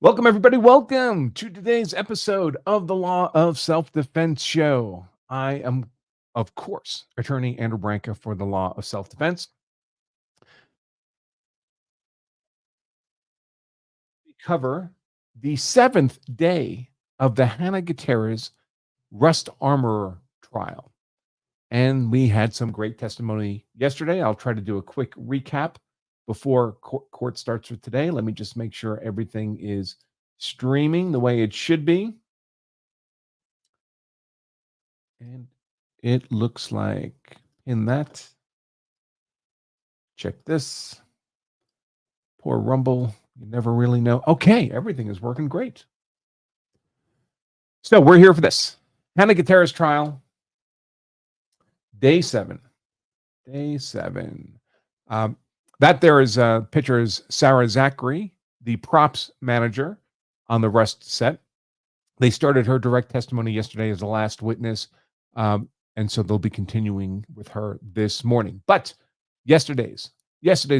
Welcome, everybody. Welcome to today's episode of the Law of Self-Defense Show. I am, of course, attorney Andrew Branca for the Law of Self-Defense. We cover the seventh day of the Hannah Gutierrez Rust Armorer trial. And we had some great testimony yesterday. I'll try to do a quick recap before court starts with today. Let me just make sure everything is streaming the way it should be. And it looks like in that, check this. Poor Rumble. You never really know. Okay, everything is working great. So we're here for this. Hannah Gutierrez trial, day 7. Day 7. That there is picture is Sarah Zachary, the props manager on the Rust set. They started her direct testimony yesterday as the last witness. And so they'll be continuing with her this morning. But yesterday's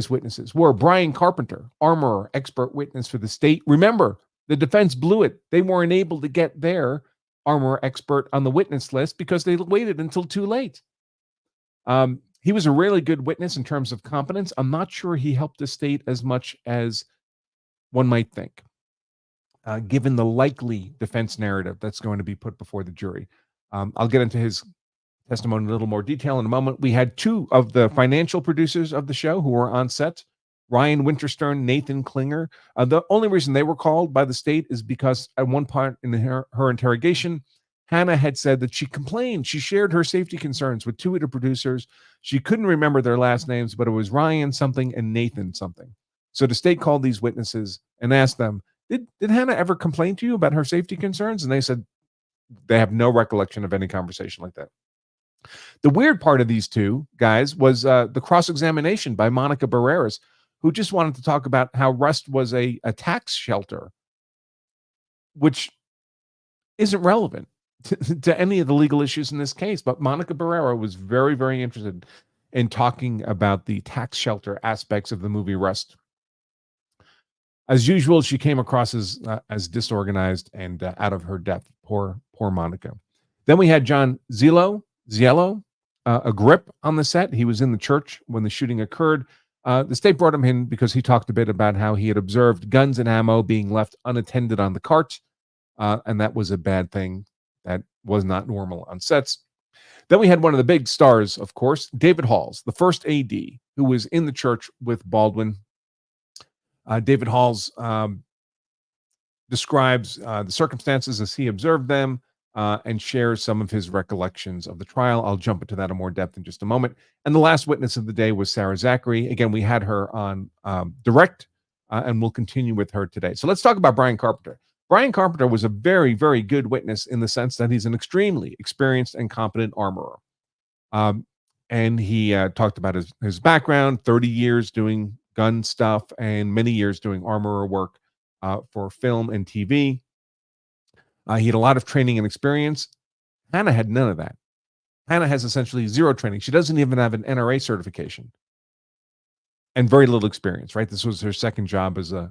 witnesses were Brian Carpenter, armorer, expert witness for the state. Remember, the defense blew it. They weren't able to get their armorer expert on the witness list because they waited until too late. He was a really good witness in terms of competence. I'm not sure he helped the state as much as one might think, given the likely defense narrative that's going to be put before the jury. I'll get into his testimony in a little more detail in a moment. We had 2 of the financial producers of the show who were on set, Ryan Winterstern, Nathan Klinger. The only reason they were called by the state is because at one point in her interrogation, Hannah had said that she complained. She shared her safety concerns with 2 of the producers. She couldn't remember their last names, but it was Ryan something and Nathan something. So the state called these witnesses and asked them, did Hannah ever complain to you about her safety concerns? And they said they have no recollection of any conversation like that. The weird part of these 2 guys was the cross-examination by Monica Barreras, who just wanted to talk about how Rust was a tax shelter, which isn't relevant to any of the legal issues in this case. But Monica Barrera was very, very interested in talking about the tax shelter aspects of the movie Rust. As usual, she came across as disorganized and out of her depth. Poor Monica. Then we had John Ziello, a grip on the set. He was in the church when the shooting occurred. The state brought him in because he talked a bit about how he had observed guns and ammo being left unattended on the cart, and that was a bad thing. That was not normal on sets. Then we had one of the big stars, of course, David Halls, the first AD, who was in the church with Baldwin. David Halls describes the circumstances as he observed them and shares some of his recollections of the trial. I'll jump into that in more depth in just a moment. And the last witness of the day was Sarah Zachary. Again, we had her on direct, and we'll continue with her today. So let's talk about Brian Carpenter. Brian Carpenter was a very, very good witness in the sense that he's an extremely experienced and competent armorer. And he talked about his background, 30 years doing gun stuff and many years doing armorer work for film and TV. He had a lot of training and experience. Hannah had none of that. Hannah has essentially 0 training. She doesn't even have an NRA certification and very little experience, right? This was her second job as a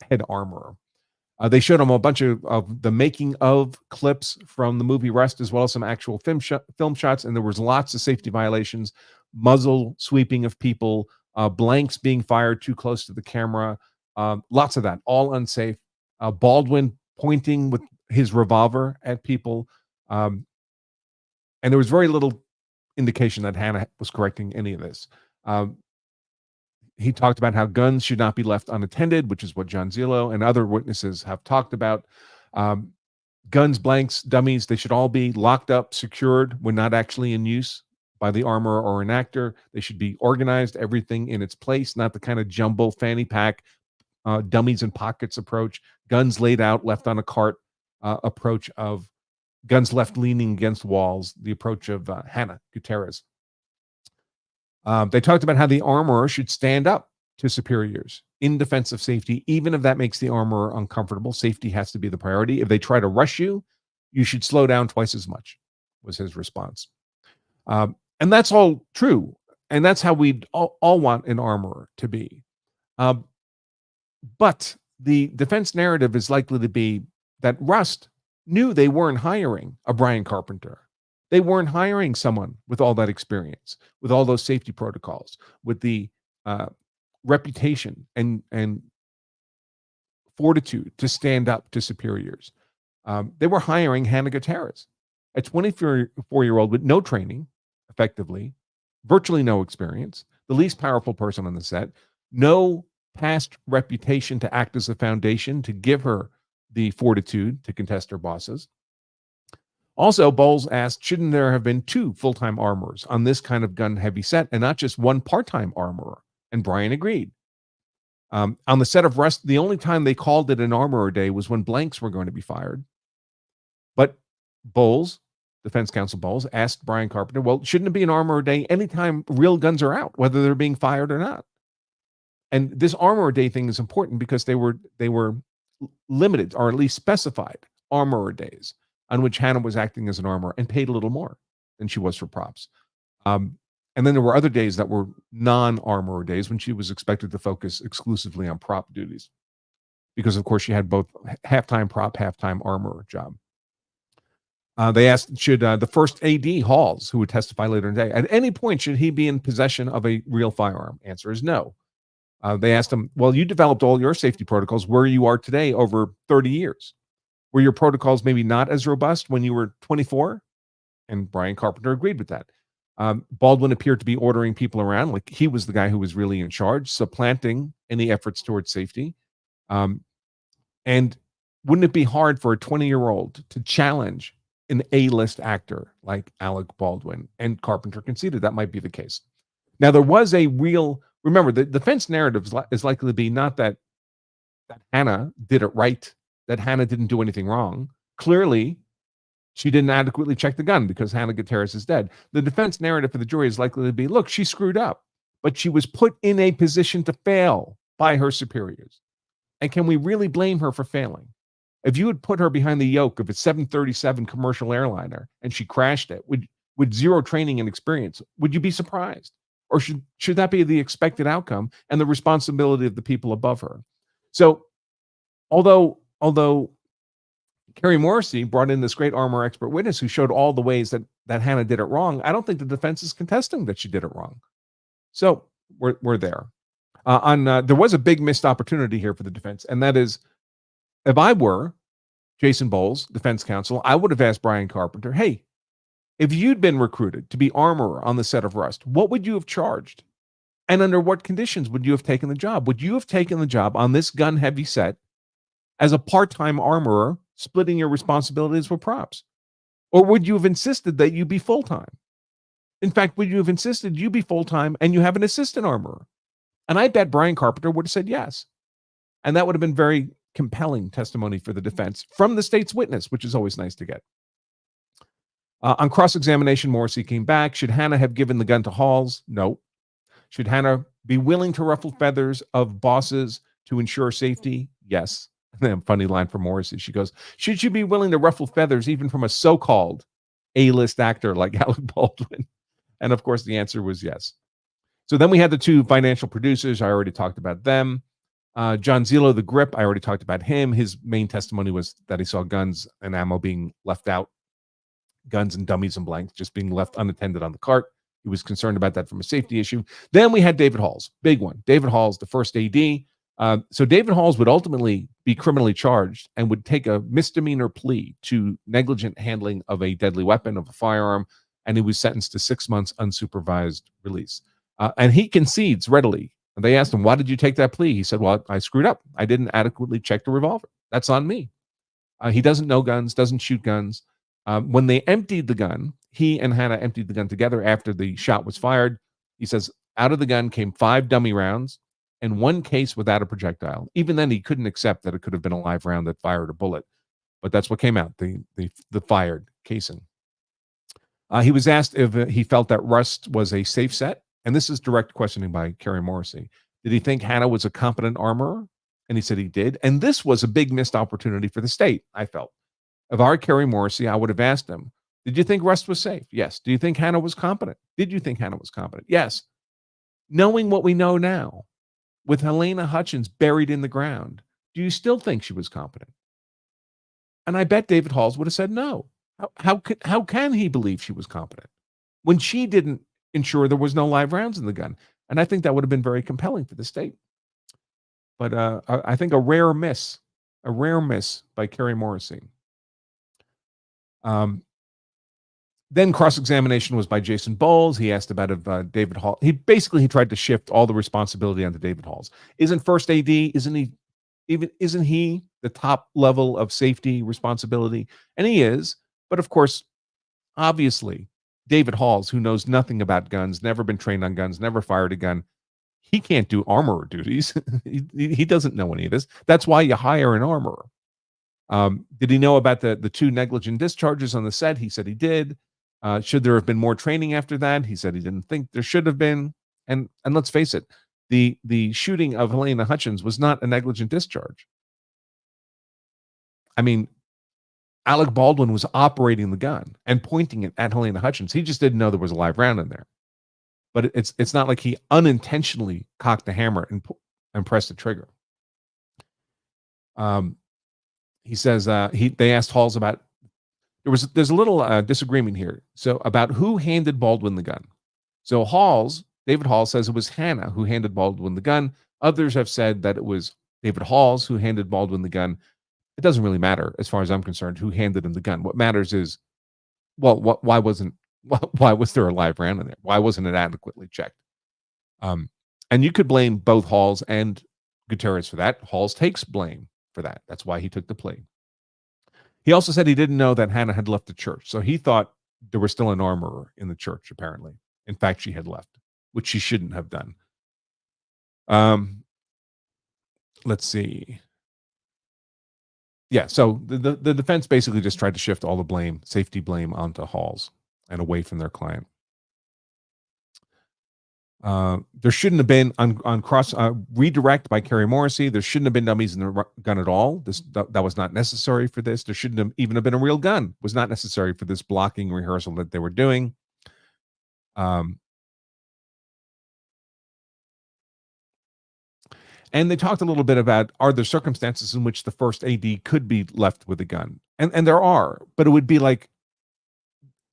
head armorer. They showed him a bunch of the making of clips from the movie Rust, as well as some actual film shots, and there was lots of safety violations, muzzle sweeping of people, blanks being fired too close to the camera, lots of that, all unsafe. Baldwin pointing with his revolver at people, and there was very little indication that Hannah was correcting any of this. He talked about how guns should not be left unattended, which is what John Ziello and other witnesses have talked about. Guns, blanks, dummies, they should all be locked up, secured when not actually in use by the armorer or an actor. They should be organized, everything in its place, not the kind of jumbo fanny pack, dummies and pockets approach, guns laid out, left on a cart approach of guns left leaning against walls, the approach of Hannah Gutierrez. They talked about how the armorer should stand up to superiors in defense of safety, even if that makes the armorer uncomfortable. Safety has to be the priority. If they try to rush you, you should slow down twice as much, was his response. And that's all true. And that's how we all want an armorer to be. But the defense narrative is likely to be that Rust knew they weren't hiring a Brian Carpenter. They weren't hiring someone with all that experience, with all those safety protocols, with the reputation and fortitude to stand up to superiors. They were hiring Hannah Gutierrez, a 24-year-old with no training, effectively, virtually no experience, the least powerful person on the set, no past reputation to act as a foundation to give her the fortitude to contest her bosses. Also, Bowles asked, shouldn't there have been 2 full-time armorers on this kind of gun-heavy set and not just 1 part-time armorer? And Brian agreed. On the set of Rust, the only time they called it an armorer day was when blanks were going to be fired. But Bowles, defense counsel Bowles, asked Brian Carpenter, well, shouldn't it be an armorer day anytime real guns are out, whether they're being fired or not? And this armorer day thing is important because they were limited, or at least specified, armorer days on which Hannah was acting as an armorer and paid a little more than she was for props. And then there were other days that were non-armorer days when she was expected to focus exclusively on prop duties, because of course she had both half-time prop, half-time armorer job. They asked, should the first AD Halls, who would testify later in the day, at any point should he be in possession of a real firearm? Answer is no. They asked him, well, you developed all your safety protocols where you are today over 30 years. Were your protocols maybe not as robust when you were 24? And Brian Carpenter agreed with that. Baldwin appeared to be ordering people around, like he was the guy who was really in charge, supplanting any efforts towards safety. And wouldn't it be hard for a 20-year-old to challenge an A-list actor like Alec Baldwin? And Carpenter conceded that might be the case. Now, there was a real, remember, the defense narrative is likely to be not that Hannah did it right, that Hannah didn't do anything wrong. Clearly, she didn't adequately check the gun because Hannah Gutierrez is dead. The defense narrative for the jury is likely to be, look, she screwed up, but she was put in a position to fail by her superiors. And can we really blame her for failing? If you had put her behind the yoke of a 737 commercial airliner and she crashed it with zero training and experience, would you be surprised? Or should that be the expected outcome and the responsibility of the people above her? So although Carrie Morrissey brought in this great armor expert witness who showed all the ways that Hannah did it wrong, I don't think the defense is contesting that she did it wrong. So we're there. There was a big missed opportunity here for the defense, and that is, if I were Jason Bowles, defense counsel, I would have asked Brian Carpenter, hey, if you'd been recruited to be armorer on the set of Rust, what would you have charged? And under what conditions would you have taken the job? Would you have taken the job on this gun-heavy set as a part-time armorer, splitting your responsibilities with props? Or would you have insisted that you be full-time? In fact, would you have insisted you be full-time and you have an assistant armorer? And I bet Brian Carpenter would have said yes. And that would have been very compelling testimony for the defense from the state's witness, which is always nice to get. On cross-examination, Morrissey came back. Should Hannah have given the gun to Halls? No. Should Hannah be willing to ruffle feathers of bosses to ensure safety? Yes. And funny line from Morrissey. She goes, should you be willing to ruffle feathers even from a so-called A-list actor like Alec Baldwin? And of course, the answer was yes. So then we had the 2 financial producers. I already talked about them. John Zillow, the grip, I already talked about him. His main testimony was that he saw guns and ammo being left out, guns and dummies and blanks just being left unattended on the cart. He was concerned about that from a safety issue. Then we had David Halls, big one. David Halls, the first AD. So David Halls would ultimately be criminally charged and would take a misdemeanor plea to negligent handling of a deadly weapon, of a firearm, and he was sentenced to 6 months unsupervised release. And he concedes readily. And they asked him, why did you take that plea? He said, well, I screwed up. I didn't adequately check the revolver. That's on me. He doesn't know guns, doesn't shoot guns. When they emptied the gun, he and Hannah emptied the gun together after the shot was fired. He says, out of the gun came 5 dummy rounds and 1 case without a projectile. Even then, he couldn't accept that it could have been a live round that fired a bullet. But that's what came out, the fired casing. He was asked if he felt that Rust was a safe set. And this is direct questioning by Carrie Morrissey. Did he think Hannah was a competent armorer? And he said he did. And this was a big missed opportunity for the state, I felt. If I were Carrie Morrissey, I would have asked him, did you think Rust was safe? Yes. Do you think Hannah was competent? Did you think Hannah was competent? Yes. Knowing what we know now, with Halyna Hutchins buried in the ground, do you still think she was competent? And I bet David Halls would have said no. How can he believe she was competent when she didn't ensure there was no live rounds in the gun? And I think that would have been very compelling for the state. But I think a rare miss by Kerry Morrissey. Then cross-examination was by Jason Bowles. He asked about if David Hall. He tried to shift all the responsibility onto David Halls. Isn't first AD? Isn't he the top level of safety responsibility? And he is. But of course, obviously, David Halls, who knows nothing about guns, never been trained on guns, never fired a gun, he can't do armorer duties. he doesn't know any of this. That's why you hire an armorer. Did he know about the two negligent discharges on the set? He said he did. Should there have been more training after that? He said he didn't think there should have been. And let's face it, the shooting of Halyna Hutchins was not a negligent discharge. I mean, Alec Baldwin was operating the gun and pointing it at Halyna Hutchins. He just didn't know there was a live round in there. But it's not like he unintentionally cocked the hammer and pressed the trigger. He says they asked Halls about there's a little disagreement here. So about who handed Baldwin the gun. So David Halls says it was Hannah who handed Baldwin the gun. Others have said that it was David Halls who handed Baldwin the gun. It doesn't really matter as far as I'm concerned who handed him the gun. What matters is, well, why was there a live round in there? Why wasn't it adequately checked? And you could blame both Halls and Gutierrez for that. Halls takes blame for that. That's why he took the plea. He also said he didn't know that Hannah had left the church. So he thought there was still an armorer in the church, apparently. In fact, she had left, which she shouldn't have done. Let's see. Yeah, so the defense basically just tried to shift all the blame, safety blame, onto Halls and away from their client. There shouldn't have been on cross redirect by Kerry Morrissey. There shouldn't have been dummies in the gun at all. That was not necessary for this. There shouldn't have even have been a real gun. It was not necessary for this blocking rehearsal that they were doing. And they talked a little bit about, are there circumstances in which the first AD could be left with a gun? And there are, but it would be like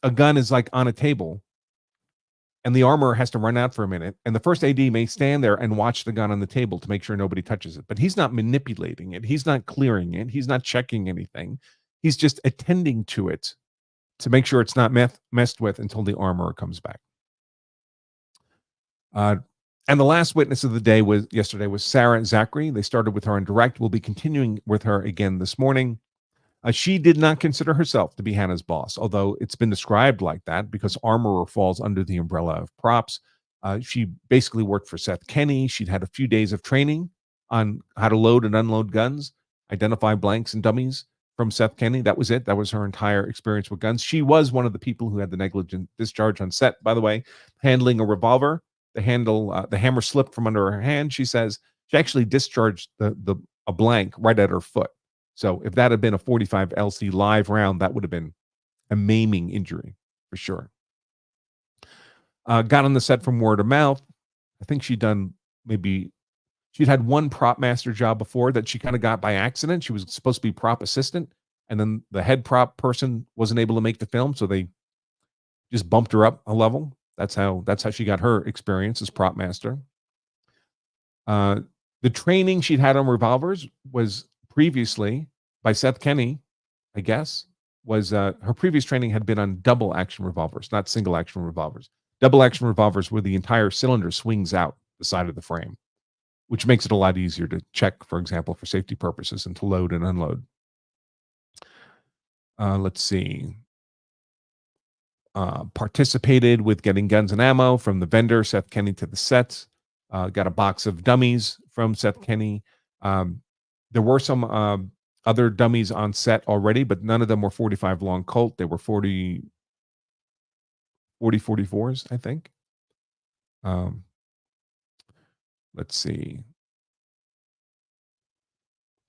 a gun is like on a table and the armorer has to run out for a minute, and the first AD may stand there and watch the gun on the table to make sure nobody touches it. But he's not manipulating it. He's not clearing it. He's not checking anything. He's just attending to it to make sure it's not messed with until the armorer comes back. And the last witness of the day yesterday was Sarah Zachary. They started with her on direct. We'll be continuing with her again this morning. She did not consider herself to be Hannah's boss, although it's been described like that because armorer falls under the umbrella of props. She basically worked for Seth Kenney. She'd had a few days of training on how to load and unload guns, identify blanks and dummies from Seth Kenney. That was it. That was her entire experience with guns. She was one of the people who had the negligent discharge on set, by the way, handling a revolver. The hammer slipped from under her hand. She says she actually discharged a blank right at her foot. So if that had been a 45 LC live round, that would have been a maiming injury for sure. Got on the set from word of mouth. I think she'd had one prop master job before that she kind of got by accident. She was supposed to be prop assistant, and then the head prop person wasn't able to make the film, so they just bumped her up a level. That's how she got her experience as prop master. The training she'd had on revolvers was previously by Seth Kenney, I guess, was her previous training had been on double action revolvers, not single action revolvers. Double action revolvers where the entire cylinder swings out the side of the frame, which makes it a lot easier to check, for example, for safety purposes and to load and unload. Let's see. Participated with getting guns and ammo from the vendor, Seth Kenney, to the set. Got a box of dummies from Seth Kenney. There were some other dummies on set already, but none of them were 45 long Colt. They were 40 44s, I think. Let's see.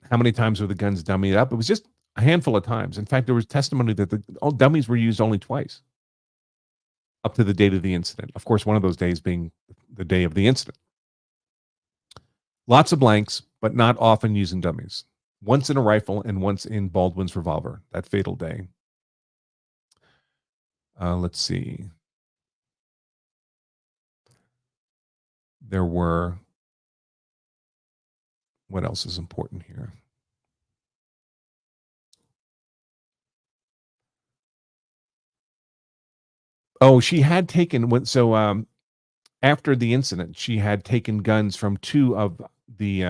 How many times were the guns dummied up? It was just a handful of times. In fact, there was testimony that all dummies were used only twice up to the date of the incident. Of course, one of those days being the day of the incident. Lots of blanks, but not often using dummies. Once in a rifle and once in Baldwin's revolver, that fatal day. Let's see. There were, what else is important here? Oh, she had taken, so after the incident, she had taken guns from two of the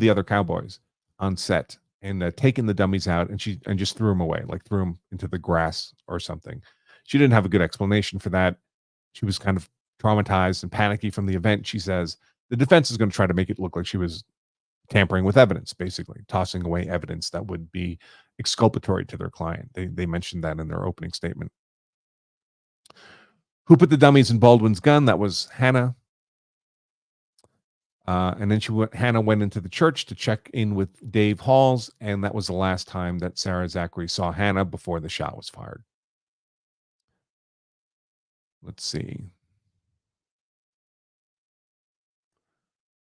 other cowboys on set and taken the dummies out, and just threw them away, like threw them into the grass or something. She didn't have a good explanation for that. She was kind of traumatized and panicky from the event. She says the defense is going to try to make it look like she was tampering with evidence, basically tossing away evidence that would be exculpatory to their client. They mentioned that in their opening statement. Who put the dummies in Baldwin's gun? That was Hannah. And then Hannah went into the church to check in with Dave Halls, and that was the last time that Sarah Zachary saw Hannah before the shot was fired. Let's see.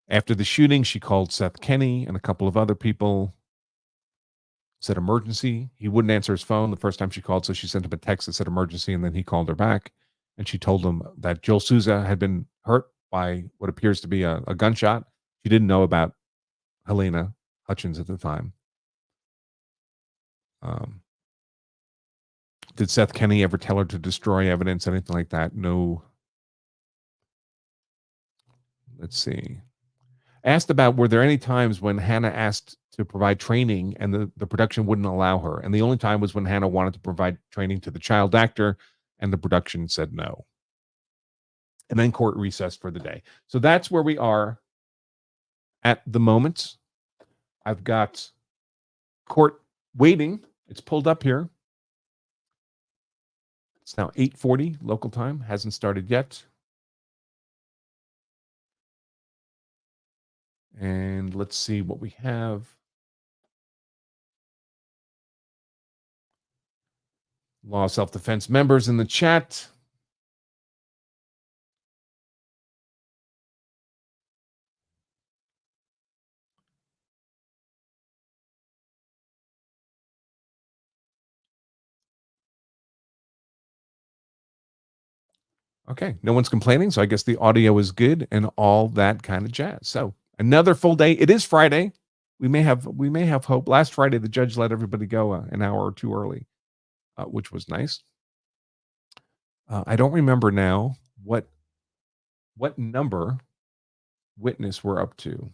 After the shooting, she called Seth Kenny and a couple of other people, said emergency. He wouldn't answer his phone the first time she called, so she sent him a text that said emergency, and then he called her back, and she told him that Joel Souza had been hurt by what appears to be a gunshot. She didn't know about Halyna Hutchins at the time. Did Seth Kenny ever tell her to destroy evidence, anything like that? No. Let's see. Asked about, were there any times when Hannah asked to provide training and the production wouldn't allow her? And the only time was when Hannah wanted to provide training to the child actor and the production said no. And then court recessed for the day. So that's where we are at the moment. I've got court waiting. It's pulled up here. It's now 8:40 local time. Hasn't started yet. And let's see what we have. Law of Self-Defense members in the chat. Okay, no one's complaining, so I guess the audio is good and all that kind of jazz. So another full day. It is Friday. We may have hope. Last Friday, the judge let everybody go an hour or two early, which was nice. I don't remember now what number witness we're up to.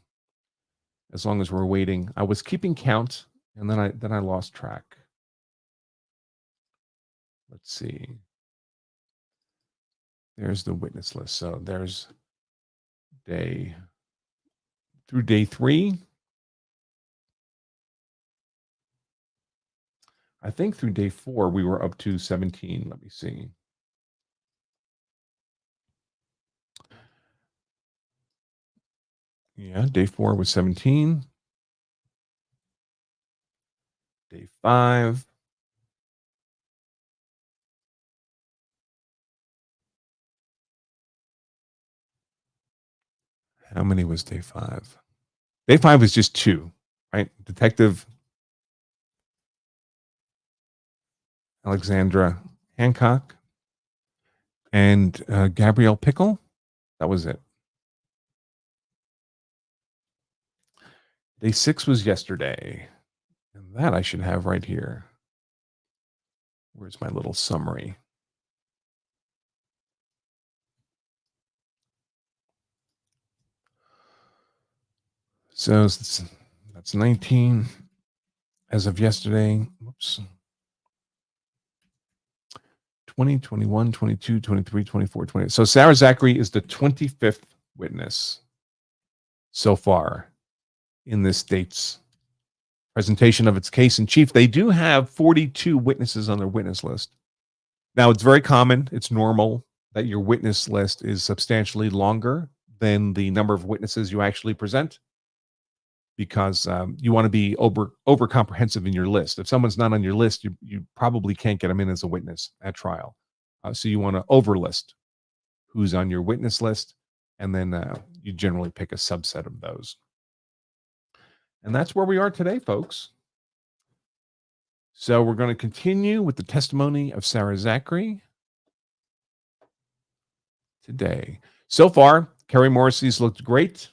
As long as we're waiting, I was keeping count, and then I lost track. Let's see. There's the witness list. So there's through day 3. I think through day 4, we were up to 17. Let me see. Yeah, day 4 was 17. Day 5. How many was day 5? Day 5 was just 2, right? Detective Alexandra Hancock and Gabrielle Pickle. That was it. Day 6 was yesterday. And that I should have right here. Where's my little summary? So that's 19 as of yesterday. Whoops. 20, 21, 22, 23, 24, 20. So Sarah Zachary is the 25th witness so far in this state's presentation of its case in chief. They do have 42 witnesses on their witness list. Now, it's very common, it's normal that your witness list is substantially longer than the number of witnesses you actually present, because you want to be over comprehensive in your list. If someone's not on your list, you probably can't get them in as a witness at trial. So you want to overlist who's on your witness list, and then you generally pick a subset of those. And that's where we are today, folks. So we're going to continue with the testimony of Sarah Zachary today. So far, Carrie Morrissey's looked great.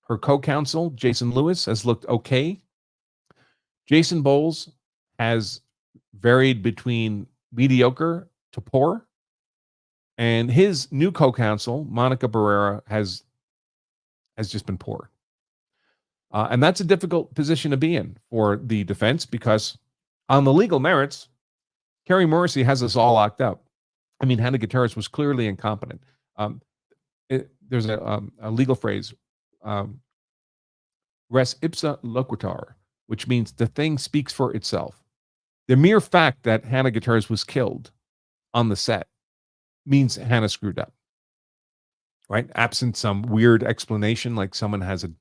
Her co-counsel, Jason Lewis, has looked okay. Jason Bowles has varied between mediocre to poor. And his new co-counsel, Monica Barrera, has just been poor. And that's a difficult position to be in for the defense because on the legal merits, Carrie Morrissey has us all locked up. I mean, Hannah Gutierrez was clearly incompetent. There's a legal phrase, res ipsa loquitur, which means the thing speaks for itself. The mere fact that Hannah Gutierrez was killed on the set means Hannah screwed up, right? Absent some weird explanation, like someone had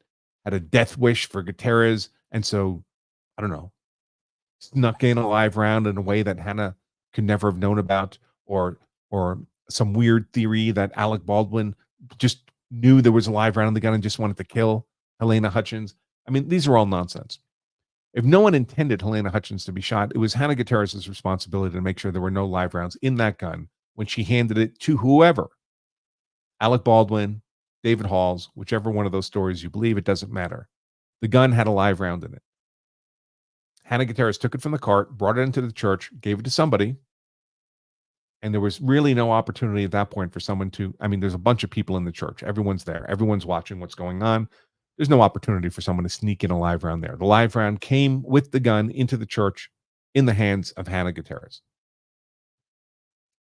a death wish for Gutierrez, and so I don't know, snuck in a live round in a way that Hannah could never have known about, or some weird theory that Alec Baldwin just knew there was a live round in the gun and just wanted to kill Halyna Hutchins. I mean, these are all nonsense. If no one intended Halyna Hutchins to be shot, it was Hannah Gutierrez's responsibility to make sure there were no live rounds in that gun when she handed it to whoever. Alec Baldwin, David Halls, whichever one of those stories you believe, it doesn't matter. The gun had a live round in it. Hannah Gutierrez took it from the cart, brought it into the church, gave it to somebody, and there was really no opportunity at that point for someone to, I mean, there's a bunch of people in the church. Everyone's there. Everyone's watching what's going on. There's no opportunity for someone to sneak in a live round there. The live round came with the gun into the church in the hands of Hannah Gutierrez.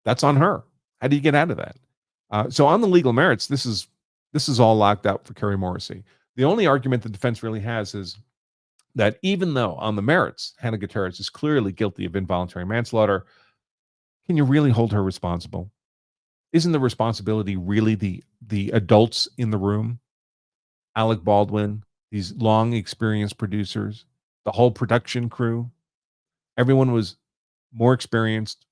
That's on her. How do you get out of that? So on the legal merits, this is all locked out for Carrie Morrissey. The only argument the defense really has is that even though on the merits, Hannah Gutierrez is clearly guilty of involuntary manslaughter, can you really hold her responsible? Isn't the responsibility really the adults in the room? Alec Baldwin, these long experienced producers, the whole production crew. Everyone was more experienced,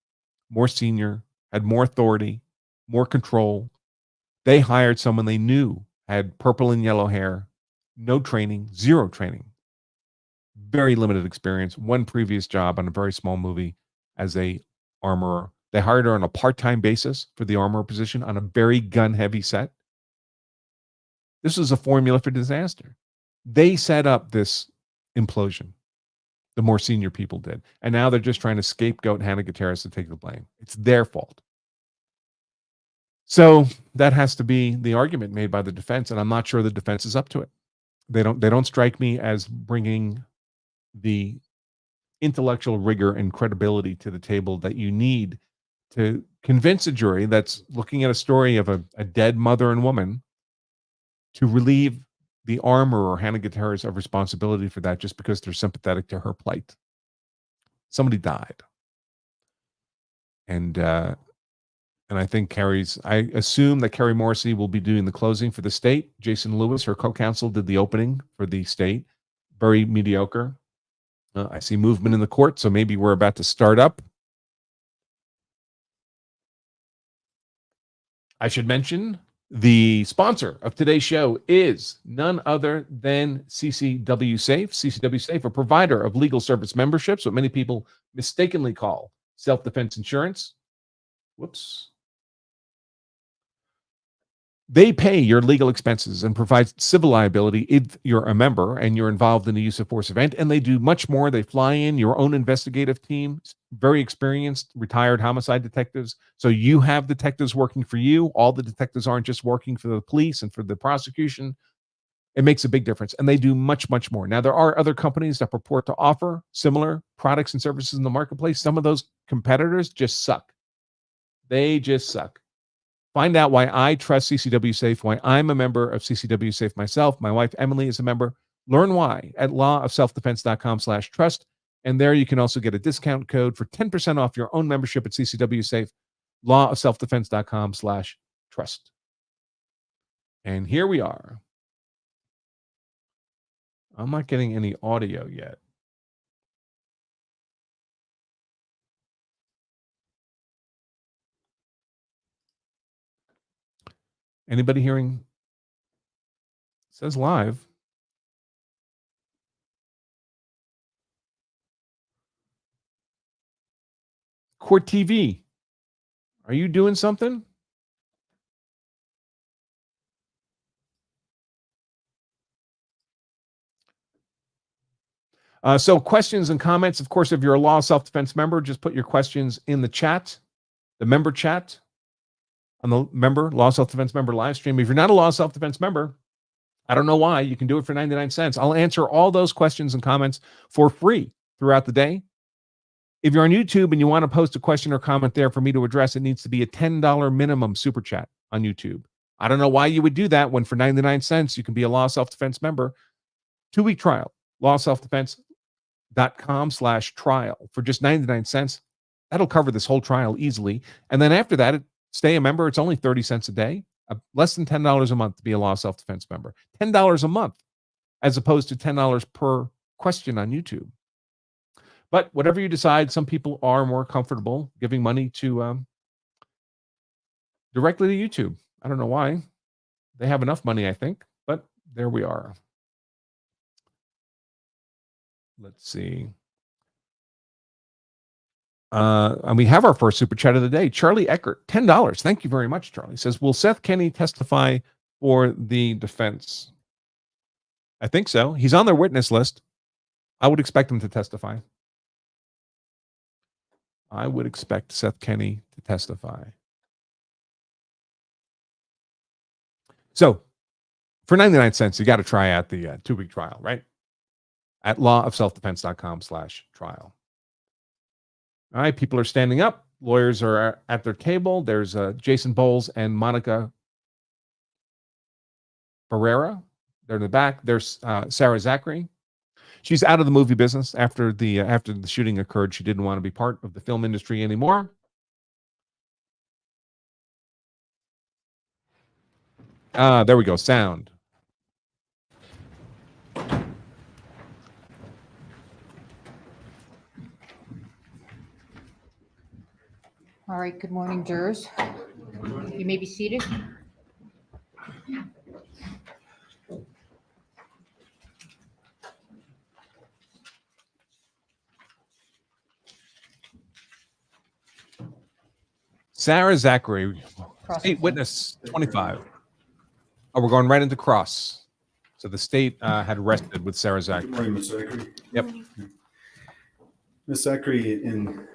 more senior, had more authority, more control. They hired someone they knew had purple and yellow hair, no training, zero training, very limited experience, one previous job on a very small movie as a armorer. They hired her on a part-time basis for the armorer position on a very gun-heavy set. This was a formula for disaster. They set up this implosion. The more senior people did. And now they're just trying to scapegoat Hannah Gutierrez to take the blame. It's their fault. So that has to be the argument made by the defense, and I'm not sure the defense is up to it. They don't strike me as bringing the intellectual rigor and credibility to the table that you need to convince a jury that's looking at a story of a dead mother and woman to relieve the armorer, Hannah Gutierrez, of responsibility for that just because they're sympathetic to her plight. Somebody died. And I think I assume that Carrie Morrissey will be doing the closing for the state. Jason Lewis, her co-counsel, did the opening for the state. Very mediocre. I see movement in the court, so maybe we're about to start up. I should mention the sponsor of today's show is none other than CCW Safe. CCW Safe, a provider of legal service memberships, what many people mistakenly call self-defense insurance. Whoops. They pay your legal expenses and provide civil liability if you're a member and you're involved in a use of force event. And they do much more. They fly in your own investigative team, very experienced retired homicide detectives. So you have detectives working for you. All the detectives aren't just working for the police and for the prosecution. It makes a big difference. And they do much, much more. Now, there are other companies that purport to offer similar products and services in the marketplace. Some of those competitors just suck. They just suck. Find out why I trust CCW Safe, why I'm a member of CCW Safe myself. My wife, Emily, is a member. Learn why at lawofselfdefense.com/trust. And there you can also get a discount code for 10% off your own membership at CCW Safe, lawofselfdefense.com/trust. And here we are. I'm not getting any audio yet. Anybody hearing? It says live. Court TV, are you doing something? So questions and comments, of course, if you're a Law Self-Defense member, just put your questions in the chat, the member chat on the Law Self-Defense member live stream. If you're not a Law Self-Defense member, I don't know why, you can do it for 99 cents. I'll answer all those questions and comments for free throughout the day. If you're on YouTube and you want to post a question or comment there for me to address, it needs to be a $10 minimum super chat on YouTube. I don't know why you would do that when for 99 cents you can be a Law Self-Defense member. 2-week trial, lawselfdefense.com/trial for just 99 cents. That'll cover this whole trial easily. And then after that, stay a member. It's only 30 cents a day, less than $10 a month to be a Law Self-Defense member. $10 a month as opposed to $10 per question on YouTube. But whatever you decide, some people are more comfortable giving money to directly to YouTube. I don't know why. They have enough money, I think, but there we are. Let's see. And we have our first super chat of the day. Charlie Eckert, $10. Thank you very much, Charlie. Says, will Seth Kenney testify for the defense? I think so. He's on their witness list. I would expect him to testify. I would expect Seth Kenney to testify. So, for 99 cents, you got to try out the 2-week trial, right? At lawofselfdefense.com/trial. All right, people are standing up. Lawyers are at their table. There's Jason Bowles and Monica Barrera. They're in the back. There's Sarah Zachary. She's out of the movie business after the shooting occurred. She didn't want to be part of the film industry anymore. There we go. Sound. All right, good morning, jurors. You may be seated. Sarah Zachary, state witness 25. Oh, we're going right into cross. So the state had rested with Sarah Zachary. Good morning, Ms. Zachary. Yep. Ms. Zachary, in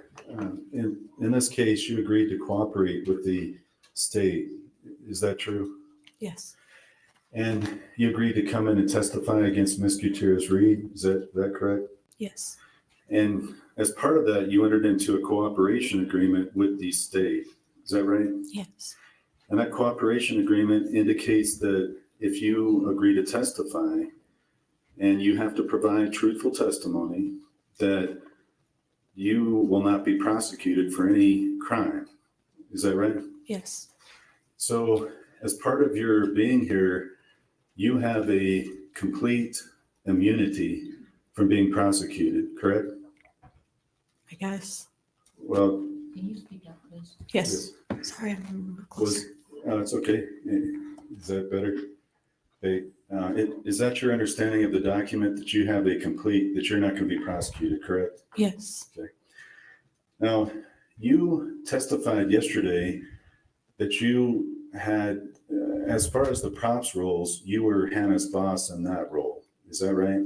this case, you agreed to cooperate with the state. Is that true? Yes. And you agreed to come in and testify against Ms. Gutierrez-Reed. Is that correct? Yes. And as part of that, you entered into a cooperation agreement with the state. Is that right? Yes. And that cooperation agreement indicates that if you agree to testify and you have to provide truthful testimony, that you will not be prosecuted for any crime. Is that right? Yes. So as part of your being here, you have a complete immunity from being prosecuted, correct? I guess. Well, Can you speak up, please? Yes. Sorry, I'm close. it's okay. Is that better? Hey, is that your understanding of the document, that you have that you're not going to be prosecuted, correct? Yes. Okay. Now, you testified yesterday that you had, as far as the props roles, you were Hannah's boss in that role. Is that right?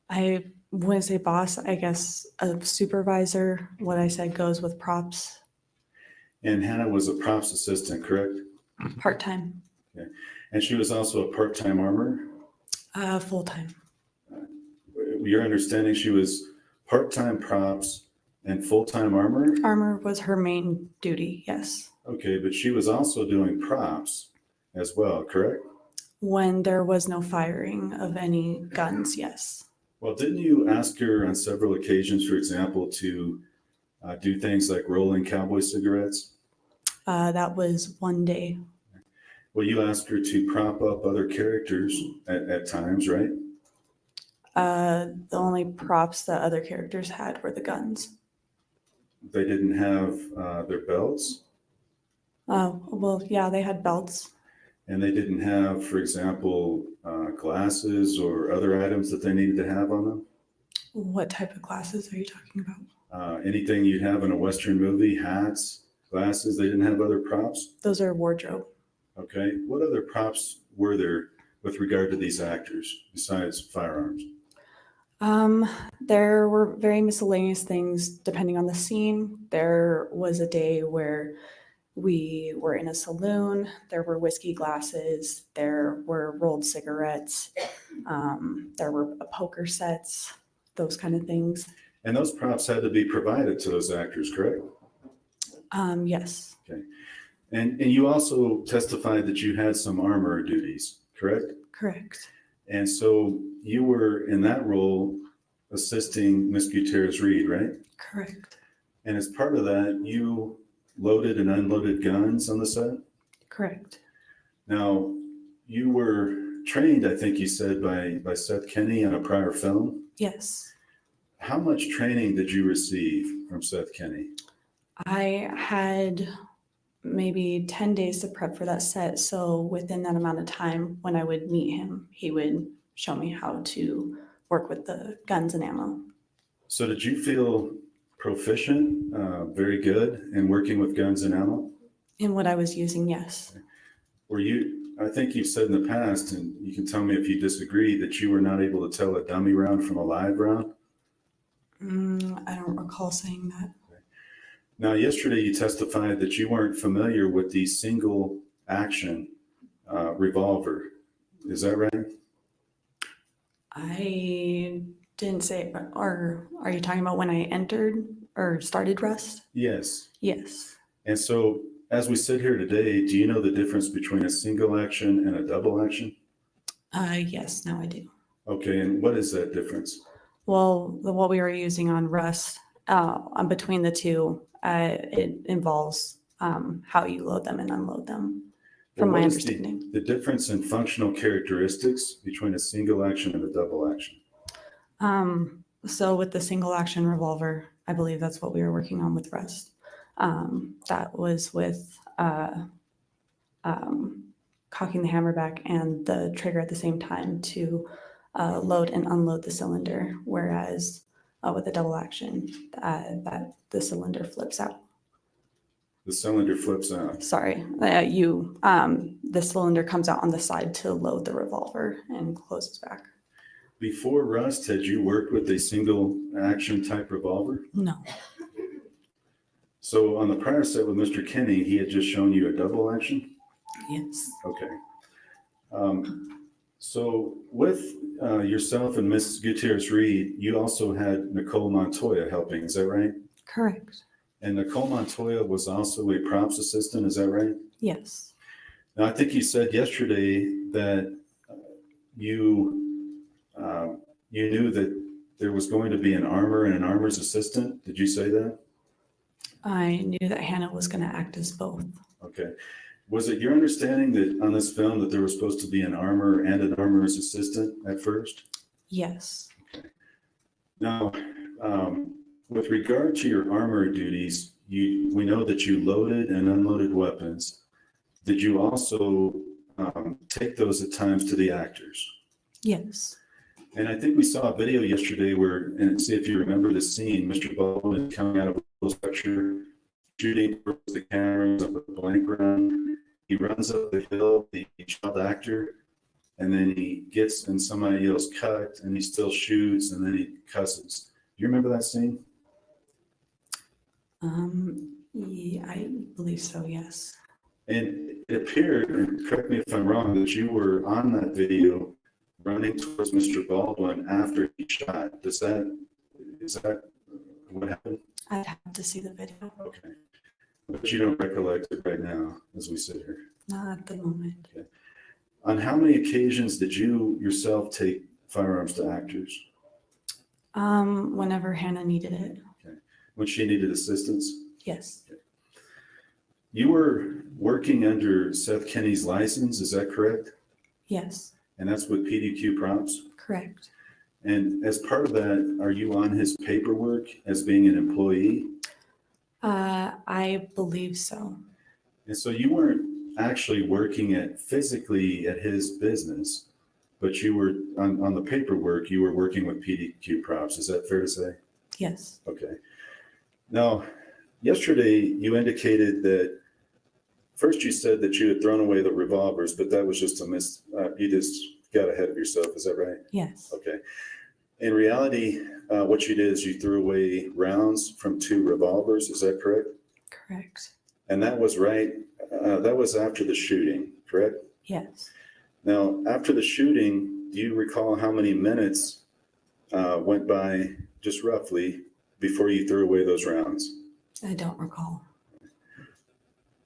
I wouldn't say boss, I guess a supervisor. What I said goes with props. And Hannah was a props assistant, correct? Part-time. Okay. And she was also a part-time armor? Full-time. Your understanding, she was part-time props and full-time armor? Armor was her main duty, yes. Okay, but she was also doing props as well, correct? When there was no firing of any guns, yes. Well, didn't you ask her on several occasions, for example, to do things like rolling cowboy cigarettes? That was one day. Well, you asked her to prop up other characters at times, right? The only props that other characters had were the guns. They didn't have their belts? Well, yeah, they had belts. And they didn't have, for example, glasses or other items that they needed to have on them? What type of glasses are you talking about? Anything you'd have in a Western movie, hats, glasses, they didn't have other props? Those are wardrobe. Okay. What other props were there with regard to these actors besides firearms? There were very miscellaneous things depending on the scene. There was a day where we were in a saloon. There were whiskey glasses. There were rolled cigarettes. There were poker sets, those kind of things. And those props had to be provided to those actors, correct? Yes, And you also testified that you had some armor duties, correct? correct. And so you were in that role assisting Miss Gutierrez Reed, right? Correct. And as part of that, you loaded and unloaded guns on the set? Correct. Now, you were trained, I think you said, by Seth Kenny on a prior film. Yes. How much training did you receive from Seth Kenny? I had maybe 10 days to prep for that set. So within that amount of time, when I would meet him, he would show me how to work with the guns and ammo. So did you feel proficient, very good in working with guns and ammo? In what I was using, yes. Were you, I think you've said in the past, and you can tell me if you disagree, that you were not able to tell a dummy round from a live round? I don't recall saying that. Now, yesterday you testified that you weren't familiar with the single action revolver. Is that right? I didn't say, or are you talking about when I entered or started Rust? Yes. Yes. And so as we sit here today, do you know the difference between a single action and a double action? Yes, now I do. Okay, and what is that difference? Well, what we were using on Rust, between the two, it involves how you load them and unload them, from Well, my what is understanding. the difference in functional characteristics between a single action and a double action? So with the single action revolver, I believe that's what we were working on with Rust. That was with cocking the hammer back and the trigger at the same time to load and unload the cylinder, whereas with a double action, that the cylinder flips out. The cylinder flips out. Sorry, the cylinder comes out on the side to load the revolver and closes back. Before Rust, had you worked with a single action type revolver? No. So on the prior set with Mr. Kenny, he had just shown you a double action? Yes. Okay. So with yourself and Miss Gutierrez Reed, you also had Nicole Montoya helping, is that right? Correct. And Nicole Montoya was also a props assistant, is that right? Yes. Now, I think you said yesterday that you knew that there was going to be an armor and an armor's assistant. Did you say that? I knew that Hannah was going to act as both. Okay. Was it your understanding that on this film that there was supposed to be an armor and an armor's assistant at first? Yes. Now, with regard to your armor duties, we know that you loaded and unloaded weapons. Did you also take those at times to the actors? Yes. And I think we saw a video yesterday where, and see if you remember the scene, Mr. Baldwin coming out of a structure, shooting towards the cameras of a blank round. He runs up the hill, the child actor, and then he gets and somebody yells cut, and he still shoots, and then he cusses. Do you remember that scene? Yeah, I believe so, yes. And it appeared, and correct me if I'm wrong, that you were on that video running towards Mr. Baldwin after he shot. Is that what happened? I'd have to see the video. Okay. But you don't recollect it right now as we sit here. Not at the moment. Okay. On how many occasions did you yourself take firearms to actors? Whenever Hannah needed it. Okay. When she needed assistance? Yes. Okay. You were working under Seth Kenny's license, is that correct? Yes. And that's with PDQ Props? Correct. And as part of that, are you on his paperwork as being an employee? I believe so. And so you weren't actually working physically at his business, but you were on the paperwork, you were working with PDQ Props. Is that fair to say? Yes. Okay. Now, yesterday you indicated that first you said that you had thrown away the revolvers, but that was just you just got ahead of yourself. Is that right? Yes. Okay. In reality, what you did is you threw away rounds from 2 revolvers. Is that correct? Correct. And that was right. That was after the shooting, correct? Yes. Now, after the shooting, do you recall how many minutes went by, just roughly, before you threw away those rounds? I don't recall.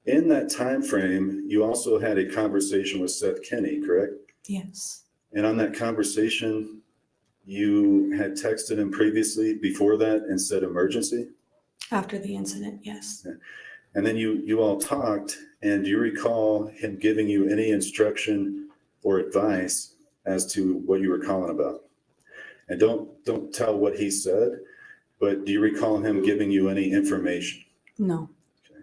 In that time frame, you also had a conversation with Seth Kenny, correct? Yes. And on that conversation, you had texted him previously before that and said emergency? After the incident, yes. And then you all talked, and do you recall him giving you any instruction or advice as to what you were calling about? And don't tell what he said, but do you recall him giving you any information? No. Okay.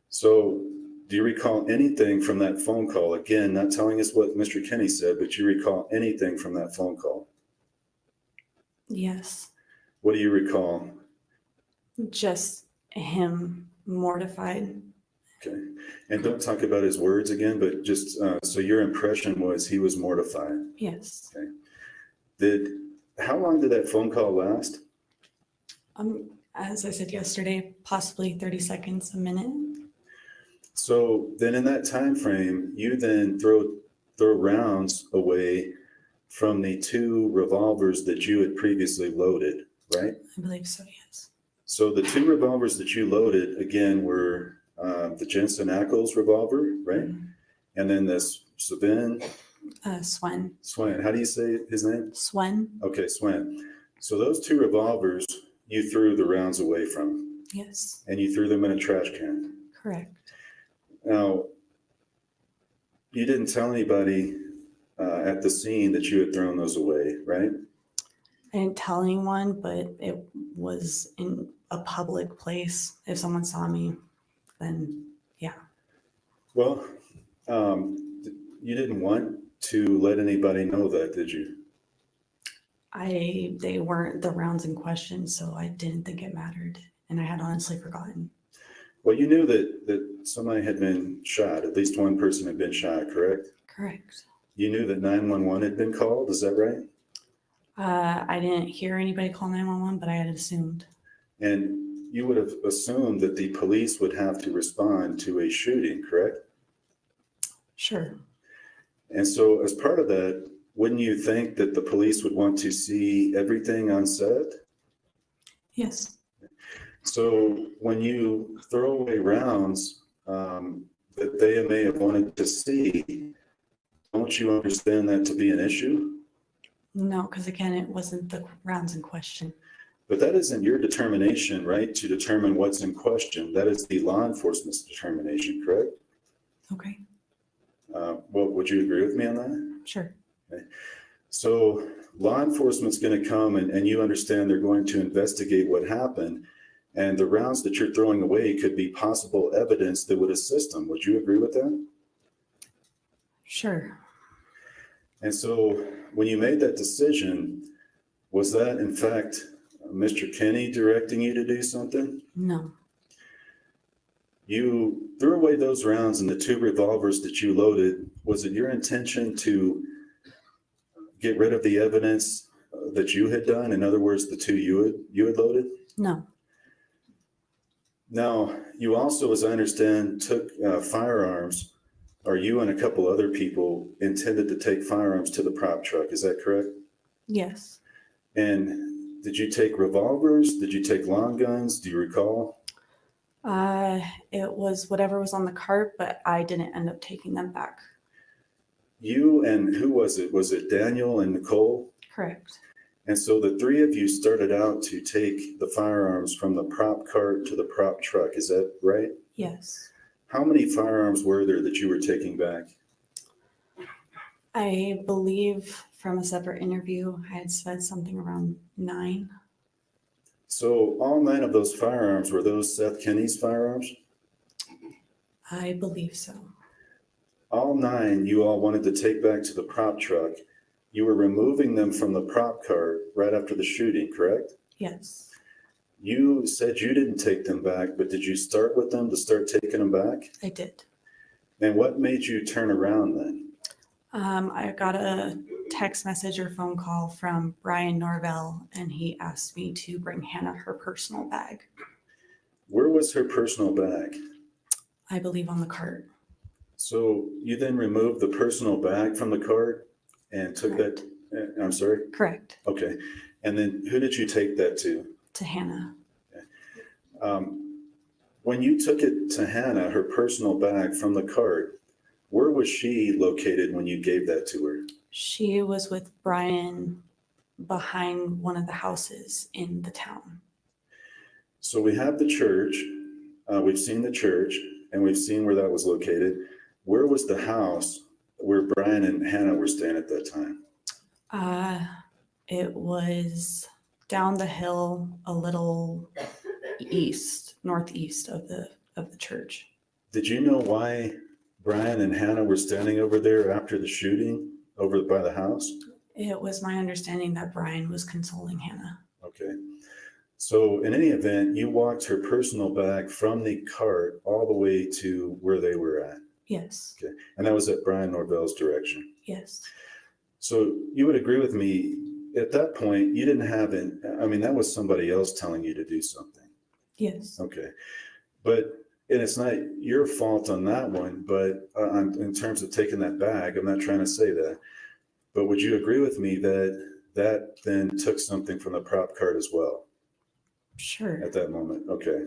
So do you recall anything from that phone call? Again, not telling us what Mr. Kenny said, but you recall anything from that phone call? Yes. What do you recall? Just him mortified. Okay. And don't talk about his words again, but just so your impression was he was mortified. Yes. Okay. How long did that phone call last? As I said yesterday, possibly 30 seconds, a minute. So then in that time frame, you then throw rounds away from the 2 revolvers that you had previously loaded, right? I believe so, yes. So the 2 revolvers that you loaded, again, were the Jensen Ackles revolver, right? And then this Sven. Swen. How do you say his name? Swen. Okay, Swen. So those 2 revolvers, you threw the rounds away from, Yes. and you threw them in a trash can. Correct. Now, you didn't tell anybody at the scene that you had thrown those away, right? I didn't tell anyone, but it was in a public place. If someone saw me, then yeah. Well, you didn't want to let anybody know that, did you? They weren't the rounds in question, so I didn't think it mattered. And I had honestly forgotten. Well, you knew that somebody had been shot, at least one person had been shot, correct? Correct. You knew that 911 had been called, is that right? I didn't hear anybody call 911, but I had assumed. And you would have assumed that the police would have to respond to a shooting, correct? Sure. And so as part of that, wouldn't you think that the police would want to see everything on set? Yes. So when you throw away rounds that they may have wanted to see, don't you understand that to be an issue? No, because again, it wasn't the rounds in question. But that isn't your determination, right, to determine what's in question. That is the law enforcement's determination, correct? Okay. Well, would you agree with me on that? Sure. Okay. So law enforcement's going to come and you understand they're going to investigate what happened. And the rounds that you're throwing away could be possible evidence that would assist them. Would you agree with that? Sure. And so when you made that decision, was that in fact Mr. Kenny directing you to do something? No. You threw away those rounds and the 2 revolvers that you loaded. Was it your intention to get rid of the evidence that you had done? In other words, the 2 you had loaded? No. Now, you also, as I understand, took firearms, or you and a couple other people intended to take firearms to the prop truck. Is that correct? Yes. And did you take revolvers? Did you take long guns? Do you recall? It was whatever was on the cart, but I didn't end up taking them back. You and who was it? Was it Daniel and Nicole? Correct. And so the 3 of you started out to take the firearms from the prop cart to the prop truck. Is that right? Yes. How many firearms were there that you were taking back? I believe from a separate interview, I had said something around 9. So all 9 of those firearms, were those Seth Kenny's firearms? I believe so. All 9 you all wanted to take back to the prop truck. You were removing them from the prop cart right after the shooting, correct? Yes. You said you didn't take them back, but did you start with them to start taking them back? I did. And what made you turn around then? I got a text message or phone call from Brian Norvell, and he asked me to bring Hannah her personal bag. Where was her personal bag? I believe on the cart. So you then removed the personal bag from the cart and took Correct. that, I'm sorry? Correct. Okay. And then who did you take that to? To Hannah. When you took it to Hannah, her personal bag from the cart, where was she located when you gave that to her? She was with Brian behind one of the houses in the town. So we have the church, we've seen the church, and we've seen where that was located. Where was the house where Brian and Hannah were staying at that time? It was down the hill a little northeast of the church. Did you know why Brian and Hannah were standing over there after the shooting over by the house? It was my understanding that Brian was consoling Hannah. Okay. So in any event, you walked her personal bag from the cart all the way to where they were at. Yes. Okay. And that was at Brian Norvell's direction. Yes. So you would agree with me, at that point, you didn't have that was somebody else telling you to do something. Yes. Okay. And it's not your fault on that one, but in terms of taking that bag, I'm not trying to say that. But would you agree with me that then took something from the prop cart as well? Sure. At that moment, okay.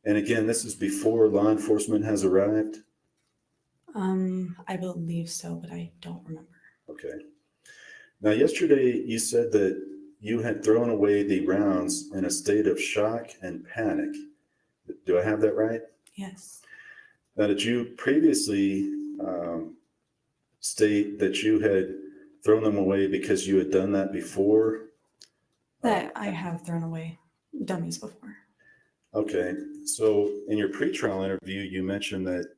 And again, this is before law enforcement has arrived? I believe so, but I don't remember. Okay. Now, yesterday you said that you had thrown away the rounds in a state of shock and panic. Do I have that right? Yes. Now, did you previously state that you had thrown them away because you had done that before? That I have thrown away dummies before. Okay. So in your pretrial interview, you mentioned that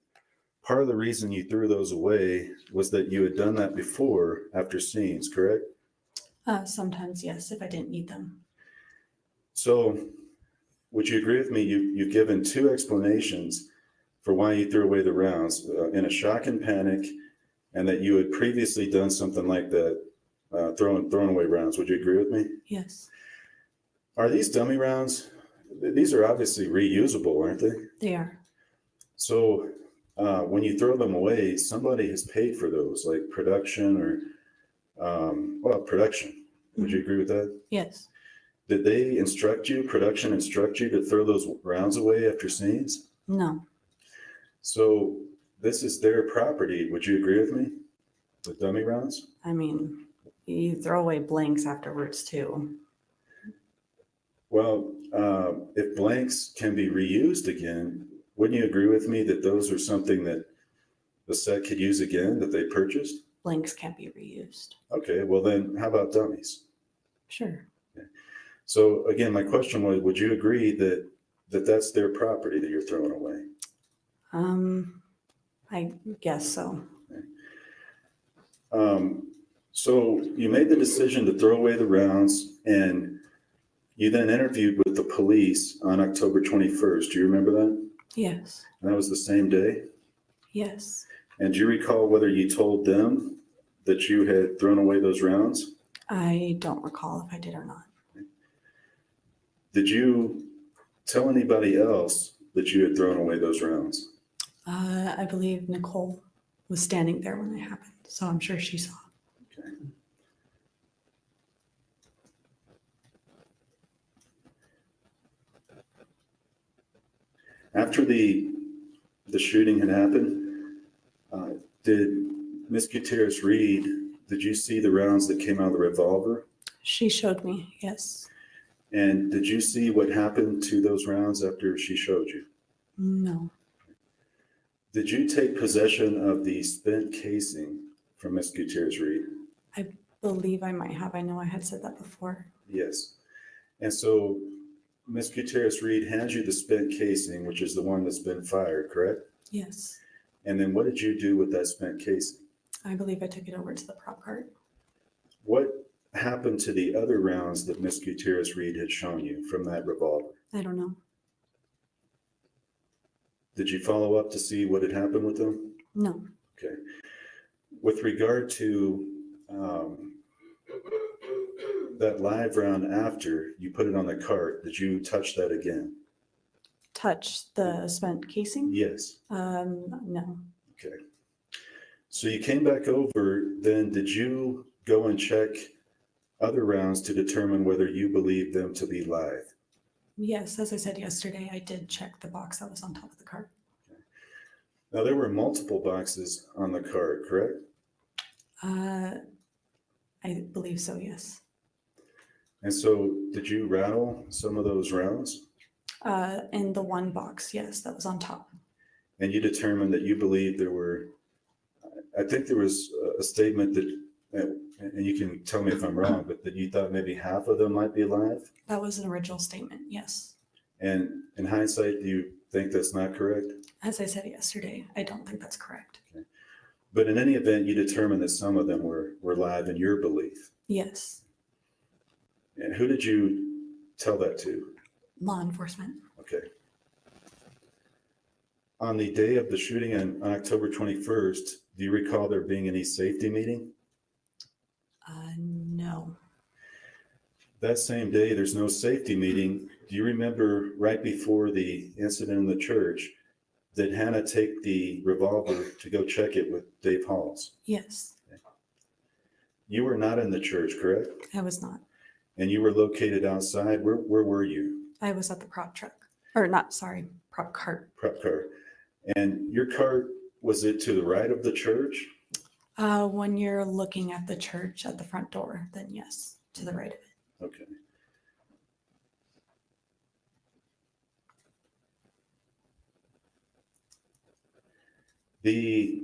part of the reason you threw those away was that you had done that before after scenes, correct? Sometimes, yes, if I didn't need them. So would you agree with me? You've given two explanations for why you threw away the rounds, in a shock and panic, and that you had previously done something like that, throwing away rounds. Would you agree with me? Yes. Are these dummy rounds? These are obviously reusable, aren't they? They are. So when you throw them away, somebody has paid for those, like production or, production. Would you agree with that? Yes. Did they production instruct you to throw those rounds away after scenes? No. So this is their property. Would you agree with me? The dummy rounds? I mean, you throw away blanks afterwards too. Well, if blanks can be reused again, wouldn't you agree with me that those are something that the set could use again, that they purchased? Blanks can't be reused. Okay, well then how about dummies? Sure. So again, my question was, would you agree that that's their property that you're throwing away? I guess so. So you made the decision to throw away the rounds, and you then interviewed with the police on October 21st. Do you remember that? Yes. And that was the same day? Yes. And do you recall whether you told them that you had thrown away those rounds? I don't recall if I did or not. Did you tell anybody else that you had thrown away those rounds? I believe Nicole was standing there when it happened, so I'm sure she saw. Okay. After the shooting had happened, did Miss Gutierrez Reed, did you see the rounds that came out of the revolver? She showed me, yes. And did you see what happened to those rounds after she showed you? No. Did you take possession of the spent casing from Miss Gutierrez Reed? I believe I might have. I know I had said that before. Yes. And so Miss Gutierrez Reed hands you the spent casing, which is the one that's been fired, correct? Yes. And then what did you do with that spent casing? I believe I took it over to the prop cart. happened to the other rounds that Miss Gutierrez Reed had shown you from that revolver? I don't know. Did you follow up to see what had happened with them? No. Okay. With regard to that live round after you put it on the cart, did you touch that again? Touch the spent casing? Yes. No. Okay. So you came back over, then did you go and check other rounds to determine whether you believed them to be live? Yes, as I said yesterday, I did check the box that was on top of the cart. Now, there were multiple boxes on the cart, correct? I believe so, yes. And so did you rattle some of those rounds? In the one box, yes, that was on top. And you determined that you believed there were, I think there was a statement that, and you can tell me if I'm wrong, but that you thought maybe half of them might be live? That was an original statement, yes. And in hindsight, do you think that's not correct? As I said yesterday, I don't think that's correct. Okay. But in any event, you determined that some of them were live in your belief. Yes. And who did you tell that to? Law enforcement. Okay. On the day of the shooting on October 21st, do you recall there being any safety meeting? No. That same day, there's no safety meeting. Do you remember right before the incident in the church, did Hannah take the revolver to go check it with Dave Halls? Yes. You were not in the church, correct? I was not. And you were located outside. Where were you? I was at the prop truck. Or not, sorry, prop cart. Prep car. And your cart, was it to the right of the church? When you're looking at the church at the front door, then yes, to the right of it. Okay. The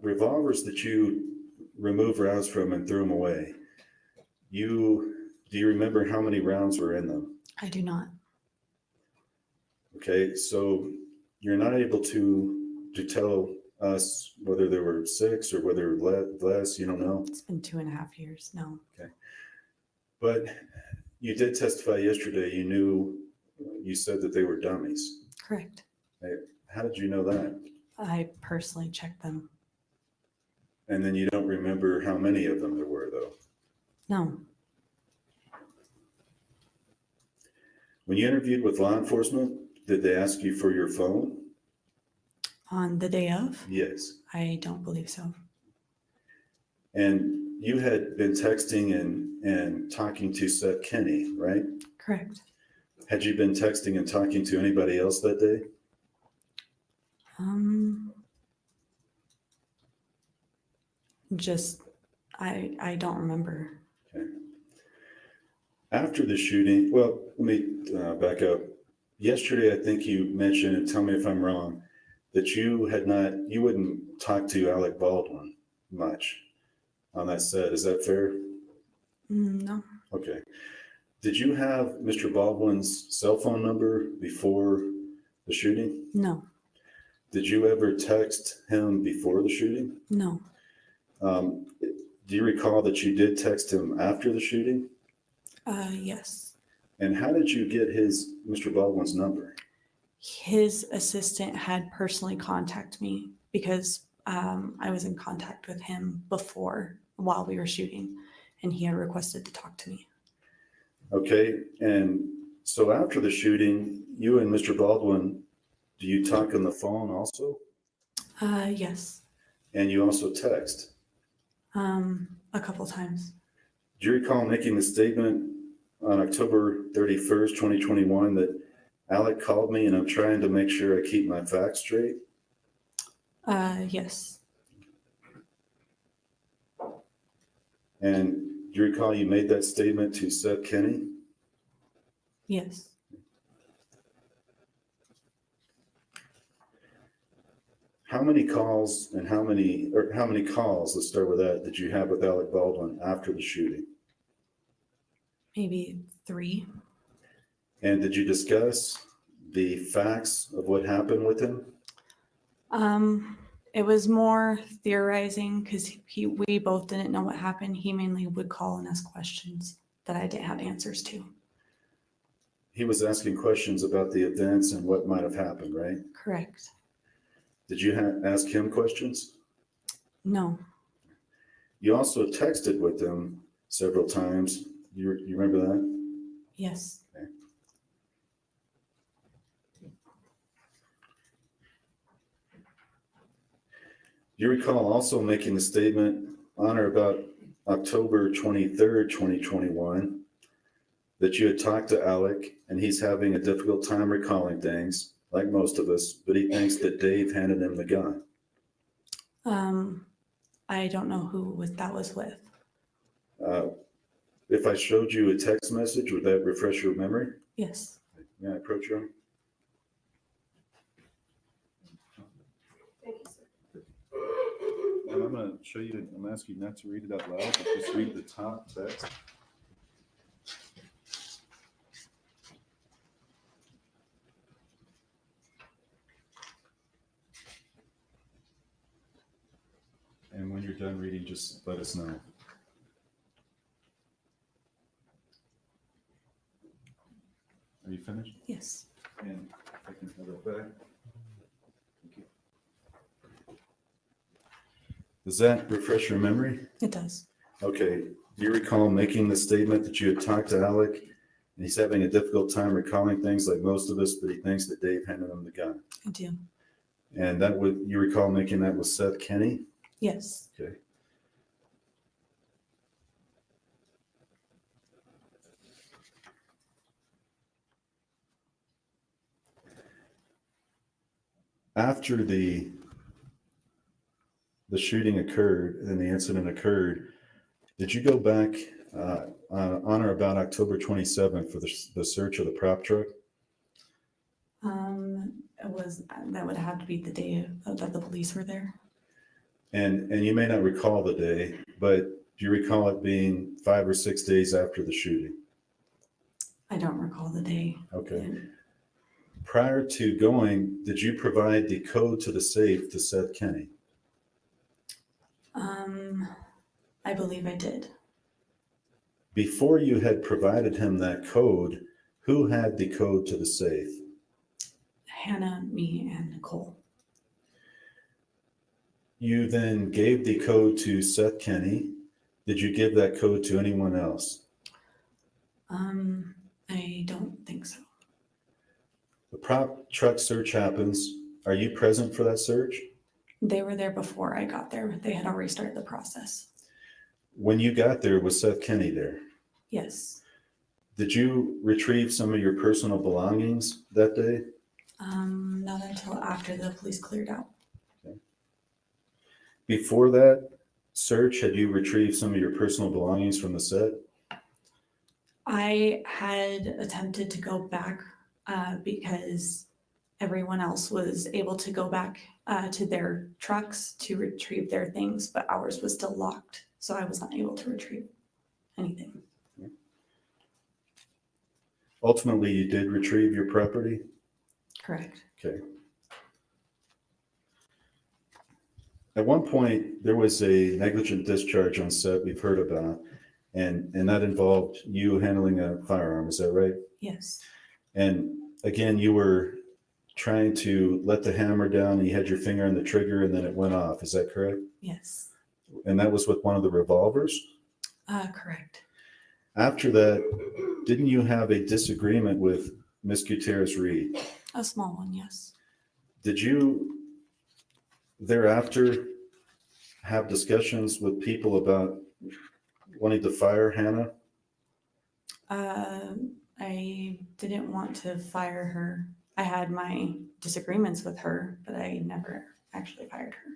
revolvers that you remove rounds from and threw them away, do you remember how many rounds were in them? I do not. Okay, so you're not able to tell us whether there were 6 or whether less, you don't know? It's been 2.5 years. No. But you did testify yesterday, you said that they were dummies. Correct. How did you know that? I personally checked them. And then you don't remember how many of them there were, though? No. When you interviewed with law enforcement, did they ask you for your phone? On the day of? Yes. I don't believe so. And you had been texting and talking to Seth Kenny, right? Correct. Had you been texting and talking to anybody else that day? Just, I don't remember. Okay. After the shooting, well, let me back up. Yesterday, I think you mentioned, and tell me if I'm wrong, that you wouldn't talk to Alec Baldwin much on that set. Is that fair? No. Okay. Did you have Mr. Baldwin's cell phone number before the shooting? No. Did you ever text him before the shooting? No. Do you recall that you did text him after the shooting? Yes. And how did you get Mr. Baldwin's number? His assistant had personally contacted me because I was in contact with him while we were shooting, and he had requested to talk to me. Okay, and so after the shooting, you and Mr. Baldwin, do you talk on the phone also? Yes. And you also text? A couple times. Do you recall making the statement on October 31st, 2021, that Alec called me and I'm trying to make sure I keep my facts straight? Yes. And do you recall you made that statement to Seth Kenny? Yes. How many calls and how many calls, let's start with that, did you have with Alec Baldwin after the shooting? Maybe 3. And did you discuss the facts of what happened with him? It was more theorizing because we both didn't know what happened. He mainly would call and ask questions that I didn't have answers to. He was asking questions about the events and what might have happened, right? Correct. Did you ask him questions? No. You also texted with him several times. You remember that? Yes. Do you recall also making the statement on or about October 23rd, 2021, that you had talked to Alec and he's having a difficult time recalling things, like most of us, but he thinks that Dave handed him the gun? I don't know who that was with. If I showed you a text message, would that refresh your memory? Yes. May I approach you? And I'm going to show you, I'm asking you not to read it out loud, but just read the top text. And when you're done reading, just let us know. Are you finished? Yes. And I can have it back. Thank you. Does that refresh your memory? It does. Okay. Do you recall making the statement that you had talked to Alec and he's having a difficult time recalling things like most of us, but he thinks that Dave handed him the gun? I do. And that would, you recall making that with Seth Kenny? Yes. Okay. After the shooting occurred and the incident occurred, did you go back on or about October 27th for the search of the prop truck? That would have to be the day that the police were there. And you may not recall the day, but do you recall it being 5 or 6 days after the shooting? I don't recall the day. Okay. Prior to going, did you provide the code to the safe to Seth Kenny? I believe I did. Before you had provided him that code, who had the code to the safe? Hannah, me, and Nicole. You then gave the code to Seth Kenny. Did you give that code to anyone else? I don't think so. The prop truck search happens. Are you present for that search? They were there before I got there. They had already started the process. When you got there, was Seth Kenny there? Yes. Did you retrieve some of your personal belongings that day? Not until after the police cleared out. Okay. Before that search, had you retrieved some of your personal belongings from the set? I had attempted to go back because everyone else was able to go back to their trucks to retrieve their things, but ours was still locked. So I was not able to retrieve anything. Ultimately, you did retrieve your property? Correct. Okay. At one point, there was a negligent discharge on set we've heard about, and that involved you handling a firearm. Is that right? Yes. And again, you were trying to let the hammer down and you had your finger on the trigger and then it went off. Is that correct? Yes. And that was with one of the revolvers? Correct. After that, didn't you have a disagreement with Miss Gutierrez Reed? A small one, yes. Did you thereafter have discussions with people about wanting to fire Hannah? I didn't want to fire her. I had my disagreements with her, but I never actually fired her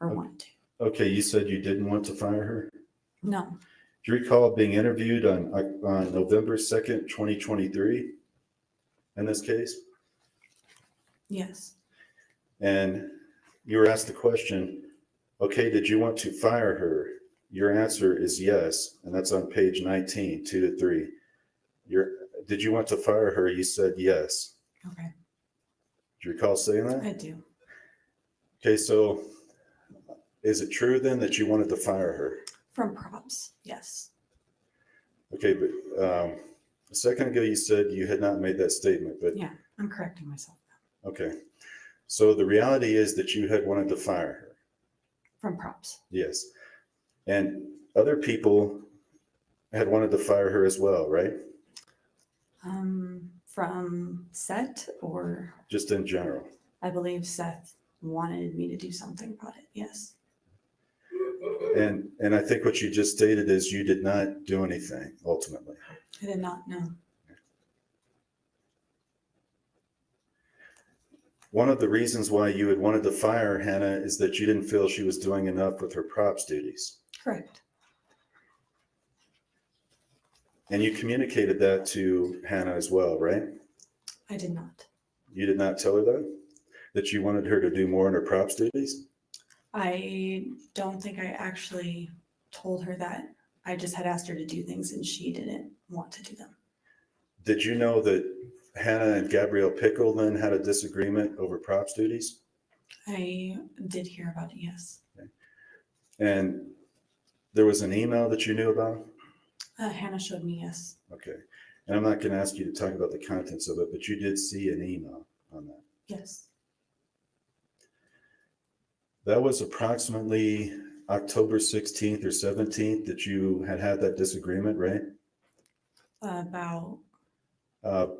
or wanted to. Okay, you said you didn't want to fire her? No. Do you recall being interviewed on November 2nd, 2023 in this case? Yes. And you were asked the question, okay, did you want to fire her? Your answer is yes, and that's on page 19, 2 to 3. Did you want to fire her? You said yes. Okay. Do you recall saying that? I do. Okay, so is it true then that you wanted to fire her? From props, yes. Okay, but a second ago you said you had not made that statement, but Yeah, I'm correcting myself now. okay. So the reality is that you had wanted to fire her. From props. Yes. And other people had wanted to fire her as well, right? From Seth, or Just in general. I believe Seth wanted me to do something about it. Yes. And I think what you just stated is you did not do anything ultimately. I did not know. One of the reasons why you had wanted to fire Hannah is that you didn't feel she was doing enough with her props duties. Correct. And you communicated that to Hannah as well, right? I did not. You did not tell her that? That you wanted her to do more in her props duties? I don't think I actually told her that. I just had asked her to do things and she didn't want to do them. Did you know that Hannah and Gabrielle Pickle then had a disagreement over props duties? I did hear about it, yes. And there was an email that you knew about? Hannah showed me, yes. Okay. And I'm not going to ask you to talk about the contents of it, but you did see an email on that. Yes. That was approximately October 16th or 17th that you had that disagreement, right? About,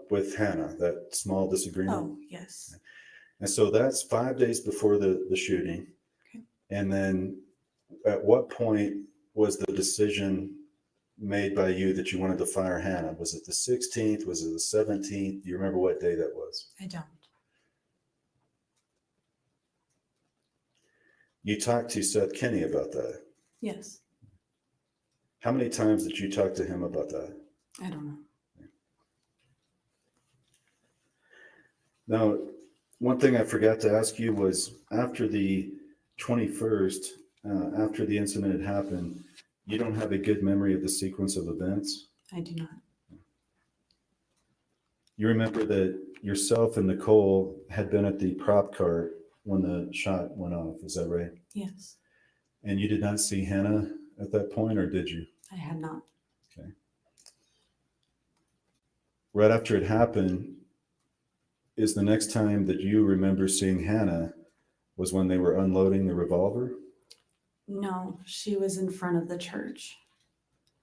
With Hannah, that small disagreement. oh, yes. And so that's 5 days before the shooting. Okay. And then at what point was the decision made by you that you wanted to fire Hannah? Was it the 16th? Was it the 17th? Do you remember what day that was? I don't. You talked to Seth Kinney about that. Yes. How many times did you talk to him about that? I don't know. Now, one thing I forgot to ask you was after the 21st, after the incident had happened, you don't have a good memory of the sequence of events. I do not. You remember that yourself and Nicole had been at the prop cart when the shot went off. Is that right? Yes. And you did not see Hannah at that point, or did you? I had not. Okay. Right after it happened, is the next time that you remember seeing Hannah was when they were unloading the revolver? No, she was in front of the church,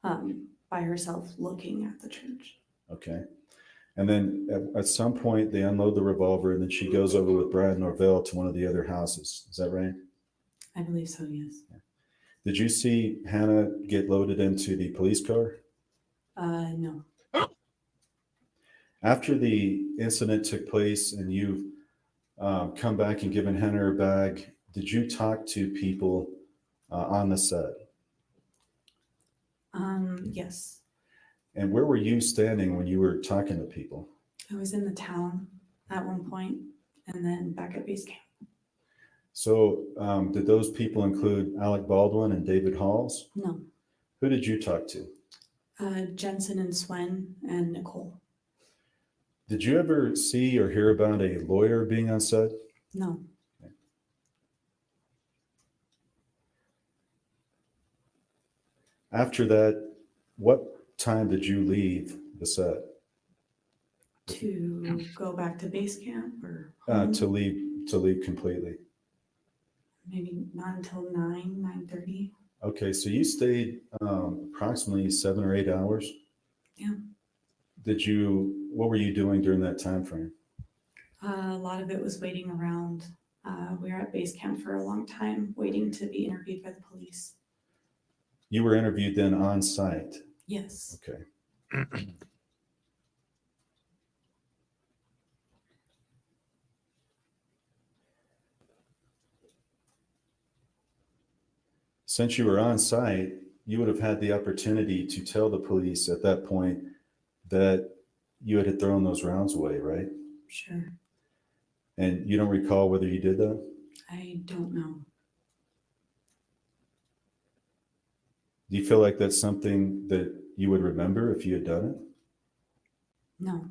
by herself looking at the church. Okay. And then at some point they unload the revolver and then she goes over with Brad Norvell to one of the other houses. Is that right? I believe so, yes. Did you see Hannah get loaded into the police car? No. After the incident took place and you've come back and given Hannah her bag, did you talk to people on the set? Yes. And where were you standing when you were talking to people? I was in the town at one point and then back at base camp. So did those people include Alec Baldwin and David Halls? No. Who did you talk to? Jensen and Swen and Nicole. Did you ever see or hear about a lawyer being on set? No. After that, what time did you leave the set? To go back to base camp or To leave completely. maybe not until 9:30. Okay, so you stayed approximately 7 or 8 hours. Yeah. What were you doing during that time frame? A lot of it was waiting around. We were at base camp for a long time, waiting to be interviewed by the police. You were interviewed then on site. Yes. Okay. Since you were on site, you would have had the opportunity to tell the police at that point that you had thrown those rounds away, right? Sure. And you don't recall whether you did that? I don't know. Do you feel like that's something that you would remember if you had done it? No.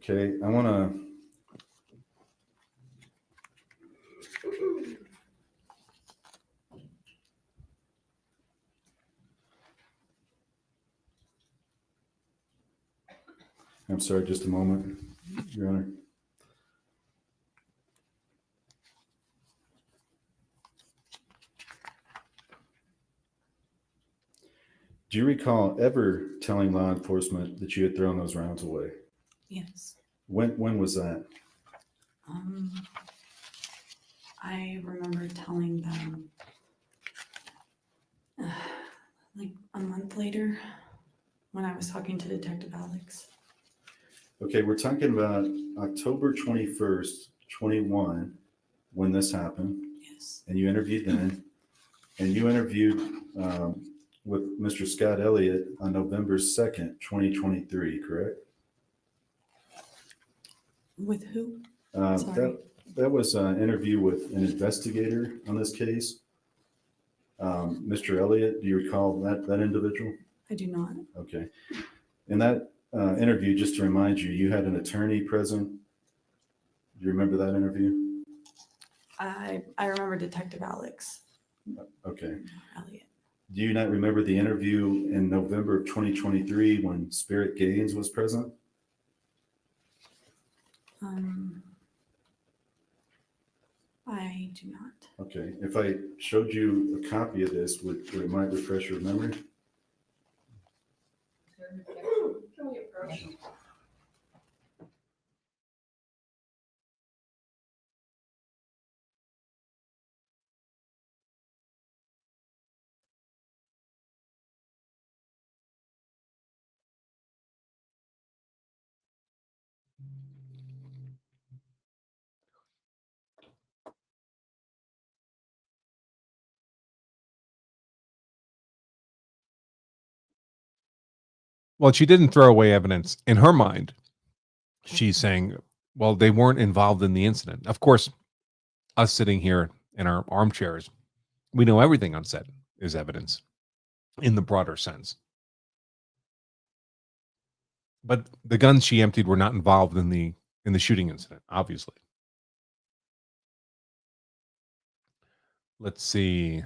Okay, I want to. I'm sorry, just a moment, Your Honor. Do you recall ever telling law enforcement that you had thrown those rounds away? Yes. When was that? I remember telling them like a month later when I was talking to Detective Alex. Okay, we're talking about October 21st, 21, when this happened, Yes. and you interviewed then, and you interviewed with Mr. Scott Elliott on November 2nd, 2023, correct? With who? That, Sorry. that was an interview with an investigator on this case. Mr. Elliott, do you recall that individual? I do not. Okay. In that interview, just to remind you, you had an attorney present. Do you remember that interview? I remember Detective Alex. Okay. Elliott. Do you not remember the interview in November of 2023 when Spirit Gaines was present? I do not. Okay. If I showed you a copy of this, would it might refresh your memory? Can we approach? Well, she didn't throw away evidence. In her mind, she's saying, well, they weren't involved in the incident. Of course, us sitting here in our armchairs, we know everything on set is evidence in the broader sense. But the guns she emptied were not involved in the shooting incident, obviously. Let's see.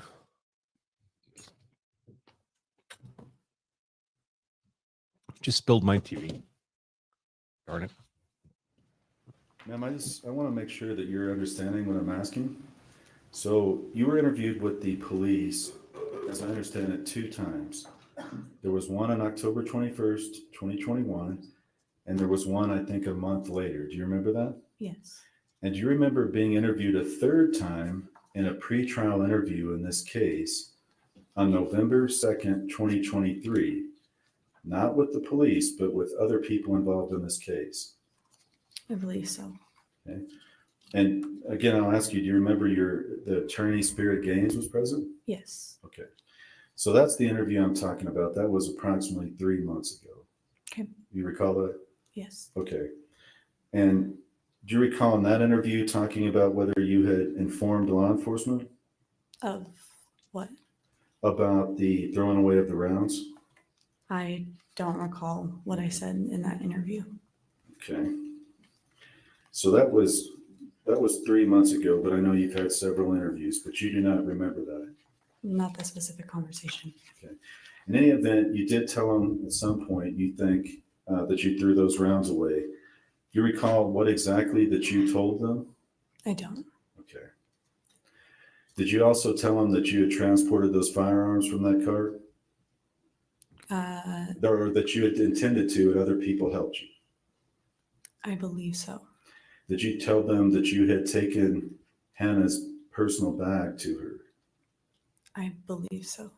Just spilled my TV. Darn it. Ma'am, I want to make sure that you're understanding what I'm asking. So you were interviewed with the police, as I understand it, 2 times. There was one on October 21st, 2021, and there was one, I think, a month later. Do you remember that? Yes. And do you remember being interviewed a 3rd time in a pretrial interview in this case on November 2nd, 2023? Not with the police, but with other people involved in this case. I believe so. Okay. And again, I'll ask you, do you remember the attorney Spirit Gaines was present? Yes. Okay. So that's the interview I'm talking about. That was approximately 3 months ago. Okay. You recall that? Yes. Okay. And do you recall in that interview talking about whether you had informed law enforcement Of what? about the throwing away of the rounds? I don't recall what I said in that interview. Okay. So that was 3 months ago, but I know you've had several interviews, but you do not remember that. Not the specific conversation. Okay. In any event, you did tell them at some point you think that you threw those rounds away. Do you recall what exactly that you told them? I don't. Okay. Did you also tell them that you had transported those firearms from that cart? Or that you had intended to and other people helped you? I believe so. Did you tell them that you had taken Hannah's personal bag to her? I believe so.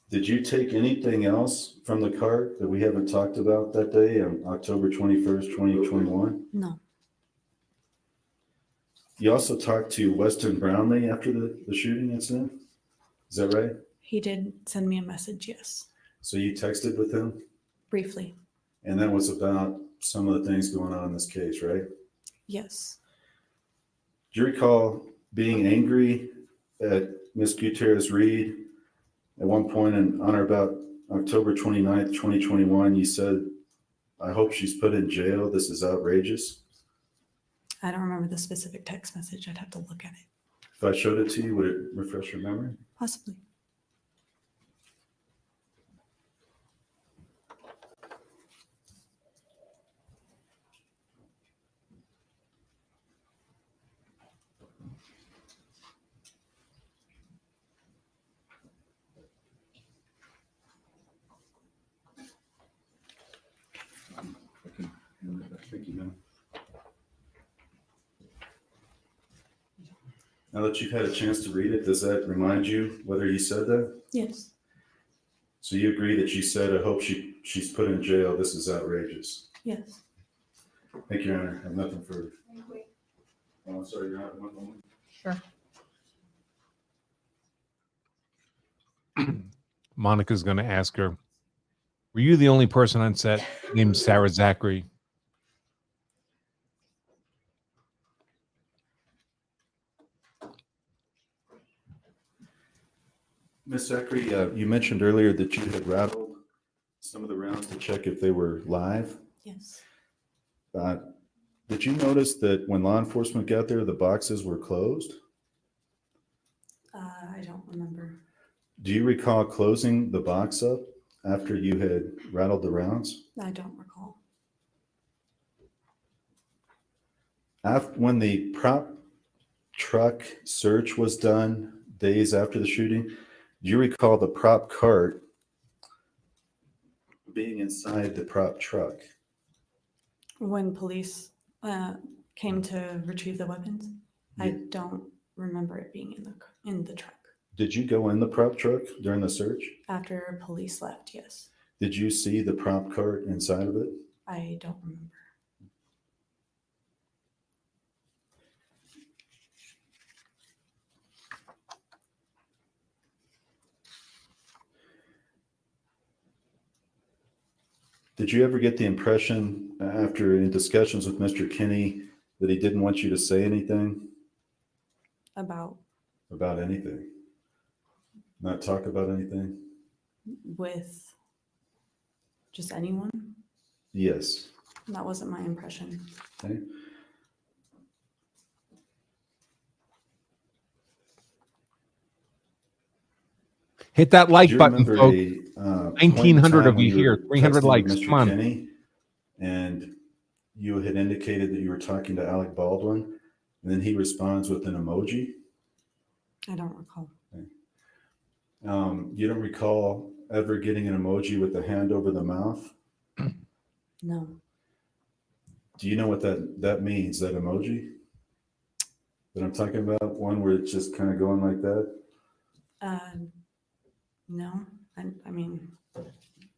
Did you take anything else from the cart that we haven't talked about that day on October 21st, 2021? No. You also talked to Weston Brownlee after the shooting incident? Is that right? He did send me a message, yes. So you texted with him? Briefly. And that was about some of the things going on in this case, right? Yes. Do you recall being angry at Ms. Gutierrez Reed at one point on or about October 29th, 2021? You said I hope she's put in jail. This is outrageous. I don't remember the specific text message. I'd have to look at it. If I showed it to you, would it refresh your memory? Possibly. Thank you, ma'am. Now that you've had a chance to read it, does that remind you whether you said that? Yes. So you agree that you said, I hope she's put in jail. This is outrageous. Yes. Thank you, Your Honor. I have nothing further. Oh, I'm sorry, Your Honor. One moment. Sure. Monica's going to ask her, were you the only person on set named Sarah Zachary? Ms. Zachary, you mentioned earlier that you had rattled some of the rounds to check if they were live. Yes. Did you notice that when law enforcement got there, the boxes were closed? I don't remember. Do you recall closing the box up after you had rattled the rounds? I don't recall. When the prop truck search was done days after the shooting, do you recall the prop cart being inside the prop truck? When police came to retrieve the weapons, I don't remember it being in the truck. Did you go in the prop truck during the search? After police left, yes. Did you see the prop cart inside of it? I don't remember. Did you ever get the impression after in discussions with Mr. Kinney that he didn't want you to say anything About anything? Not talk about anything? with just anyone? Yes. That wasn't my impression. Okay. Hit that like Do you button, remember folks. a 1900 of when you were here, 300 texting likes. with Mr. Come on. Kinney, and you had indicated that you were talking to Alec Baldwin, and then he responds with an emoji? I don't recall. You don't recall ever getting an emoji with the hand over the mouth? No. Do you know what that means, that emoji that I'm talking about? One where it's just kind of going like that? No. I mean,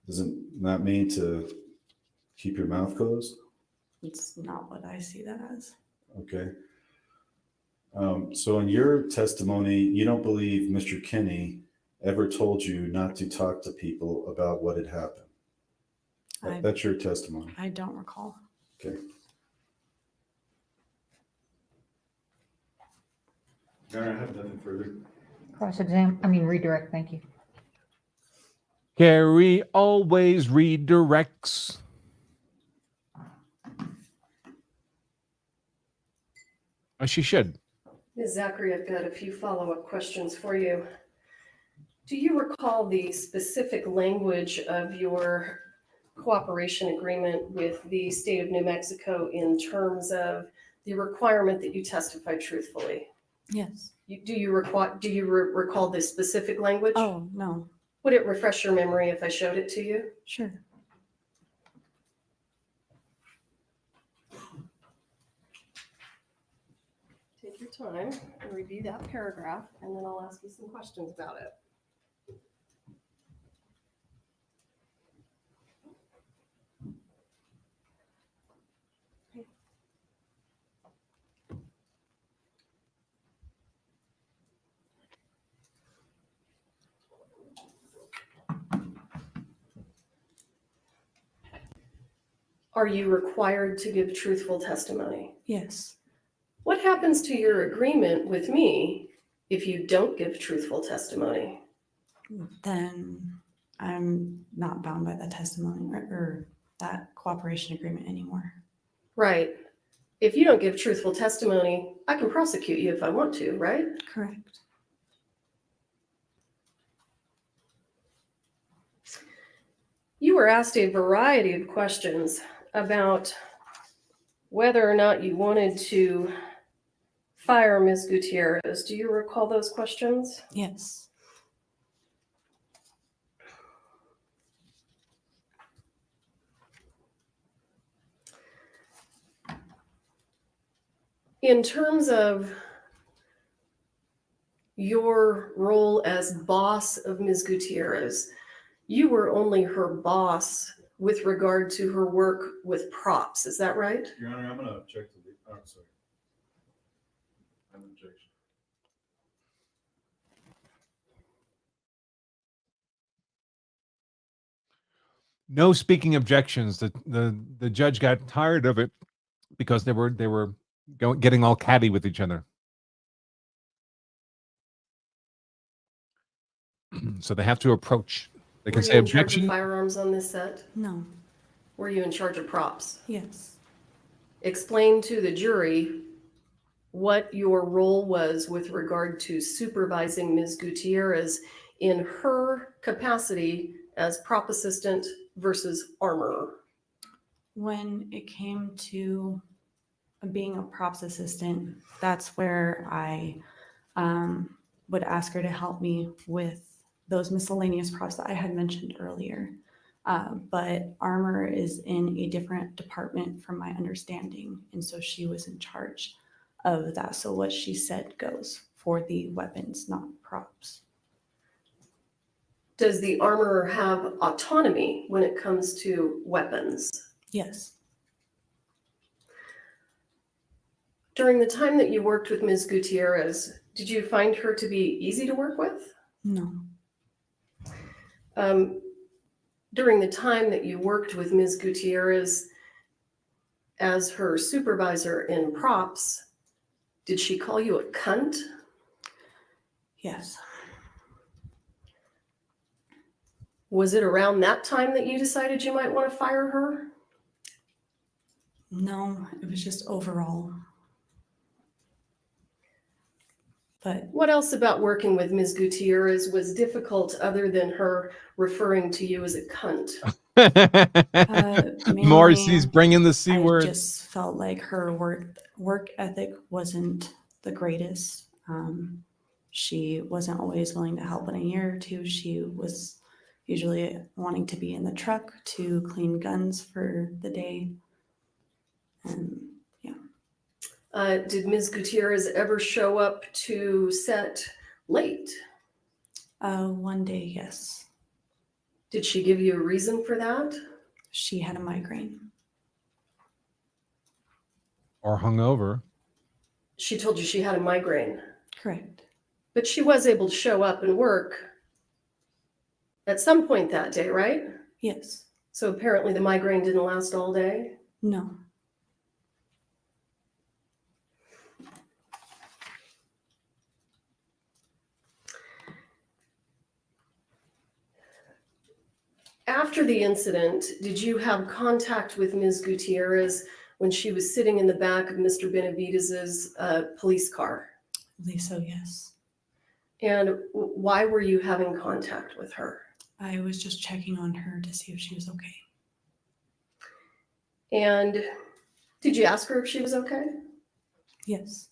Doesn't that mean to keep your mouth closed? it's not what I see that as. Okay. So in your testimony, you don't believe Mr. Kinney ever told you not to talk to people about what had happened. That's your testimony. I don't recall. Okay. All right, I have nothing further. Redirect, thank you. Carrie always redirects. She should. Ms. Zachary, I've got a few follow-up questions for you. Do you recall the specific language of your cooperation agreement with the state of New Mexico in terms of the requirement that you testify truthfully? Yes. Do you recall this specific language? Oh, no. Would it refresh your memory if I showed it to you? Sure. Take your time and review that paragraph, and then I'll ask you some questions about it. Are you required to give truthful testimony? Yes. What happens to your agreement with me if you don't give truthful testimony? Then I'm not bound by that testimony or that cooperation agreement anymore. Right. If you don't give truthful testimony, I can prosecute you if I want to, right? Correct. You were asked a variety of questions about whether or not you wanted to fire Ms. Gutierrez. Do you recall those questions? Yes. In terms of your role as boss of Ms. Gutierrez, you were only her boss with regard to her work with props. Is that right? Your Honor, I'm going to object to the, oh, sorry. I have an objection. No speaking objections. The judge got tired of it because they were getting all catty with each other. So they have to approach. They can Were say you in charge of objection. firearms on this set? No. Were you in charge of props? Yes. Explain to the jury what your role was with regard to supervising Ms. Gutierrez in her capacity as prop assistant versus armorer. When it came to being a props assistant, that's where I would ask her to help me with those miscellaneous props that I had mentioned earlier. But armor is in a different department from my understanding. And so she was in charge of that. So what she said goes for the weapons, not props. Does the armorer have autonomy when it comes to weapons? Yes. During the time that you worked with Ms. Gutierrez, did you find her to be easy to work with? No. During the time that you worked with Ms. Gutierrez as her supervisor in props, did she call you a cunt? Yes. Was it around that time that you decided you might want to fire her? No, it was just overall. But What else about working with Ms. Gutierrez was difficult other than her referring to you as a cunt? Morrissey's mainly, bringing the C I word. just felt like her work ethic wasn't the greatest. She wasn't always willing to help in a year or two. She was usually wanting to be in the truck to clean guns for the day. And yeah. Did Ms. Gutierrez ever show up to set late? One day, yes. Did she give you a reason for that? She had a migraine. Or hungover. She told you she had a migraine, Correct. but she was able to show up and work at some point that day, right? Yes. So apparently the migraine didn't last all day. No. After the incident, did you have contact with Ms. Gutierrez when she was sitting in the back of Mr. Benavidez's police car? I believe so, yes. And why were you having contact with her? I was just checking on her to see if she was okay. And did you ask her if she was okay? Yes.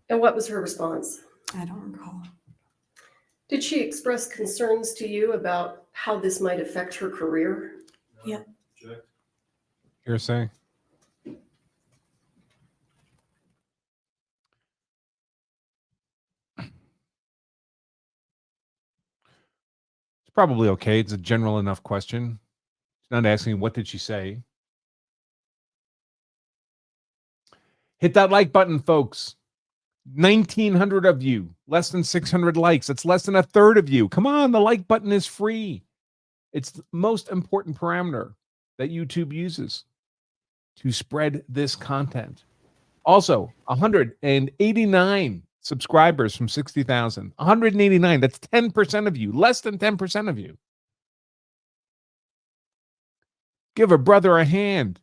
And what was her response? I don't recall. Did she express concerns to you about how this might affect her career? Yeah. Object. Hearsay. It's probably okay. It's a general enough question. It's not asking what did she say. Hit that like button, folks. 1,900 of you, less than 600 likes. It's less than a third of you. Come on, the like button is free. It's the most important parameter that YouTube uses to spread this content. Also, 189 subscribers from 60,000. 189, that's 10% of you, less than 10% of you. Give a brother a hand.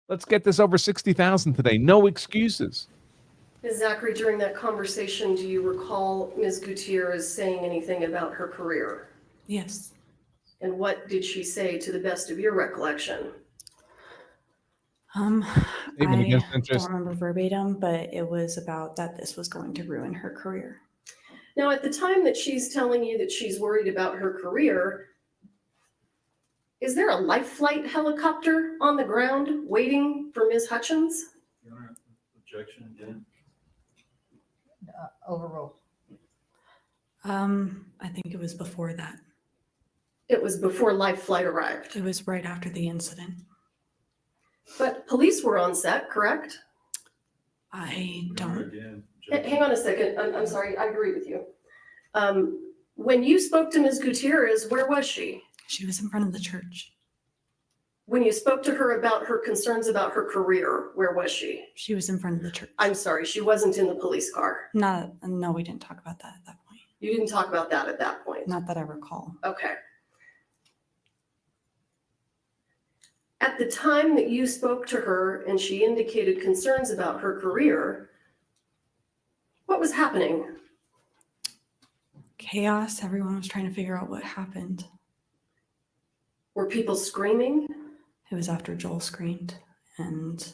Let's get this over 60,000 today. No excuses. Ms. Zachary, during that conversation, do you recall Ms. Gutierrez saying anything about her career? Yes. And what did she say to the best of your recollection? Statement I against interest. don't remember verbatim, but it was about that this was going to ruin her career. Now, at the time that she's telling you that she's worried about her career, is there a life flight helicopter on the ground waiting for Ms. Hutchins? Your Honor, objection again. Overruled. I think it was before that. It was before life flight arrived. It was right after the incident. But police were on set, correct? I Your Honor, don't. again. Hang on a second. I'm sorry. I agree with you. When you spoke to Ms. Gutierrez, where was she? She was in front of the church. When you spoke to her about her concerns about her career, where was she? She was in front of the church. I'm sorry, she wasn't in the police car. No, we didn't talk about that at that point. You didn't talk about that at that point. Not that I recall. Okay. At the time that you spoke to her and she indicated concerns about her career, what was happening? Chaos. Everyone was trying to figure out what happened. Were people screaming? It was after Joel screamed. And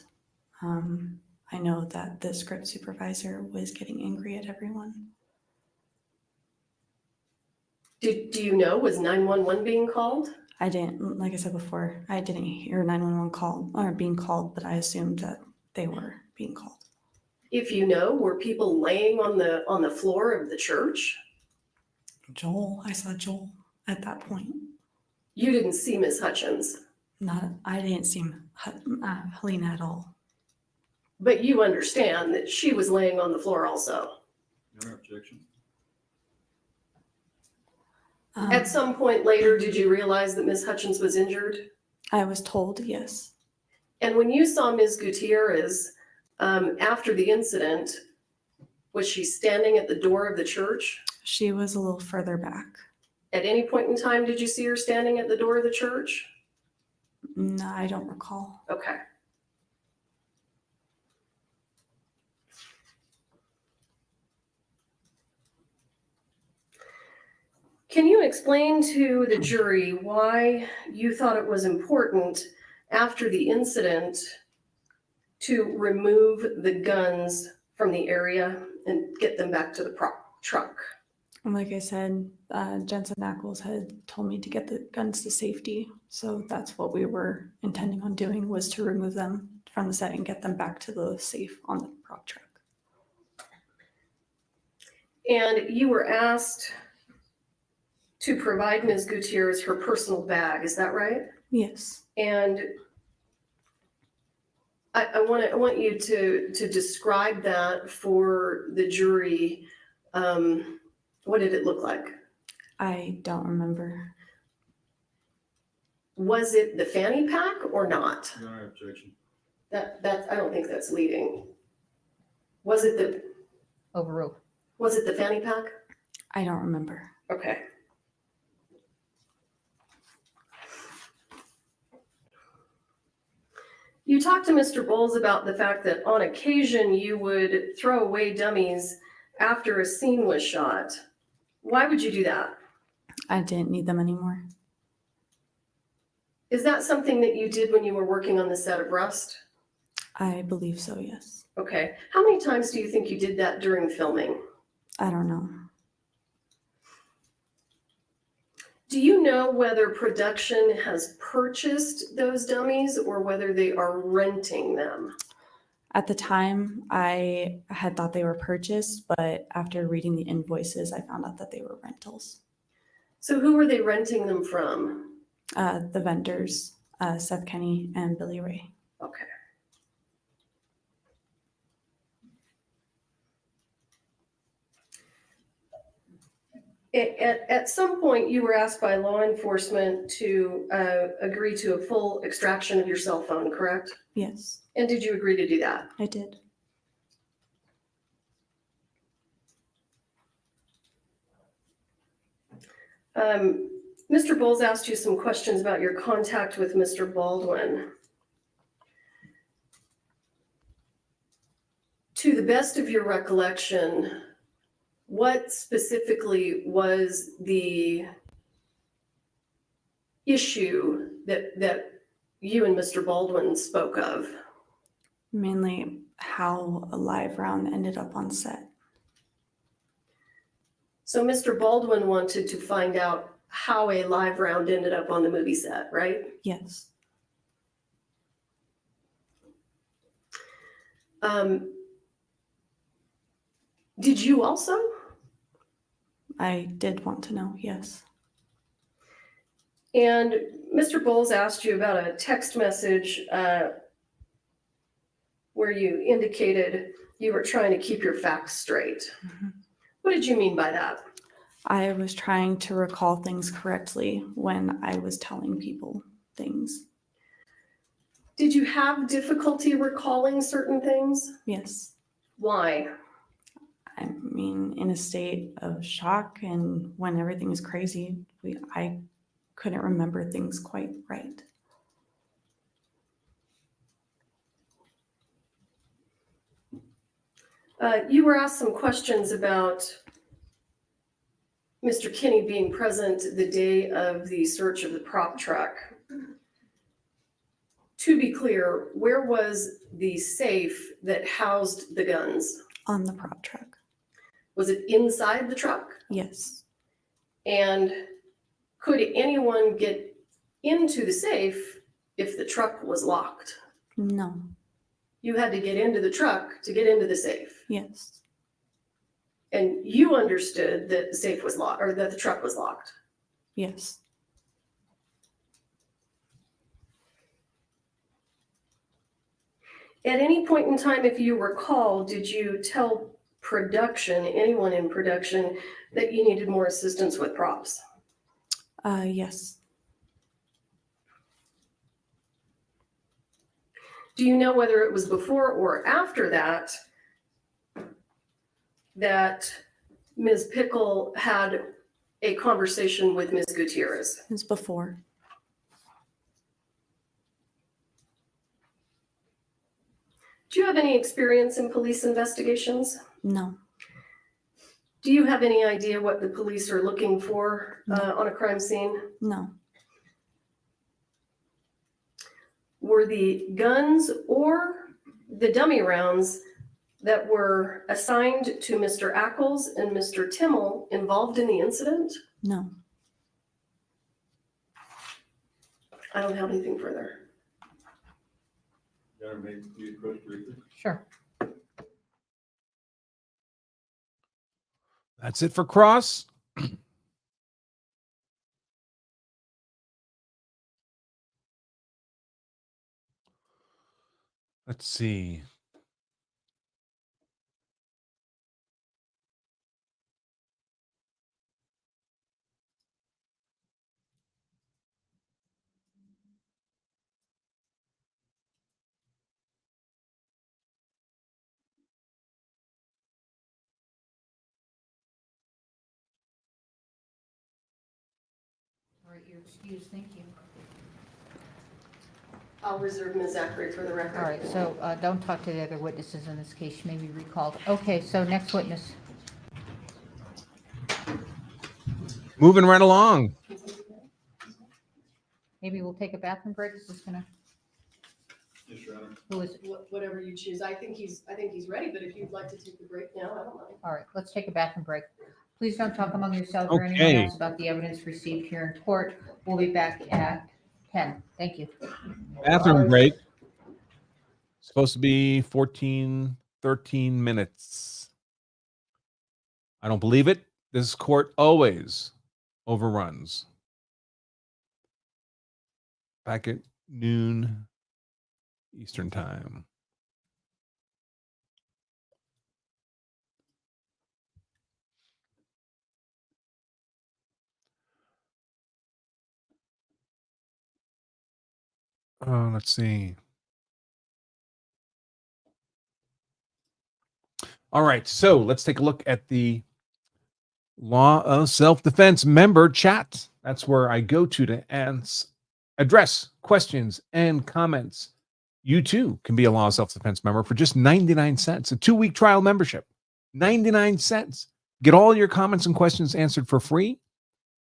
I know that the script supervisor was getting angry at everyone. Do you know, was 911 being called? I didn't, like I said before, I didn't hear 911 call or being called, but I assumed that they were being called. If you know, were people laying on the floor of the church? I saw Joel at that point. You didn't see Ms. Hutchins, I didn't see Halyna at all. but you understand that she was laying on the floor also. Your Honor, objection. At some point later, did you realize that Ms. Hutchins was injured? I was told, yes. And when you saw Ms. Gutierrez after the incident, was she standing at the door of the church? She was a little further back. At any point in time, did you see her standing at the door of the church? No, I don't recall. Okay. Can you explain to the jury why you thought it was important after the incident to remove the guns from the area and get them back to the truck? And like I said, Jensen Ackles had told me to get the guns to safety. So that's what we were intending on doing, was to remove them from the set and get them back to the safe on the prop truck. And you were asked to provide Ms. Gutierrez her personal bag, is that right? Yes. And I want you to describe that for the jury. What did it look like? I don't remember. Was it the fanny pack or not? Your Honor, objection. That I don't think that's leading. Was it the Overruled. fanny pack? I don't remember. Okay. You talked to Mr. Bowles about the fact that on occasion you would throw away dummies after a scene was shot. Why would you do that? I didn't need them anymore. Is that something that you did when you were working on the set of Rust? I believe so, yes. Okay. How many times do you think you did that during filming? I don't know. Do you know whether production has purchased those dummies or whether they are renting them? At the time, I had thought they were purchased, but after reading the invoices, I found out that they were rentals. So who are they renting them from? The vendors, Seth Kenny and Billy Ray. Okay. At some point, you were asked by law enforcement to agree to a full extraction of your cell phone, correct? Yes, And did you agree to do that? I did. Mr. Bowles asked you some questions about your contact with Mr. Baldwin. To the best of your recollection, what specifically was the issue that you and Mr. Baldwin spoke of? Mainly how a live round ended up on set. So Mr. Baldwin wanted to find out how a live round ended up on the movie set, right? Yes. Did you also? I did want to know, yes. And Mr. Bowles asked you about a text message where you indicated you were trying to keep your facts straight. Mhm. What did you mean by that? I was trying to recall things correctly when I was telling people things. Did you have difficulty recalling certain things? Yes. Why? I mean, in a state of shock and when everything is crazy, I couldn't remember things quite right. You were asked some questions about Mr. Kinney being present the day of the search of the prop truck. To be clear, where was the safe that housed the guns? On the prop truck. Was it inside the truck? Yes. And could anyone get into the safe if the truck was locked? No. You had to get into the truck to get into the safe. Yes. And you understood that the safe was locked, or that the truck was locked. Yes. At any point in time, if you recall, did you tell production, anyone in production, that you needed more assistance with props? Yes. Do you know whether it was before or after that that Ms. Pickle had a conversation with Ms. Gutierrez? It was before. Do you have any experience in police investigations? No. Do you have any idea what the police are looking for on a crime scene? No. Were the guns or the dummy rounds that were assigned to Mr. Ackles and Mr. Timmel involved in the incident? No. I don't have anything further. Your Honor, may we approach briefly? Sure. That's it for cross. Let's see. All right, you're excused, thank you. I'll reserve Ms. Zachary for the record. All right, so don't talk to the other witnesses in this case, you may be recalled. Okay, so next witness. Moving right along. Maybe we'll take a bathroom break, is this gonna, Yes, Your Honor. who is, Whatever you choose. I think he's ready, but if you'd like to take the break now, I don't mind. all right, let's take a bathroom break. Please don't talk among yourselves or anyone Okay. else about the evidence received here in court. We'll be back at 10. Thank you. Bathroom break. Supposed to be 14, 13 minutes. I don't believe it. This court always overruns. Back at noon Eastern time. Let's see. All right, so let's take a look at the law of self-defense member chat. That's where I go to address questions and comments. You too can be a Law Self-Defense member for just 99 cents, a 2-week trial membership. 99 cents. Get all your comments and questions answered for free.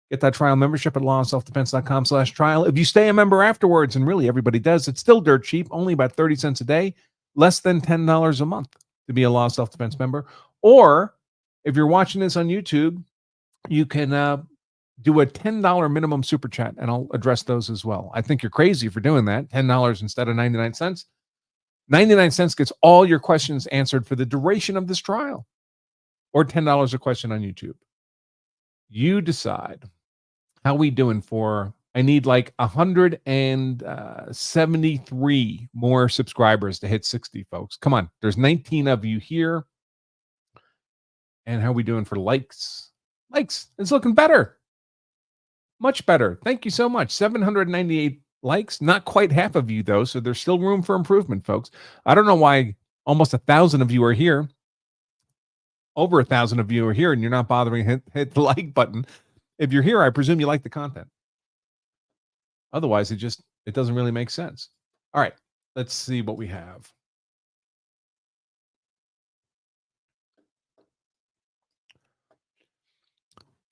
Get that trial membership at lawandselfdefense.com/trial. If you stay a member afterwards, and really everybody does, it's still dirt cheap, only about 30 cents a day, less than $10 a month to be a Law Self-Defense member. Or if you're watching this on YouTube, you can do a $10 minimum super chat, and I'll address those as well. I think you're crazy for doing that. $10 instead of 99 cents. 99 cents gets all your questions answered for the duration of this trial, or $10 a question on YouTube. You decide. How we doing for, I need like 173 more subscribers to hit 60, folks. Come on. There's 19 of you here. And how are we doing for likes? Likes. It's looking better. Much better. Thank you so much. 798 likes. Not quite half of you, though, so there's still room for improvement, folks. I don't know why almost 1,000 of you are here. Over 1,000 of you are here, and you're not bothering to hit the like button. If you're here, I presume you like the content. Otherwise, it doesn't really make sense. All right, let's see what we have.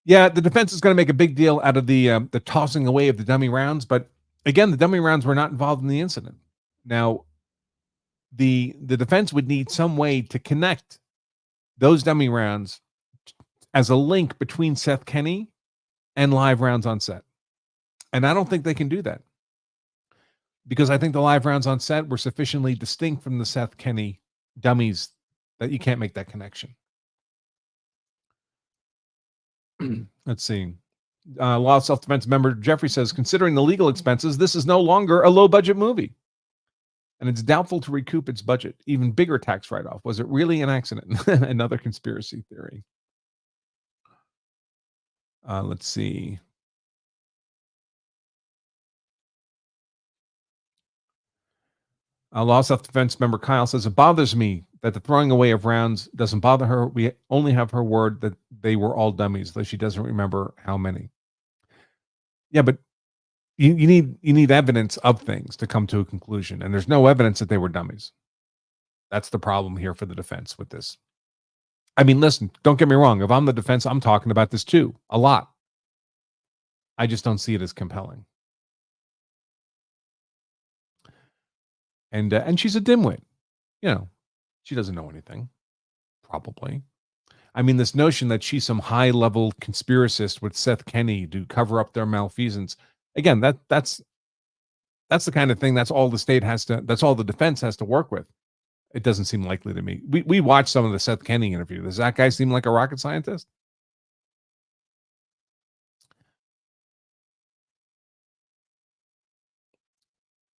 Yeah, the defense is going to make a big deal out of the tossing away of the dummy rounds, but again, the dummy rounds were not involved in the incident. Now, the defense would need some way to connect those dummy rounds as a link between Seth Kenney and live rounds on set. And I don't think they can do that, because I think the live rounds on set were sufficiently distinct from the Seth Kenney dummies that you can't make that connection. Let's see. Law Self-Defense member Jeffrey says, considering the legal expenses, this is no longer a low-budget movie. And it's doubtful to recoup its budget. Even bigger tax write-off. Was it really an accident? Another conspiracy theory. Let's see. Law Self-Defense member Kyle says, it bothers me that the throwing away of rounds doesn't bother her. We only have her word that they were all dummies, though she doesn't remember how many. Yeah, but you need evidence of things to come to a conclusion, and there's no evidence that they were dummies. That's the problem here for the defense with this. I mean, listen, don't get me wrong. If I'm the defense, I'm talking about this too, a lot. I just don't see it as compelling. And she's a dimwit. You know, she doesn't know anything, probably. I mean, this notion that she's some high-level conspiracist with Seth Kenney to cover up their malfeasance. Again, that's the kind of thing that's all the defense has to work with. It doesn't seem likely to me. We watched some of the Seth Kenney interview. Does that guy seem like a rocket scientist?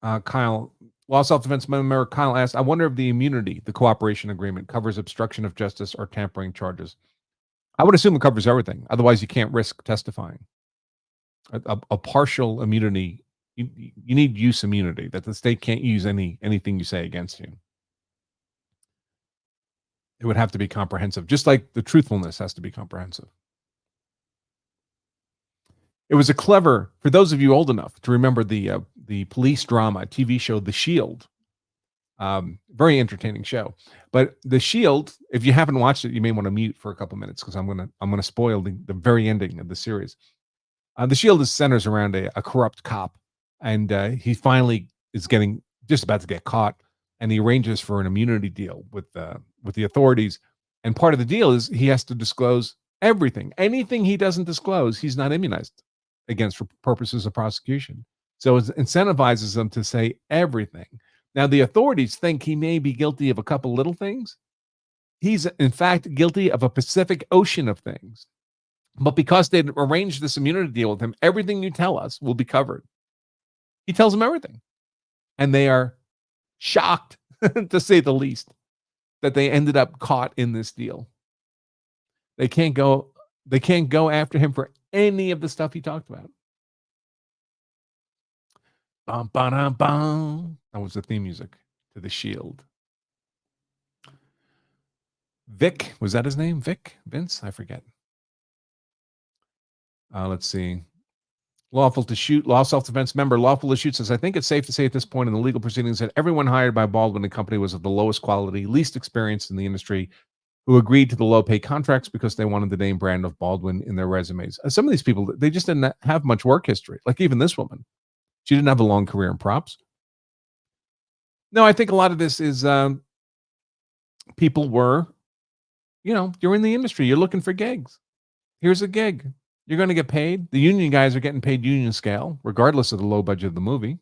Kyle, Law Self-Defense member Kyle asked, I wonder if the immunity, the cooperation agreement, covers obstruction of justice or tampering charges. I would assume it covers everything. Otherwise, you can't risk testifying. A partial immunity, you need use immunity, that the state can't use anything you say against you. It would have to be comprehensive, just like the truthfulness has to be comprehensive. It was a clever, for those of you old enough to remember the police drama TV show, The Shield. Very entertaining show. But The Shield, if you haven't watched it, you may want to mute for a couple minutes, because I'm gonna spoil the very ending of the series. The Shield centers around a corrupt cop, and he finally is just about to get caught, and he arranges for an immunity deal with the authorities. And part of the deal is he has to disclose everything. Anything he doesn't disclose, he's not immunized against for purposes of prosecution. So it incentivizes them to say everything. Now, the authorities think he may be guilty of a couple little things. He's, in fact, guilty of a Pacific Ocean of things. But because they'd arranged this immunity deal with him, everything you tell us will be covered. He tells them everything. And they are shocked, to say the least, that they ended up caught in this deal. They can't go after him for any of the stuff he talked about. Bum, ba-dum, bum. That was the theme music to The Shield. Vic, was that his name? Vic? Vince? I forget. Let's see. Lawful to shoot, law self-defense member, lawful to shoot says, I think it's safe to say at this point in the legal proceedings that everyone hired by Baldwin and Company was of the lowest quality, least experienced in the industry, who agreed to the low pay contracts because they wanted the name brand of Baldwin in their resumes. Some of these people, they just didn't have much work history. Like even this woman, she didn't have a long career in props. No, I think a lot of this is people were, you're in the industry, you're looking for gigs. Here's a gig. You're going to get paid. The union guys are getting paid union scale, regardless of the low budget of the movie.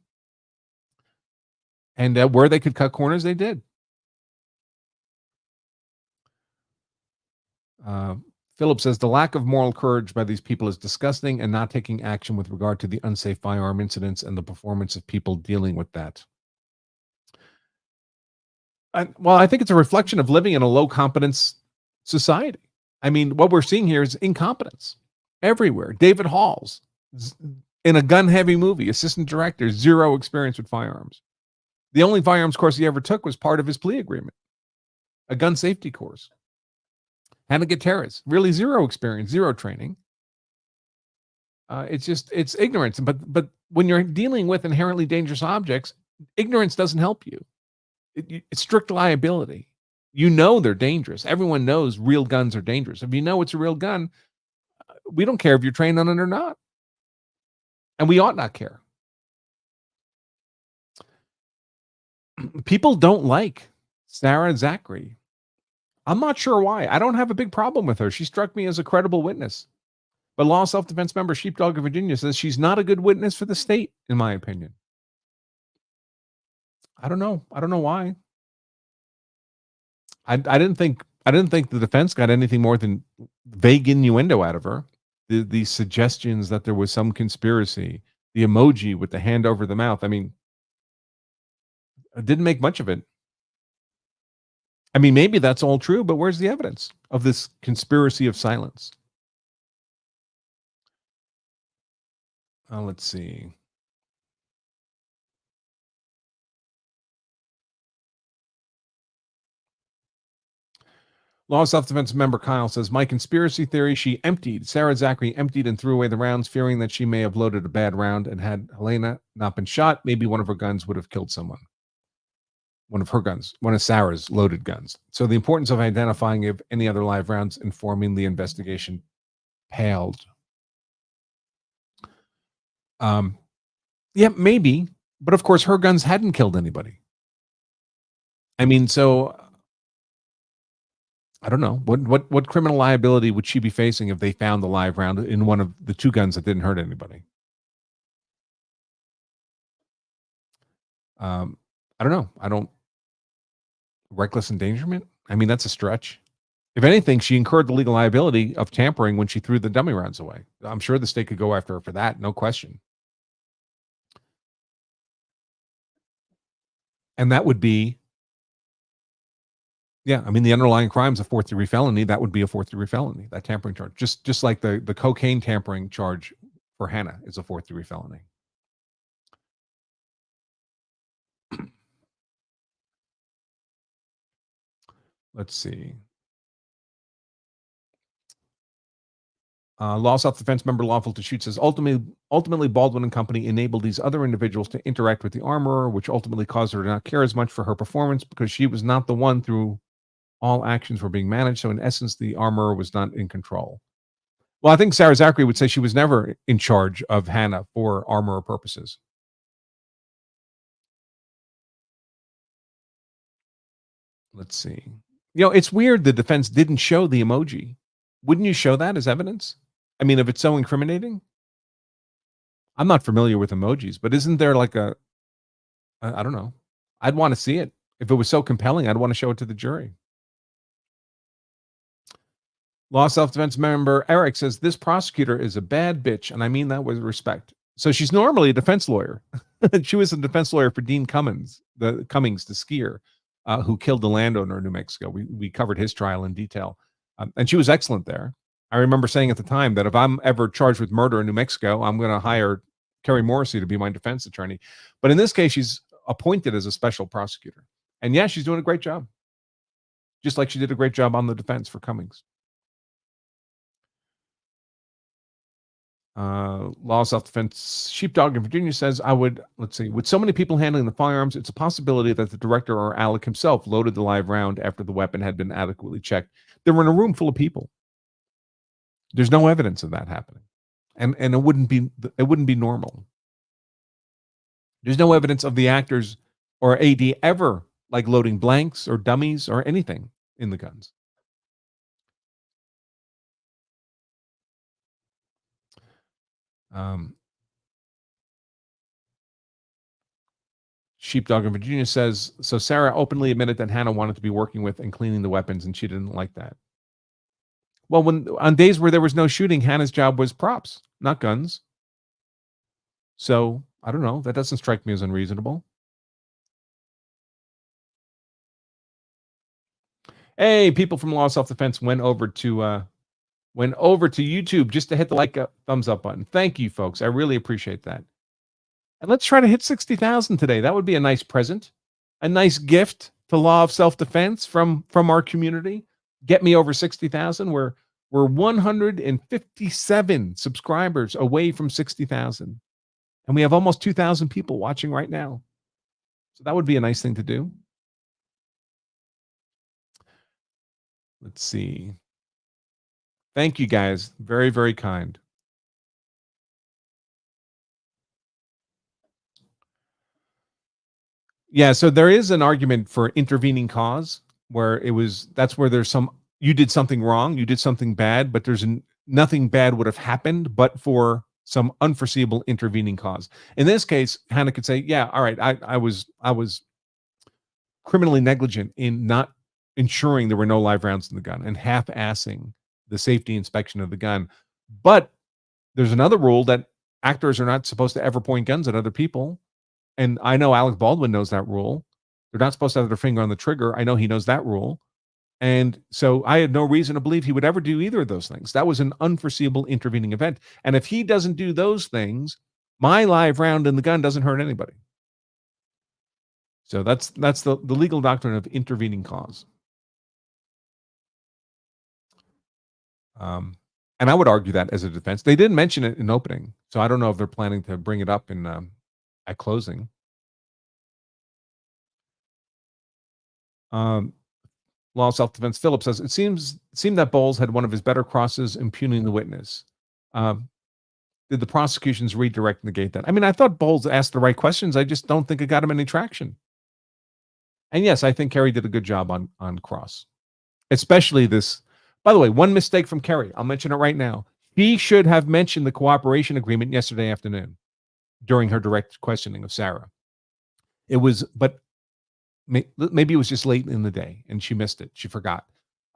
And where they could cut corners, they did. Philip says, the lack of moral courage by these people is disgusting, and not taking action with regard to the unsafe firearm incidents and the performance of people dealing with that. Well, I think it's a reflection of living in a low competence society. I mean, what we're seeing here is incompetence everywhere. David Halls, in a gun-heavy movie, assistant director, zero experience with firearms. The only firearms course he ever took was part of his plea agreement, a gun safety course. Hannah Gutierrez, really zero experience, zero training. It's ignorance. But when you're dealing with inherently dangerous objects, ignorance doesn't help you. It's strict liability. You know they're dangerous. Everyone knows real guns are dangerous. If you know it's a real gun, we don't care if you're trained on it or not. And we ought not care. People don't like Sarah Zachary. I'm not sure why. I don't have a big problem with her. She struck me as a credible witness. But law self-defense member Sheepdog of Virginia says she's not a good witness for the state, in my opinion. I don't know. I don't know why. I didn't think the defense got anything more than vague innuendo out of her. The suggestions that there was some conspiracy, the emoji with the hand over the mouth. I mean, I didn't make much of it. I mean, maybe that's all true, but where's the evidence of this conspiracy of silence? Let's see. Law self-defense member Kyle says, my conspiracy theory, Sarah Zachary emptied and threw away the rounds, fearing that she may have loaded a bad round, and had Halyna not been shot, maybe one of her guns would have killed someone. One of her guns, one of Sarah's loaded guns. So the importance of identifying if any other live rounds informing the investigation paled. Yeah, maybe. But of course, her guns hadn't killed anybody. I mean, so I don't know. What criminal liability would she be facing if they found the live round in one of the two guns that didn't hurt anybody? I don't know. Reckless endangerment? I mean, that's a stretch. If anything, she incurred the legal liability of tampering when she threw the dummy rounds away. I'm sure the state could go after her for that, no question. And that would be, yeah, I mean, the underlying crime is a 4th-degree felony. That would be a 4th-degree felony, that tampering charge. Just like the cocaine tampering charge for Hannah is a 4th-degree felony. Let's see. Law self-defense member Lawful to Shoot says, ultimately Baldwin and Company enabled these other individuals to interact with the armorer, which ultimately caused her to not care as much for her performance because she was not the one through all actions were being managed. So in essence, the armorer was not in control. Well, I think Sarah Zachary would say she was never in charge of Hannah for armorer purposes. Let's see. It's weird the defense didn't show the emoji. Wouldn't you show that as evidence? I mean, if it's so incriminating? I'm not familiar with emojis, but isn't there like I don't know. I'd want to see it. If it was so compelling, I'd want to show it to the jury. Law self-defense member Eric says, this prosecutor is a bad bitch, and I mean that with respect. So she's normally a defense lawyer. She was a defense lawyer for Dean Cummings, the skier, who killed the landowner in New Mexico. We covered his trial in detail. And she was excellent there. I remember saying at the time that if I'm ever charged with murder in New Mexico, I'm going to hire Kerry Morrissey to be my defense attorney. But in this case, she's appointed as a special prosecutor. And yeah, she's doing a great job. Just like she did a great job on the defense for Cummings. Law of Self-Defense Sheepdog in Virginia says, let's see, with so many people handling the firearms, it's a possibility that the director or Alec himself loaded the live round after the weapon had been adequately checked. They were in a room full of people. There's no evidence of that happening. And it wouldn't be normal. There's no evidence of the actors or AD ever like loading blanks or dummies or anything in the guns. Sheepdog in Virginia says, so Sarah openly admitted that Hannah wanted to be working with and cleaning the weapons, and she didn't like that. Well, on days where there was no shooting, Hannah's job was props, not guns. So I don't know. That doesn't strike me as unreasonable. Hey, people from Law of Self-Defense went over to YouTube just to hit the thumbs up button. Thank you, folks. I really appreciate that. And let's try to hit 60,000 today. That would be a nice present, a nice gift to Law of Self-Defense from our community. Get me over 60,000. We're 157 subscribers away from 60,000. And we have almost 2,000 people watching right now. So that would be a nice thing to do. Let's see. Thank you, guys. Very, very kind. Yeah, so there is an argument for intervening cause where that's where there's you did something wrong, you did something bad, but nothing bad would have happened but for some unforeseeable intervening cause. In this case, Hannah could say, yeah, all right, I was criminally negligent in not ensuring there were no live rounds in the gun and half-assing the safety inspection of the gun. But there's another rule that actors are not supposed to ever point guns at other people. And I know Alec Baldwin knows that rule. They're not supposed to have their finger on the trigger. I know he knows that rule. And so I had no reason to believe he would ever do either of those things. That was an unforeseeable intervening event. And if he doesn't do those things, my live round in the gun doesn't hurt anybody. So that's the legal doctrine of intervening cause. And I would argue that as a defense. They didn't mention it in opening, so I don't know if they're planning to bring it up in at closing. Law of Self-Defense Philip says, it seemed that Bowles had one of his better crosses impugning the witness. Did the prosecution's redirect negate that? I mean, I thought Bowles asked the right questions. I just don't think it got him any traction. And yes, I think Kerry did a good job on cross. Especially this. By the way, one mistake from Kerry. I'll mention it right now. He should have mentioned the cooperation agreement yesterday afternoon during her direct questioning of Sarah. But maybe it was just late in the day and she missed it. She forgot.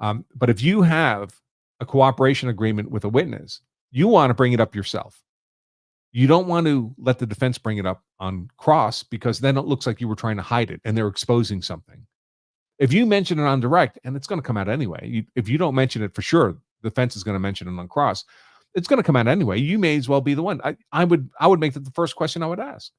But if you have a cooperation agreement with a witness, you want to bring it up yourself. You don't want to let the defense bring it up on cross because then it looks like you were trying to hide it and they're exposing something. If you mention it on direct, and it's going to come out anyway, if you don't mention it for sure, the defense is going to mention it on cross. It's going to come out anyway. You may as well be the one. I would make that the first question I would ask.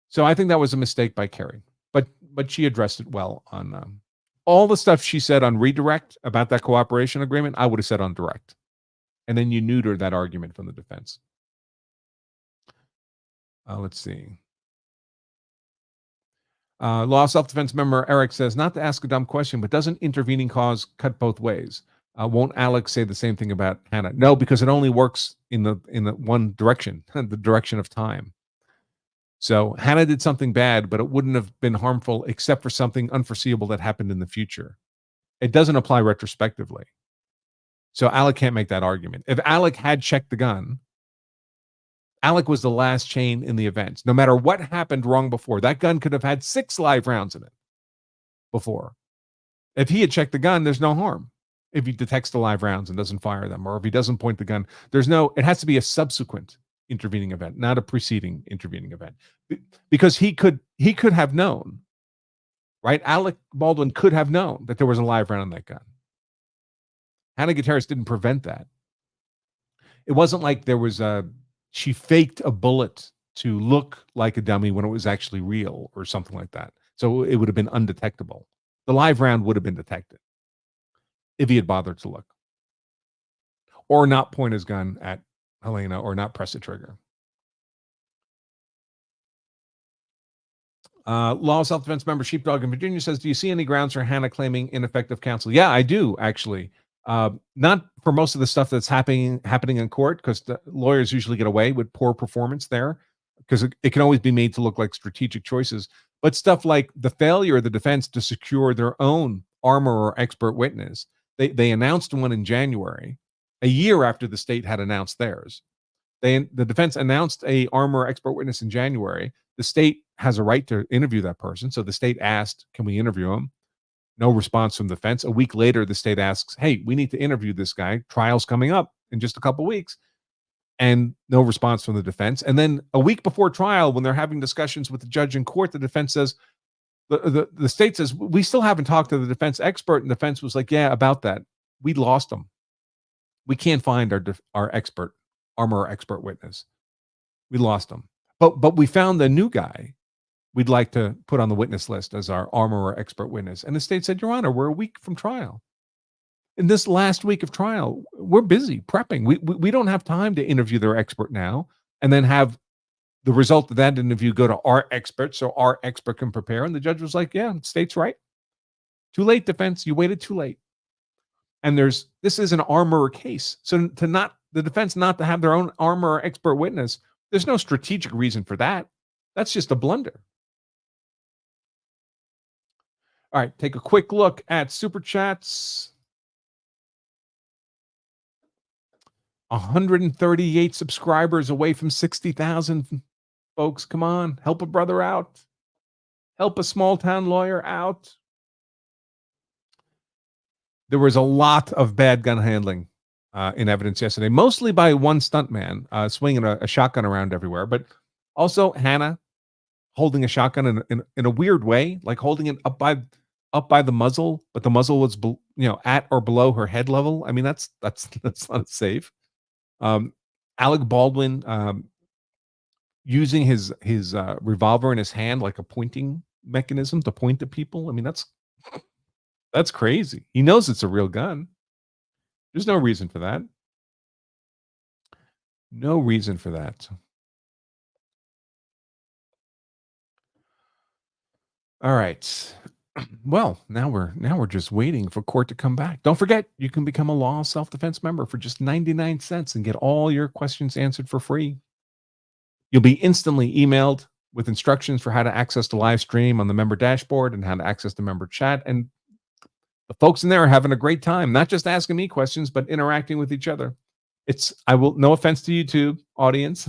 So I think that was a mistake by Kerry, but she addressed it well on all the stuff she said on redirect about that cooperation agreement. I would have said on direct, and then you neuter that argument from the defense. Let's see. Law of Self-Defense member Eric says, not to ask a dumb question, but doesn't intervening cause cut both ways? Won't Alex say the same thing about Hannah? No, because it only works in the one direction, the direction of time. So Hannah did something bad, but it wouldn't have been harmful except for something unforeseeable that happened in the future. It doesn't apply retrospectively. So Alec can't make that argument. If Alec had checked the gun, Alec was the last chain in the event. No matter what happened wrong before, that gun could have had 6 live rounds in it before. If he had checked the gun, there's no harm. If he detects the live rounds and doesn't fire them, or if he doesn't point the gun, it has to be a subsequent intervening event, not a preceding intervening event. Because he could have known, right? Alec Baldwin could have known that there was a live round in that gun. Hannah Gutierrez didn't prevent that. It wasn't like she faked a bullet to look like a dummy when it was actually real or something like that. So it would have been undetectable. The live round would have been detected if he had bothered to look. or not point his gun at Halyna or not press the trigger. Law self-defense member Sheepdog in Virginia says, do you see any grounds for Hannah claiming ineffective counsel? Yeah, I do, actually. Not for most of the stuff that's happening in court, because the lawyers usually get away with poor performance there, because it can always be made to look like strategic choices. But stuff like the failure of the defense to secure their own armor or expert witness. They announced one in January, a year after the state had announced theirs. The defense announced a armor expert witness in January. The state has a right to interview that person. So the state asked, can we interview him? No response from the defense. A week later, the state asks, hey, we need to interview this guy. Trial's coming up in just a couple weeks. And no response from the defense. And then a week before trial, when they're having discussions with the judge in court, the defense says, the state says, we still haven't talked to the defense expert. And the defense was like, yeah, about that. We lost him. We can't find our expert, armor expert witness. We lost him. But we found the new guy we'd like to put on the witness list as our armor expert witness. And the state said, Your Honor, we're a week from trial. In this last week of trial, we're busy prepping. We don't have time to interview their expert now and then have the result of that interview go to our expert so our expert can prepare. And the judge was like, yeah, the state's right. Too late, defense. You waited too late. And this is an armor case. So the defense not to have their own armor expert witness, there's no strategic reason for that. That's just a blunder. All right, take a quick look at Super Chats. 138 subscribers away from 60,000, folks. Come on, help a brother out. Help a small town lawyer out. There was a lot of bad gun handling in evidence yesterday, mostly by one stuntman swinging a shotgun around everywhere, but also Hannah holding a shotgun in a weird way, like holding it up by the muzzle, but the muzzle was at or below her head level. I mean, that's not safe. Alec Baldwin using his revolver in his hand like a pointing mechanism to point at people. I mean, that's crazy. He knows it's a real gun. There's no reason for that. No reason for that. All right. Well, now we're just waiting for court to come back. Don't forget, you can become a Law Self-Defense member for just 99 cents and get all your questions answered for free. You'll be instantly emailed with instructions for how to access the live stream on the member dashboard and how to access the member chat. And the folks in there are having a great time, not just asking me questions, but interacting with each other. No offense to YouTube audience.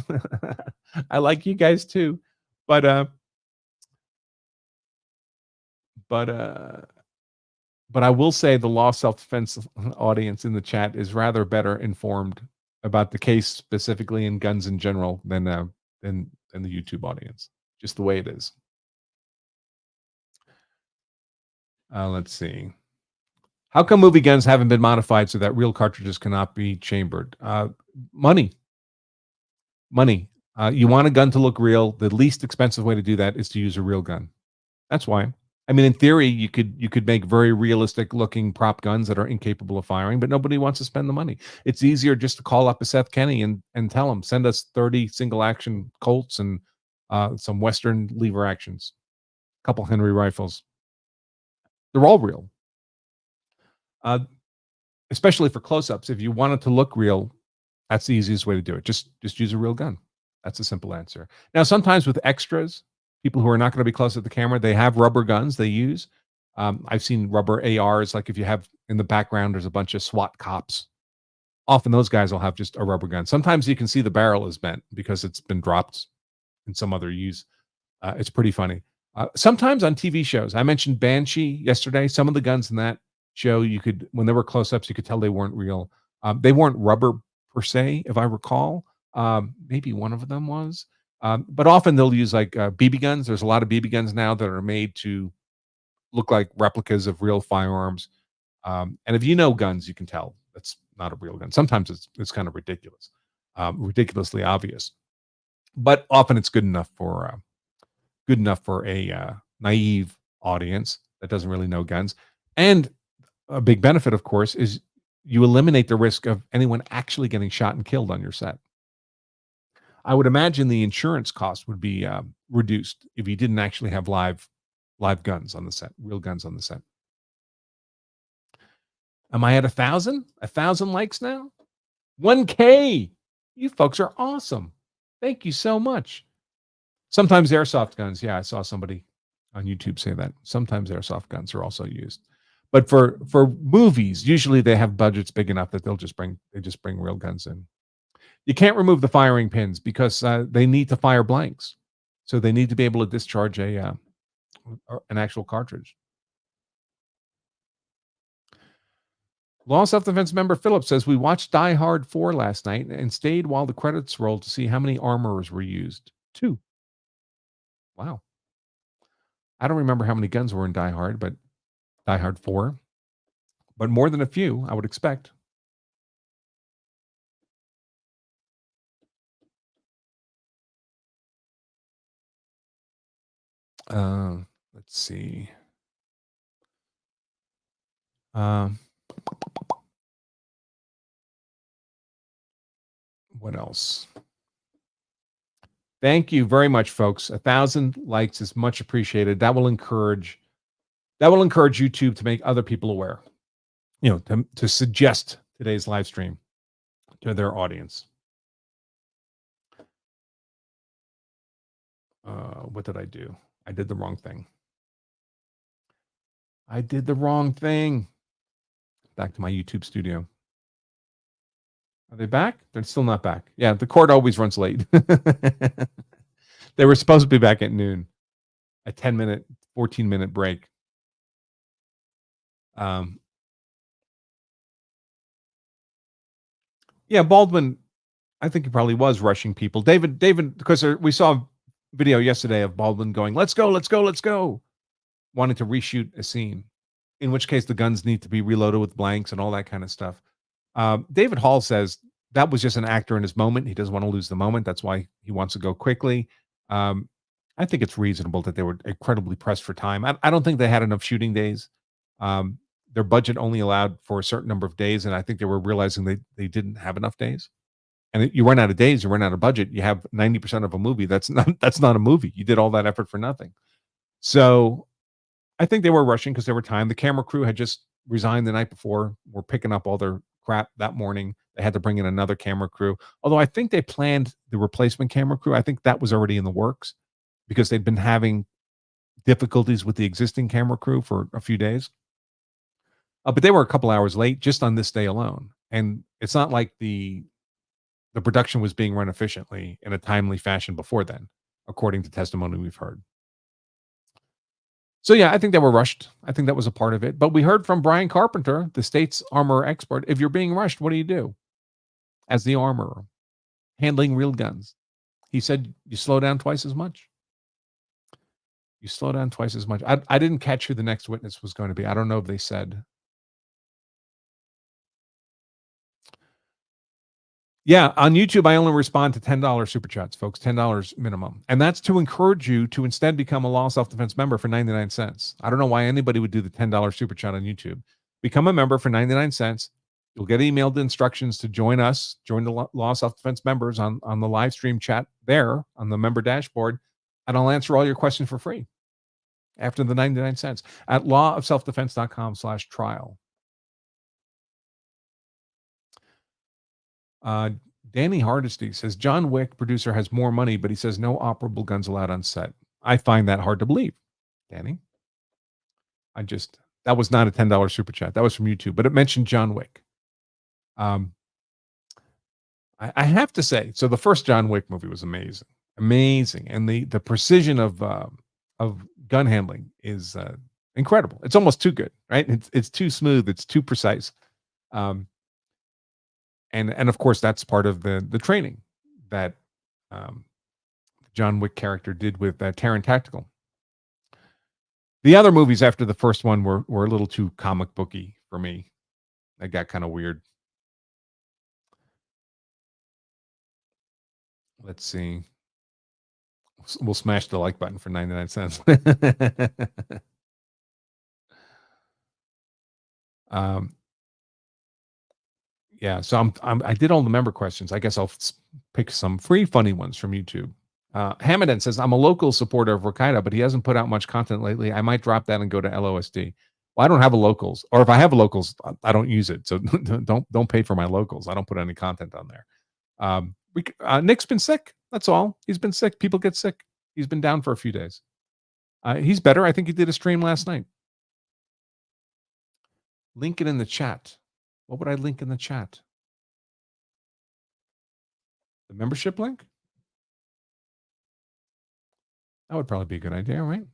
I like you guys too. But I will say the Law Self-Defense audience in the chat is rather better informed about the case specifically and guns in general than the YouTube audience. Just the way it is. Let's see. How come movie guns haven't been modified so that real cartridges cannot be chambered? Money. You want a gun to look real. The least expensive way to do that is to use a real gun. That's why. I mean, in theory, you could make very realistic looking prop guns that are incapable of firing, but nobody wants to spend the money. It's easier just to call up a Seth Kenny and tell him, send us 30 single action Colts and some Western lever actions, a couple Henry rifles. They're all real. Especially for close-ups. If you want it to look real, that's the easiest way to do it. Just use a real gun. That's a simple answer. Now, sometimes with extras, people who are not going to be close at the camera, they have rubber guns they use. I've seen rubber ARs, like if you have in the background, there's a bunch of SWAT cops. Often those guys will have just a rubber gun. Sometimes you can see the barrel is bent because it's been dropped in some other use. It's pretty funny. Sometimes on TV shows, I mentioned Banshee yesterday. Some of the guns in that show, when there were close-ups, you could tell they weren't real. They weren't rubber per se, if I recall. Maybe one of them was. But often they'll use like BB guns. There's a lot of BB guns now that are made to look like replicas of real firearms. And if you know guns, you can tell that's not a real gun. Sometimes it's kind of ridiculous, ridiculously obvious. But often it's good enough for a naive audience that doesn't really know guns. And a big benefit, of course, is you eliminate the risk of anyone actually getting shot and killed on your set. I would imagine the insurance cost would be reduced if you didn't actually have live guns on the set, real guns on the set. Am I at 1,000? 1,000 likes now? 1K. You folks are awesome. Thank you so much. Sometimes airsoft guns. Yeah, I saw somebody on YouTube say that. Sometimes airsoft guns are also used. But for movies, usually they have budgets big enough that they just bring real guns in. You can't remove the firing pins because they need to fire blanks. So they need to be able to discharge an actual cartridge. Law Self-Defense member Philip says, we watched Die Hard 4 last night and stayed while the credits rolled to see how many armorers were used. 2. Wow. I don't remember how many guns were in Die Hard, but Die Hard 4. But more than a few, I would expect. Let's see. What else? Thank you very much, folks. 1,000 likes is much appreciated. That will encourage YouTube to make other people aware. To suggest today's live stream to their audience. What did I do? I did the wrong thing. Back to my YouTube studio. Are they back? They're still not back. Yeah, the court always runs late. They were supposed to be back at noon. A 10-minute, 14-minute break. Yeah, Baldwin, I think he probably was rushing people. David, because we saw a video yesterday of Baldwin going, let's go, wanting to reshoot a scene, in which case the guns need to be reloaded with blanks and all that kind of stuff. David Hall says that was just an actor in his moment. He doesn't want to lose the moment. That's why he wants to go quickly. I think it's reasonable that they were incredibly pressed for time. I don't think they had enough shooting days. Their budget only allowed for a certain number of days, and I think they were realizing they didn't have enough days. And you run out of days, you run out of budget. You have 90% of a movie. That's not a movie. You did all that effort for nothing. So I think they were rushing because there were time. The camera crew had just resigned the night before. Were picking up all their crap that morning. They had to bring in another camera crew. Although I think they planned the replacement camera crew. I think that was already in the works because they'd been having difficulties with the existing camera crew for a few days. But they were a couple hours late just on this day alone. And it's not like the production was being run efficiently in a timely fashion before then, according to testimony we've heard. So yeah, I think they were rushed. I think that was a part of it. But we heard from Brian Carpenter, the state's armor expert. If you're being rushed, what do you do? As the armorer, handling real guns. He said you slow down twice as much. You slow down twice as much. I didn't catch who the next witness was going to be. I don't know if they said. Yeah, on YouTube, I only respond to $10 super chats, folks, $10 minimum. And that's to encourage you to instead become a Law Self-Defense member for 99 cents. I don't know why anybody would do the $10 super chat on YouTube. Become a member for 99 cents. You'll get emailed instructions to join us, join the Law Self-Defense members on the live stream chat there on the member dashboard, and I'll answer all your questions for free after the 99 cents at lawofselfdefense.com/trial. Danny Hardesty says John Wick producer has more money, but he says no operable guns allowed on set. I find that hard to believe, Danny. That was not a $10 super chat. That was from YouTube, but it mentioned John Wick. I have to say, so the first John Wick movie was amazing, and the precision of gun handling is incredible. It's almost too good, right? It's too smooth. It's too precise. And of course, that's part of the training that John Wick character did with Terran Tactical. The other movies after the first one were a little too comic booky for me. That got kind of weird. Let's see. We'll smash the like button for 99 cents. Yeah, so I did all the member questions. I guess I'll pick some free funny ones from YouTube. Hamadan says, I'm a local supporter of Rakaida, but he hasn't put out much content lately. I might drop that and go to LOSD. Well, I don't have a locals, or if I have a locals, I don't use it. So don't pay for my locals. I don't put any content on there. Nick's been sick. That's all. He's been sick. People get sick. He's been down for a few days. He's better. I think he did a stream last night. Link it in the chat. What would I link in the chat? The membership link? That would probably be a good idea, right?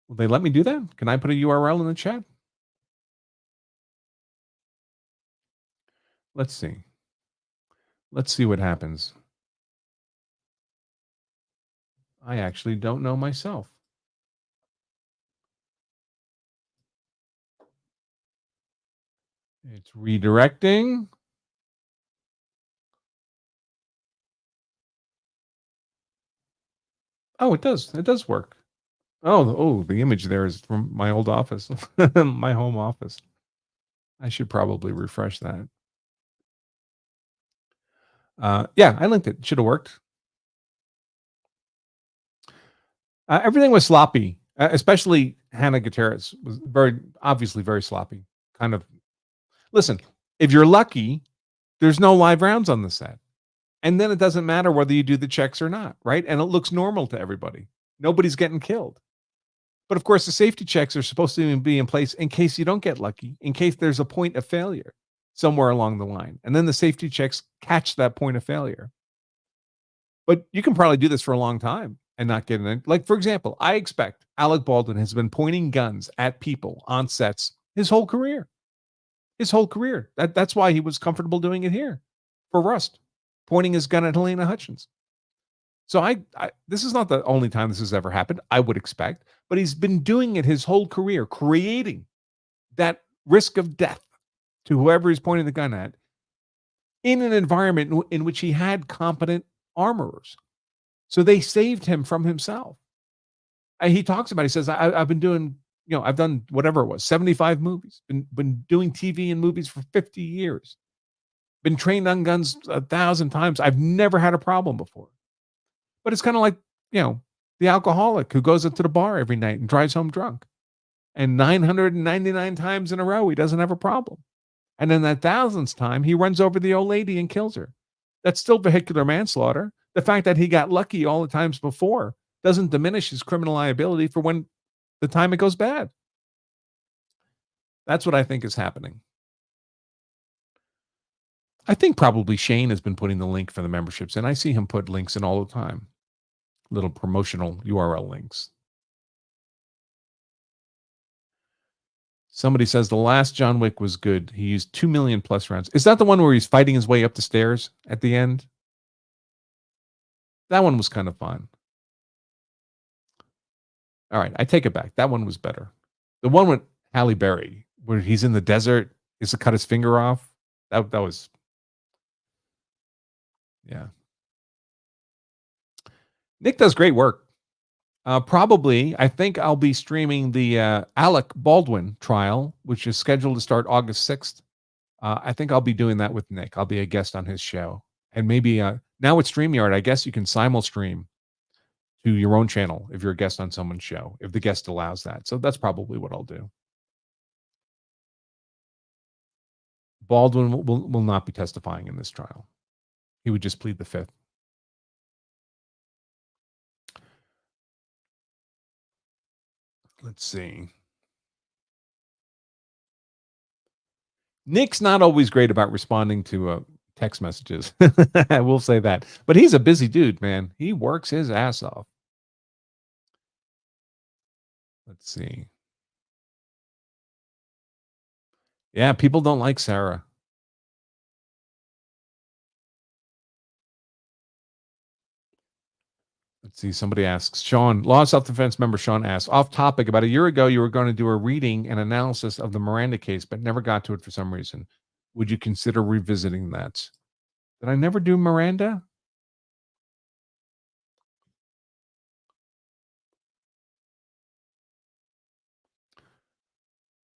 Will they let me do that? Can I put a URL in the chat? Let's see. Let's see what happens. I actually don't know myself. It's redirecting. Oh, it does. It does work. Oh, the image there is from my old office, my home office. I should probably refresh that. Yeah, I linked it. Should have worked. Everything was sloppy, especially Hannah Gutierrez was obviously very sloppy. Kind of. Listen, if you're lucky, there's no live rounds on the set. And then it doesn't matter whether you do the checks or not, right? And it looks normal to everybody. Nobody's getting killed. But of course, the safety checks are supposed to be in place in case you don't get lucky, in case there's a point of failure somewhere along the line. And then the safety checks catch that point of failure. But you can probably do this for a long time and not get in. Like, for example, I expect Alec Baldwin has been pointing guns at people on sets his whole career. His whole career. That's why he was comfortable doing it here for Rust, pointing his gun at Halyna Hutchins. So this is not the only time this has ever happened, I would expect, but he's been doing it his whole career, creating that risk of death to whoever he's pointing the gun at in an environment in which he had competent armorers. So they saved him from himself. And he talks about, he says, I've been doing, I've done whatever it was, 75 movies, been doing TV and movies for 50 years, been trained on guns 1,000 times. I've never had a problem before. But it's kind of like, the alcoholic who goes into the bar every night and drives home drunk. And 999 times in a row, he doesn't have a problem. And then that 1,000th time, he runs over the old lady and kills her. That's still vehicular manslaughter. The fact that he got lucky all the times before doesn't diminish his criminal liability for when the time it goes bad. That's what I think is happening. I think probably Shane has been putting the link for the memberships in. I see him put links in all the time. Little promotional URL links. Somebody says the last John Wick was good. He used 2 million plus rounds. Is that the one where he's fighting his way up the stairs at the end? That one was kind of fun. All right, I take it back. That one was better. The one with Halle Berry, where he's in the desert, is to cut his finger off. That was, yeah. Nick does great work. Probably, I think I'll be streaming the Alec Baldwin trial, which is scheduled to start August 6th. I think I'll be doing that with Nick. I'll be a guest on his show. And maybe now with StreamYard, I guess you can simul-stream to your own channel if you're a guest on someone's show, if the guest allows that. So that's probably what I'll do. Baldwin will not be testifying in this trial. He would just plead the fifth. Let's see. Nick's not always great about responding to text messages. I will say that. But he's a busy dude, man. He works his ass off. Let's see. Yeah, people don't like Sarah. Let's see. Somebody asks, Sean, Law of Self-Defense member Sean asks, off topic, about a year ago, you were going to do a reading and analysis of the Miranda case, but never got to it for some reason. Would you consider revisiting that? Did I never do Miranda?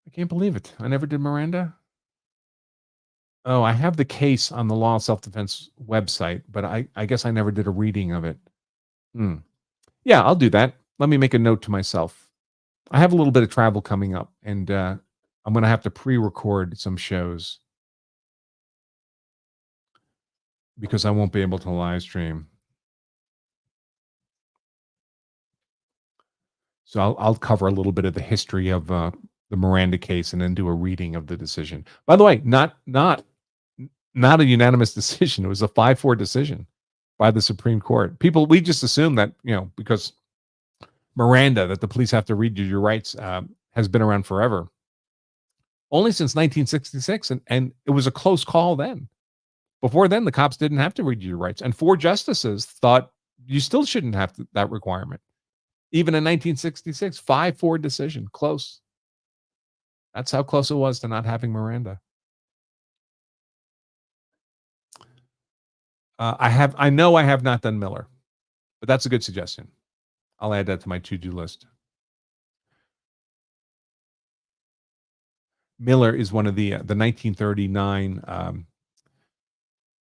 I can't believe it. I never did Miranda. Oh, I have the case on the Law Self-Defense website, but I guess I never did a reading of it. Yeah, I'll do that. Let me make a note to myself. I have a little bit of travel coming up, and I'm going to have to pre-record some shows because I won't be able to live stream. So I'll cover a little bit of the history of the Miranda case and then do a reading of the decision. By the way, not a unanimous decision. It was a 5-4 decision by the Supreme Court. We just assume that, because Miranda, that the police have to read you your rights, has been around forever. Only since 1966, and it was a close call then. Before then, the cops didn't have to read you your rights, and 4 justices thought you still shouldn't have that requirement. Even in 1966, 5-4 decision, close. That's how close it was to not having Miranda. I know I have not done Miller, but that's a good suggestion. I'll add that to my to-do list. Miller is one of the 1939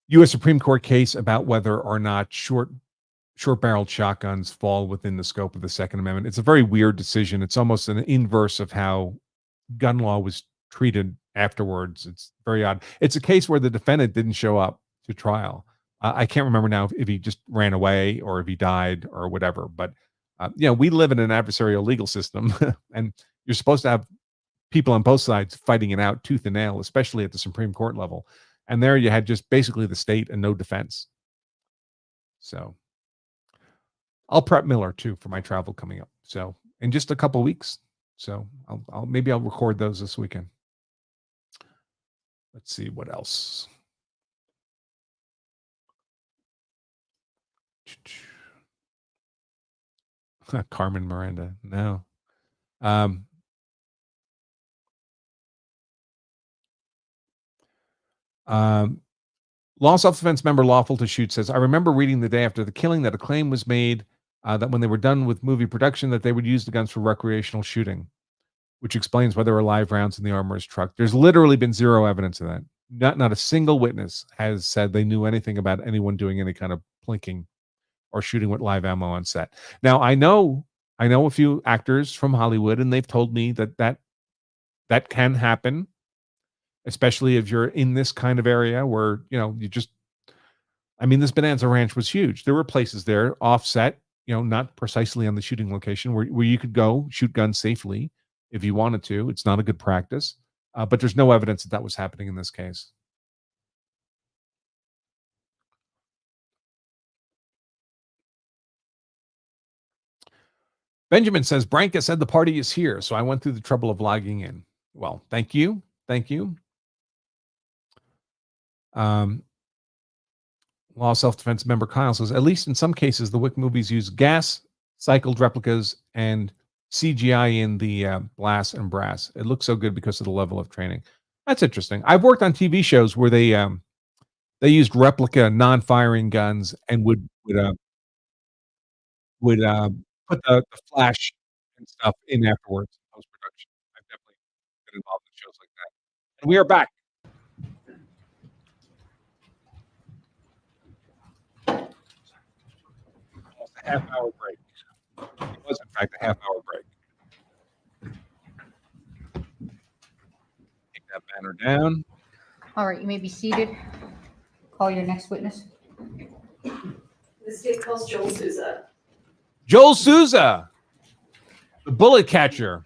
U.S. Supreme Court case about whether or not short-barreled shotguns fall within the scope of the Second Amendment. It's a very weird decision. It's almost an inverse of how gun law was treated afterwards. It's very odd. It's a case where the defendant didn't show up to trial. I can't remember now if he just ran away or if he died or whatever. But we live in an adversarial legal system, and you're supposed to have people on both sides fighting it out tooth and nail, especially at the Supreme Court level. And there you had just basically the state and no defense. So I'll prep Miller too for my travel coming up. So in just a couple weeks. So I'll record those this weekend. Let's see what else. Carmen Miranda. No. Law Self-Defense member Lawful to Shoot says, I remember reading the day after the killing that a claim was made that when they were done with movie production that they would use the guns for recreational shooting, which explains why there were live rounds in the armorer's truck. There's literally been zero evidence of that. Not a single witness has said they knew anything about anyone doing any kind of plinking or shooting with live ammo on set. Now, I know a few actors from Hollywood, and they've told me that can happen, especially if you're in this kind of area where, this Bonanza Ranch was huge. There were places there offset, not precisely on the shooting location where you could go shoot guns safely if you wanted to. It's not a good practice, but there's no evidence that was happening in this case. Benjamin says, Branka said the party is here, so I went through the trouble of logging in. Well, thank you. Thank you. Law Self-Defense member Kyle says, at least in some cases, the Wick movies use gas-cycled replicas and CGI in the glass and brass. It looks so good because of the level of training. That's interesting. I've worked on TV shows where they used replica non-firing guns and would put the flash and stuff in afterwards in post-production. I've definitely been involved in shows like that. And we are back. Almost a half-hour break. It was, in fact, a half-hour break. Take that banner down. All right, you may be seated. Call your next witness. The state calls Joel Souza. Joel Souza, the bullet catcher.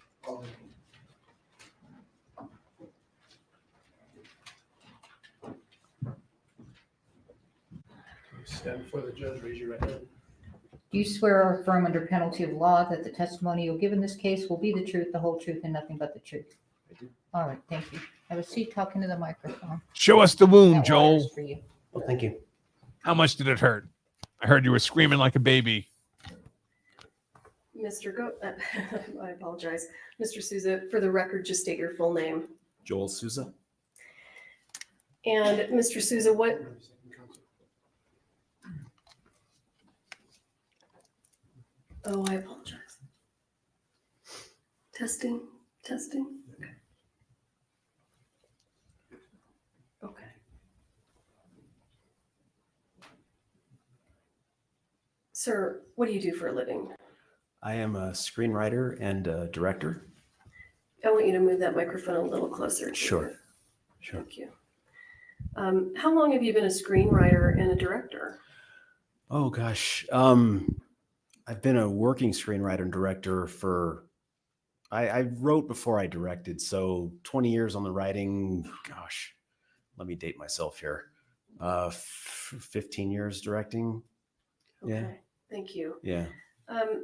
Stand before the judge, raise your right hand. Do you swear or affirm under penalty of law that the testimony you'll give in this case will be the truth, the whole truth, and nothing but the truth? I do. All right, thank you. Have a seat, talking to the microphone. Show us the wound, That water is Joel. for you. Well, thank you. How much did it hurt? I heard you were screaming like a baby. I apologize. Mr. Souza, for the record, just state your full name. Joel Souza. And Mr. Souza, what? Oh, I apologize. Testing. Okay. Sir, what do you do for a living? I am a screenwriter and a director. I want you to move that microphone a little closer. To Sure. you. Sure. Thank you. How long have you been a screenwriter and a director? Oh gosh. I've been a working screenwriter and director for, I wrote before I directed. So 20 years on the writing, gosh, let me date myself here. 15 years directing. Okay, Yeah. thank you. Yeah.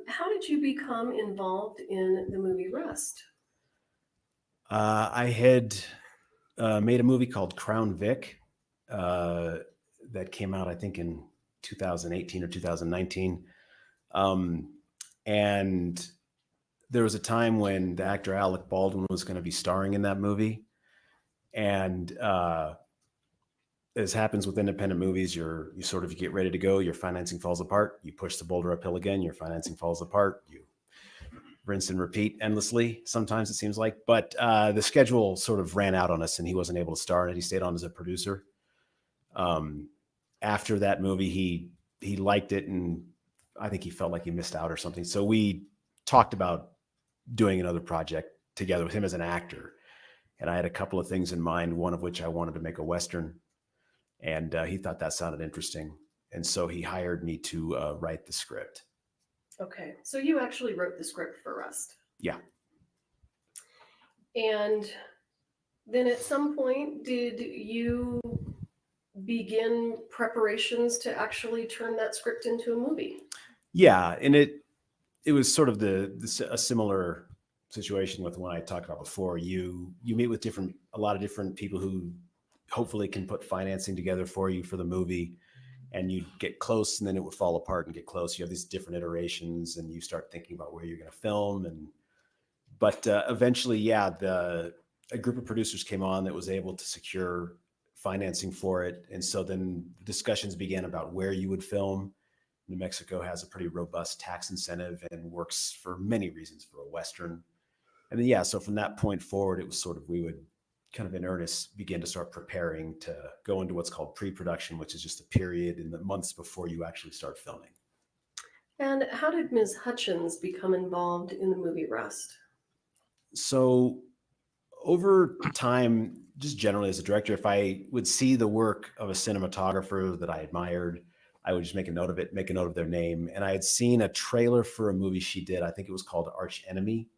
How did you become involved in the movie Rust? I had made a movie called Crown Vic that came out, I think, in 2018 or 2019. And there was a time when the actor Alec Baldwin was going to be starring in that movie. And as happens with independent movies, you get ready to go, your financing falls apart, you push the boulder uphill again, your financing falls apart, you rinse and repeat endlessly. Sometimes it seems like, but the schedule sort of ran out on us and he wasn't able to star in it. He stayed on as a producer. After that movie, he liked it and I think he felt like he missed out or something. So we talked about doing another project together with him as an actor. And I had a couple of things in mind, one of which I wanted to make a Western. And he thought that sounded interesting. And so he hired me to write the script. Okay, so you actually wrote the script for Rust. Yeah. And then at some point, did you begin preparations to actually turn that script into a movie? Yeah, and it was sort of a similar situation with what I talked about before. You meet with a lot of different people who hopefully can put financing together for you for the movie, and you get close and then it would fall apart and get close. You have these different iterations and you start thinking about where you're going to film. But eventually, yeah, a group of producers came on that was able to secure financing for it. And so then the discussions began about where you would film. New Mexico has a pretty robust tax incentive and works for many reasons for a Western. And then, yeah, so from that point forward, it was sort of, we would kind of in earnest begin to start preparing to go into what's called pre-production, which is just a period in the months before you actually start filming. And how did Ms. Hutchins become involved in the movie Rust? So over time, just generally as a director, if I would see the work of a cinematographer that I admired, I would just make a note of it, make a note of their name. And I had seen a trailer for a movie she did. I think it was called Arch Enemy.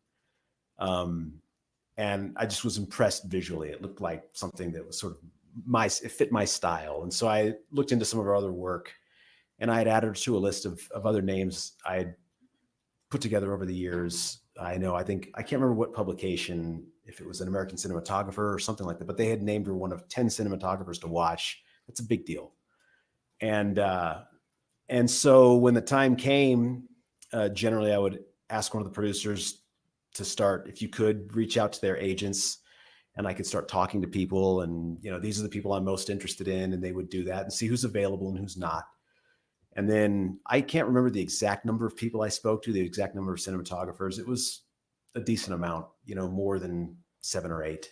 And I just was impressed visually. It looked like something that was sort of it fit my style. And so I looked into some of her other work and I had added her to a list of other names I had put together over the years. I can't remember what publication, if it was an American cinematographer or something like that, but they had named her one of 10 cinematographers to watch. That's a big deal. And so when the time came, generally I would ask one of the producers to start, if you could reach out to their agents and I could start talking to people and, these are the people I'm most interested in. And they would do that and see who's available and who's not. And then I can't remember the exact number of people I spoke to, the exact number of cinematographers. It was a decent amount, more than 7 or 8.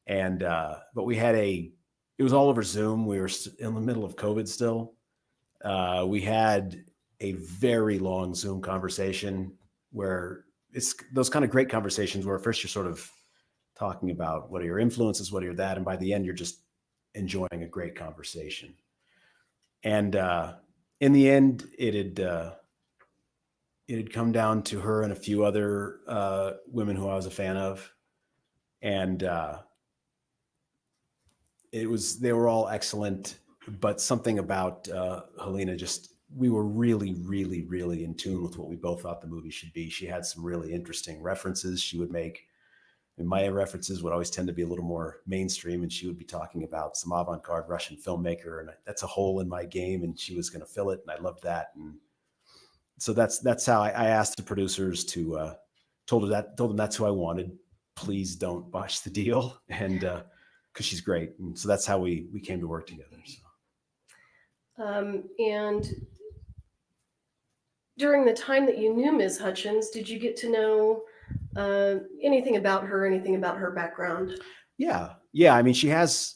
And, but it was all over Zoom. We were in the middle of COVID still. We had a very long Zoom conversation where it's those kind of great conversations where first you're sort of talking about what are your influences, what are your that, and by the end, you're just enjoying a great conversation. And in the end, it had come down to her and a few other women who I was a fan of. And they were all excellent, but something about Halyna we were really, really, really in tune with what we both thought the movie should be. She had some really interesting references she would make. And my references would always tend to be a little more mainstream, and she would be talking about some avant-garde Russian filmmaker, and that's a hole in my game, and she was going to fill it, and I loved that. And so that's how I asked the producers told them that's who I wanted. Please don't botch the deal, and because she's great, and so that's how we came to work together. So. And during the time that you knew Ms. Hutchins, did you get to know anything about her background? Yeah. I mean, she has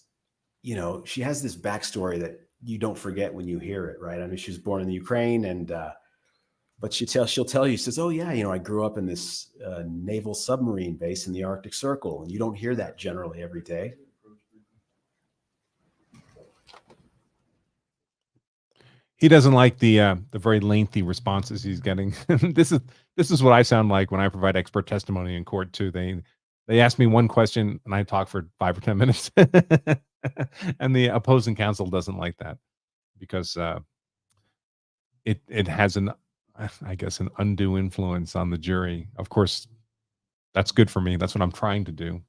this backstory that you don't forget when you hear it, right? I mean, she was born in the Ukraine, and But she'll tell you, she says, "Oh yeah, I grew up in this naval submarine base in the Arctic Circle," and you don't hear that generally every day. He doesn't like the very lengthy responses he's getting. This is what I sound like when I provide expert testimony in court too. They ask me one question and I talk for 5 or 10 minutes, and the opposing counsel doesn't like that because it has an undue influence on the jury. Of course, that's good for me. That's what I'm trying to do.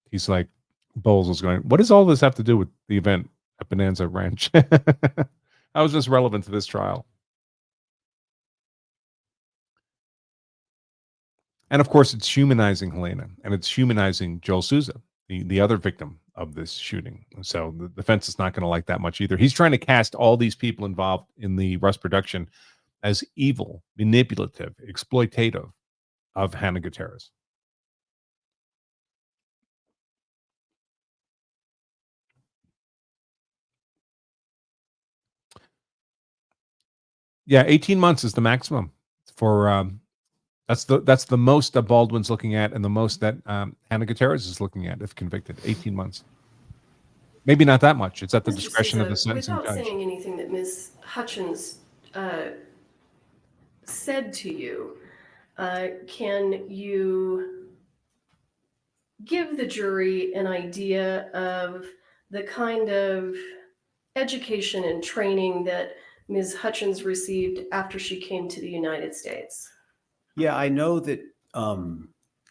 He's like, Bowles was going, what does all this have to do with the event at Bonanza Ranch? How is this relevant to this trial? And of course, it's humanizing Halyna, and it's humanizing Joel Souza, the other victim of this shooting. So the defense is not going to like that much either. He's trying to cast all these people involved in the Rust production as evil, manipulative, exploitative of Hannah Gutierrez. Yeah, 18 months is the maximum for that's the most that Baldwin's looking at, and the most that Hannah Gutierrez is looking at if convicted. 18 months. Maybe not that much. It's at the Mr. discretion of the Souza, sentencing without judge. saying anything that Ms. Hutchins said to you, can you give the jury an idea of the kind of education and training that Ms. Hutchins received after she came to the United States? Yeah, I know that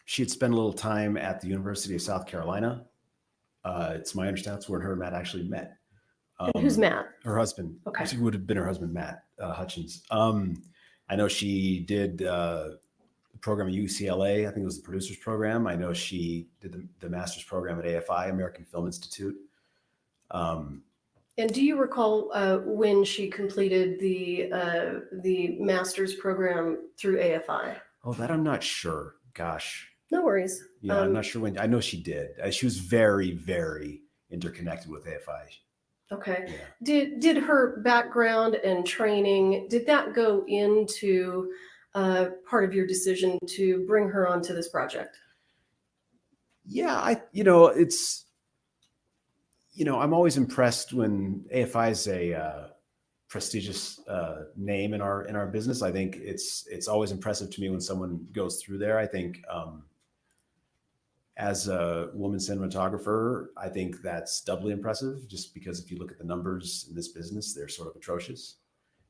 she had spent a little time at the University of South Carolina. It's my understanding that's where her and Matt actually met. And who's Matt? Her husband. Okay. She would have been her husband, Matt Hutchins. I know she did the program at UCLA. I think it was the producer's program. I know she did the master's program at AFI, American Film Institute. And do you recall when she completed the master's program through AFI? Oh, that I'm not sure. Gosh. No worries. Yeah, I'm not sure when. I know she did. She was very, very interconnected with AFI. Okay. Yeah. Did her background and training, did that go into part of your decision to bring her onto this project? Yeah, it's, I'm always impressed when AFI is a prestigious name in our business. I think it's always impressive to me when someone goes through there. I think as a woman cinematographer, I think that's doubly impressive, just because if you look at the numbers in this business, they're sort of atrocious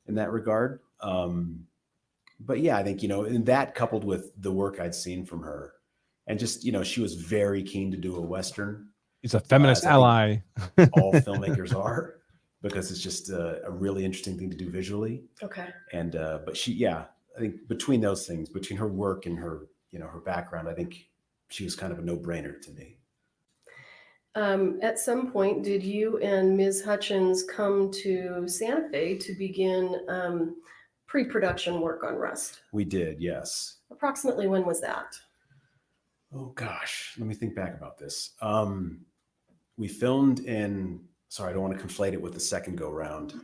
in that regard. But yeah, I think, and that coupled with the work I'd seen from her, and just, she was very keen to do a Western. He's a feminist ally. All filmmakers are, because it's just a really interesting thing to do visually. Okay. And, but I think between those things, between her work and her, her background, I think she was kind of a no-brainer to me. At some point, did you and Ms. Hutchins come to Santa Fe to begin pre-production work on Rust? We did, yes. Approximately when was that? Oh gosh, let me think back about this. We filmed sorry, I don't want to conflate it with the second go round.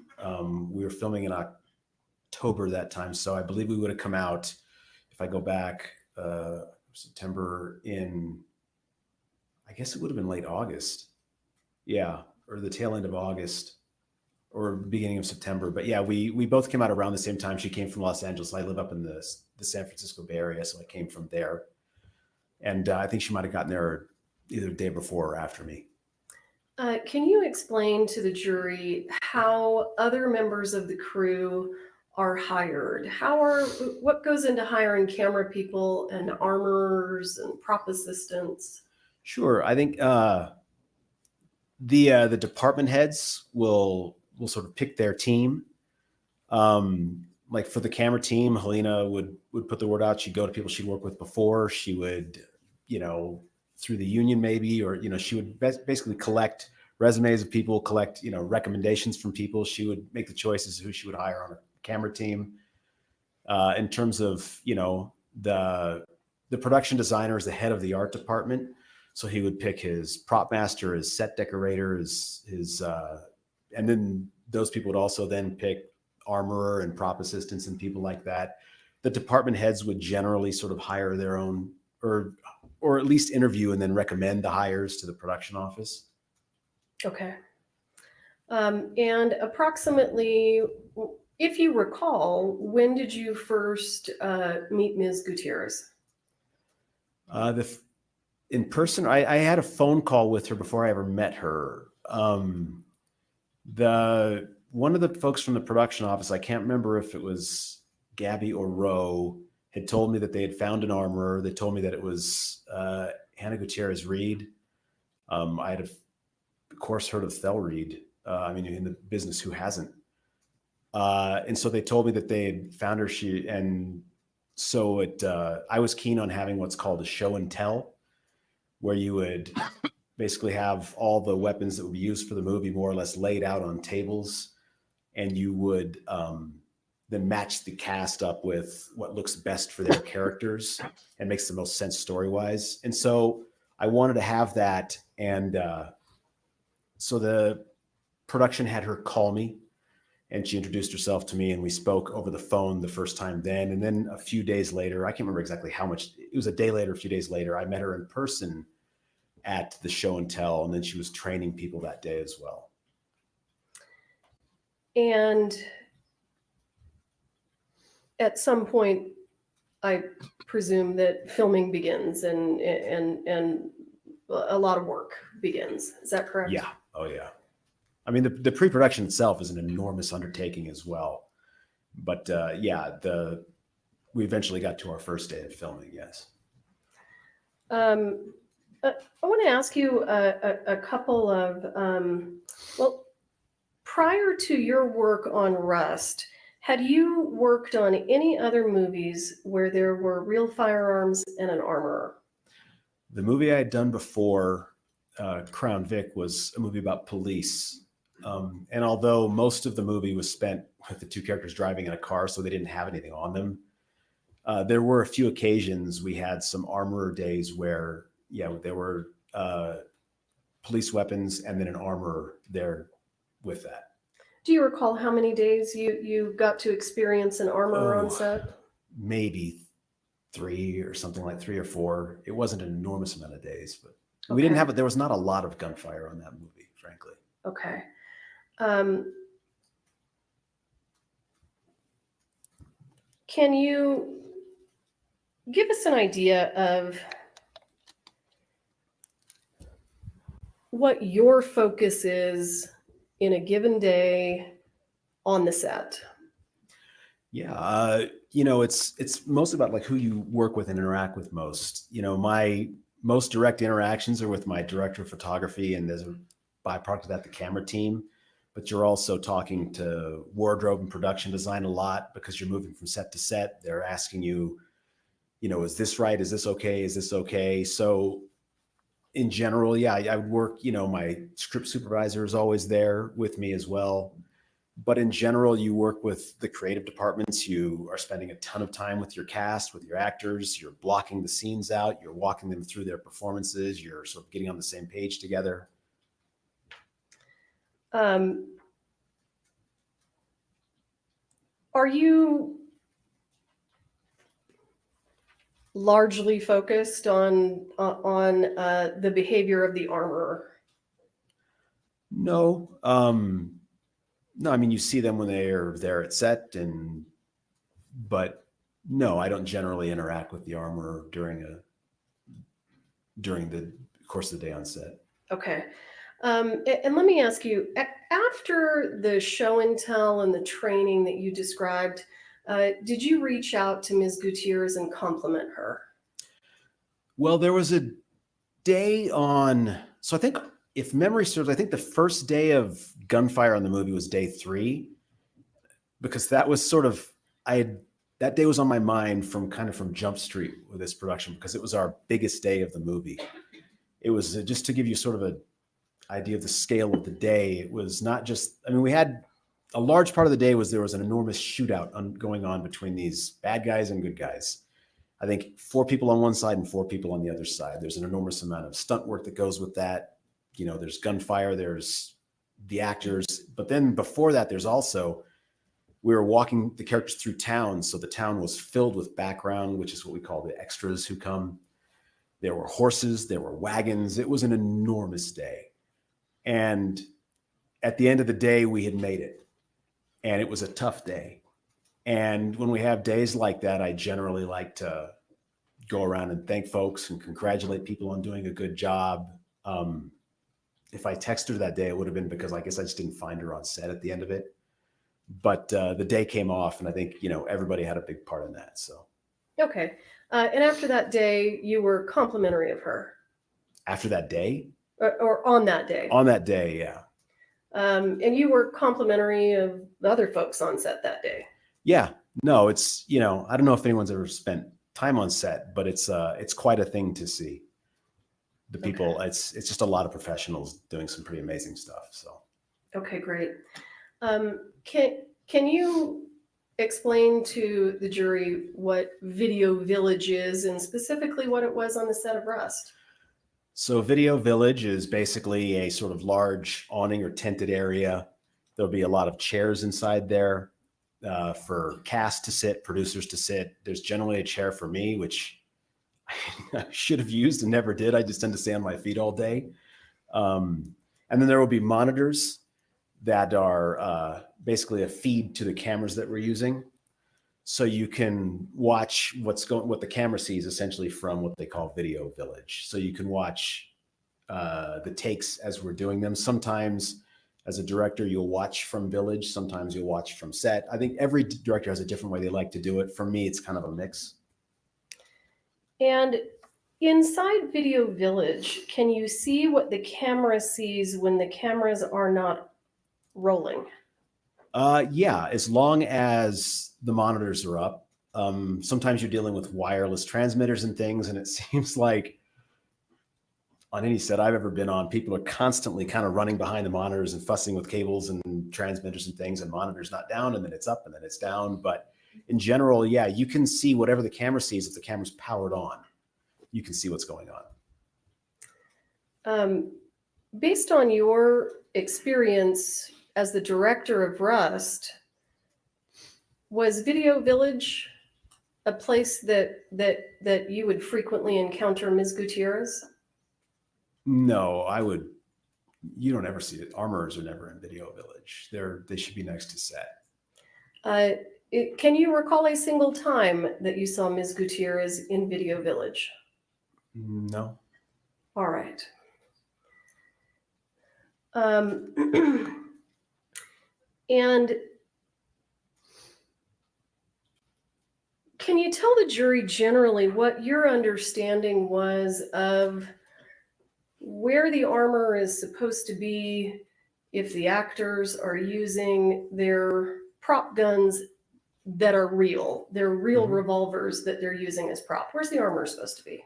We were filming in October that time, so I believe we would have come out, if I go back, September I guess it would have been late August. Yeah, or the tail end of August or beginning of September. But yeah, we both came out around the same time. She came from Los Angeles. I live up in the San Francisco Bay Area, so I came from there. And I think she might have gotten there either the day before or after me. Can you explain to the jury how other members of the crew are hired? What goes into hiring camera people and armorers and prop assistants? Sure. I think the department heads will sort of pick their team. Like for the camera team, Halyna would put the word out. She'd go to people she'd worked with before. She would, through the union maybe, or, she would basically collect resumes of people, collect, recommendations from people. She would make the choices of who she would hire on a camera team. In terms of, the production designer is the head of the art department. So he would pick his prop master, his set decorator, his and then those people would also then pick armorer and prop assistants and people like that. The department heads would generally sort of hire their own, or at least interview and then recommend the hires to the production office. Okay. And approximately, if you recall, when did you first meet Ms. Gutierrez? In person, I had a phone call with her before I ever met her. One of the folks from the production office, I can't remember if it was Gabby or Roe, had told me that they had found an armorer. They told me that it was Hannah Gutierrez Reed. I had, of course, heard of Thel Reed. I mean, in the business, who hasn't? And so they told me that they had found her. I was keen on having what's called a show and tell, where you would basically have all the weapons that would be used for the movie more or less laid out on tables, and you would then match the cast up with what looks best for their characters and makes the most sense story-wise. And so I wanted to have that, and so the production had her call me, and she introduced herself to me, and we spoke over the phone the first time then. And then a few days later, I can't remember exactly how much, it was a day later, a few days later, I met her in person at the show and tell, and then she was training people that day as well. And at some point, I presume that filming begins and a lot of work begins. Is that correct? Yeah. Oh, yeah. I mean, the pre-production itself is an enormous undertaking as well. But we eventually got to our first day of filming, yes. I want to ask you a couple of, prior to your work on Rust, had you worked on any other movies where there were real firearms and an armorer? The movie I had done before Crown Vic was a movie about police. And although most of the movie was spent with the two characters driving in a car, so they didn't have anything on them, there were a few occasions we had some armorer days where, there were police weapons and then an armorer there with that. Do you recall how many days you got to experience an armorer on set? Maybe 3 or something, like 3 or 4. It wasn't an enormous amount of days, but we Okay. didn't have it. There was not a lot of gunfire on that movie, frankly. Okay. Can you give us an idea of what your focus is in a given day on the set? Yeah, it's mostly about like who you work with and interact with most. My most direct interactions are with my director of photography, and there's a byproduct of that, the camera team. But you're also talking to wardrobe and production design a lot because you're moving from set to set. They're asking you, is this right? Is this okay? Is this okay? So in general, I would work, my script supervisor is always there with me as well. But in general, you work with the creative departments. You are spending a ton of time with your cast, with your actors. You're blocking the scenes out. You're walking them through their performances. You're sort of getting on the same page together. Are you largely focused on the behavior of the armorer? No. No, I mean, you see them when they are there at set, but no, I don't generally interact with the armorer during the course of the day on set. Okay. And let me ask you, after the show and tell and the training that you described, did you reach out to Ms. Gutierrez and compliment her? Well, there was a day so I think, if memory serves, I think the first day of gunfire on the movie was day 3, because that was sort of, that day was on my mind from Jump Street with this production, because it was our biggest day of the movie. It was just to give you sort of an idea of the scale of the day. It was not just, we had a large part of the day there was an enormous shootout going on between these bad guys and good guys. I think 4 people on one side and 4 people on the other side. There's an enormous amount of stunt work that goes with that. There's gunfire, there's the actors. But then before that, there's also, we were walking the characters through town. So the town was filled with background, which is what we call the extras who come. There were horses, there were wagons. It was an enormous day. And at the end of the day, we had made it. And it was a tough day. And when we have days like that, I generally like to go around and thank folks and congratulate people on doing a good job. If I texted her that day, it would have been because I guess I just didn't find her on set at the end of it. But the day came off, and I think, you know, everybody had a big part in that. So Okay. And after that day, you were complimentary of her, after that day, or on that day. on that day, yeah. And you were complimentary of the other folks on set that day. Yeah, no, it's, you know, I don't know if anyone's ever spent time on set, but it's quite a thing to see. The people, Okay. it's just a lot of professionals doing some pretty amazing stuff. So Okay, great. Can you explain to the jury what Video Village is and specifically what it was on the set of Rust? So Video Village is basically a sort of large awning or tented area. There'll be a lot of chairs inside there for cast to sit, producers to sit. There's generally a chair for me, which I should have used and never did. I just tend to stay on my feet all day. And then there will be monitors that are basically a feed to the cameras that we're using. So you can watch what the camera sees essentially from what they call Video Village. So you can watch the takes as we're doing them. Sometimes as a director, you'll watch from Village. Sometimes you'll watch from set. I think every director has a different way they like to do it. For me, it's kind of a mix. And inside Video Village, can you see what the camera sees when the cameras are not rolling? Yeah, as long as the monitors are up. Sometimes you're dealing with wireless transmitters and things, and it seems like on any set I've ever been on, people are constantly kind of running behind the monitors and fussing with cables and transmitters and things, and monitors not down, and then it's up, and then it's down. But in general, yeah, you can see whatever the camera sees. If the camera's powered on, you can see what's going on. Based on your experience as the director of Rust, was Video Village a place that you would frequently encounter Ms. Gutierrez? No, you don't ever see it. Armorers are never in Video Village. They should be next to set. Can you recall a single time that you saw Ms. Gutierrez in Video Village? No. All right. And can you tell the jury generally what your understanding was of where the armor is supposed to be if the actors are using their prop guns that are real? They're real revolvers that they're using as prop. Where's the armor supposed to be?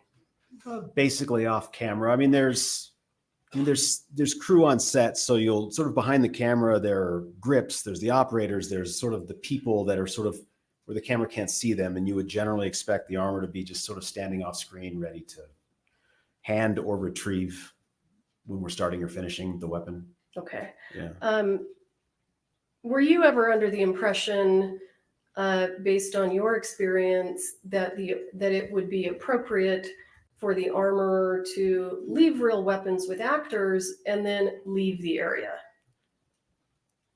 Basically off camera. I mean, there's crew on set, so you'll sort of behind the camera, there are grips, there's the operators, there's sort of the people that are sort of where the camera can't see them, and you would generally expect the armor to be just sort of standing off screen, ready to hand or retrieve when we're starting or finishing the weapon. Okay. Yeah. Were you ever under the impression, based on your experience, that it would be appropriate for the armorer to leave real weapons with actors and then leave the area?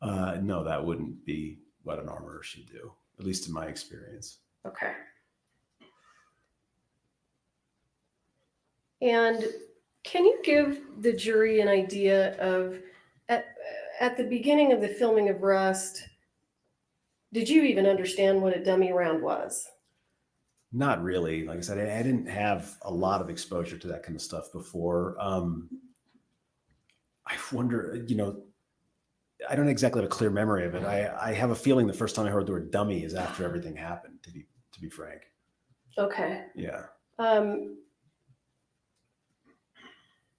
No, that wouldn't be what an armorer should do, at least in my experience. Okay. And can you give the jury an idea of, at the beginning of the filming of Rust, did you even understand what a dummy round was? Not really. Like I said, I didn't have a lot of exposure to that kind of stuff before. I wonder, I don't exactly have a clear memory of it. I have a feeling the first time I heard the word dummy is after everything happened, to be frank. Okay. Yeah.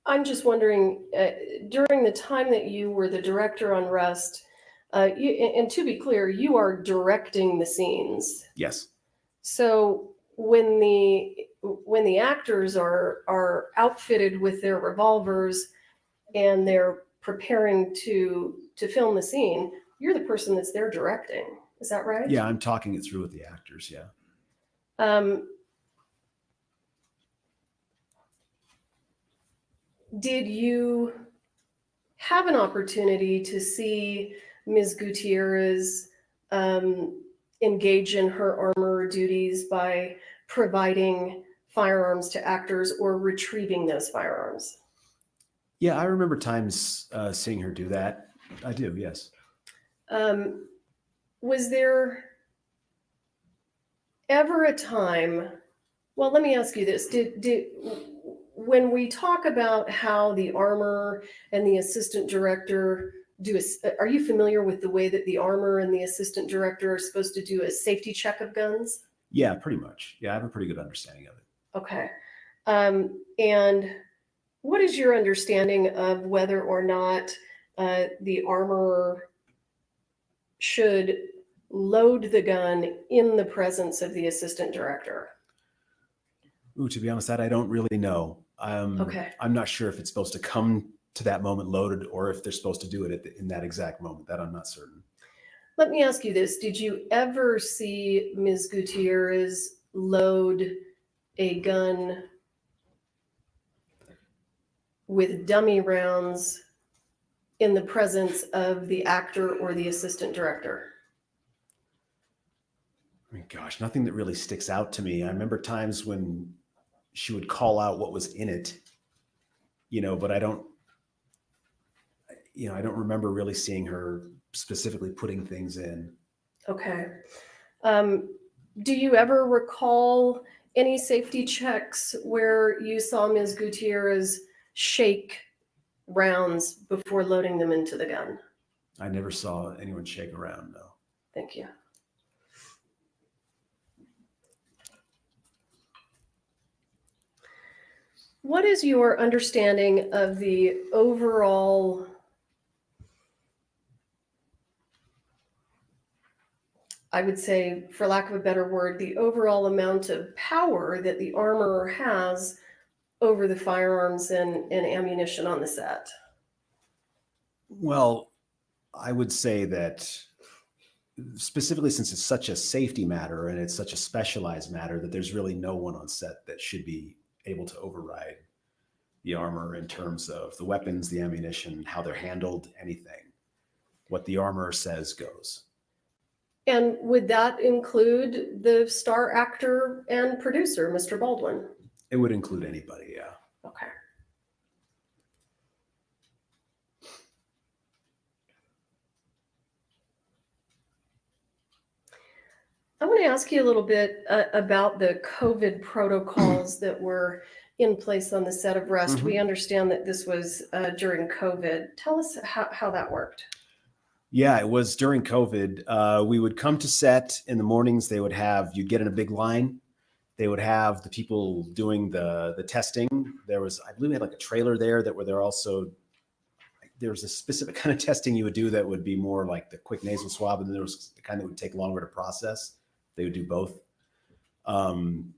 I'm just wondering, during the time that you were the director on Rust, and to be clear, you are directing the scenes. Yes. So when the actors are outfitted with their revolvers and their preparing to film the scene, you're the person that's there directing. Is that right? Yeah, I'm talking it through with the actors. Yeah. Did you have an opportunity to see Ms. Gutierrez engage in her armor duties by providing firearms to actors or retrieving those firearms? Yeah, I remember times seeing her do that. I do, yes. Was there ever a time, well, let me ask you this, when we talk about how the armor and the assistant director are you familiar with the way that the armor and the assistant director are supposed to do a safety check of guns? Yeah, pretty much. Yeah, I have a pretty good understanding of it. Okay. And what is your understanding of whether or not the armorer should load the gun in the presence of the assistant director? Ooh, to be honest, that I don't really know. Okay. I'm not sure if it's supposed to come to that moment loaded or if they're supposed to do it in that exact moment. That I'm not certain. Let me ask you this. Did you ever see Ms. Gutierrez load a gun with dummy rounds in the presence of the actor or the assistant director? I mean, gosh, nothing that really sticks out to me. I remember times when she would call out what was in it, but I don't remember really seeing her specifically putting things in. Okay. Do you ever recall any safety checks where you saw Ms. Gutierrez shake rounds before loading them into the gun? I never saw anyone shake around, no. Thank you. What is your understanding of the overall I would say, for lack of a better word, the overall amount of power that the armorer has over the firearms and ammunition on the set? Well, I would say that specifically since it's such a safety matter and it's such a specialized matter that there's really no one on set that should be able to override the armor in terms of the weapons, the ammunition, how they're handled, anything. What the armorer says goes. And would that include the star actor and producer, Mr. Baldwin? It would include anybody, yeah. Okay. I want to ask you a little bit about the COVID protocols that were in place on the set of Rust. We understand that this was during COVID. Tell us how that worked. Yeah, it was during COVID. We would come to set in the mornings. You'd get in a big line. They would have the people doing the testing. I believe we had like a trailer there there was a specific kind of testing you would do that would be more like the quick nasal swab. And then there was the kind that would take longer to process. They would do both.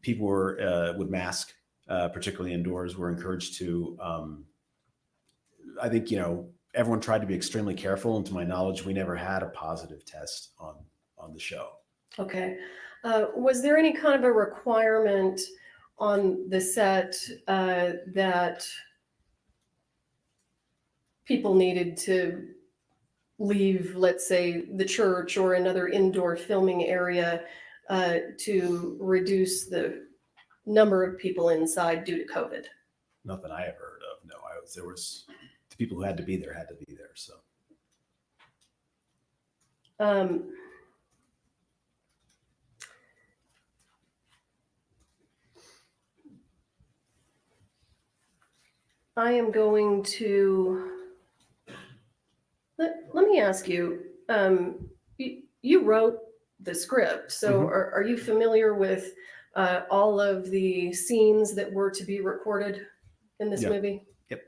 People would mask, particularly indoors, were encouraged to, I think, everyone tried to be extremely careful. And to my knowledge, we never had a positive test on the show. Okay. Was there any kind of a requirement on the set that people needed to leave, let's say, the church or another indoor filming area to reduce the number of people inside due to COVID? Nothing I ever heard of. No, there was the people who had to be there. So. I am going to let me ask you. You wrote the script, so are you familiar with all of the scenes that were to be recorded in this movie? Yep.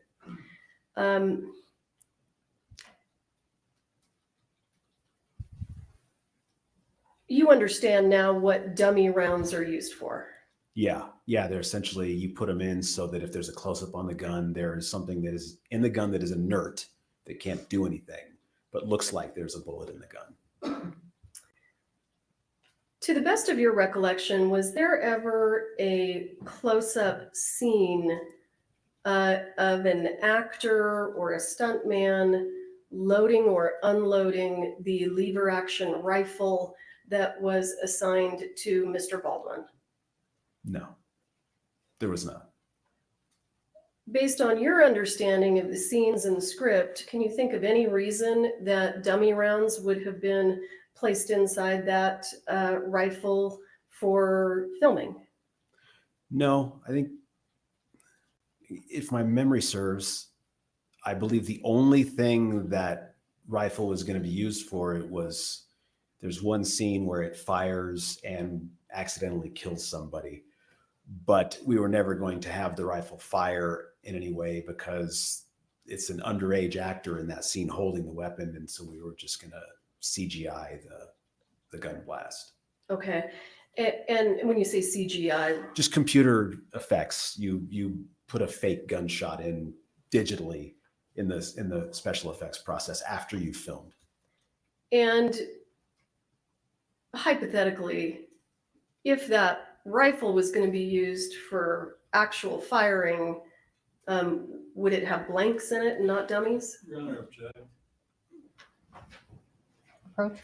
You understand now what dummy rounds are used for? Yeah. They're essentially, you put them in so that if there's a close-up on the gun, there is something that is in the gun that is inert that can't do anything, but looks like there's a bullet in the gun. To the best of your recollection, was there ever a close-up scene of an actor or a stuntman loading or unloading the lever action rifle that was assigned to Mr. Baldwin? No, there was not. Based on your understanding of the scenes in the script, can you think of any reason that dummy rounds would have been placed inside that rifle for filming? No, I think if my memory serves, I believe the only thing that rifle was going to be used for it was there's one scene where it fires and accidentally kills somebody, but we were never going to have the rifle fire in any way because it's an underage actor in that scene holding the weapon. And so we were just going to CGI the gun blast. Okay. And when you say CGI, Just computer effects. You put a fake gunshot in digitally in the special effects process after you've filmed. and hypothetically, if that rifle was going to be used for actual firing, would it have blanks in it and not dummies? Your Honor, object. Approach.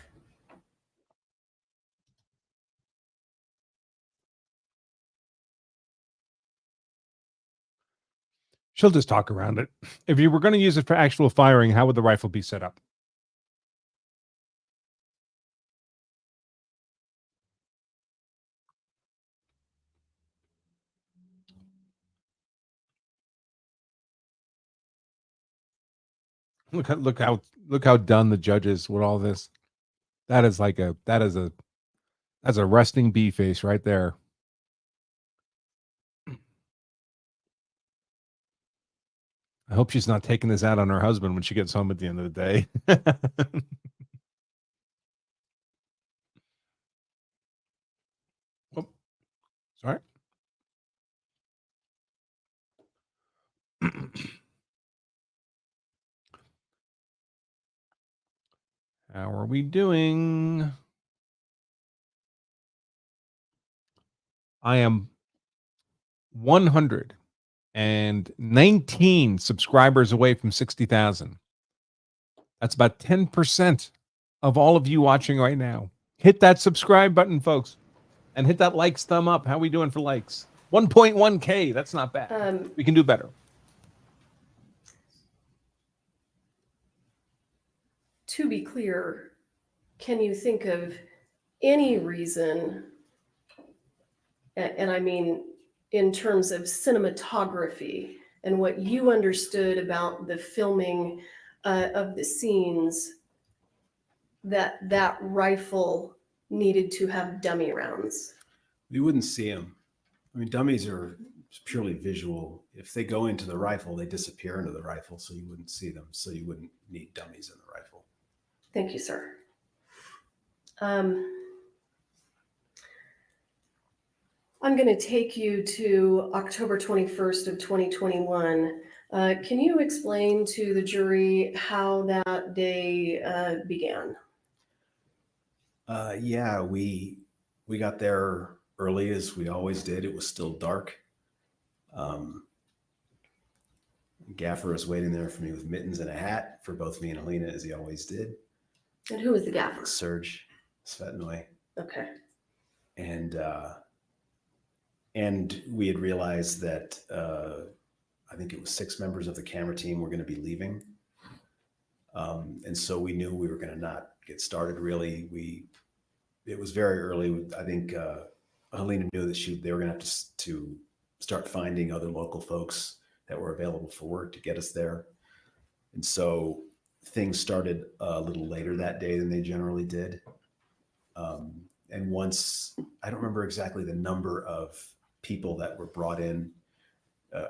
She'll just talk around it. If you were going to use it for actual firing, how would the rifle be set up? Look how done the judge is with all this. That's a resting bee face right there. I hope she's not taking this out on her husband when she gets home at the end of the day. Oh, sorry. How are we doing? I am 119 subscribers away from 60,000. That's about 10% of all of you watching right now. Hit that subscribe button, folks, and hit that likes thumb up. How are we doing for likes? 1.1K. That's not bad. We can do better. To be clear, can you think of any reason, and I mean in terms of cinematography and what you understood about the filming of the scenes, that rifle needed to have dummy rounds? You wouldn't see them. I mean, dummies are purely visual. If they go into the rifle, they disappear into the rifle, so you wouldn't see them. So you wouldn't need dummies in the rifle. Thank you, sir. I'm going to take you to October 21st of 2021. Can you explain to the jury how that day began? Yeah, we got there early as we always did. It was still dark. Gaffer was waiting there for me with mittens and a hat for both me and Halyna, as he always did. And who was the gaffer? Serge Svetnoy. Okay. And we had realized that I think it was 6 members of the camera team were going to be leaving. And so we knew we were going to not get started really. It was very early. I think Halyna knew that they were going to have to start finding other local folks that were available for work to get us there. And so things started a little later that day than they generally did. And once, I don't remember exactly the number of people that were brought in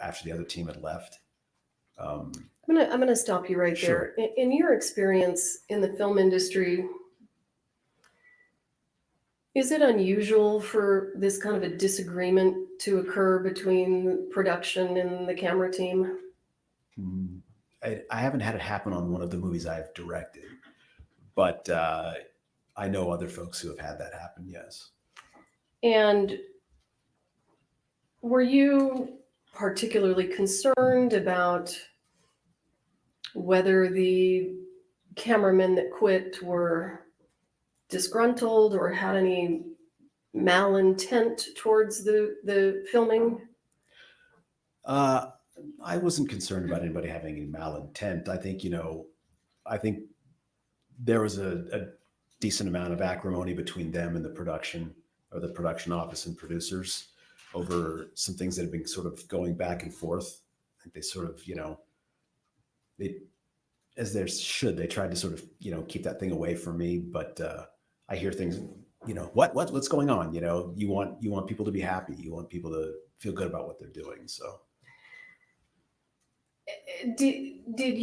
after the other team had left. I'm gonna stop you right Sure. there. In your experience in the film industry, is it unusual for this kind of a disagreement to occur between production and the camera team? I haven't had it happen on one of the movies I've directed, but I know other folks who have had that happen. Yes. And were you particularly concerned about whether the cameramen that quit were disgruntled or had any malintent towards the filming? I wasn't concerned about anybody having any malintent. I think, I think there was a decent amount of acrimony between them and the production or the production office and producers over some things that have been sort of going back and forth. I think they sort of, they, as there should, they tried to sort of, keep that thing away from me. But I hear things, what's going on? You want people to be happy. You want people to feel good about what they're doing. So. Did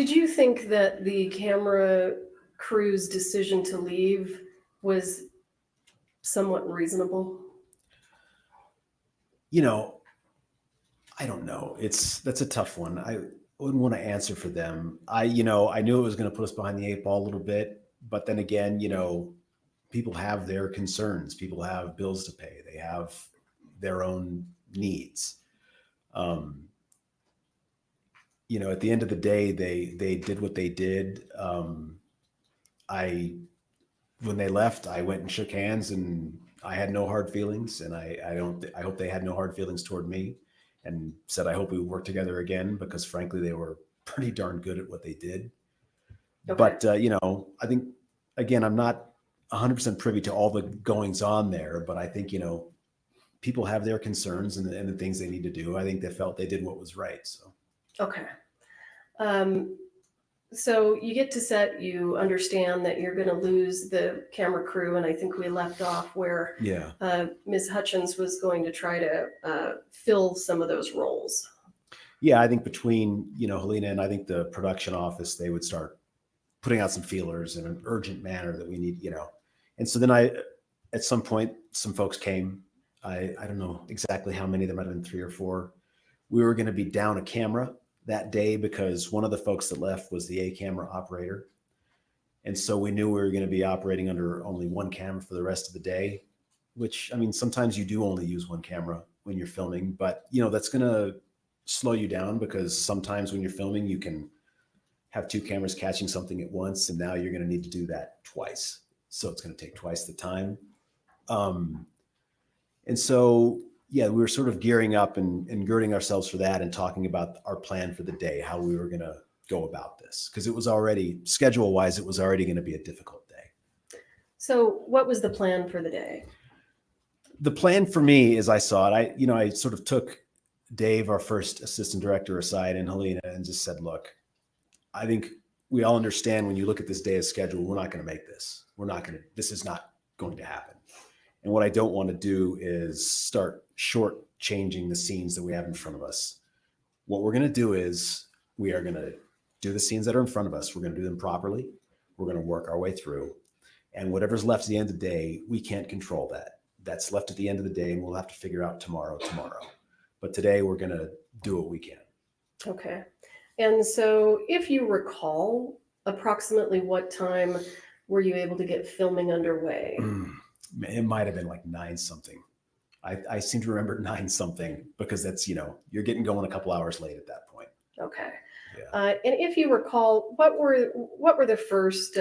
you think that the camera crew's decision to leave was somewhat reasonable? I don't know. That's a tough one. I wouldn't want to answer for them. I knew it was going to put us behind the 8 ball a little bit, but then again, people have their concerns. People have bills to pay. They have their own needs. At the end of the day, they did what they did. When they left, I went and shook hands, and I had no hard feelings, and I hope they had no hard feelings toward me, and said I hope we work together again, because frankly they were pretty darn good at what they did. Okay. But I think, again, I'm not 100% privy to all the goings on there, but I think people have their concerns and the things they need to do. I think they felt they did what was right. So. Okay. So you get to set, you understand that you're going to lose the camera crew, and I think we left off where Ms. Hutchins was going to try to fill some of those roles. Yeah, I think between, Halyna and I think the production office, they would start putting out some feelers in an urgent manner that we need, And so then at some point, some folks came. I don't know exactly how many, there might have been 3 or 4. We were going to be down a camera that day because one of the folks that left was the A camera operator. And so we knew we were going to be operating under only one camera for the rest of the day, which, sometimes you do only use one camera when you're filming, but that's going to slow you down, because sometimes when you're filming, you can have 2 cameras catching something at once. And now you're going to need to do that twice. So it's going to take twice the time. And so, we were sort of gearing up and girding ourselves for that, and talking about our plan for the day, how we were going to go about this, because it was already, schedule-wise, it was already going to be a difficult day. So what was the plan for the day? The plan for me, as I saw it, I sort of took Dave, our first assistant director, aside, and Halyna, and just said, look, I think we all understand when you look at this day as schedule, we're not going to make this. This is not going to happen. And what I don't want to do is start short-changing the scenes that we have in front of us. What we're going to do is we are going to do the scenes that are in front of us. We're going to do them properly. We're going to work our way through. And whatever's left at the end of the day, we can't control that. That's left at the end of the day, and we'll have to figure out tomorrow. But today we're going to do what we can. Okay. And so if you recall, approximately what time were you able to get filming underway? It might have been like 9 something. I seem to remember 9 something, because that's, you're getting going a couple hours late at that point. Okay. Yeah. And if you recall, what were the first,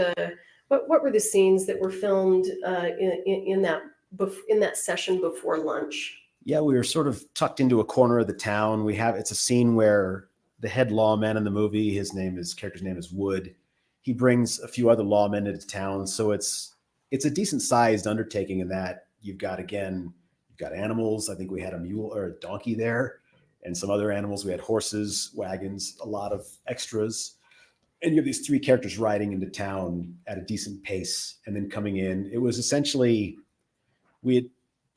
what were the scenes that were filmed in that session before lunch? Yeah, we were sort of tucked into a corner of the town. It's a scene where the head lawman in the movie, character's name is Wood. He brings a few other lawmen into town. So it's a decent sized undertaking in that you've got animals. I think we had a mule or a donkey there, and some other animals. We had horses, wagons, a lot of extras. And you have these 3 characters riding into town at a decent pace and then coming in. It was essentially,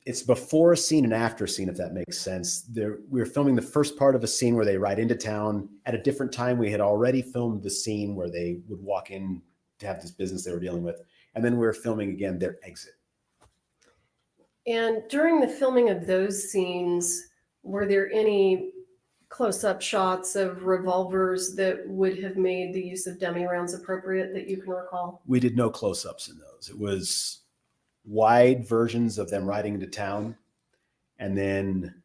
it's before a scene and after a scene, if that makes sense. We were filming the first part of a scene where they ride into town. At a different time, we had already filmed the scene where they would walk in to have this business they were dealing with. And then we were filming again their exit. And during the filming of those scenes, were there any close-up shots of revolvers that would have made the use of dummy rounds appropriate that you can recall? We did no close-ups in those. It was wide versions of them riding into town and then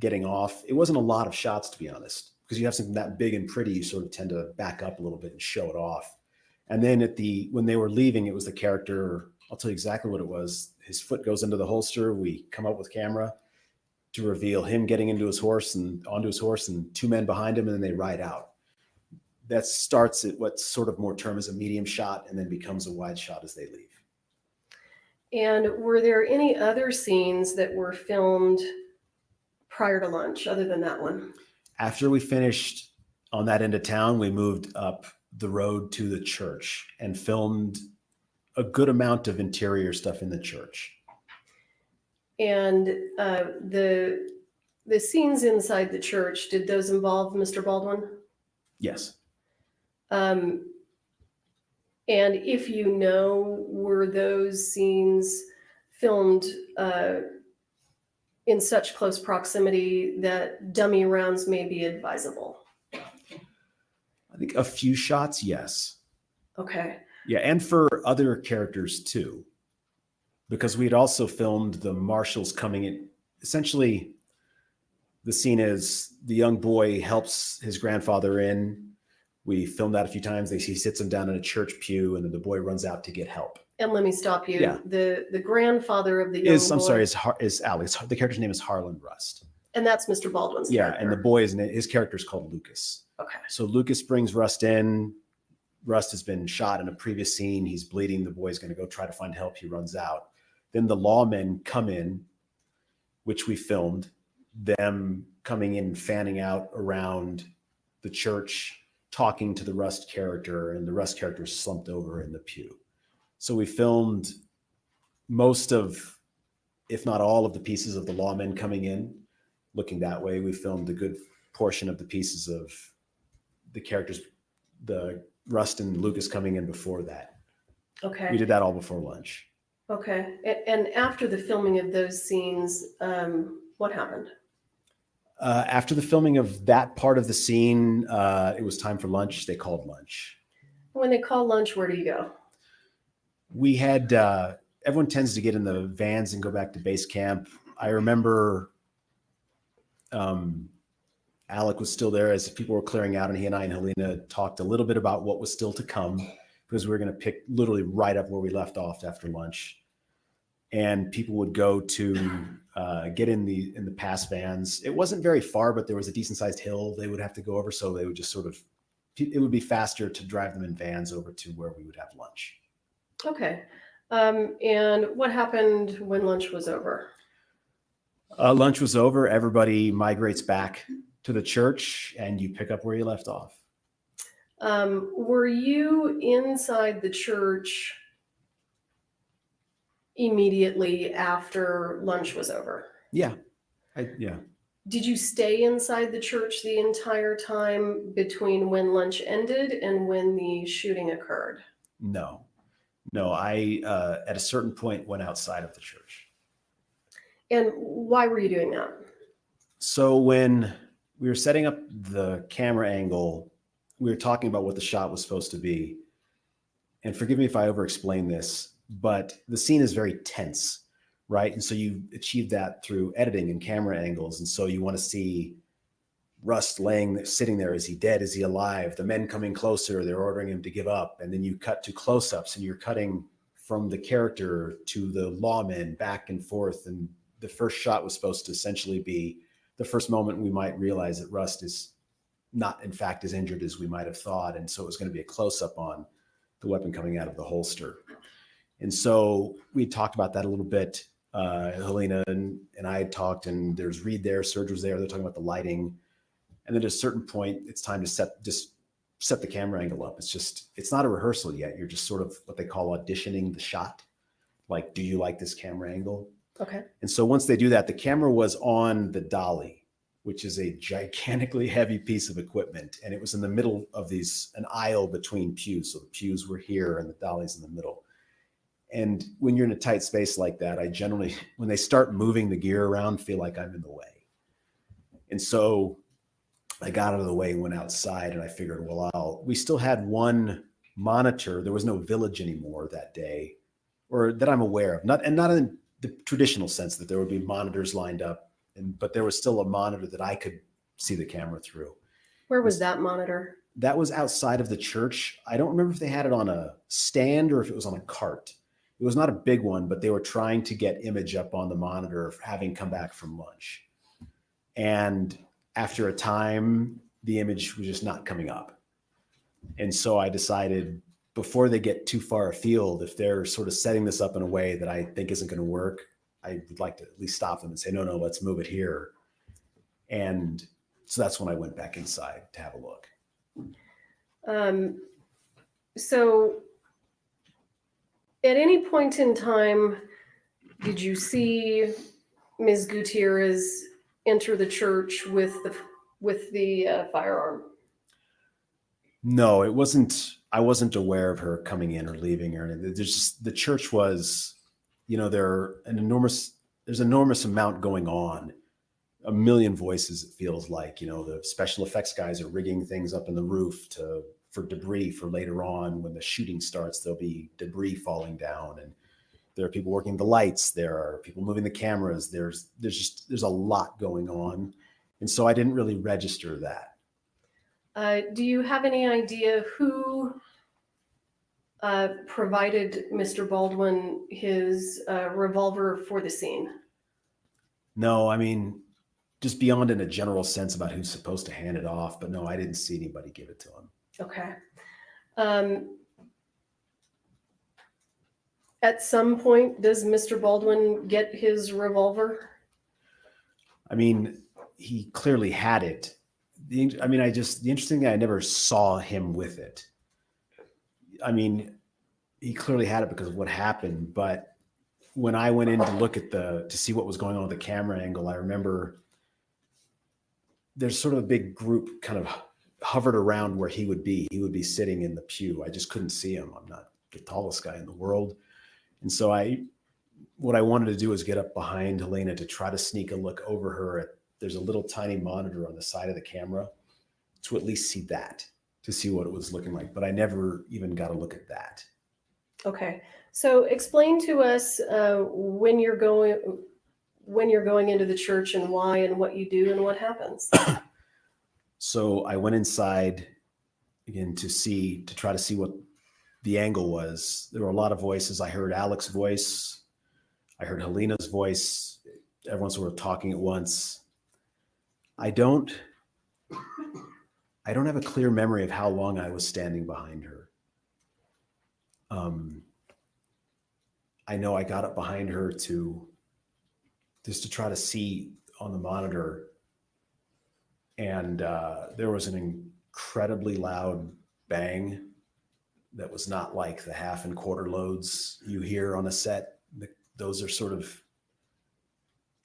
getting off. It wasn't a lot of shots, to be honest, because you have something that big and pretty, you sort of tend to back up a little bit and show it off. And then when they were leaving, it was the character, I'll tell you exactly what it was. His foot goes into the holster. We come up with camera to reveal him getting onto his horse and two men behind him, and then they ride out. That starts at what's sort of more termed as a medium shot and then becomes a wide shot as they leave. And were there any other scenes that were filmed prior to lunch other than that one? After we finished on that end of town, we moved up the road to the church and filmed a good amount of interior stuff in the church. And the scenes inside the church, did those involve Mr. Baldwin? Yes. And if you know, were those scenes filmed in such close proximity that dummy rounds may be advisable? I think a few shots, yes. Okay. Yeah, and for other characters too, because we had also filmed the marshals coming in. Essentially, the scene is the young boy helps his grandfather in. We filmed that a few times. He sits him down in a church pew, and then the boy runs out to get help. And let me stop you. Yeah. The grandfather of the young boy. I'm sorry, is Alex. The character's name is Harlan Rust. And that's Mr. Baldwin's Yeah, character. and the boy his character is called Lucas. Okay. So Lucas brings Rust in. Rust has been shot in a previous scene. He's bleeding. The boy's going to go try to find help. He runs out. Then the lawmen come in, which we filmed, them coming in, fanning out around the church, talking to the Rust character, and the Rust character is slumped over in the pew. So we filmed most of, if not all of the pieces of the lawmen coming in, looking that way. We filmed a good portion of the pieces of the characters, the Rust and Lucas coming in before that. Okay. We did that all before lunch. Okay. And after the filming of those scenes, what happened? After the filming of that part of the scene, it was time for lunch. They called lunch. When they call lunch, where do you go? We had, everyone tends to get in the vans and go back to base camp. I remember Alec was still there as people were clearing out, and he and I and Halyna talked a little bit about what was still to come, because we were going to pick literally right up where we left off after lunch. And people would go to get in the pass vans. It wasn't very far, but there was a decent sized hill they would have to go over. So they would just it would be faster to drive them in vans over to where we would have lunch. Okay. And what happened when lunch was over? Lunch was over. Everybody migrates back to the church, and you pick up where you left off. Were you inside the church immediately after lunch was over? Yeah. Yeah. Did you stay inside the church the entire time between when lunch ended and when the shooting occurred? No. I, at a certain point, went outside of the church. And why were you doing that? So when we were setting up the camera angle, we were talking about what the shot was supposed to be. And forgive me if I over-explain this, but the scene is very tense, right? And so you achieve that through editing and camera angles. And so you want to see Rust sitting there. Is he dead? Is he alive? The men coming closer, they're ordering him to give up. And then you cut to close-ups, and you're cutting from the character to the lawmen back and forth. And the first shot was supposed to essentially be the first moment we might realize that Rust is not, in fact, as injured as we might have thought. And so it was going to be a close-up on the weapon coming out of the holster. And so we talked about that a little bit. Halyna and I had talked, and there's Reed there, Serge was there. They're talking about the lighting. And then at a certain point, it's time to set the camera angle up. It's not a rehearsal yet. You're just sort of what they call auditioning the shot. Like, do you like this camera angle? Okay. And so once they do that, the camera was on the dolly, which is a gigantically heavy piece of equipment. And it was in the middle of an aisle between pews. So the pews were here and the dolly's in the middle. And when you're in a tight space like that, I generally, when they start moving the gear around, feel like I'm in the way. And so I got out of the way and went outside, and I figured, well, we still had one monitor. There was no village anymore that day, or that I'm aware of. Not in the traditional sense that there would be monitors lined up, but there was still a monitor that I could see the camera through. Where was that monitor? That was outside of the church. I don't remember if they had it on a stand or if it was on a cart. It was not a big one, but they were trying to get image up on the monitor having come back from lunch. And after a time, the image was just not coming up. And so I decided, before they get too far afield, if they're sort of setting this up in a way that I think isn't going to work, I would like to at least stop them and say, no, let's move it here. And so that's when I went back inside to have a look. So at any point in time, did you see Ms. Gutierrez enter the church with the firearm? No, it wasn't. I wasn't aware of her coming in or leaving or anything. There's just, the church was, there's an enormous amount going on. A million voices, it feels like. The special effects guys are rigging things up in the roof for debris for later on. When the shooting starts, there'll be debris falling down, and there are people working the lights. There are people moving the cameras. There's a lot going on, and so I didn't really register that. Do you have any idea who provided Mr. Baldwin his revolver for the scene? No, I mean, just beyond in a general sense about who's supposed to hand it off. But no, I didn't see anybody give it to him. Okay. At some point, does Mr. Baldwin get his revolver? I mean, he clearly had it. The interesting thing, I never saw him with it. I mean, he clearly had it because of what happened. But when I went in to look at to see what was going on with the camera angle, I remember there's sort of a big group kind of hovered around where he would be. He would be sitting in the pew. I just couldn't see him. I'm not the tallest guy in the world. And so what I wanted to do was get up behind Halyna to try to sneak a look over her. There's a little tiny monitor on the side of the camera to at least see that, to see what it was looking like. But I never even got a look at that. Okay. So explain to us when you're going into the church and why and what you do and what happens. So I went inside again to try to see what the angle was. There were a lot of voices. I heard Alec's voice. I heard Halyna's voice. Everyone sort of talking at once. I don't have a clear memory of how long I was standing behind her. I know I got up behind her to try to see on the monitor, and there was an incredibly loud bang that was not like the half and quarter loads you hear on a set. Those are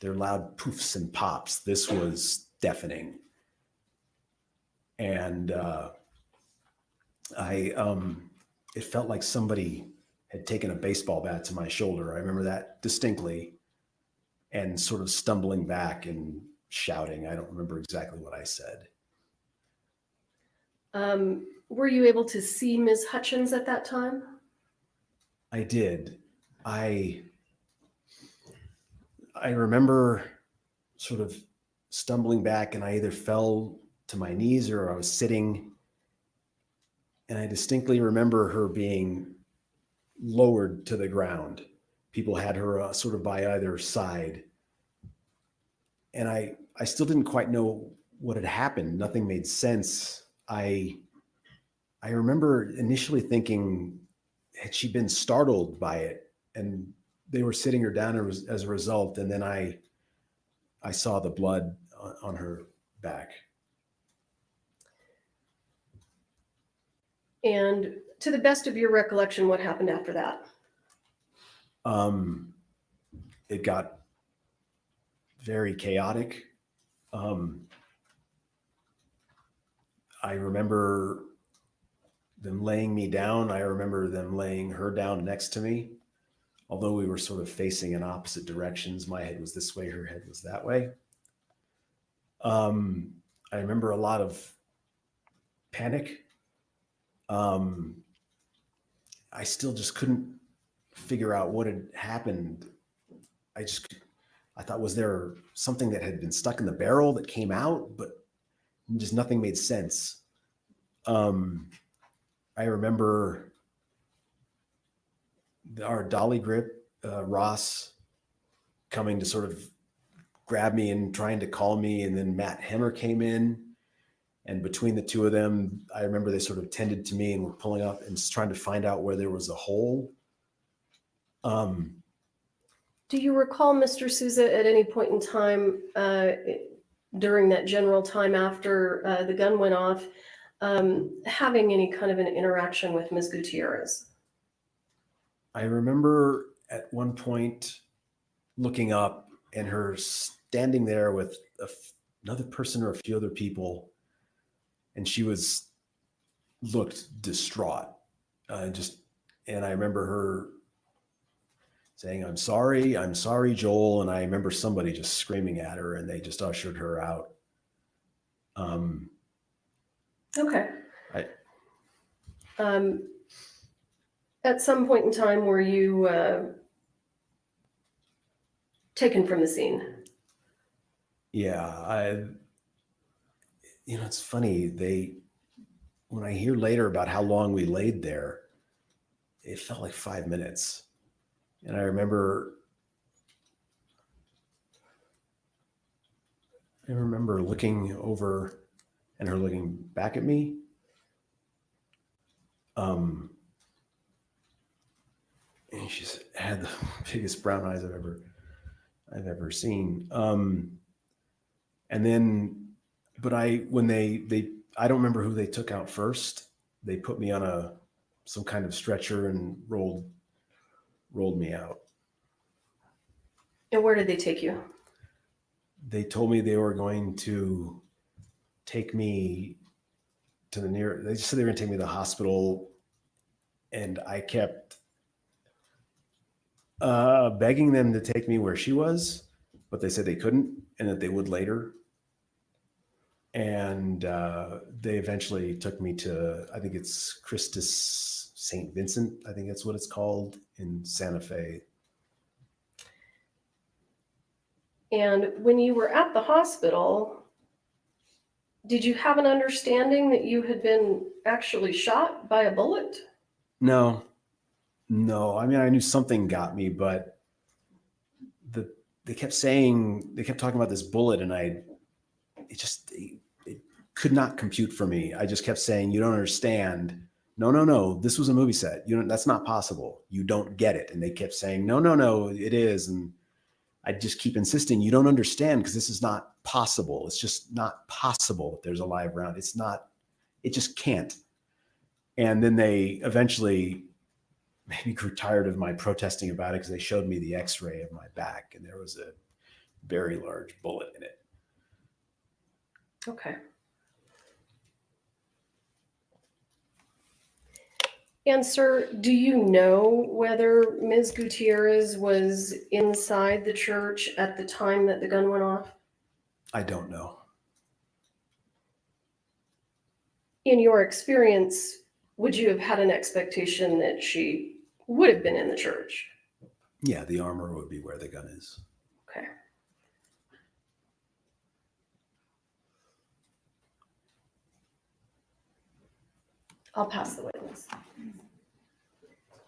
they're loud poofs and pops. This was deafening. And it felt like somebody had taken a baseball bat to my shoulder. I remember that distinctly, and sort of stumbling back and shouting. I don't remember exactly what I said. Were you able to see Ms. Hutchins at that time? I did. I remember sort of stumbling back, and I either fell to my knees or I was sitting. And I distinctly remember her being lowered to the ground. People had her sort of by either side. And I still didn't quite know what had happened. Nothing made sense. I remember initially thinking, had she been startled by it? And they were sitting her down as a result. And then I saw the blood on her back. And to the best of your recollection, what happened after that? It got very chaotic. I remember them laying me down. I remember them laying her down next to me. Although we were sort of facing in opposite directions, my head was this way, her head was that way. I I remember a lot of panic. I still just couldn't figure out what had happened. I thought, was there something that had been stuck in the barrel that came out, but just nothing made sense. I remember our dolly grip, Ross, coming to sort of grab me and trying to call me. And then Matt Hemmer came in. And between the two of them, I remember they sort of tended to me and were pulling up and just trying to find out where there was a hole. Do you recall, Mr. Souza, at any point in time during that general time after the gun went off, having any kind of an interaction with Ms. Gutierrez? I remember at one point looking up and her standing there with another person or a few other people, and she looked distraught. And I remember her saying, I'm sorry, Joel. And I remember somebody just screaming at her, and they just ushered her out. Okay. At some point in time, were you taken from the scene? Yeah, it's funny. When I hear later about how long we laid there, it felt like 5 minutes. And I remember looking over and her looking back at me. And she had the biggest brown eyes I've ever seen. And then, but I don't remember who they took out first. They put me on some kind of stretcher and rolled me out. And where did they take you? They told me they were going to take me to they just said they were going to take me to the hospital. And I kept begging them to take me where she was, but they said they couldn't and that they would later. And they eventually took me to, I think it's Christus St. Vincent. I think that's what it's called, in Santa Fe. And when you were at the hospital, did you have an understanding that you had been actually shot by a bullet? No. I mean, I knew something got me, but they kept talking about this bullet, and it could not compute for me. I just kept saying, you don't understand. No. This was a movie set. That's not possible. You don't get it. And they kept saying, no, it is. And I just keep insisting, you don't understand, because this is not possible. It's just not possible that there's a live round. It just can't. And then they eventually maybe grew tired of my protesting about it, because they showed me the x-ray of my back, and there was a very large bullet in it. Okay. And sir, do you know whether Ms. Gutierrez was inside the church at the time that the gun went off? I don't know. In your experience, would you have had an expectation that she would have been in the church? Yeah, the armor would be where the gun is. Okay. I'll pass the witness.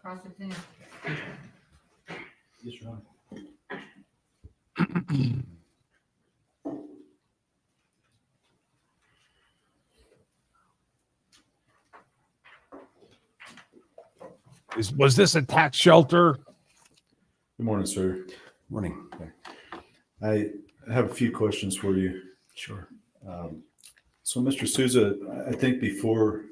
Cross-examine. Yes, Your Honor. Was this a tax shelter? Good morning, sir. Morning. I have a few questions for you. Sure. So, Mr. Souza, I think before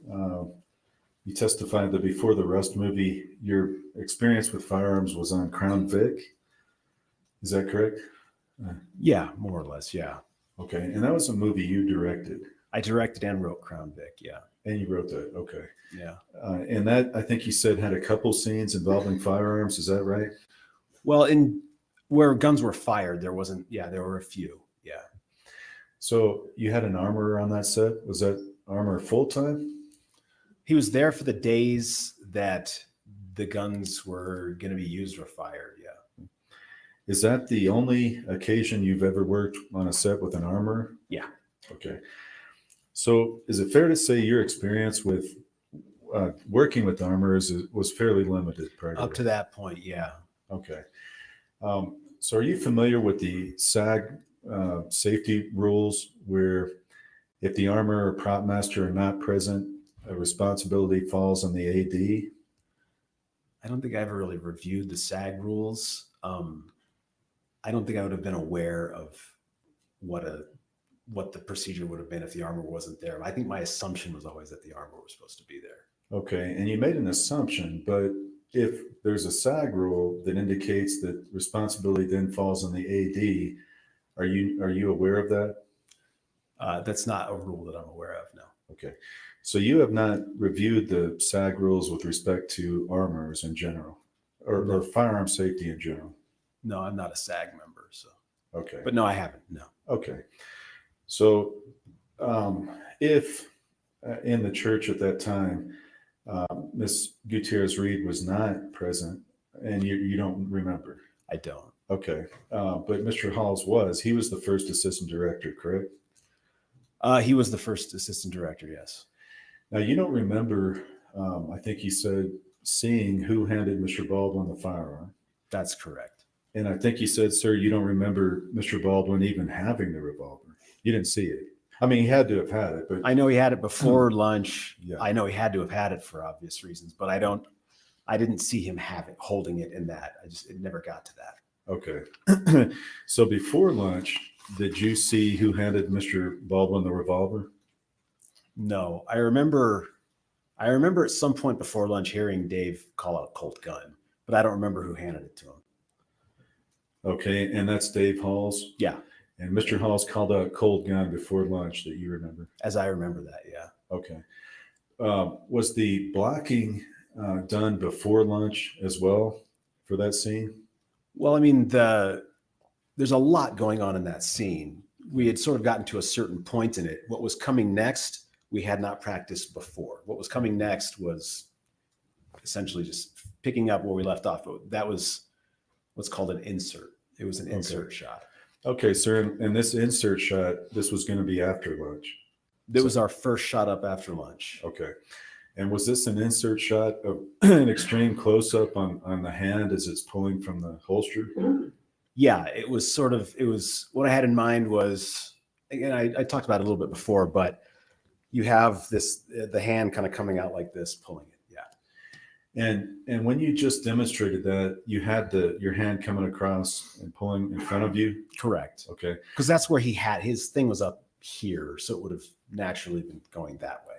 you testified that before the Rust movie, your experience with firearms was on Crown Vic. Is that correct? Yeah, more or less. Yeah. Okay. And that was a movie you directed. I directed and wrote Crown Vic. Yeah. And you wrote that. Okay. Yeah. And that, I think you said, had a couple scenes involving firearms. Is that right? Well, in where guns were fired, there wasn't. Yeah, there were a few. Yeah. So you had an armorer on that set. Was that armorer full-time? He was there for the days that the guns were going to be used or fired. Yeah. Is that the only occasion you've ever worked on a set with an armorer? Yeah. Okay. So is it fair to say your experience with working with armorers was fairly limited prior Up to that point. Yeah. Okay. So are you familiar with the SAG safety rules where if the armor or prop master are not present, a responsibility falls on the AD? I don't think I ever really reviewed the SAG rules. I don't think I would have been aware of what the procedure would have been if the armor wasn't there. I think my assumption was always that the armor was supposed to be there. Okay, and you made an assumption, but if there's a SAG rule that indicates that responsibility then falls on the AD, are you aware of that? That's not a rule that I'm aware of, no. Okay, so you have not reviewed the SAG rules with respect to armors in general, or firearm safety in general? No, I'm not a SAG member, so. Okay. But no, I haven't, no. Okay. So if in the church at that time, Miss Gutierrez Reed was not present and you don't remember? I don't. Okay. But Mr. Halls was. He was the first assistant director, correct? He was the first assistant director, yes. Now, you don't remember, I think you said, seeing who handed Mr. Baldwin the firearm. That's correct. And I think you said, sir, you don't remember Mr. Baldwin even having the revolver. You didn't see it. I mean, he had to have had it, but I know he had it before lunch. Yeah. I know he had to have had it for obvious reasons, but I didn't see him holding it in that. It never got to that. okay. So before lunch, did you see who handed Mr. Baldwin the revolver? No, I remember at some point before lunch hearing Dave call out Colt gun, but I don't remember who handed it to him. Okay, and that's Dave Halls? Yeah. And Mr. Halls called out cold gun before lunch that you remember? As I remember that, yeah. Okay. Was the blocking done before lunch as well for that scene? Well, I mean, there's a lot going on in that scene. We had sort of gotten to a certain point in it. What was coming next, we had not practiced before. What was coming next was essentially just picking up where we left off. But that was what's called an insert. It was an insert shot. Okay, sir. And this insert shot, this was going to be after lunch. That was our first shot up after lunch. Okay. And was this an insert shot of an extreme close up on the hand as it's pulling from the holster? Yeah, it was what I had in mind was, again, I talked about it a little bit before, but you have the hand kind of coming out like this, pulling it. Yeah. And when you just demonstrated that, you had your hand coming across and pulling in front of you? Correct. Okay. Because that's where his thing was up here, so it would have naturally been going that way.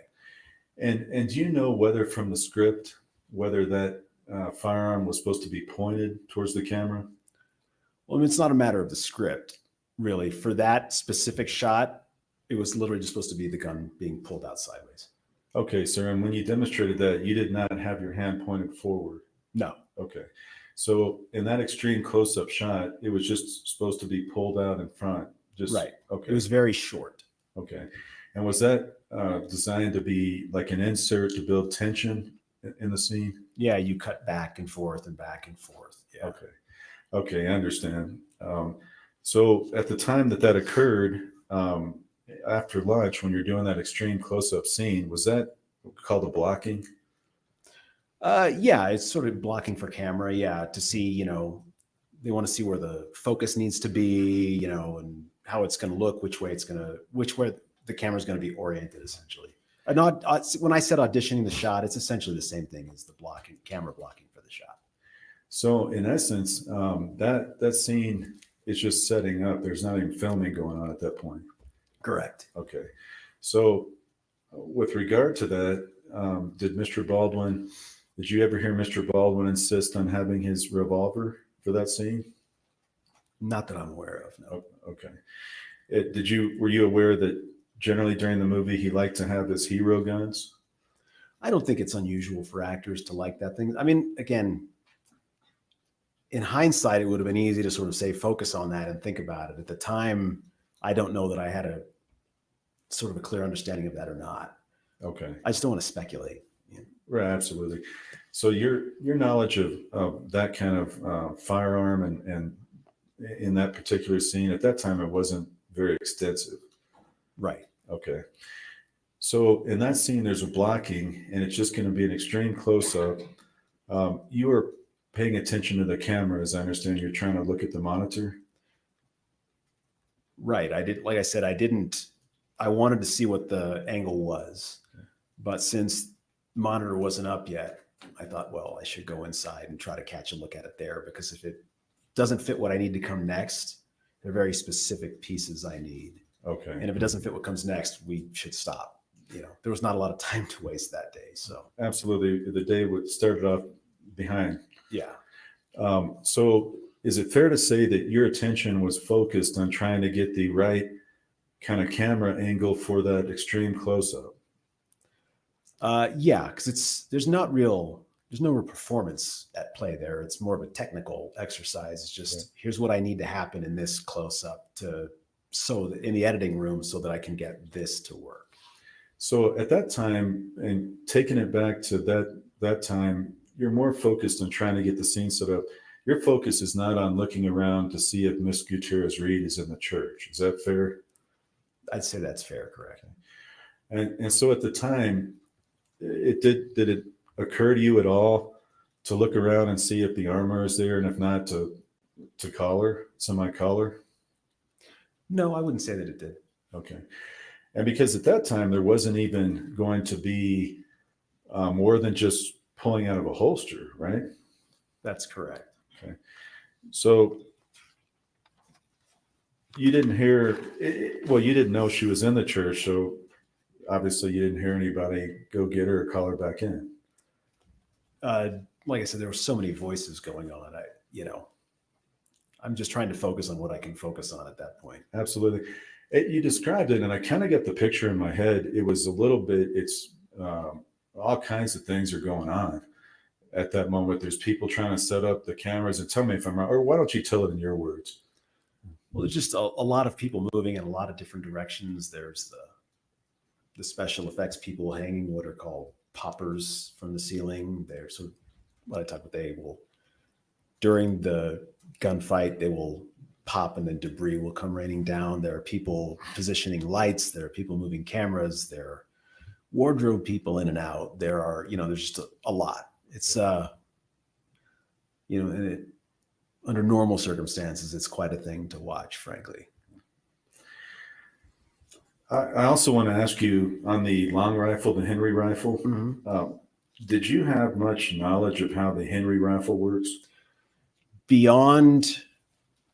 And do you know whether from the script, whether that firearm was supposed to be pointed towards the camera? Well, I mean, it's not a matter of the script, really. For that specific shot, it was literally just supposed to be the gun being pulled out sideways. Okay, sir. And when you demonstrated that, you did not have your hand pointed forward? No. Okay. So in that extreme close-up shot, it was just supposed to be pulled out in front? Right. Okay. It was very short. Okay. And was that designed to be like an insert to build tension in the scene? Yeah, you cut back and forth and back and forth. Yeah. Okay. Okay, I understand. So at the time that occurred, after lunch, when you're doing that extreme close-up scene, was that called a blocking? Yeah, it's sort of blocking for camera. Yeah, to see, they want to see where the focus needs to be, and how it's going to look, which way the camera's going to be oriented, essentially. When I said auditioning the shot, it's essentially the same thing as the camera blocking for the shot. So in essence, that scene is just setting up. There's not even filming going on at that point. Correct. Okay. So with regard to that, did you ever hear Mr. Baldwin insist on having his revolver for that scene? Not that I'm aware of, no. Okay. Were you aware that generally during the movie he liked to have his hero guns? I don't think it's unusual for actors to like that thing. I mean, again, in hindsight, it would have been easy to sort of say, focus on that and think about it. At the time, I don't know that I had sort of a clear understanding of that or not. Okay. I just don't want to speculate. Right, absolutely. So your knowledge of that kind of firearm and in that particular scene at that time, it wasn't very extensive. Right. Okay. So in that scene, there's a blocking, and it's just going to be an extreme close up. You are paying attention to the camera, as I understand. You're trying to look at the monitor. Right. Like I said, I wanted to see what the angle was, but since monitor wasn't up yet, I thought, well, I should go inside and try to catch a look at it there, because if it doesn't fit what I need to come next, they're very specific pieces I need. Okay. And if it doesn't fit what comes next, we should stop. There was not a lot of time to waste that day. So Absolutely. The day started off behind. yeah. So is it fair to say that your attention was focused on trying to get the right kind of camera angle for that extreme close up? Yeah, because there's no real performance at play there. It's more of a technical exercise. It's just here's what I need to happen in this close up so that in the editing room so that I can get this to work. So at that time, and taking it back to that time, you're more focused on trying to get the scene set up. Your focus is not on looking around to see if Miss Gutierrez Reed is in the church. Is that fair? I'd say that's fair, correct. And so at the time, did it occur to you at all to look around and see if the armor is there, and if not, to call her, semi-call her? No, I wouldn't say that it did. Okay. And because at that time, there wasn't even going to be more than just pulling out of a holster, right? That's correct. Okay. So you didn't hear, well, you didn't know she was in the church, so obviously you didn't hear anybody go get her or call her back in. Like I said, there were so many voices going on. I'm just trying to focus on what I can focus on at that point. Absolutely. You described it, and I kind of get the picture in my head. It was a little bit, all kinds of things are going on at that moment. There's people trying to set up the cameras, and tell me if I'm wrong, or why don't you tell it in your words? Well, there's just a lot of people moving in a lot of different directions. There's the special effects people hanging what are called poppers from the ceiling. They're sort of what I talk about. They will, during the gunfight, they will pop and then debris will come raining down. There are people positioning lights. There are people moving cameras. There are wardrobe people in and out. There are, there's just a lot. It's, under normal circumstances, it's quite a thing to watch, frankly. I also want to ask you on the long rifle, the Henry rifle. Mm-hmm. Did you have much knowledge of how the Henry rifle works? Beyond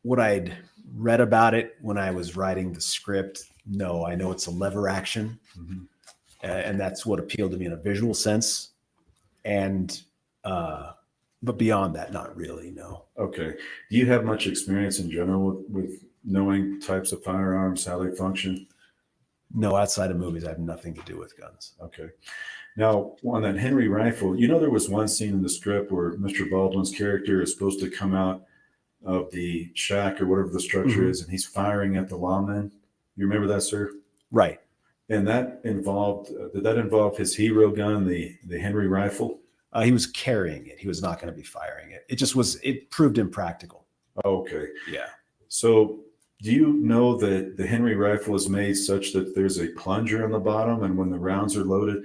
what I'd read about it when I was writing the script, no, I know it's a lever action. Mm-hmm. And that's what appealed to me in a visual sense. And, but beyond that, not really, no. Okay. Do you have much experience in general with knowing types of firearms, how they function? No, outside of movies, I have nothing to do with guns. Okay. Now, on that Henry rifle, there was one scene in the script where Mr. Baldwin's character is supposed to come out of the shack or whatever the structure is, and he's firing at the lawman. You remember that, sir? Right. And that involved, did that involve his hero gun, the Henry rifle? He was carrying it. He was not going to be firing it. It proved impractical. Okay. Yeah. So do you know that the Henry rifle is made such that there's a plunger on the bottom, and when the rounds are loaded,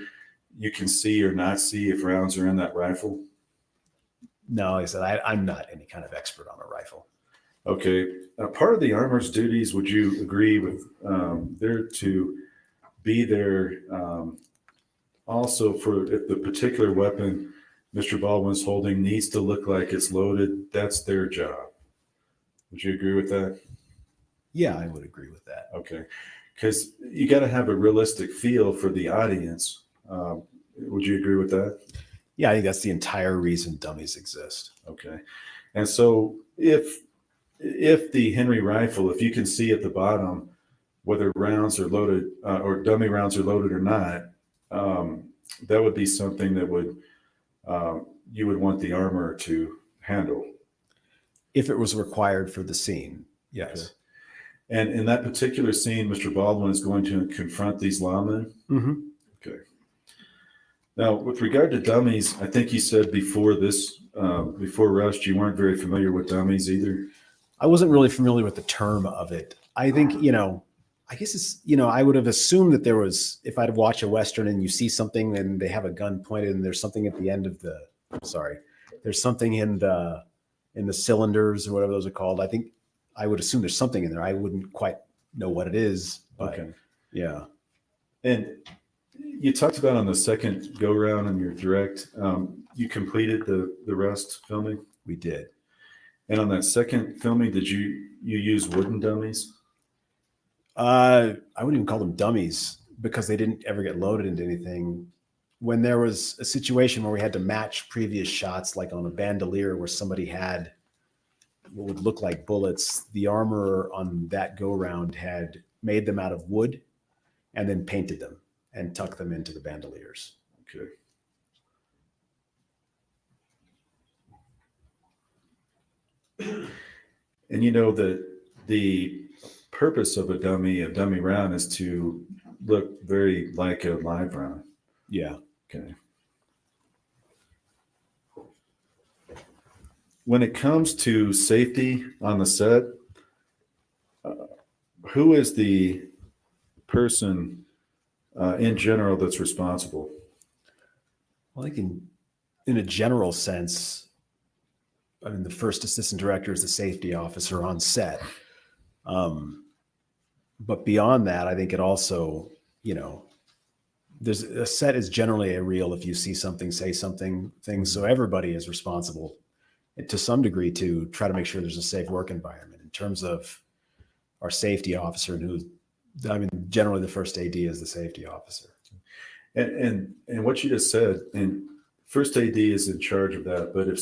you can see or not see if rounds are in that rifle? No, like I said, I'm not any kind of expert on a rifle. Okay. Part of the armor's duties, would you agree with, there to be there also for if the particular weapon Mr. Baldwin's holding needs to look like it's loaded, that's their job. Would you agree with that? Yeah, I would agree with that. Okay. Because you got to have a realistic feel for the audience. Would you agree with that? Yeah, I think that's the entire reason dummies exist. Okay. And so if the Henry rifle, if you can see at the bottom whether rounds are loaded or dummy rounds are loaded or not, that would be something that you would want the armor to handle. If it was required for the scene, yes. Okay. And in that particular scene, Mr. Baldwin is going to confront these lawmen. Mm-hmm. Okay. Now, with regard to dummies, I think you said before this, before Rust, you weren't very familiar with dummies either. I wasn't really familiar with the term of it. I think, I guess it's, I would have assumed that there was, if I'd watch a Western and you see something and they have a gun pointed and there's something at the end of there's something in the cylinders or whatever those are called. I think I would assume there's something in there. I wouldn't quite know what it is, but Okay. yeah. And you talked about on the second go round in your direct, you completed the Rust filming. We did. And on that second filming, did you use wooden dummies? I wouldn't even call them dummies because they didn't ever get loaded into anything. When there was a situation where we had to match previous shots, like on a bandolier where somebody had what would look like bullets, the armorer on that go round had made them out of wood and then painted them and tucked them into the bandoliers. Okay. And the purpose of a dummy round is to look very like a live round. Yeah. Okay. When it comes to safety on the set, who is the person in general that's responsible? Well, I think in a general sense, I mean, the first assistant director is the safety officer on set. But beyond that, I think it also, there's a set is generally a reel. If you see something, say something, things. So everybody is responsible to some degree to try to make sure there's a safe work environment. In terms of our safety officer, and generally the first AD is the safety officer. And what you just said, and first AD is in charge of that. But if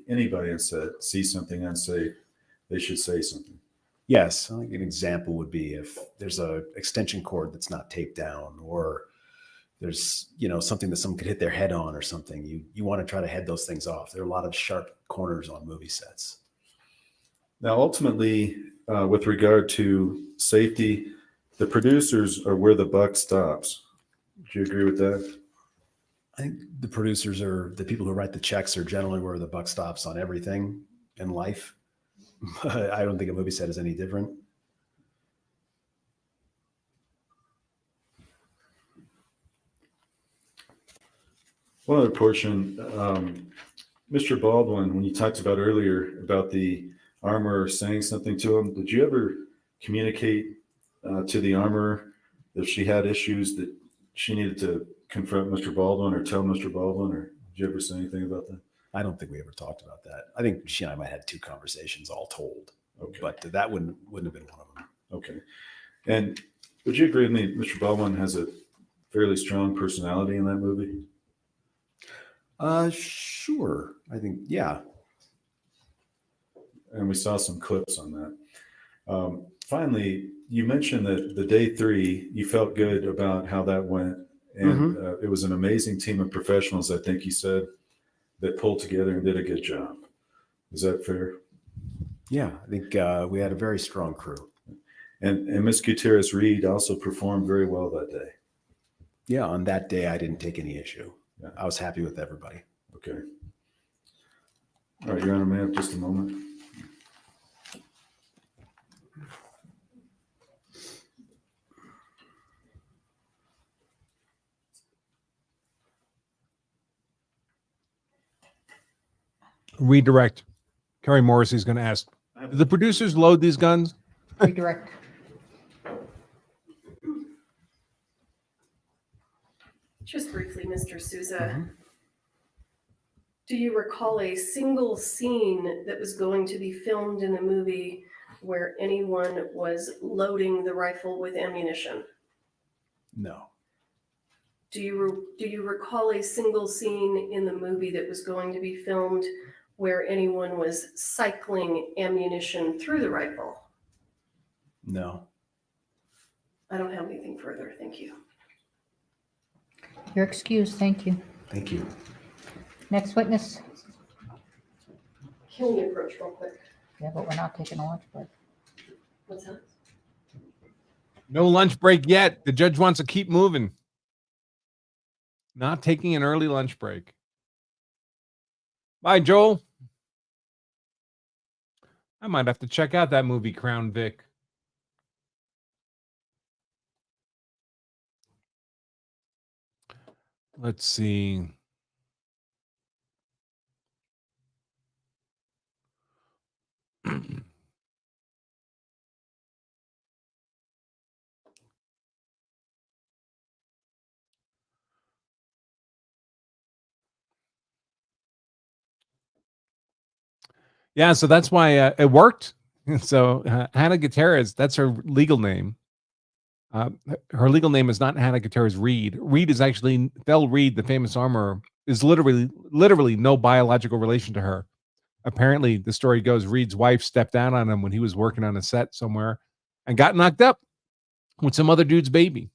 anybody on set sees something unsafe, they should say something. Yes, I think an example would be if there's a extension cord that's not taped down, or there's something that someone could hit their head on or something. You want to try to head those things off. There are a lot of sharp corners on movie sets. Now, ultimately, with regard to safety, the producers are where the buck stops. Do you agree with that? I think the producers are the people who write the checks are generally where the buck stops on everything in life. But I don't think a movie set is any different. One other portion, Mr. Baldwin, when you talked about earlier about the armorer saying something to him, did you ever communicate to the armorer if she had issues that she needed to confront Mr. Baldwin or tell Mr. Baldwin, or did you ever say anything about that? I don't think we ever talked about that. I think she and I might have had 2 conversations all told, Okay. but that wouldn't have been one of them. Okay. And would you agree with me, Mr. Baldwin has a fairly strong personality in that movie? Sure. I think, yeah. And we saw some clips on that. Finally, you mentioned that the day 3, you felt good about how that went. And it was an amazing team of professionals, I think you said, that pulled together and did a good job. Is that fair? Yeah, I think we had a very strong crew. And Ms. Gutierrez Reed also performed very well that day. Yeah, on that day, I didn't take any issue. Yeah. I was happy with everybody. Okay. All right, Your Honor, may I have just a moment? Redirect. Kerry Morrissey is going to ask, did the producers load these guns? Redirect. Just briefly, Mr. Souza, do you recall a single scene that was going to be filmed in the movie where anyone was loading the rifle with ammunition? No. Do you recall a single scene in the movie that was going to be filmed where anyone was cycling ammunition through the rifle? No. I don't have anything further. Thank you. You're excused. Thank you. Thank you. Next witness. Can we approach real quick? Yeah, but we're not taking a lunch break. What's that? No lunch break yet. The judge wants to keep moving. Not taking an early lunch break. Bye, Joel. I might have to check out that movie, Crown Vic. Let's see. Yeah, so that's why it worked. So Hannah Gutierrez, that's her legal name. Her legal name is not Hannah Gutierrez Reed. Reed is actually Thel Reed, the famous armorer, is literally no biological relation to her. Apparently, the story goes Reed's wife stepped down on him when he was working on a set somewhere and got knocked up with some other dude's baby.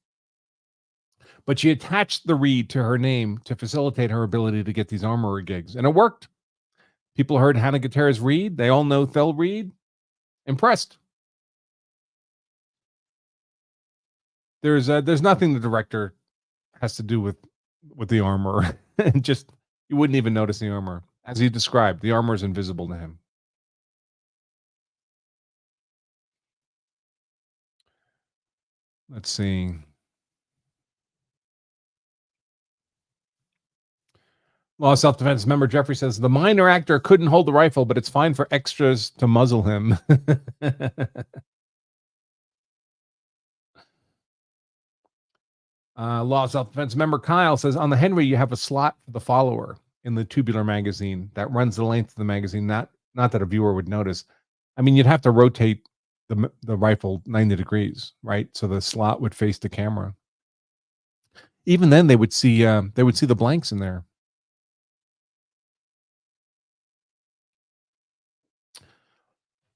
But she attached the Reed to her name to facilitate her ability to get these armorer gigs, and it worked. People heard Hannah Gutierrez Reed. They all know Thel Reed. Impressed. There's nothing the director has to do with the armor. Just you wouldn't even notice the armor. As he described, the armor is invisible to him. Let's see. Law of Self-Defense member Jeffrey says the minor actor couldn't hold the rifle, but it's fine for extras to muzzle him. Law of Self-Defense member Kyle says on the Henry you have a slot for the follower in the tubular magazine that runs the length of the magazine. Not that a viewer would notice. I mean, you'd have to rotate the rifle 90 degrees, right? So the slot would face the camera. Even then, they would see the blanks in there.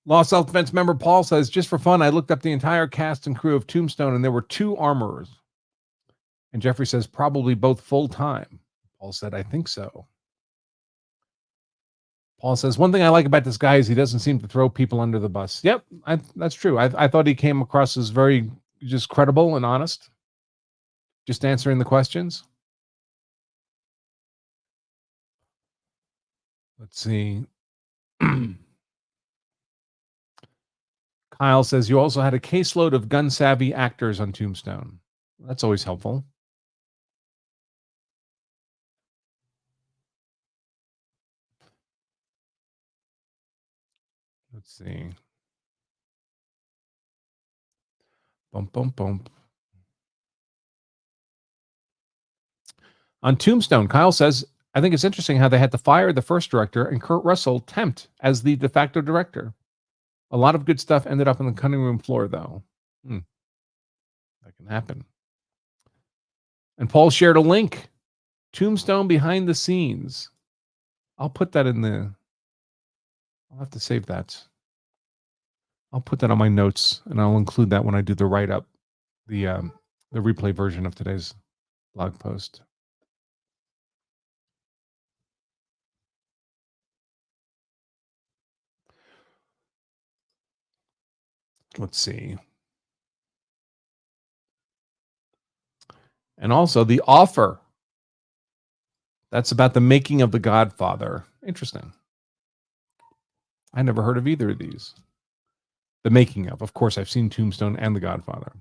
Law of Self-Defense member Paul says, just for fun, I looked up the entire cast and crew of Tombstone, and there were 2 armorers. And Jeffrey says, probably both full-time. Paul said, I think so. Paul says, one thing I like about this guy is he doesn't seem to throw people under the bus. Yep, that's true. I thought he came across as very just credible and honest, just answering the questions. Let's see. Kyle says, you also had a caseload of gun-savvy actors on Tombstone. That's always helpful. Let's see. Bump, bump, bump. On Tombstone, Kyle says, I think it's interesting how they had to fire the first director and Kurt Russell temped as the de facto director. A lot of good stuff ended up on the cutting room floor, though. That can happen. And Paul shared a link. Tombstone behind the scenes. I'll put that in the... I'll have to save that. I'll put that on my notes, and I'll include that when I do the write-up, the replay version of today's blog post. Let's see. And also The Offer. That's about the making of The Godfather. Interesting. I never heard of either of these. The making of. Of course, I've seen Tombstone and The Godfather.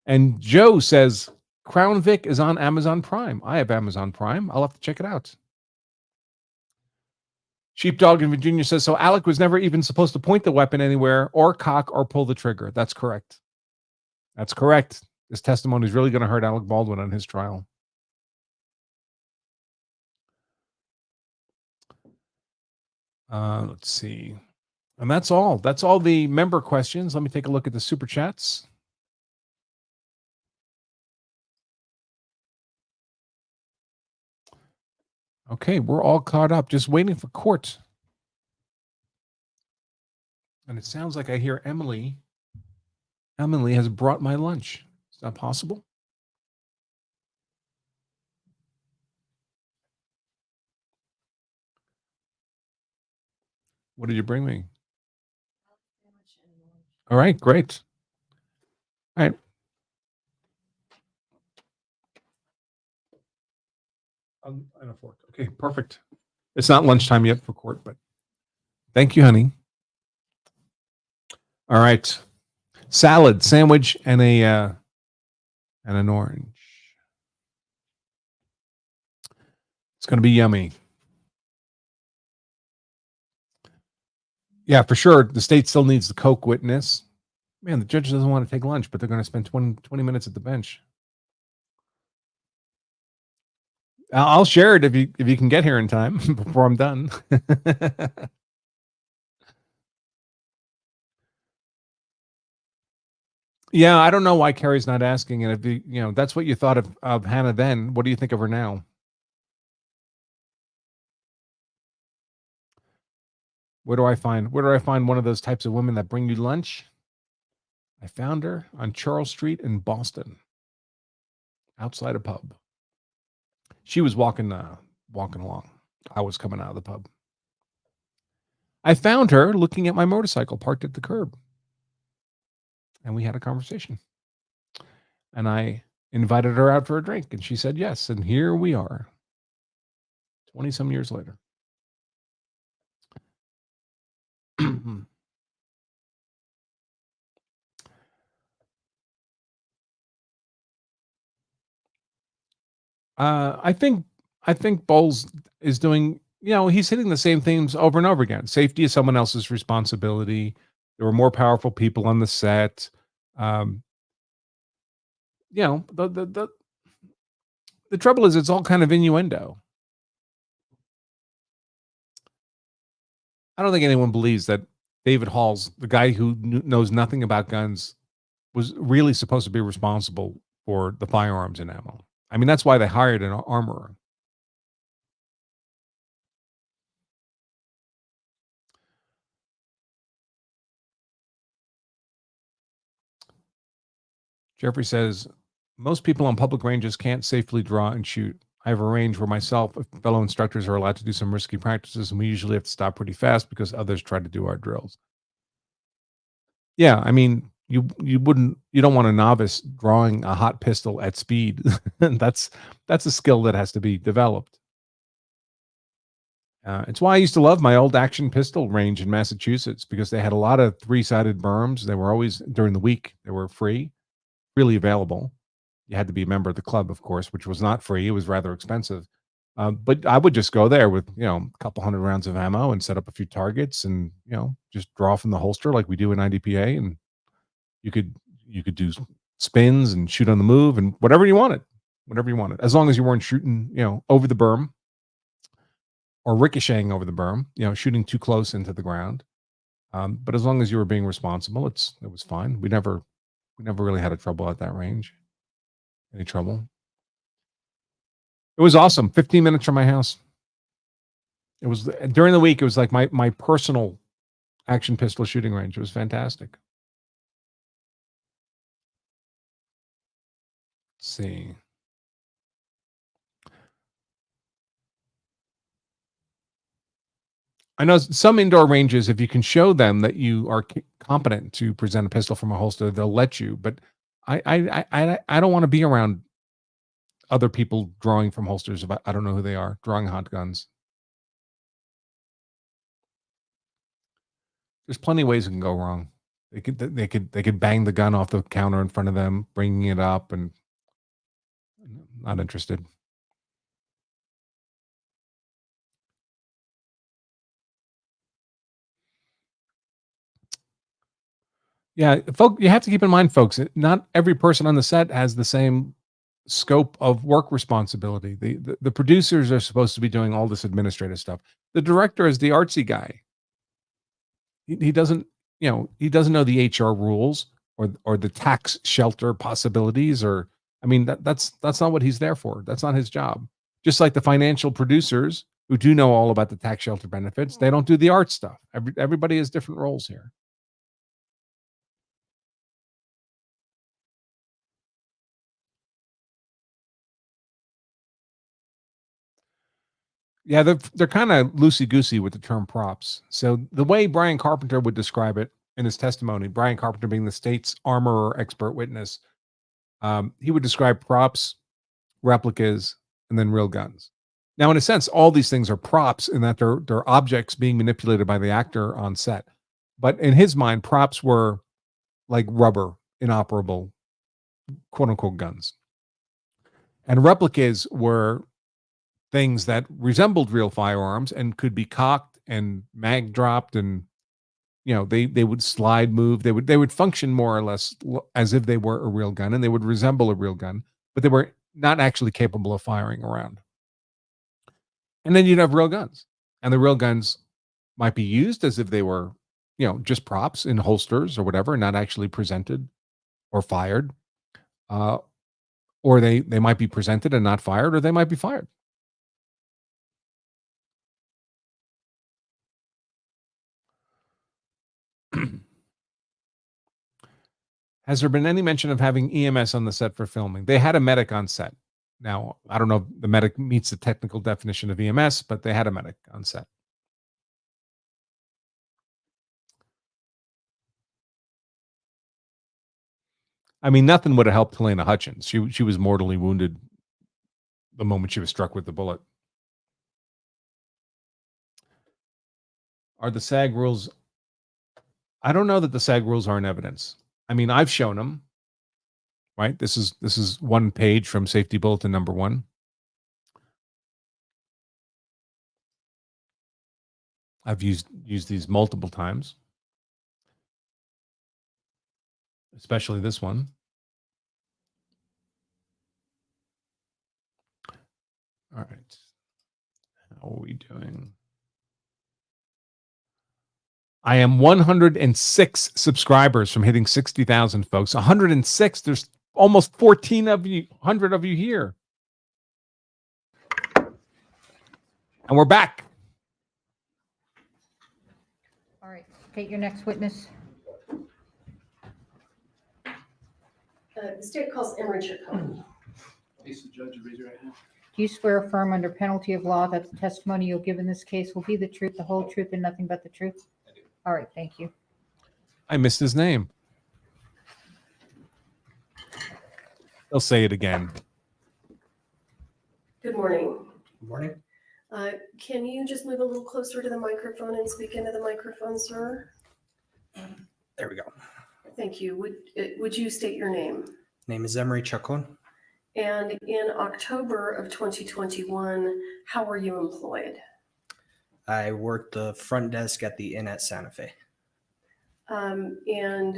And Joe says, Crown Vic is on Amazon Prime. I have Amazon Prime. I'll have to check it out. Sheepdog in Virginia says, so Alec was never even supposed to point the weapon anywhere or cock or pull the trigger. That's correct. That's correct. This testimony is really going to hurt Alec Baldwin on his trial. Let's see. And that's all. That's all the member questions. Let me take a look at the super chats. Okay, we're all caught up, just waiting for court. And it sounds like I hear Emily. Emily has brought my lunch. Is that possible? What did you bring me? All right, great. All right. And a fork. Okay, perfect. It's not lunchtime yet for court, but thank you, honey. All right. Salad, sandwich, and an orange. It's going to be yummy. Yeah, for sure. The state still needs the Coke witness. Man, the judge doesn't want to take lunch, but they're going to spend 20 minutes at the bench. I'll share it if you can get here in time before I'm done. Yeah, I don't know why Carrie's not asking. And if that's what you thought of Hannah then, what do you think of her now? Where do I find one of those types of women that bring you lunch? I found her on Charles Street in Boston, outside a pub. She was walking along. I was coming out of the pub. I found her looking at my motorcycle parked at the curb. And we had a conversation. And I invited her out for a drink, and she said yes. And here we are, 20 some years later. I think Bowles is doing, he's hitting the same themes over and over again. Safety is someone else's responsibility. There were more powerful people on the set. The trouble is it's all kind of innuendo. I don't think anyone believes that David Halls, the guy who knows nothing about guns, was really supposed to be responsible for the firearms and ammo. I mean, that's why they hired an armorer. Jeffrey says, most people on public ranges can't safely draw and shoot. I have a range where myself, fellow instructors are allowed to do some risky practices, and we usually have to stop pretty fast because others try to do our drills. Yeah, I mean, you don't want a novice drawing a hot pistol at speed. That's a skill that has to be developed. It's why I used to love my old action pistol range in Massachusetts, because they had a lot of 3-sided berms. They were always, during the week, they were free, freely available. You had to be a member of the club, of course, which was not free. It was rather expensive. But I would just go there with, a couple hundred rounds of ammo and set up a few targets and, just draw from the holster like we do in IDPA. And you could do spins and shoot on the move and whatever you wanted, as long as you weren't shooting, over the berm or ricocheting over the berm, shooting too close into the ground. But as long as you were being responsible, it was fine. We never really had a trouble at that range. Any trouble? It was awesome. 15 minutes from my house. It was during the week. It was like my personal action pistol shooting range. It was fantastic. Let's see. I know some indoor ranges, if you can show them that you are competent to present a pistol from a holster, they'll let you. But I don't want to be around other people drawing from holsters. I don't know who they are, drawing hot guns. There's plenty of ways it can go wrong. They could bang the gun off the counter in front of them, bringing it up, and not interested. Yeah, folks, you have to keep in mind, folks, not every person on the set has the same scope of work responsibility. The producers are supposed to be doing all this administrative stuff. The director is the artsy guy. He doesn't, he doesn't know the HR rules or the tax shelter possibilities, or that's not what he's there for. That's not his job. Just like the financial producers who do know all about the tax shelter benefits, they don't do the art stuff. Everybody has different roles here. Yeah, they're kind of loosey-goosey with the term props. So the way Brian Carpenter would describe it in his testimony, Brian Carpenter being the state's armorer expert witness, he would describe props, replicas, and then real guns. Now, in a sense, all these things are props in that they're objects being manipulated by the actor on set. But in his mind, props were like rubber, inoperable, quote unquote, guns. And replicas were things that resembled real firearms and could be cocked and mag dropped, and they would slide move. They would function more or less as if they were a real gun, and they would resemble a real gun, but they were not actually capable of firing around. And then you'd have real guns, and the real guns might be used as if they were, just props in holsters or whatever, not actually presented or fired. Or they might be presented and not fired, or they might be fired. Has there been any mention of having EMS on the set for filming? They had a medic on set. Now, I don't know if the medic meets the technical definition of EMS, but they had a medic on set. I mean, nothing would have helped Halyna Hutchins. She was mortally wounded the moment she was struck with the bullet. Are the SAG rules? I don't know that the SAG rules are in evidence. I mean, I've shown them. Right? This is one page from Safety Bulletin number 1. I've used these multiple times, especially this one. All right. How are we doing? I am 106 subscribers from hitting 60,000, folks. 106. There's almost 100 of you here. And we're back. All right, state your next witness. The state calls Emery Chacon. Please, the judge, raise your right hand. Do you swear or affirm under penalty of law that the testimony you'll give in this case will be the truth, the whole truth, and nothing but the truth? I do. All right, thank you. I missed his name. He'll say it again. Good morning. Good morning. Can you just move a little closer to the microphone and speak into the microphone, sir? There we go. Thank you. Would you state your name? Name is Emery Chacon. And in October of 2021, how were you employed? I worked the front desk at the Inn at Santa Fe. And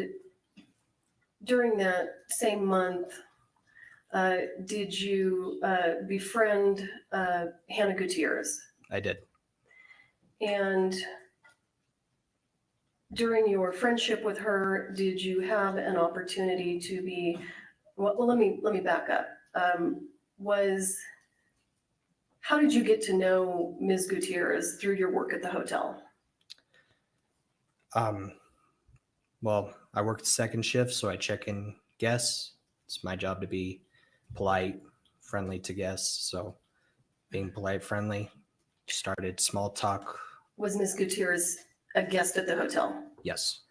during that same month, did you befriend Hannah Gutierrez? I did. And during your friendship with her, did you have an opportunity to be, well, let me back up. How did you get to know Ms. Gutierrez through your work at the hotel? Well, I work the second shift, so I check in guests. It's my job to be polite, friendly to guests. So being polite, friendly, started small talk. Was Ms. Gutierrez a guest at the hotel? Yes.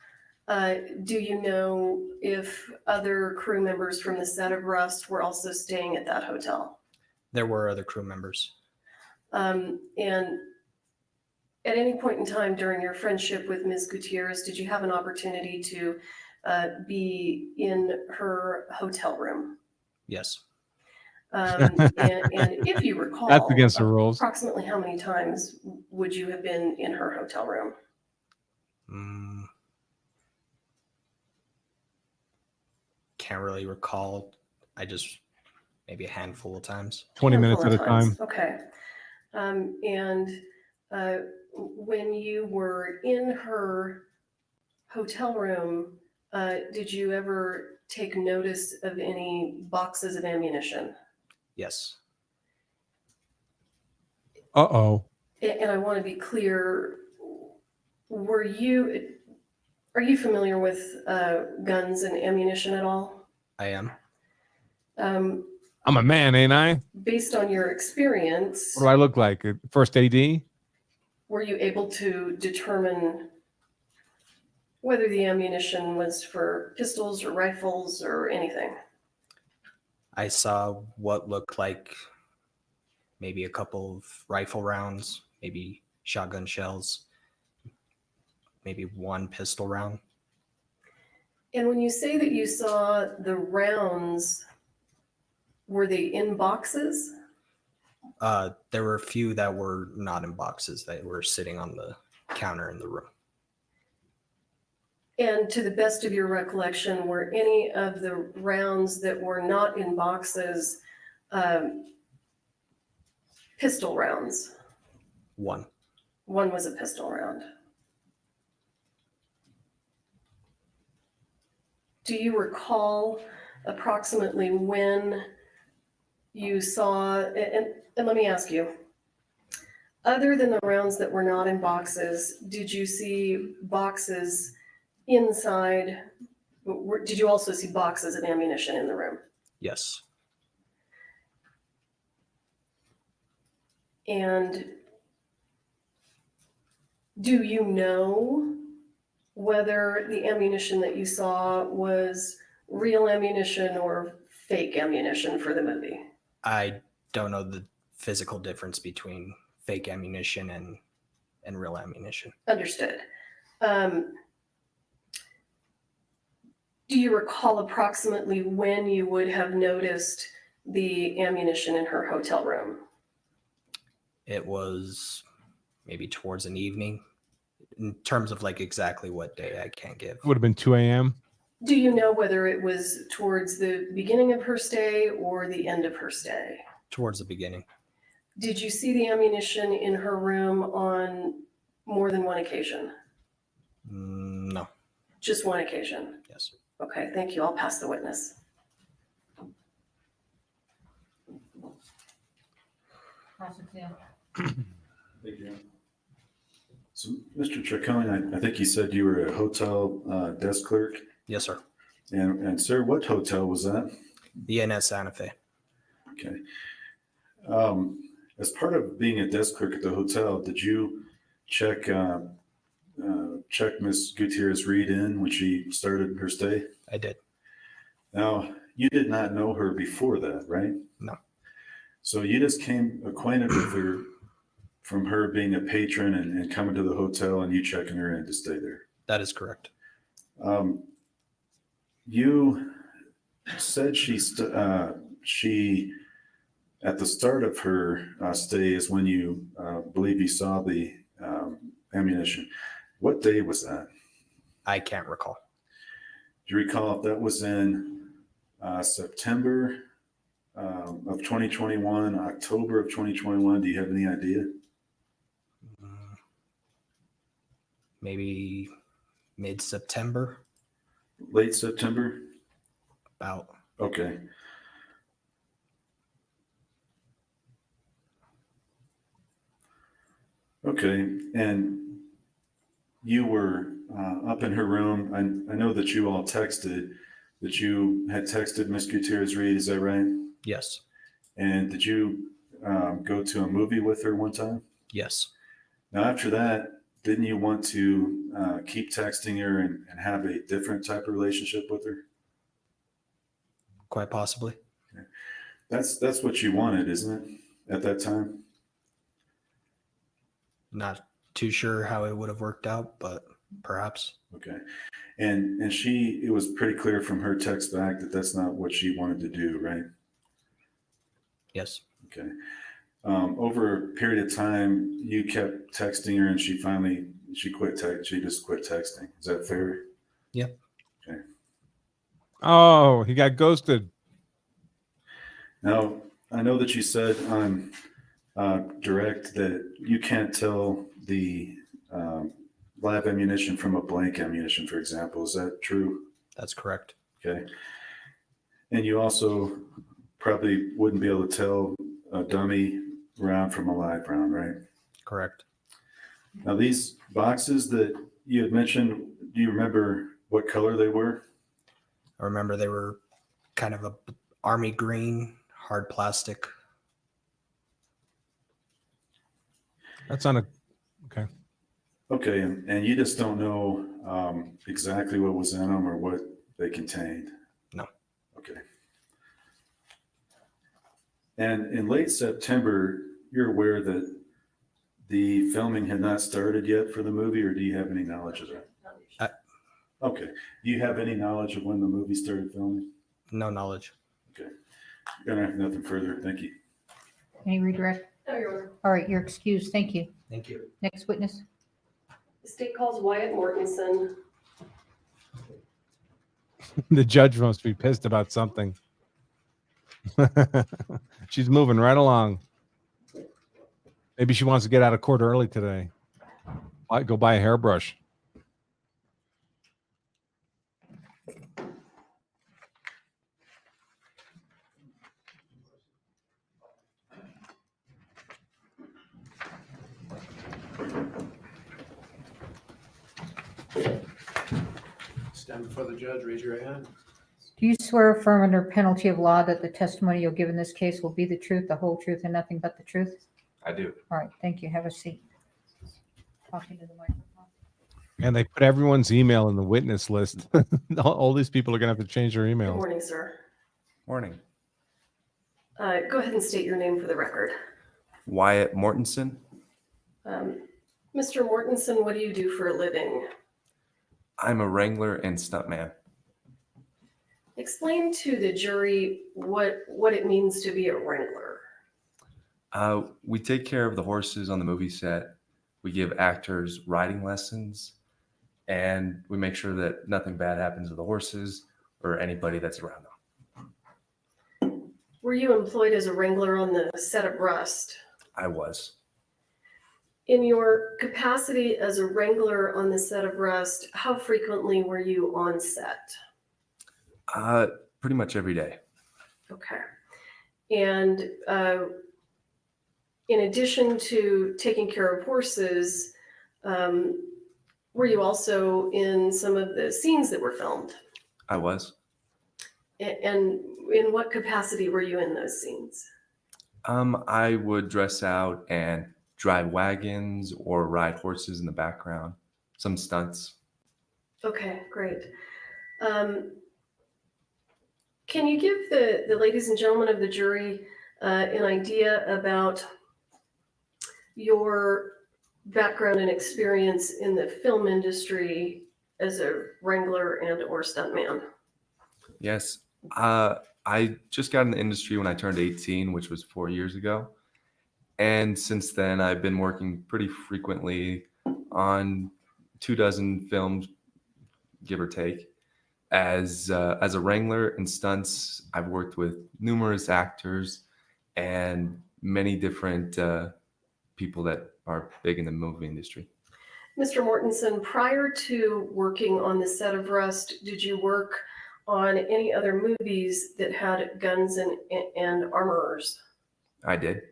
Do you know if other crew members from the set of Rust were also staying at that hotel? There were other crew members. And at any point in time during your friendship with Ms. Gutierrez, did you have an opportunity to be in her hotel room? Yes. And if you recall, That's against the rules. approximately how many times would you have been in her hotel room? Can't really recall. Maybe a handful of times. 20 minutes at a time. Okay. And when you were in her hotel room, did you ever take notice of any boxes of ammunition? Yes. Uh-oh. And I want to be clear, are you familiar with guns and ammunition at all? I am. I'm a man, ain't I? Based on your experience, What do I look like? First AD? were you able to determine whether the ammunition was for pistols or rifles or anything? I saw what looked like maybe a couple of rifle rounds, maybe shotgun shells, maybe one pistol round. And when you say that you saw the rounds, were they in boxes? There were a few that were not in boxes, that were sitting on the counter in the room. And to the best of your recollection, were any of the rounds that were not in boxes pistol rounds? One. One was a pistol round. Do you recall approximately when you saw, and let me ask you, other than the rounds that were not in boxes, did you see boxes inside? Did you also see boxes of ammunition in the room? Yes. And do you know whether the ammunition that you saw was real ammunition or fake ammunition for the movie? I don't know the physical difference between fake ammunition and real ammunition. Understood. Do you recall approximately when you would have noticed the ammunition in her hotel room? It was maybe towards an evening. In terms of like exactly what day, I can't give. It would have been 2 a.m. Do you know whether it was towards the beginning of her stay or the end of her stay? Towards the beginning. Did you see the ammunition in her room on more than one occasion? No. Just one occasion? Yes. Okay, thank you. I'll pass the witness. Cross exam. Thank you. So, Mr. Tricone, I think you said you were a hotel desk clerk. Yes, sir. And sir, what hotel was that? The Inn at Santa Fe. Okay. As part of being a desk clerk at the hotel, did you check Miss Gutierrez Reed in when she started her stay? I did. Now, you did not know her before that, right? No. So you just came acquainted with her from her being a patron and coming to the hotel and you checking her in to stay there. That is correct. You said she at the start of her stay is when you believe you saw the ammunition. What day was that? I can't recall. Do you recall if that was in September of 2021, October of 2021? Do you have any idea? Maybe mid-September, Late September? about. Okay. Okay, and you were up in her room. I know that you all texted, that you had texted Miss Gutierrez Reed, is that right? Yes. And did you go to a movie with her one time? Yes. Now, after that, didn't you want to keep texting her and have a different type of relationship with her? Quite possibly. That's what you wanted, isn't it, at that time? Not too sure how it would have worked out, but perhaps. Okay. And it was pretty clear from her text back that that's not what she wanted to do, right? Yes. Okay. Over a period of time, you kept texting her and she just quit texting. Is that fair? Yep. Okay. Oh, he got ghosted. Now, I know that you said on direct that you can't tell the live ammunition from a blank ammunition, for example. Is that true? That's correct. Okay. And you also probably wouldn't be able to tell a dummy round from a live round, right? Correct. Now, these boxes that you had mentioned, do you remember what color they were? I remember they were kind of a army green, hard plastic. That's on a. Okay. Okay, and you just don't know exactly what was in them or what they contained? No. Okay. And in late September, you're aware that the filming had not started yet for the movie, or do you have any knowledge of that? Okay. Do you have any knowledge of when the movie started filming? No knowledge. Okay. You're gonna have nothing further. Thank you. Any redirect? No, Your Honor. All right, you're excused. Thank you. Thank you. Next witness. The state calls Wyatt Mortensen. The judge must be pissed about something. She's moving right along. Maybe she wants to get out of court early today. Go buy a hairbrush. Stand before the judge, raise your right hand. Do you swear or affirm under penalty of law that the testimony you'll give in this case will be the truth, the whole truth, and nothing but the truth? I do. All right, thank you. Have a seat. Talking to the microphone. And they put everyone's email in the witness list. All these people are going to have to change their Good emails. morning, sir. Morning. Go ahead and state your name for the record. Wyatt Mortensen. Mr. Mortensen, what do you do for a living? I'm a wrangler and stuntman. Explain to the jury what it means to be a wrangler. We take care of the horses on the movie set. We give actors riding lessons, and we make sure that nothing bad happens to the horses or anybody that's around them. Were you employed as a wrangler on the set of Rust? I was. In your capacity as a wrangler on the set of Rust, how frequently were you on set? Pretty much every day. Okay. And in addition to taking care of horses, were you also in some of the scenes that were filmed? I was. And in what capacity were you in those scenes? I would dress out and drive wagons or ride horses in the background. Some stunts. Okay, great. Can you give the ladies and gentlemen of the jury an idea about your background and experience in the film industry as a wrangler and or stuntman? Yes. I just got in the industry when I turned 18, which was 4 years ago. And since then, I've been working pretty frequently on 24 films, give or take. As a wrangler and stunts, I've worked with numerous actors and many different people that are big in the movie industry. Mr. Mortensen, prior to working on the set of Rust, did you work on any other movies that had guns and armorers? I did.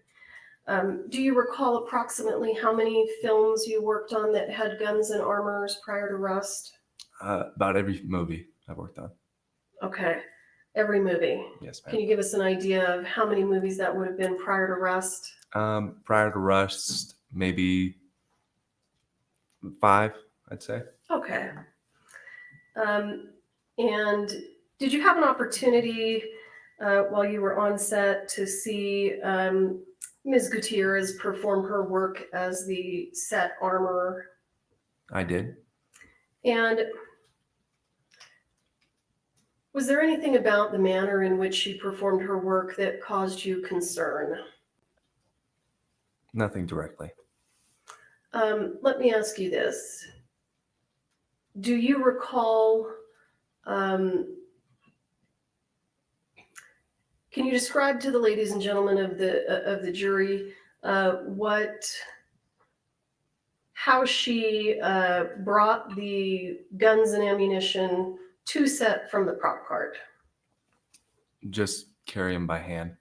Do you recall approximately how many films you worked on that had guns and armorers prior to Rust? About every movie I've worked on. Okay, every movie. Yes, Can ma'am. you give us an idea of how many movies that would have been prior to Rust? Prior to Rust, maybe 5, I'd say. Okay. And did you have an opportunity while you were on set to see Ms. Gutierrez perform her work as the set armorer? I did. And was there anything about the manner in which she performed her work that caused you concern? Nothing directly. Let me ask you this. Do you recall, can you describe to the ladies and gentlemen of the jury how she brought the guns and ammunition to set from the prop cart? Just carry them by hand.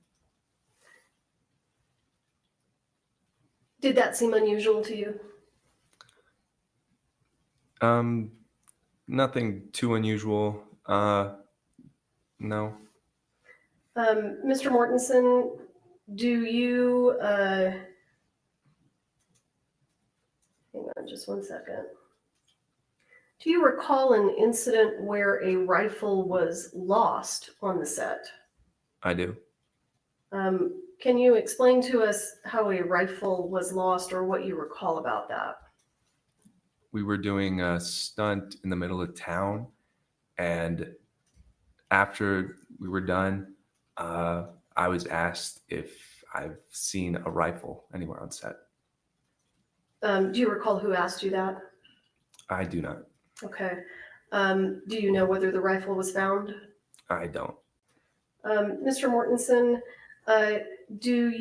Did that seem unusual to you? Nothing too unusual. No. Mr. Mortensen, do you, hang on just one second. Do you recall an incident where a rifle was lost on the set? I do. Can Can you explain to us how a rifle was lost or what you recall about that? We were doing a stunt in the middle of town, and after we were done, I was asked if I've seen a rifle anywhere on set. Do you recall who asked you that? I do not. Okay. Do you know whether the rifle was found? I don't. Mr. Mortensen, did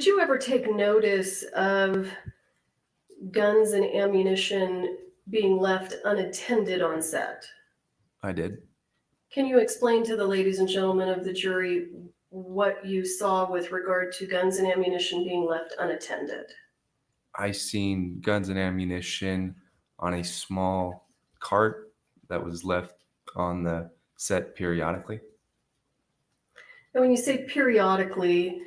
you ever take notice of guns and ammunition being left unattended on set? I did. Can you explain to the ladies and gentlemen of the jury what you saw with regard to guns and ammunition being left unattended? I seen guns and ammunition on a small cart that was left on the set periodically. And when you say periodically,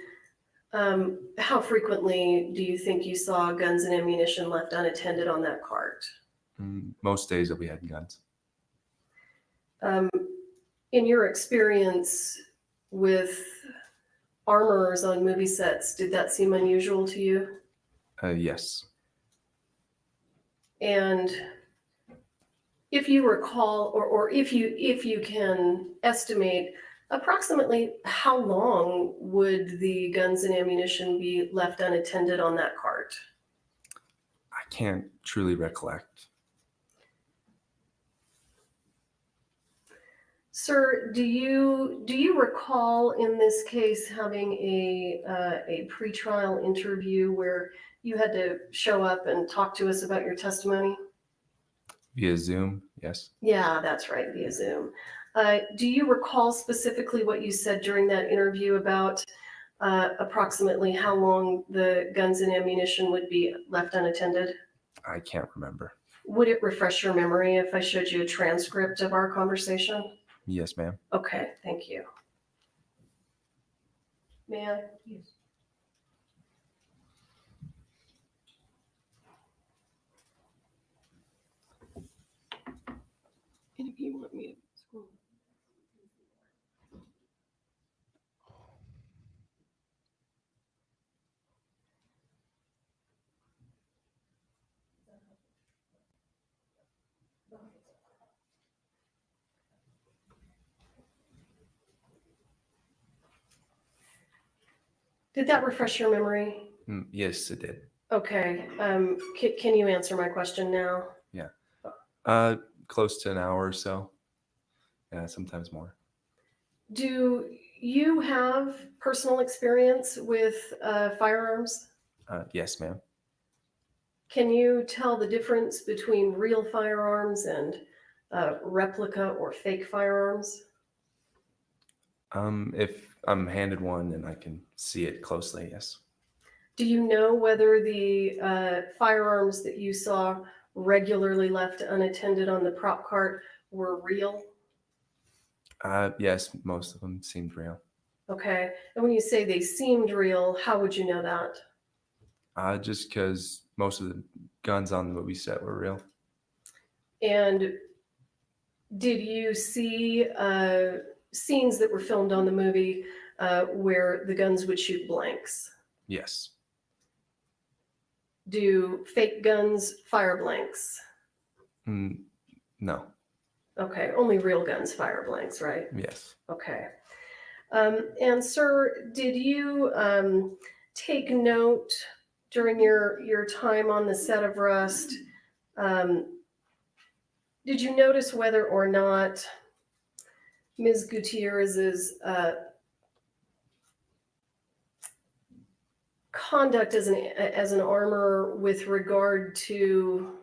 how frequently do you think you saw guns and ammunition left unattended on that cart? Most days that we had guns. In your experience with armorers on movie sets, did that seem unusual to you? Yes. And if you recall, or if you can estimate, approximately how long would the guns and ammunition be left unattended on that cart? I can't truly recollect. Sir, do you recall in this case having a pretrial interview where you had to show up and talk to us about your testimony? Via Zoom, yes. Yeah, that's right, via Zoom. Do you recall specifically what you said during that interview about approximately how long the guns and ammunition would be left unattended? I can't remember. Would it refresh your memory if I showed you a transcript of our conversation? Yes, ma'am. Okay, thank you. May I? Yes. And if you want me to scroll. Did that refresh your memory? Yes, it did. Okay, can you answer my question now? Close to an hour or so. Yeah, sometimes more. Do you have personal experience with firearms? Yes, ma'am. Can you tell the difference between real firearms and replica or fake firearms? If I'm handed one and I can see it closely, yes. Do you know whether the firearms that you saw regularly left unattended on the prop cart were real? Yes, most of them seemed real. Okay, and when you say they seemed real, how would you know that? Just because most of the guns on the movie set were real. And did you see scenes that were filmed on the movie where the guns would shoot blanks? Yes. Do fake guns fire blanks? No. Okay, only real guns fire blanks, right? Yes. Okay. And sir, did you take note during your time on the set of Rust? Did you notice whether or not Ms. Gutierrez's conduct as an armorer with regard to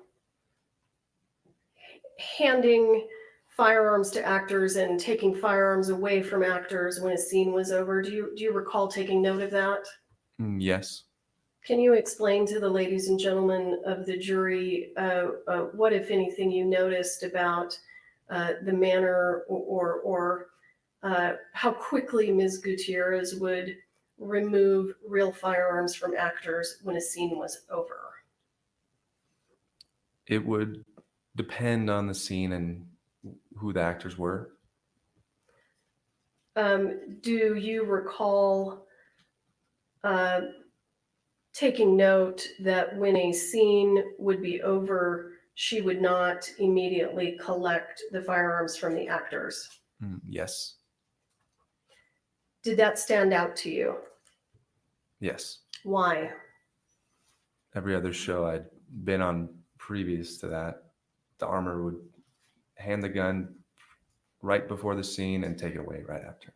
handing firearms to actors and taking firearms away from actors when a scene was over? Do you recall taking note of that? Yes. Can you explain to the ladies and gentlemen of the jury what, if anything, you noticed about the manner or how quickly Ms. Gutierrez would remove real firearms from actors when a scene was over? It would depend on the scene and who the actors were. Do you recall taking note that when a scene would be over, she would not immediately collect the firearms from the actors? Yes. Did that stand out to you? Yes. Why? Every other show I'd been on previous to that, the armor would hand the gun right before the scene and take it away right after.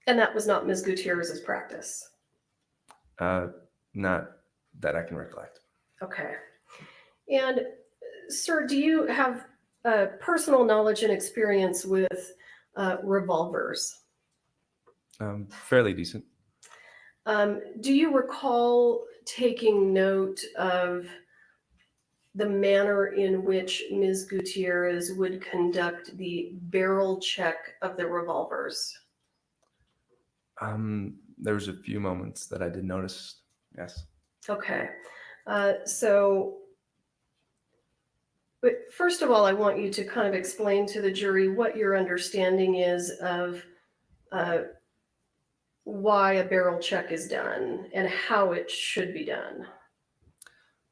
And that was not Ms. Gutierrez's practice? Not that I can recollect. Okay. And sir, do you have personal knowledge and experience with revolvers? Fairly decent. Do you recall taking note of the manner in which Ms. Gutierrez would conduct the barrel check of the revolvers? There was a few moments that I did notice. Yes. Okay. But first of all, I want you to kind of explain to the jury what your understanding is of why a barrel check is done and how it should be done.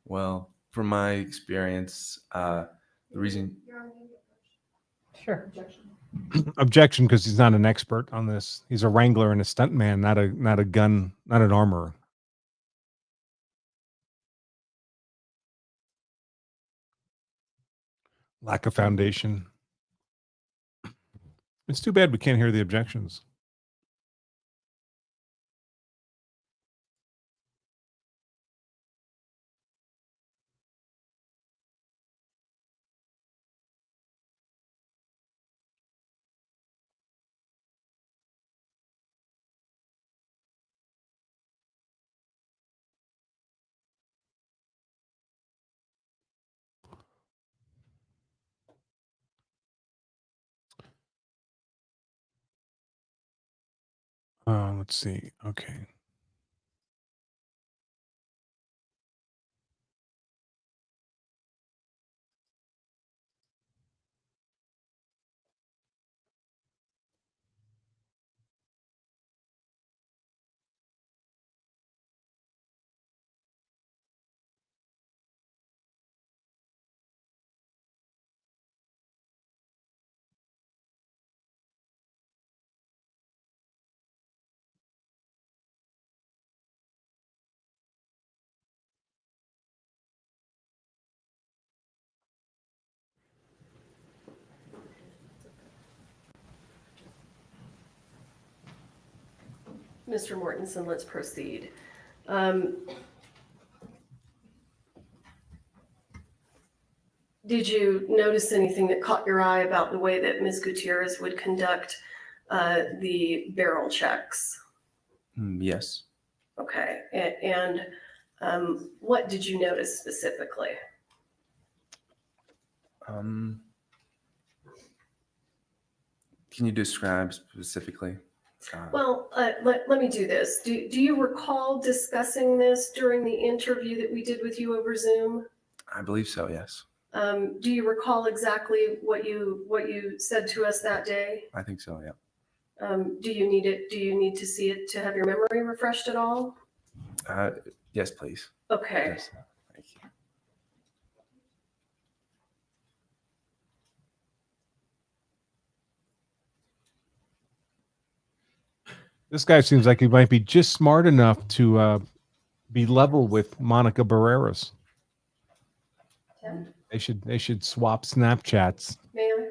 Well, from my experience, the reason Sure. Objection, because he's not an expert on this. He's a wrangler and a stuntman, not a gun, not an armorer. Lack of foundation. It's too bad we can't hear the objections. Let's see. Okay. Mr. Mortensen, let's proceed. Did you notice anything that caught your eye about the way that Ms. Gutierrez would conduct the barrel checks? Yes. Okay, and what did you notice specifically? Can you describe specifically? Well, let me do this. Do you recall discussing this during the interview that we did with you over Zoom? I believe so, yes. Do you recall exactly what you said to us that day? I think so, yeah. Do you need it? Do you need to see it to have your memory refreshed at all? Yes, please. Okay. Yes. Thank you. This guy seems like he might be just smart enough to be level with Monica Barreras. Tim? They should swap Snapchats. May I?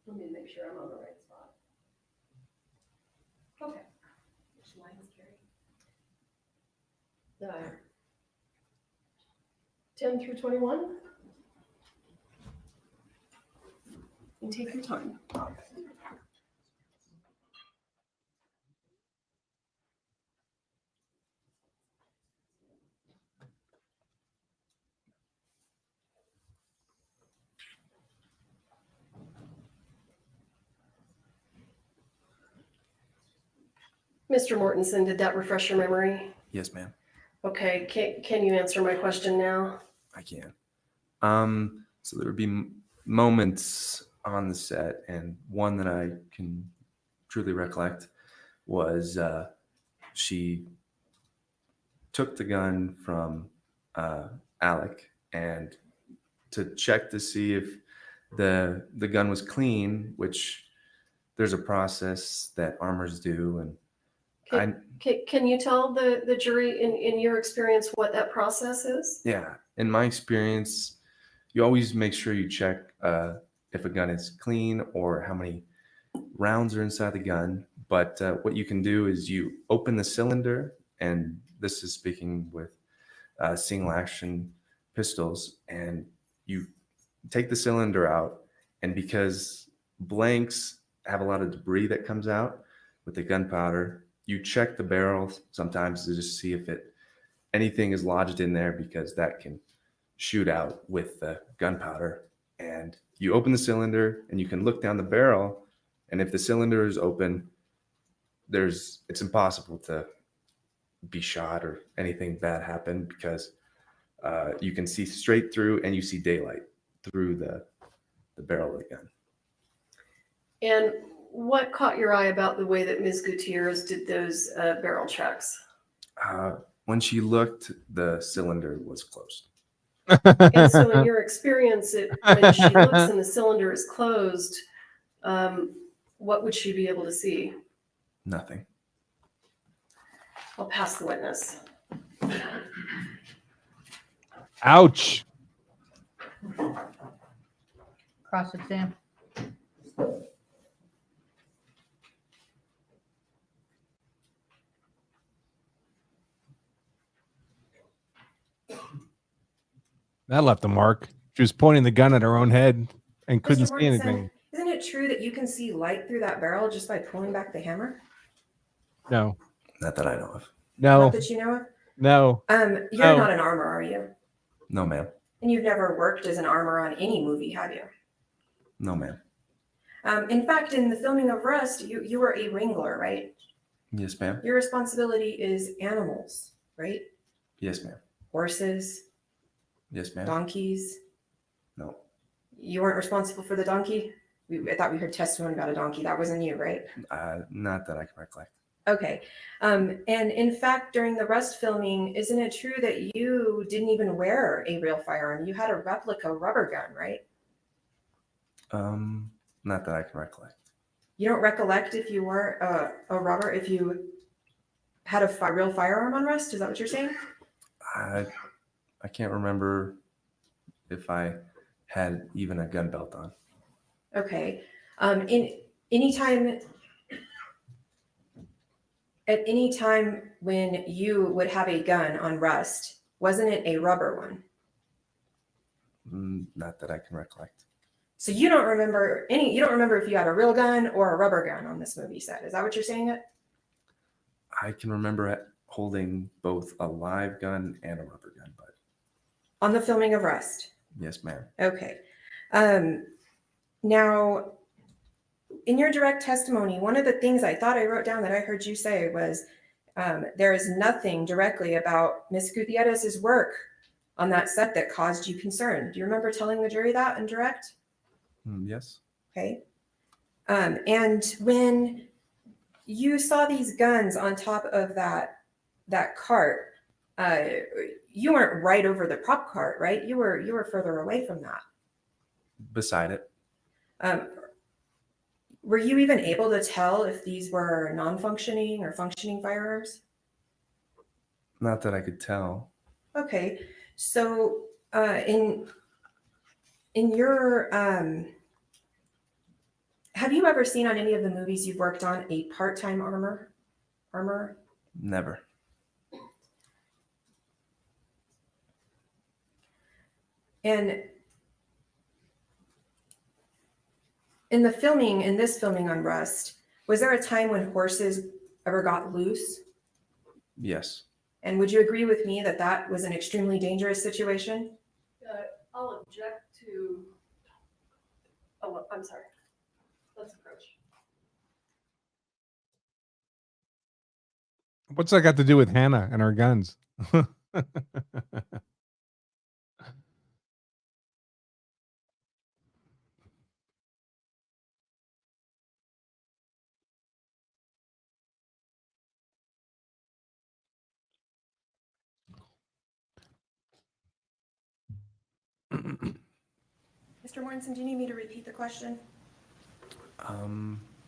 Let me make sure I'm on the right spot. Okay. Which line is Carrie? 10 through 21? And take your time. Mr. Mortensen, did that refresh your memory? Yes, ma'am. Okay, can you answer my question now? I can. So there would be moments on the set, and one that I can truly recollect was she took the gun from Alec, and to check to see if the gun was clean, which there's a process that armors do, and Can you tell the jury in your experience what that process is? yeah, in my experience, you always make sure you check if a gun is clean or how many rounds are inside the gun. But what you can do is you open the cylinder, and this is speaking with single action pistols, and you take the cylinder out, and because blanks have a lot of debris that comes out with the gunpowder, you check the barrel sometimes to just see if anything is lodged in there, because that can shoot out with the gunpowder. And you open the cylinder and you can look down the barrel, and if the cylinder is open, it's impossible to be shot or anything bad happen, because you can see straight through and you see daylight through the barrel of the gun. And what caught your eye about the way that Ms. Gutierrez did those barrel checks? When she looked, the cylinder was closed. And so in your experience, when she looks and the cylinder is closed, what would she be able to see? Nothing. I'll pass the witness. Ouch. Cross-exam. That left a mark. She was pointing the gun at her own head and couldn't Mr. see Mortensen, anything. Isn't it true that you can see light through that barrel just by pulling back the hammer? No. Not that I know of. No. Not that you know of? No. You're No. not an armor, are you? No, ma'am. And you've never worked as an armor on any movie, have you? No, ma'am. In fact, in the filming of Rust, you were a wrangler, right? Yes, ma'am. Your responsibility is animals, right? Yes, ma'am. Horses, Yes, ma'am. donkeys. No. You weren't responsible for the donkey? I thought we heard testimony about a donkey. That wasn't you, right? Not that I can recollect. Okay. And in fact, during the Rust filming, isn't it true that you didn't even wear a real firearm? You had a replica rubber gun, right? Not that I can recollect. You don't recollect if you wore if you had a real firearm on Rust? Is that what you're saying? I can't remember if I had even a gun belt on. Okay. At any time when you would have a gun on Rust, wasn't it a rubber one? Not that I can recollect. So you don't remember if you had a real gun or a rubber gun on this movie set. Is that what you're saying? I can remember holding both a live gun and a rubber gun, but On the filming of Rust. yes, ma'am. Okay. Now, in your direct testimony, one of the things I thought I wrote down that I heard you say was there is nothing directly about Ms. Gutierrez's work on that set that caused you concern. Do you remember telling the jury that in direct? Yes. Okay. And when you saw these guns on top of that cart, you weren't right over the prop cart, right? You were further away from that. Beside it. Were you even able to tell if these were non-functioning or functioning firearms? Not that I could tell. Okay, so in your have you ever seen on any of the movies you've worked on a part-time armor? Never. And in this filming on Rust, was there a time when horses ever got loose? Yes. And would you agree with me that that was an extremely dangerous situation? I'll object to. Oh, I'm sorry. Let's approach. What's that got to do with Hannah and her guns? Mr. Mortensen, do you need me to repeat the question?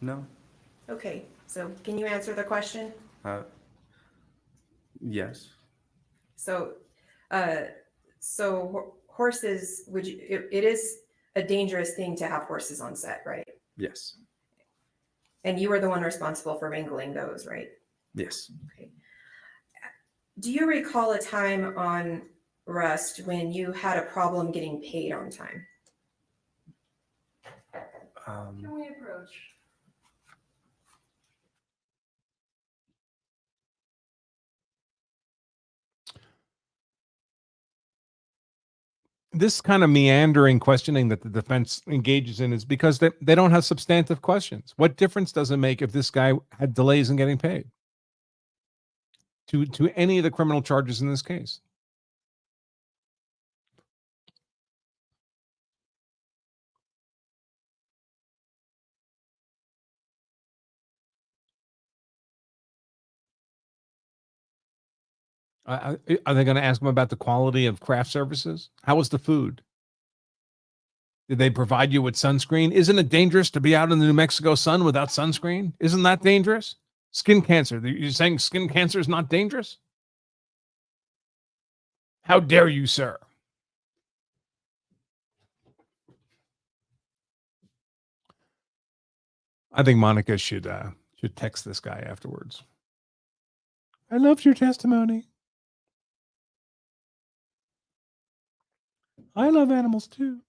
No. Okay, so can you answer the question? Yes. So, horses, it is a dangerous thing to have horses on set, right? Yes. And you were the one responsible for wrangling those, right? Yes. Okay. Do you recall a time on Rust when you had a problem getting paid on time? Can we approach? This kind of meandering questioning that the defense engages in is because they don't have substantive questions. What difference does it make if this guy had delays in getting paid to any of the criminal charges in this case? Are they going to ask him about the quality of craft services? How was the food? Did they provide you with sunscreen? Isn't it dangerous to be out in the New Mexico sun without sunscreen? Isn't that dangerous? Skin cancer. You're saying skin cancer is not dangerous? How dare you, sir? I think Monica should text this guy afterwards. I loved your testimony. I love animals too.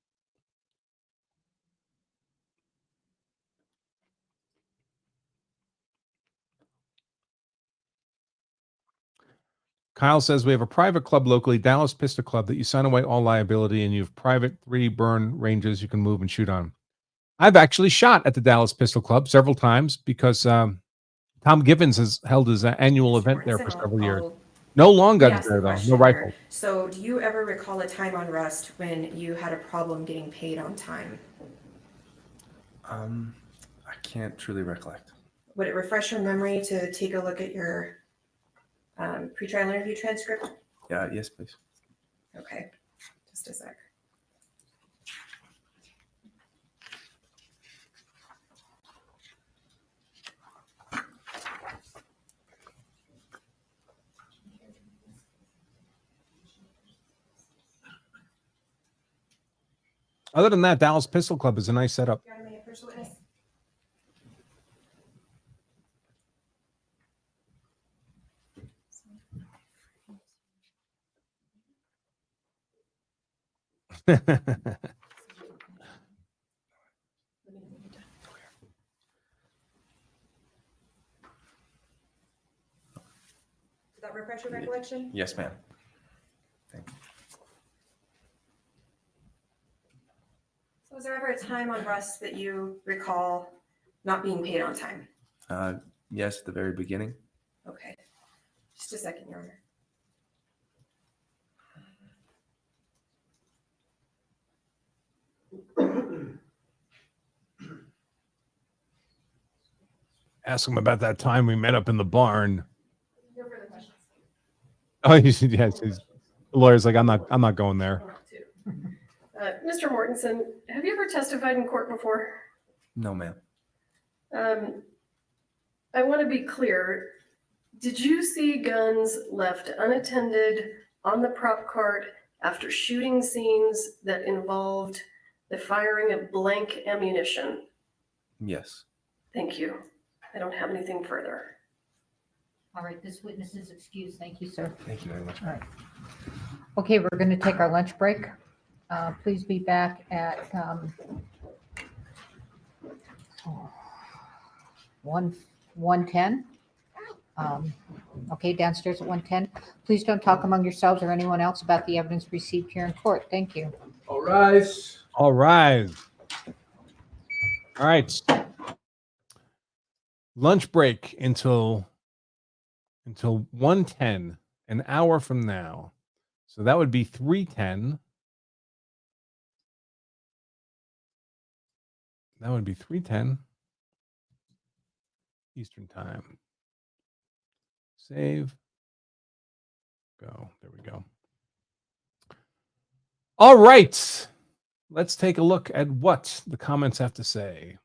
Kyle says we have a private club locally, Dallas Pistol Club, that you sign away all liability and you have private 3 burn ranges you can move and shoot on. I've actually shot at the Dallas Pistol Club several times because Tom Givens has held his annual event there for several years. No long guns Yes, there, the though. question No here. rifles. So do you ever recall a time on Rust when you had a problem getting paid on time? I can't truly recollect. Would it refresh your memory to take a look at your pre-trial interview transcript? Yeah. Yes, please. Okay, just a sec. Other than that, Dallas Pistol Club is a nice setup. You want to make a first witness? Did that refresh your recollection? Yes, ma'am. Thank you. So was there ever a time on Rust that you recall not being paid on time? Yes, at the very beginning. Okay, just a second, Your Honor. Ask him about that time we met up in the barn. No further questions. Oh, yes, the lawyer's like, I'm not going there. Mr. Mortensen, have you ever testified in court before? No, ma'am. I want to be clear. Did you see guns left unattended on the prop cart after shooting scenes that involved the firing of blank ammunition? Yes. Thank you. I don't have anything further. All right, this witness is excused. Thank you, sir. Thank you very much. All right. Okay, we're going to take our lunch break. Please be back at 1:10. Okay, downstairs at 1:10. Please don't talk among yourselves or anyone else about the evidence received here in court. Thank you. All rise. All right. All right. Lunch break until 1:10. an hour from now. So that would be 3:10. That would be 3:10 Eastern time. Save. Go. There we go. All right. Let's take a look at what the comments have to say.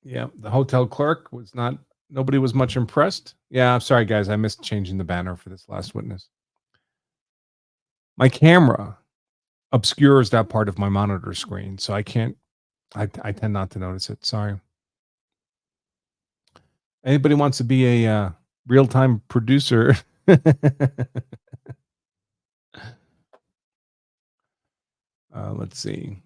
Yeah, the hotel clerk was not, nobody was much impressed. Yeah, I'm sorry, guys. I missed changing the banner for this last witness. My camera obscures that part of my monitor screen, so I can't, I tend not to notice it. Sorry. Anybody wants to be a real-time producer? Let's see.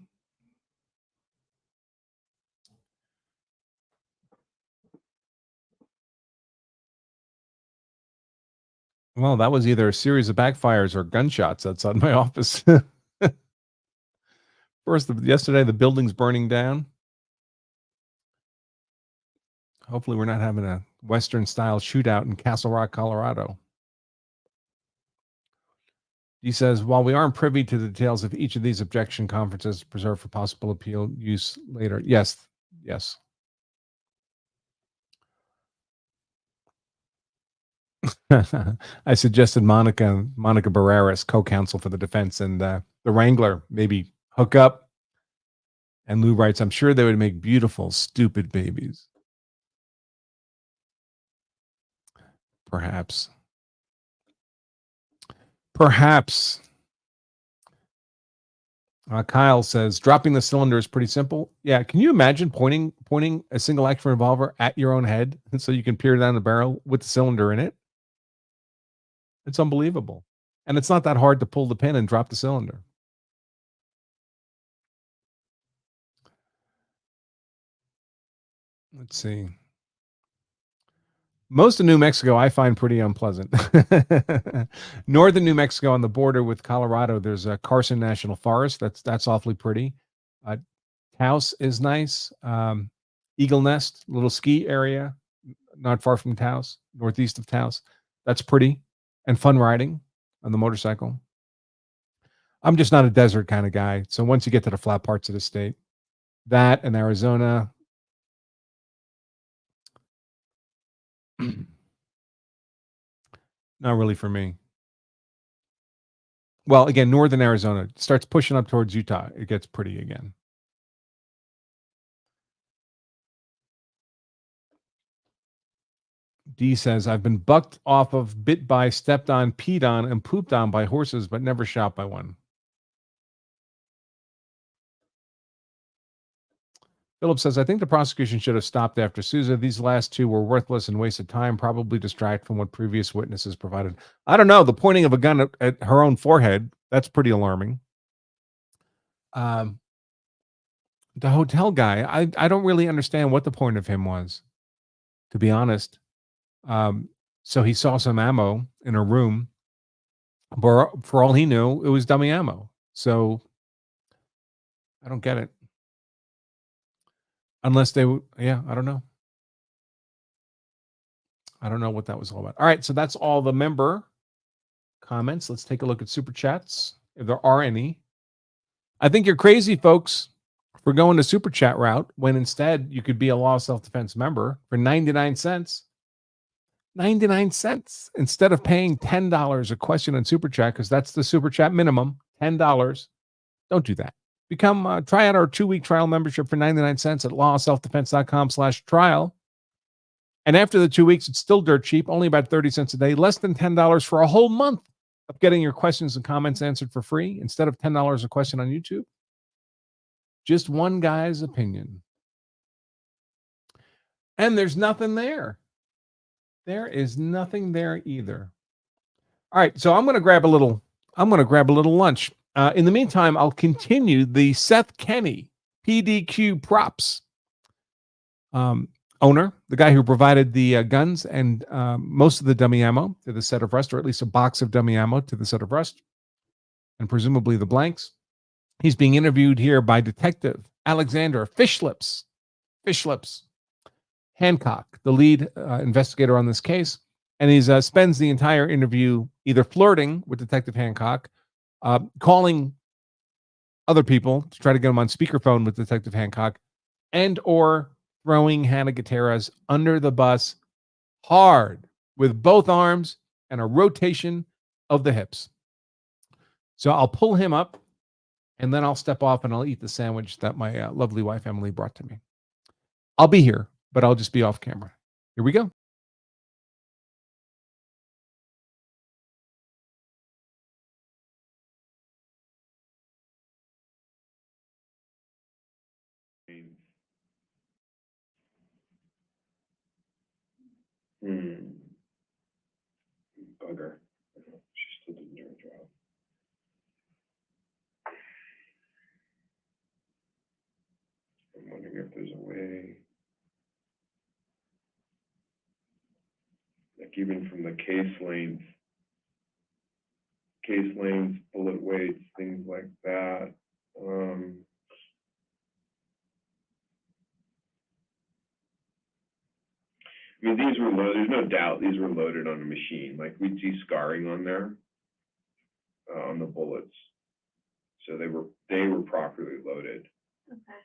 Well, that was either a series of backfires or gunshots outside my office. First, yesterday, the building's burning down. Hopefully, we're not having a Western-style shootout in Castle Rock, Colorado. He says, while we aren't privy to the details of each of these objection conferences preserved for possible appeal use later. Yes, yes. I suggested Monica Barreras, co-counsel for the defense, and the Wrangler maybe hook up. And Lou writes, I'm sure they would make beautiful, stupid babies. Perhaps. Perhaps. Kyle says, dropping the cylinder is pretty simple. Yeah, can you imagine pointing a single action revolver at your own head so you can peer down the barrel with the cylinder in it? It's unbelievable. And it's not that hard to pull the pin and drop the cylinder. Let's see. Most of New Mexico I find pretty unpleasant. Northern New Mexico on the border with Colorado, there's a Carson National Forest. That's awfully pretty. Taos is nice. Eagle Nest, little ski area, not far from Taos, northeast of Taos. That's pretty and fun riding on the motorcycle. I'm just not a desert kind of guy. So once you get to the flat parts of the state, that and Arizona, not really for me. Well, again, northern Arizona starts pushing up towards Utah. It gets pretty again. D says, I've been bucked off of, bit by, stepped on, peed on, and pooped on by horses, but never shot by one. Philip says, I think the prosecution should have stopped after Souza. These last two were worthless and wasted time, probably distract from what previous witnesses provided. I don't know. The pointing of a gun at her own forehead, that's pretty alarming. The hotel guy, I don't really understand what the point of him was, to be honest. So he saw some ammo in a room. For all he knew, it was dummy ammo. So I don't get it. Unless they, yeah, I don't know. I don't know what that was all about. All right, so that's all the member comments. Let's take a look at super chats, if there are any. I think you're crazy, folks, for going the super chat route when instead you could be a law self-defense member for 99 cents. 99 cents instead of paying $10 a question on super chat, because that's the super chat minimum, $10. Don't do that. Try out our 2-week trial membership for 99 cents at lawselfdefense.com/trial. And after the 2 weeks, it's still dirt cheap, only about 30 cents a day, less than $10 for a whole month of getting your questions and comments answered for free instead of $10 a question on YouTube. Just one guy's opinion. And there's nothing there. There is nothing there either. All right, so I'm going to grab a little lunch. In the meantime, I'll continue the Seth Kenny PDQ props owner, the guy who provided the guns and most of the dummy ammo to the set of rust, or at least a box of dummy ammo to the set of rust, and presumably the blanks. He's being interviewed here by Detective Alexander Fishlips. Hancock, the lead investigator on this case, and he spends the entire interview either flirting with Detective Hancock, calling other people to try to get him on speakerphone with Detective Hancock, and or throwing Hannah Gutierrez under the bus hard with both arms and a rotation of the hips. So I'll pull him up, and then I'll step off and I'll eat the sandwich that my lovely wife Emily brought to me. I'll be here, but I'll just be off camera. Here we go. Bugger. She still didn't do her job. I'm wondering if there's a way, like even from the case lanes, bullet weights, things like that. I mean, these were loaded. There's no doubt these were loaded on a machine. Like we'd see scarring on there, on the bullets. So they were properly loaded. Okay.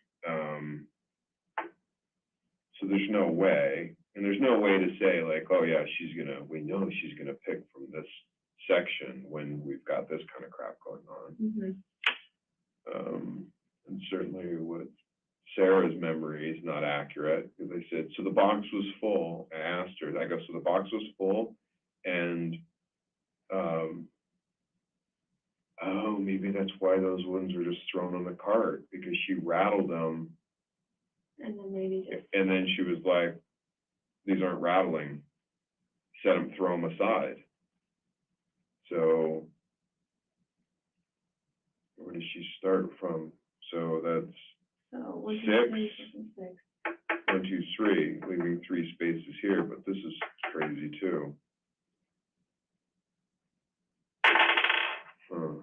So there's no way, and there's no way to say like, oh yeah, we know she's gonna pick from this section when we've got this kind of crap going on. Mm-hmm. And certainly what Sarah's memory is not accurate, because they said, so the box was full. I asked her, I go, so the box was full, and oh, maybe that's why those ones were just thrown on the cart, because she rattled them. And then maybe just. And then she was like, these aren't rattling. Set them, throw them aside. So where does she start from? So that's So 6, 1, 2, 3, leaving 3 spaces here, but this is crazy too. Huh.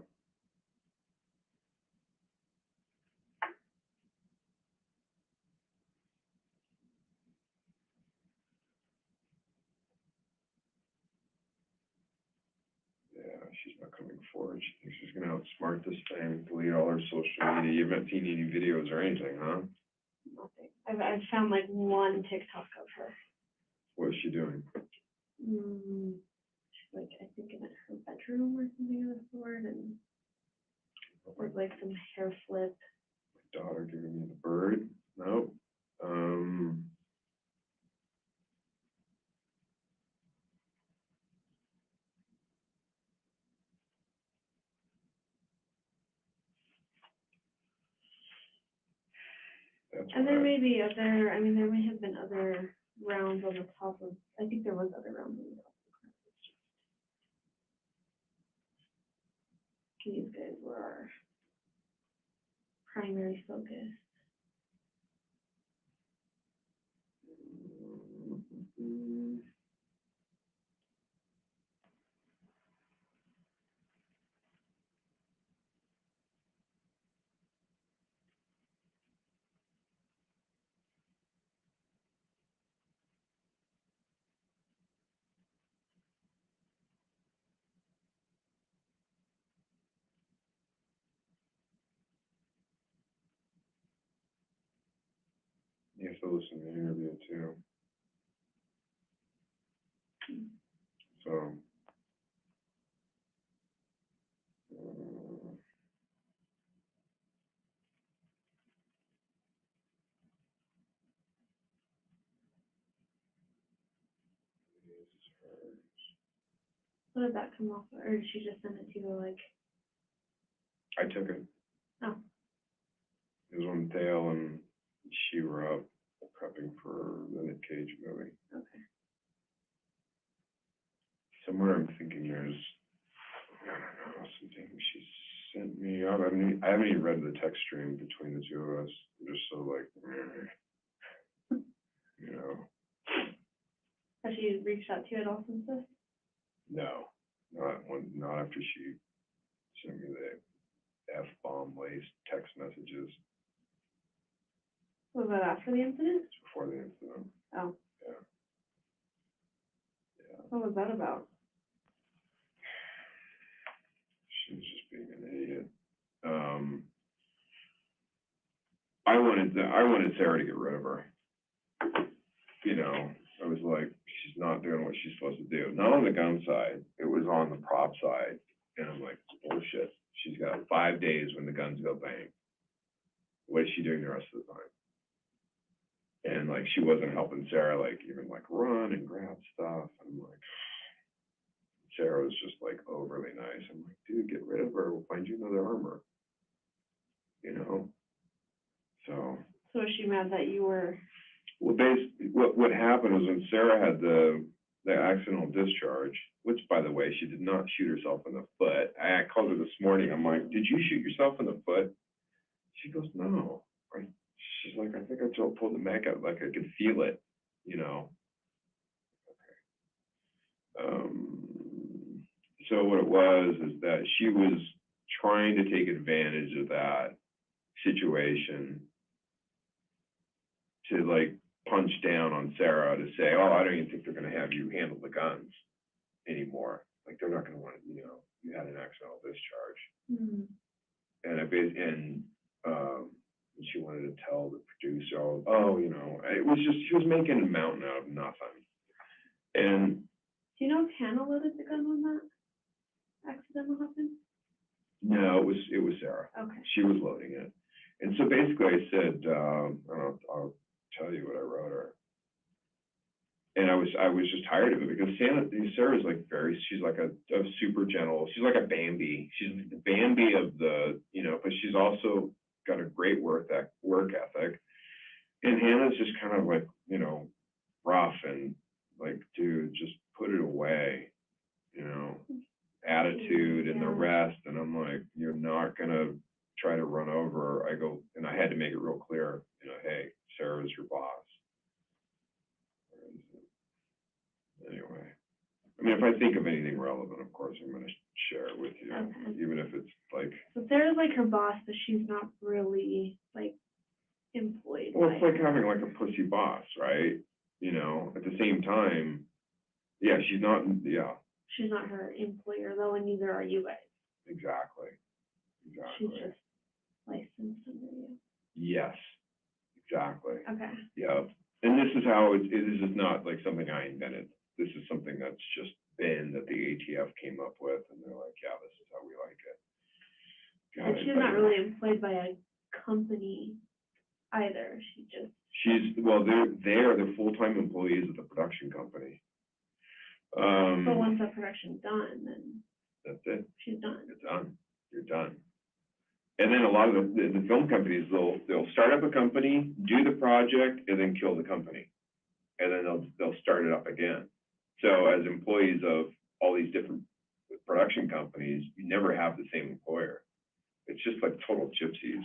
Yeah, she's not coming forward. She thinks she's gonna outsmart this thing, delete all her social media. You haven't seen any videos or anything, huh? Nothing. I've found like one TikTok of her. What is she doing? She's like, I think in her bedroom or something of the sort, and with like some hair flip. My daughter giving me the bird. Nope. That's And there what may be other, I mean, there may have been other rounds on the top of, I think there was other rounds on the top of the These guys were our primary focus. you have to listen to the interview too. So. What did that come off? Or did she just send it to you like? I took it. Oh. It was when Dale and she were up prepping for the Nick Cage movie. Okay. Somewhere I'm thinking there's, I don't know, something she sent me. I haven't even read the text stream between the two of us. I'm just so like, you know. Has she reached out to you at all since this? No, not after she sent me the F-bomb laced text messages. Was that after the incident? It's before the incident. Oh. Yeah. Yeah. What was that about? She was just being an idiot. I wanted Sarah to get rid of her. You know, I was like, she's not doing what she's supposed to do. Not on the gun side, it was on the prop side. And I'm like, bullshit. She's got 5 days when the guns go bang. What is she doing the rest of the time? And like, she wasn't helping Sarah, like even like run and grab stuff. I'm like, Sarah was just like overly nice. I'm like, dude, get rid of her. We'll find you another armor. You know? So. So was she mad that you were? Well, basically, what happened was when Sarah had the accidental discharge, which by the way, she did not shoot herself in the foot. I called her this morning. I'm like, did you shoot yourself in the foot? She goes, no. She's like, I think I pulled the mag out, like I could feel it, you know. Okay. So what it was is that she was trying to take advantage of that situation to like punch down on Sarah to say, oh, I don't even think they're going to have you handle the guns anymore. Like they're not going to want to, you know, you had an accidental discharge. Mm-hmm. And she wanted to tell the producer, oh, you know, it was just, she was making a mountain out of nothing. And do you know if Hannah loaded the gun when that accident happened? no, it was Sarah. Okay. She was loading it. And so basically I said, I'll tell you what I wrote her. And I was just tired of it because Sarah's like she's like a super gentle, she's like a Bambi. She's the Bambi of the, you know, but she's also got a great work ethic. And Hannah's just kind of like, you know, rough and like, dude, just put it away, you know, attitude and the rest. And I'm like, you're not gonna try to run over. I go, and I had to make it real clear, you know, hey, Sarah's your boss. Anyway, I mean, if I think of anything relevant, of course, I'm going to share it with you, Okay. even if it's like. So Sarah's like her boss, but she's not really like employed. Well, it's like having like a pussy boss, right? You know, at the same time, yeah, she's not, yeah. She's not her employer though, and neither are you guys. Exactly. She's just licensed under you. Yes, exactly. Okay. Yeah. And this is how it is just not like something I invented. This is something that's just been that the ATF came up with, and they're like, yeah, this is how we like it. But she's not really employed by a company either. They're full-time employees of the production company. But once that production's done, then that's it. She's done. It's done. You're done. And then a lot of the film companies, they'll start up a company, do the project, and then kill the company, and then they'll start it up again. So as employees of all these different production companies, you never have the same employer. It's just like total gypsies.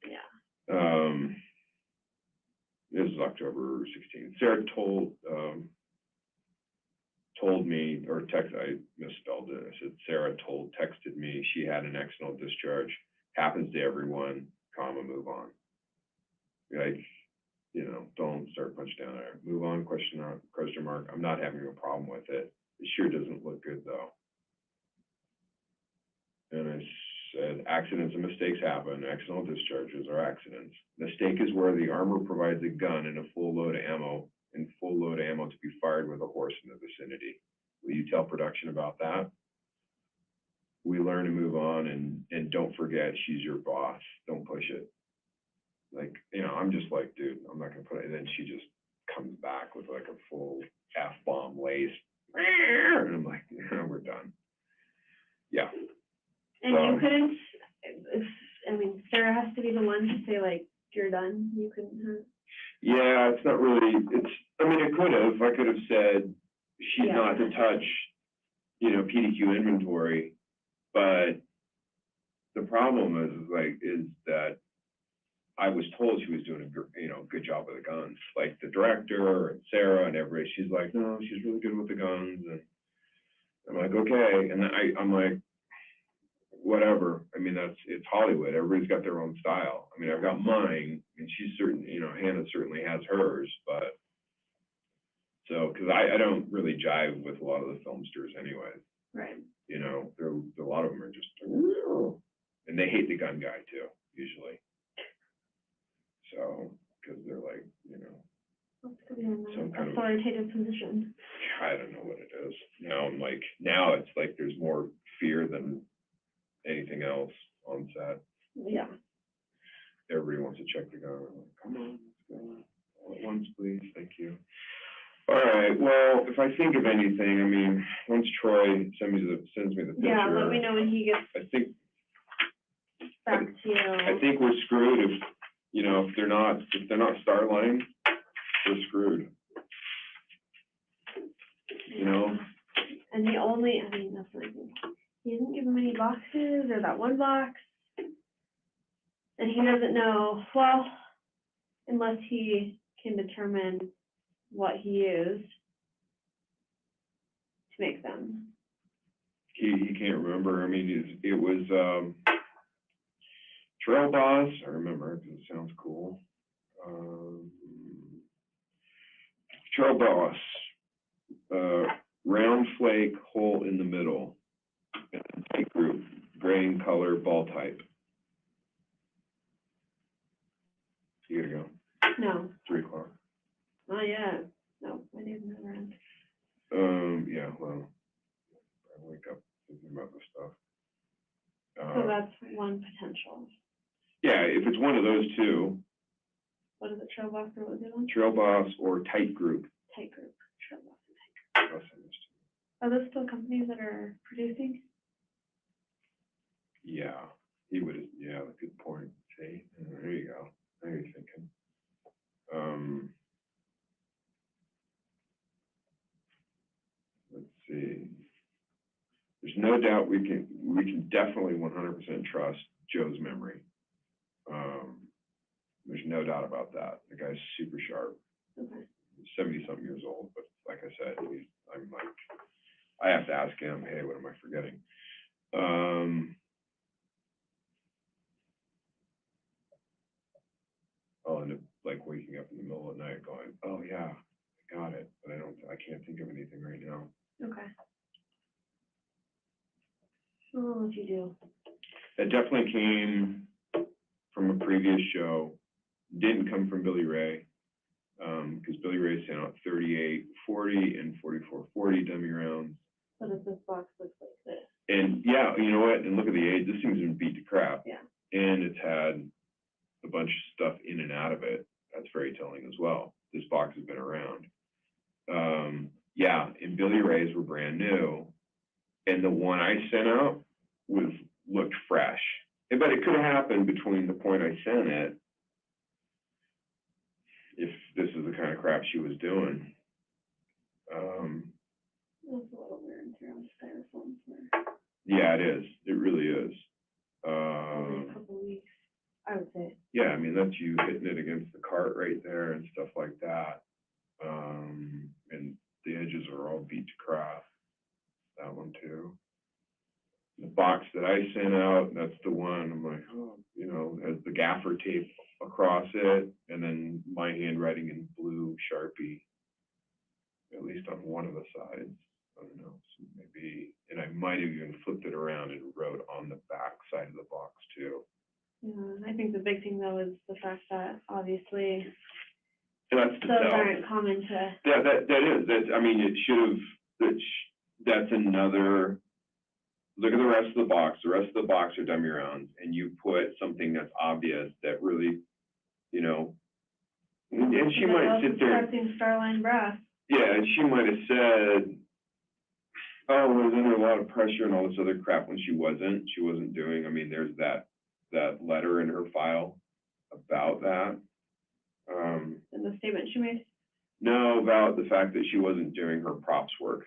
Yeah. This is October 16th. Sarah told me, or I misspelled it. I said, Sarah texted me she had an accidental discharge. Happens to everyone, comma, move on. Like, you know, don't start punching down there. Move on, question mark. I'm not having a problem with it. It sure doesn't look good though. And I said, accidents and mistakes happen. Accidental discharges are accidents. Mistake is where the armor provides a gun and a full load of ammo, to be fired with a horse in the vicinity. Will you tell production about that? We learn to move on, and don't forget, she's your boss. Don't push it. Like, you know, I'm just like, dude, I'm not gonna put it. And then she just comes back with like a full F-bomb lace. And I'm like, yeah, we're done. Yeah. And you couldn't, I mean, Sarah has to be the one to say like, you're done. You couldn't have. Yeah, it's not really, I mean, I could have said she's not to touch, you know, PDQ inventory, but the problem is that I was told she was doing a good job with the guns. Like the director and Sarah and everybody, she's like, no, she's really good with the guns. And I'm like, okay. And I'm like, whatever. I mean, it's Hollywood. Everybody's got their own style. I mean, I've got mine, and she's certain, Hannah certainly has hers, but so, because I don't really jive with a lot of the filmsters anyway. Right. A lot of them are just, and they hate the gun guy too, usually. So, because they're like, What's going on some in kind an of, authoritative position? I don't know what it is. Now it's like there's more fear than anything else on set. Yeah. Everybody wants to check the gun. I'm like, come on, let's go. All at once, please. Thank you. All right. Well, if I think of anything, I mean, once Troy sends me the picture. Yeah, let me know when he gets I think back to you. I think we're screwed if they're not Starline, we're screwed. And that's what I think. He didn't give him any boxes or that one box. And he doesn't know, well, unless he can determine what he used to make them. He can't remember. I mean, it was Trail Boss. I remember because it sounds cool. Trail Boss, round flake, hole in the middle, and group, grain color, ball type. You gotta go. No, 3:00. not yet. No, my day's never end. Yeah, well, I wake up thinking about this stuff. So that's one potential. Yeah, if it's one of those two, What is it, Trail Box or what was the other one? Trail Boss or Tight Group. Tight Group. Trail Box and Tight Group. Are those still companies that are producing? Yeah, good point. See, there you go. Now you're thinking. Let's see. There's no doubt we can definitely 100% trust Joe's memory. There's no doubt about that. The guy's super sharp. Okay. 70-something years old, but like I said, I have to ask him, hey, what am I forgetting? I'll end up like waking up in the middle of the night going, oh yeah, I got it, but I can't think of anything right now. Okay. Oh, if you do. That definitely came from a previous show. Didn't come from Billy Ray, because Billy Ray sent out 3840 and 4440 dummy rounds. So does this box look like this? And yeah, you know what? And look at the age. This thing's been beat to crap. Yeah. And it's had a bunch of stuff in and out of it. That's very telling as well. This box has been around. Yeah, and Billy Ray's were brand new. And the one I sent out looked fresh. But it could have happened between the point I sent it, if this is the kind of crap she was doing. That's a little weird and tear on styrofoam. Yeah, it is. It really is. Only a couple weeks, I would say. Yeah, I mean, that's you hitting it against the cart right there and stuff like that. And the edges are all beat to crap. That one too. The box that I sent out, that's the one I'm like, oh, has the gaffer tape across it, and then my handwriting in blue Sharpie, at least on one of the sides. I don't know, so maybe, and I might have even flipped it around and wrote on the back side of the box too. Yeah, I think the big thing though is the fact that obviously And that's the those sell. aren't common to. It should have. That's another. Look at the rest of the box. The rest of the box are dummy rounds, and you put something that's obvious that really, and she might sit there. Starline brass. Yeah, and she might have said, "Oh, was under a lot of pressure and all this other crap," when she wasn't. She wasn't doing. I mean, there's that letter in her file about that. In the statement she made. No, about the fact that she wasn't doing her props work.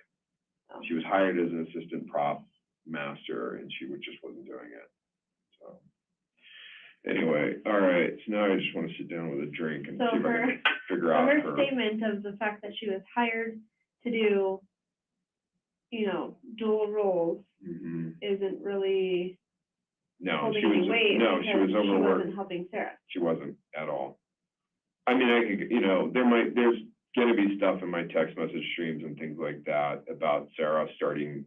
Oh. She was hired as an assistant prop master, and she just wasn't doing it. So anyway, all right. So now I just want to sit down with a drink and see if I can figure out her statement of the fact that she was hired to do, dual roles isn't really No, holding she any was, weight no, she because was overworked. wasn't helping Sarah. She wasn't at all. I mean, I could, there's gonna be stuff in my text message streams and things like that about Sarah starting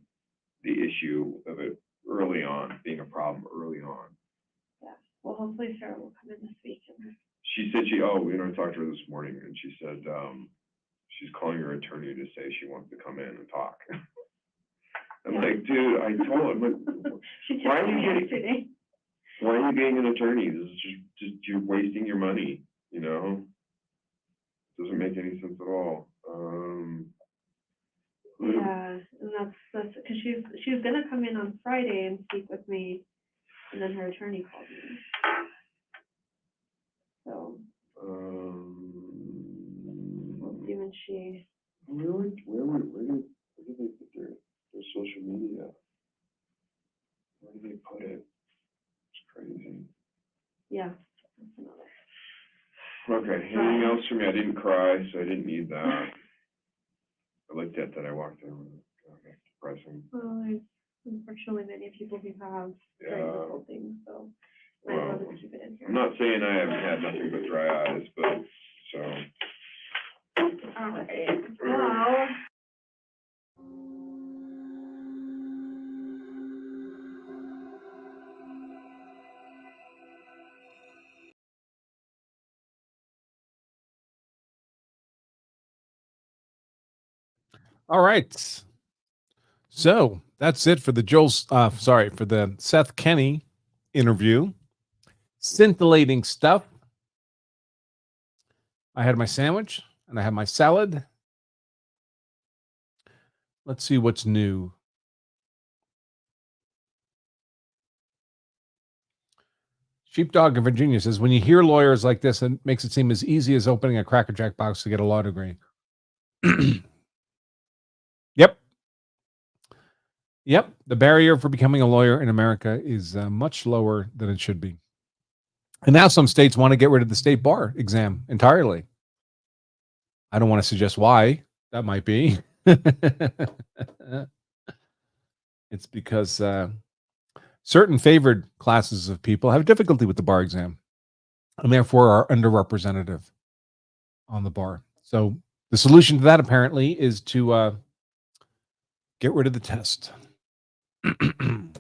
the issue of it early on, being a problem early on. Yeah. Well, hopefully Sarah will come in this week. She said I talked to her this morning and she said, she's calling her attorney to say she wants to come in and talk. I'm like, dude, I told him, why are you getting an attorney? This is just you're wasting your money, Doesn't make any sense at all. Yeah, and that's because she was gonna come in on Friday and speak with me, and then her attorney called me. So we'll see when she. Where did they put their social media? Where did they put it? It's crazy. Yeah. Okay, anything else for me? I didn't cry, so I didn't need that. I looked at that, I walked in, okay, depressing. Well, there's unfortunately many people who have very difficult things, so might as well just keep it in here. I'm not saying I haven't had nothing but dry eyes, but, so. All right, well. All right. So that's it for the for the Seth Kenny interview. Scintillating stuff. I had my sandwich and I had my salad. Let's see what's new. Sheepdog in Virginia says, when you hear lawyers like this, it makes it seem as easy as opening a Cracker Jack box to get a law degree. Yep. Yep. The barrier for becoming a lawyer in America is much lower than it should be. And now some states want to get rid of the state bar exam entirely. I don't want to suggest why that might be. It's because certain favored classes of people have difficulty with the bar exam and therefore are underrepresented on the bar. So the solution to that apparently is to get rid of the test. And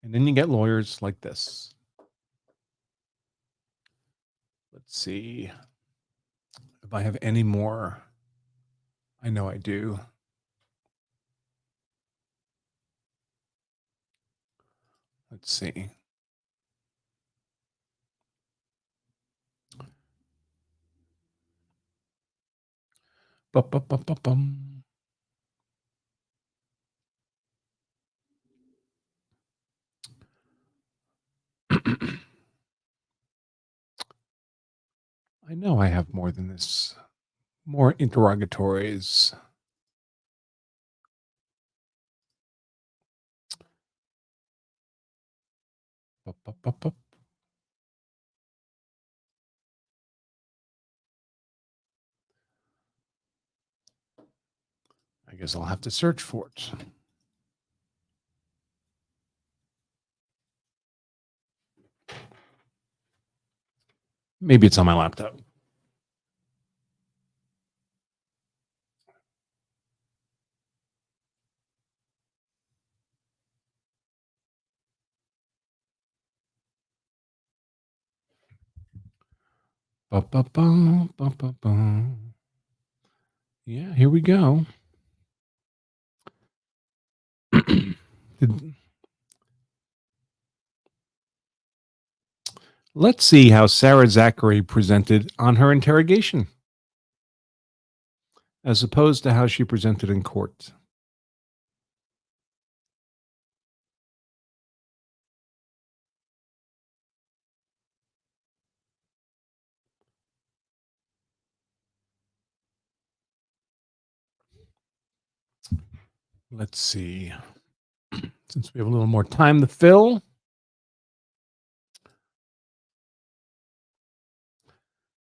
then you get lawyers like this. Let's see if I have any more. I know I do. Let's see. Bum. I know I have more than this. More interrogatories. I guess I'll have to search for it. Maybe it's on my laptop. Yeah, here we go. Let's see how Sarah Zachary presented on her interrogation, as opposed to how she presented in court. Let's see. Since we have a little more time to fill.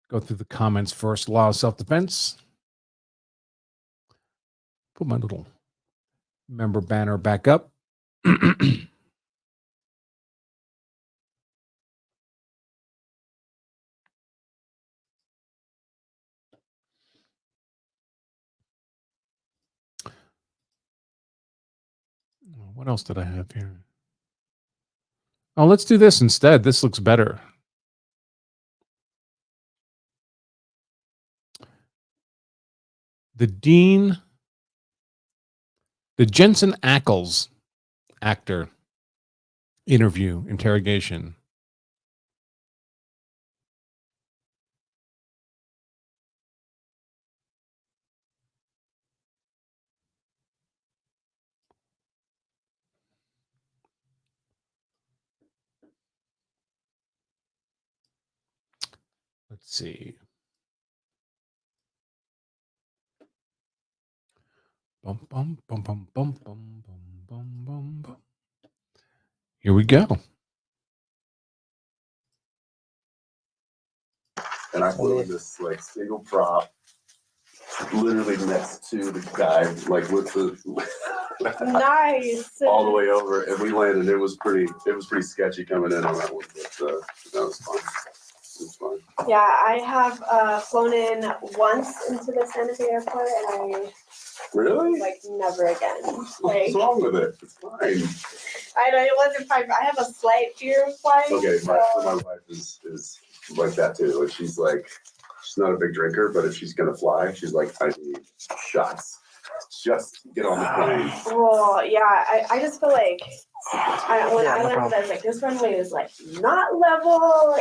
Go through the comments first. Law of self-defense. Put my little member banner back up. What else did I have here? Oh, let's do this instead. This looks better. The Jensen Ackles actor interrogation. Let's see. Bum, bum, bum, bum, bum, bum, bum, bum, bum, bum. Here we go. And I put this like single prop literally next to the guy, like with the Nice. all the way over, and we landed. It was pretty sketchy coming in on that one, but that was fun. It was fun. Yeah, I have flown in once into the Santa Fe airport, and I Really? like never again. Like, What's wrong with it? It's fine. I know it wasn't fine. But I have a slight fear of flying. Okay, so. my wife is like that too. Like she's not a big drinker, but if she's gonna fly, she's like, I need shots. Just get on the plane. Well, yeah, I just feel like when I landed, I was like, this runway is like not level.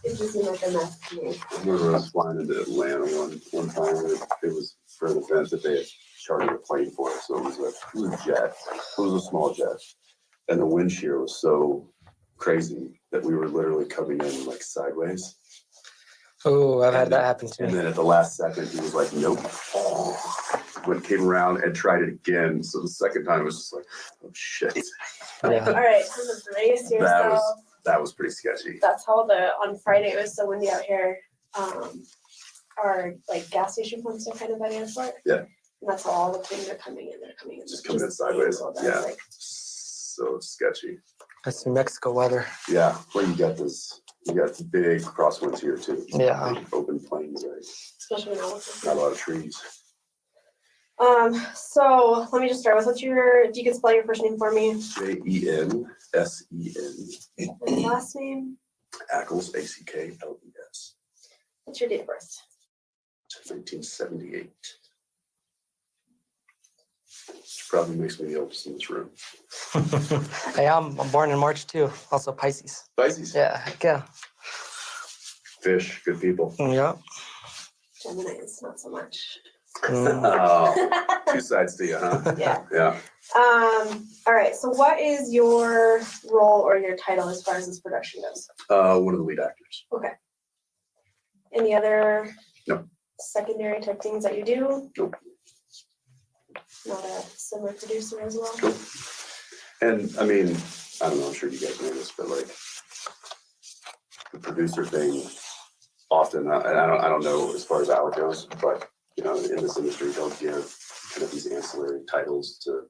It just seemed like a mess to me. I remember I was flying into Atlanta one time, and it was for an event that they had chartered a plane for us. So it was a jet. It was a small jet, and the wind shear was so crazy that we were literally coming in like sideways. Oh, I've had that happen too. And then at the last second, he was like, "Nope." When it came around and tried it again, so the second time it was just like, "Oh shit!" Yeah. All right, time to brace yourself. That was pretty sketchy. That's how on Friday it was so windy out here. Our like gas station pumps are kind of by the airport. Yeah. And that's how all the planes are coming in. They're coming in. Just coming in sideways. Yeah. Like, So sketchy. That's New Mexico weather. Yeah. Well, you got the big crosswinds here too. Yeah. Like open plains, right? especially now with Not a lot of trees. So let me just start with if you could spell your first name for me. Jensen. And last name. Ackles, Ackles. What's your date of birth? 1978. Which probably makes me the oldest in this room. Hey, I'm born in March too. Also Pisces. Pisces. Yeah, heck yeah. Fish, good people. Yeah. Gemini's not so much. Oh, two sides to you, huh? Yeah. Yeah. All right. So what is your role or your title as far as this production goes? One of the lead actors. Okay. Any other No. secondary type things that you do? Nope. Not a similar producer as well? Nope. And I mean, I don't know, I'm sure you guys know this, but like the producer thing often, and I don't know as far as Alec goes, but you know, in this industry, don't give kind of these ancillary titles to,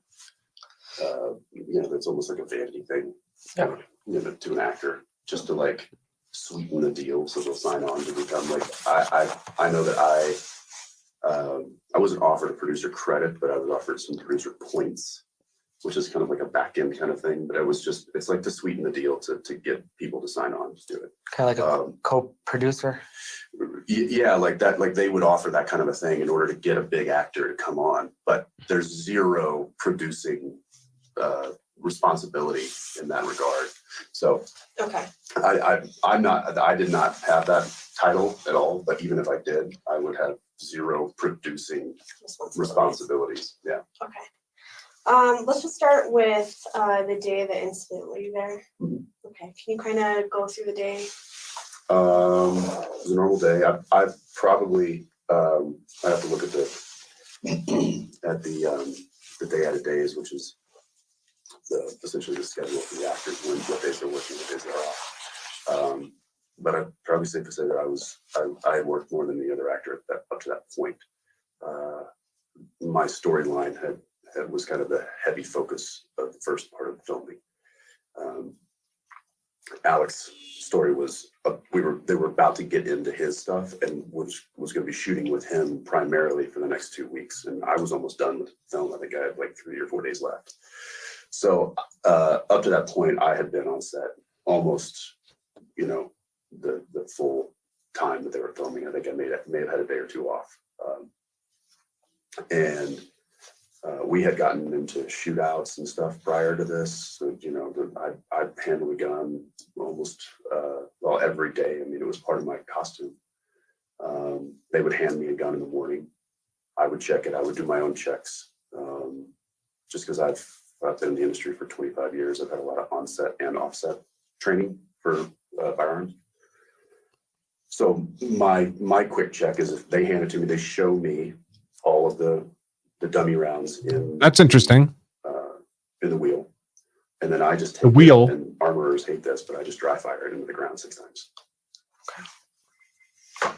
you know, it's almost like a vanity thing, Yeah. you know, to an actor, just to like sweeten the deal so they'll sign on to become like, I know that I wasn't offered a producer credit, but I was offered some producer points, which is kind of like a back end kind of thing, but it's like to sweeten the deal to get people to sign on to do it. Kind of like a co-producer. Yeah, like that, like they would offer that kind of a thing in order to get a big actor to come on, but there's zero producing responsibility in that regard. So Okay. I did not have that title at all, but even if I did, I would have zero producing responsibilities. Yeah. Okay. Let's just start with the day of the incident. Were you there? Mhm. Okay. Can you kind of go through the day? It was a normal day. I probably I have to look at the day out of days, which is essentially the schedule for the actors, what days they're working, what days they're off. But I'd probably safe to say that I had worked more than the other actor up to that point. My storyline was kind of the heavy focus of the first part of the filming. Alec's story was they were about to get into his stuff and was going to be shooting with him primarily for the next 2 weeks. And I was almost done with the film. I think I had like 3 or 4 days left. So up to that point, I had been on set almost, the full time that they were filming. I think I may have had a day or two off. And we had gotten into shootouts and stuff prior to this. So, I handled a gun almost, every day. I mean, it was part of my costume. They would hand me a gun in the morning. I would check it. I would do my own checks. Just because I've been in the industry for 25 years. I've had a lot of onset and offset training for firearms. So my quick check is if they hand it to me, they show me all of the dummy rounds in. That's interesting. In the wheel, and then I just take the wheel. And armorers hate this, but I just dry fire it into the ground 6 times. Okay.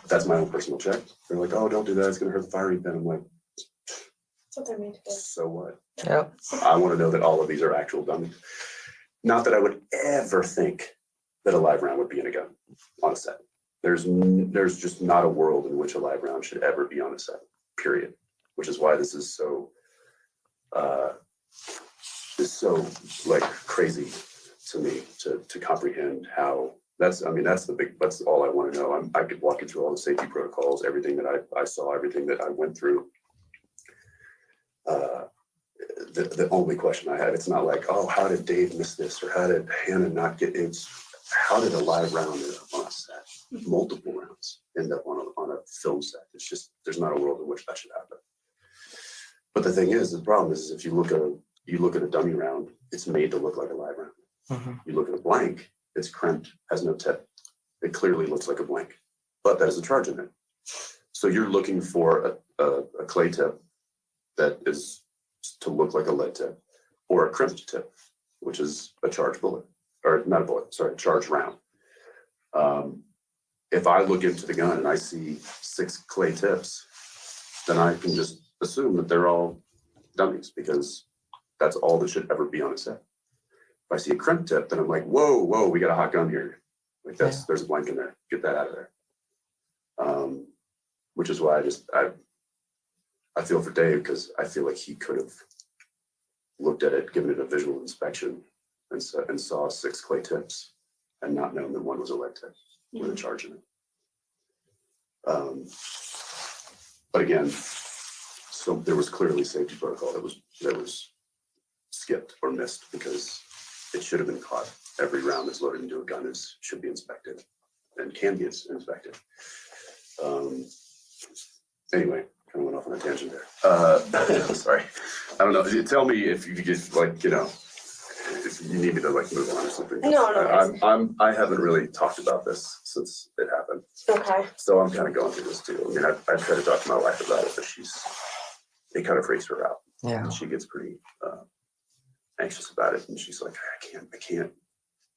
That's my own personal check. They're like, "Oh, don't do that. It's going to hurt the firing pin." I'm like, That's what they're made to do. "So what? Yeah. I want to know that all of these are actual dummies." Not that I would ever think that a live round would be in a gun on a set. There's just not a world in which a live round should ever be on a set. Period. Which is why this is so like crazy to me to comprehend how that's all I want to know. I could walk you through all the safety protocols, everything that I saw, everything that I went through. The only question I have, it's not like, oh, how did Dave miss this, or how did Hannah not get it? It's how did a live round end up on a set? Multiple rounds end up on a film set. It's just, there's not a world in which that should happen. But the thing is, the problem is if you look at a dummy round, it's made to look like a live round. Mm-hmm. You look at a blank, it's crimped, has no tip. It clearly looks like a blank, but that has a charge in it. So you're looking for a clay tip that is to look like a lead tip, or a crimped tip, which is a charged bullet, or not a bullet, sorry, a charged round. If I look into the gun and I see 6 clay tips, then I can just assume that they're all dummies, because that's all that should ever be on a set. If I see a crimp tip, then I'm like, whoa, we got a hot gun here. Like there's a blank in there. Get that out of there. Which is why I feel for Dave, because I feel like he could have looked at it, given it a visual inspection, and saw 6 clay tips and not known that one was a lead tip with a charge in it. But again, so there was clearly safety protocol that was skipped or missed, because it should have been caught. Every round that's loaded into a gun should be inspected and can be inspected. Anyway, kind of went off on a tangent there. Sorry. I don't know. Tell me if you just if you need me to move on or something. No. I haven't really talked about this since it happened. Okay. So I'm kind of going through this too. I mean, I try to talk to my wife about it, but it kind of freaks her out. Yeah. And she gets pretty anxious about it, and she's like, I can't.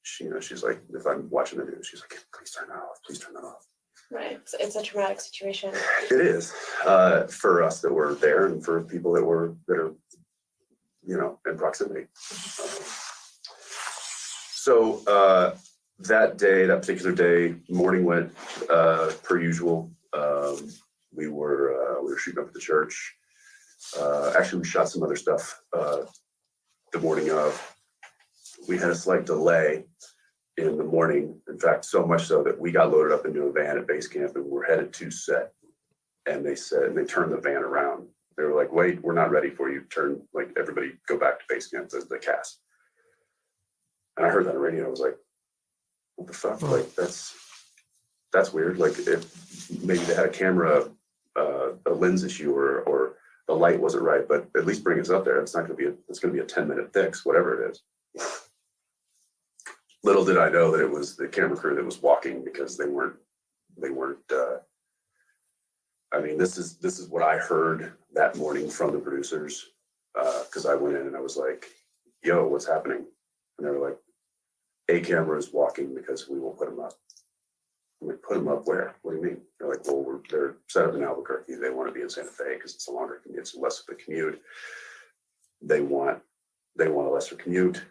She's like, if I'm watching the news, she's like, please turn that off. Please turn that off. Right. It's a traumatic situation. It is for us that were there, and for people that are in proximity. So that particular day, morning went per usual. We were shooting up at the church. Actually, we shot some other stuff the morning of. We had a slight delay in the morning. In fact, so much so that we got loaded up into a van at base camp and we're headed to set. And they turned the van around. They were like, wait, we're not ready for you. Everybody go back to base camp, the cast. And I heard that on the radio. I was like, what the fuck? That's weird. If maybe they had a camera, a lens issue, or the light wasn't right, but at least bring us up there. It's going to be a 10-minute fix, whatever it is. Little did I know that it was the camera crew that was walking, because they weren't. I mean, this is what I heard that morning from the producers, because I went in and I was like, yo, what's happening? And they were like, a camera is walking because we won't put them up. I'm like, put them up where? What do you mean? They're like, well, they're set up in Albuquerque. They want to be in Santa Fe because it's a longer commute, it's less of a commute. They want a lesser commute.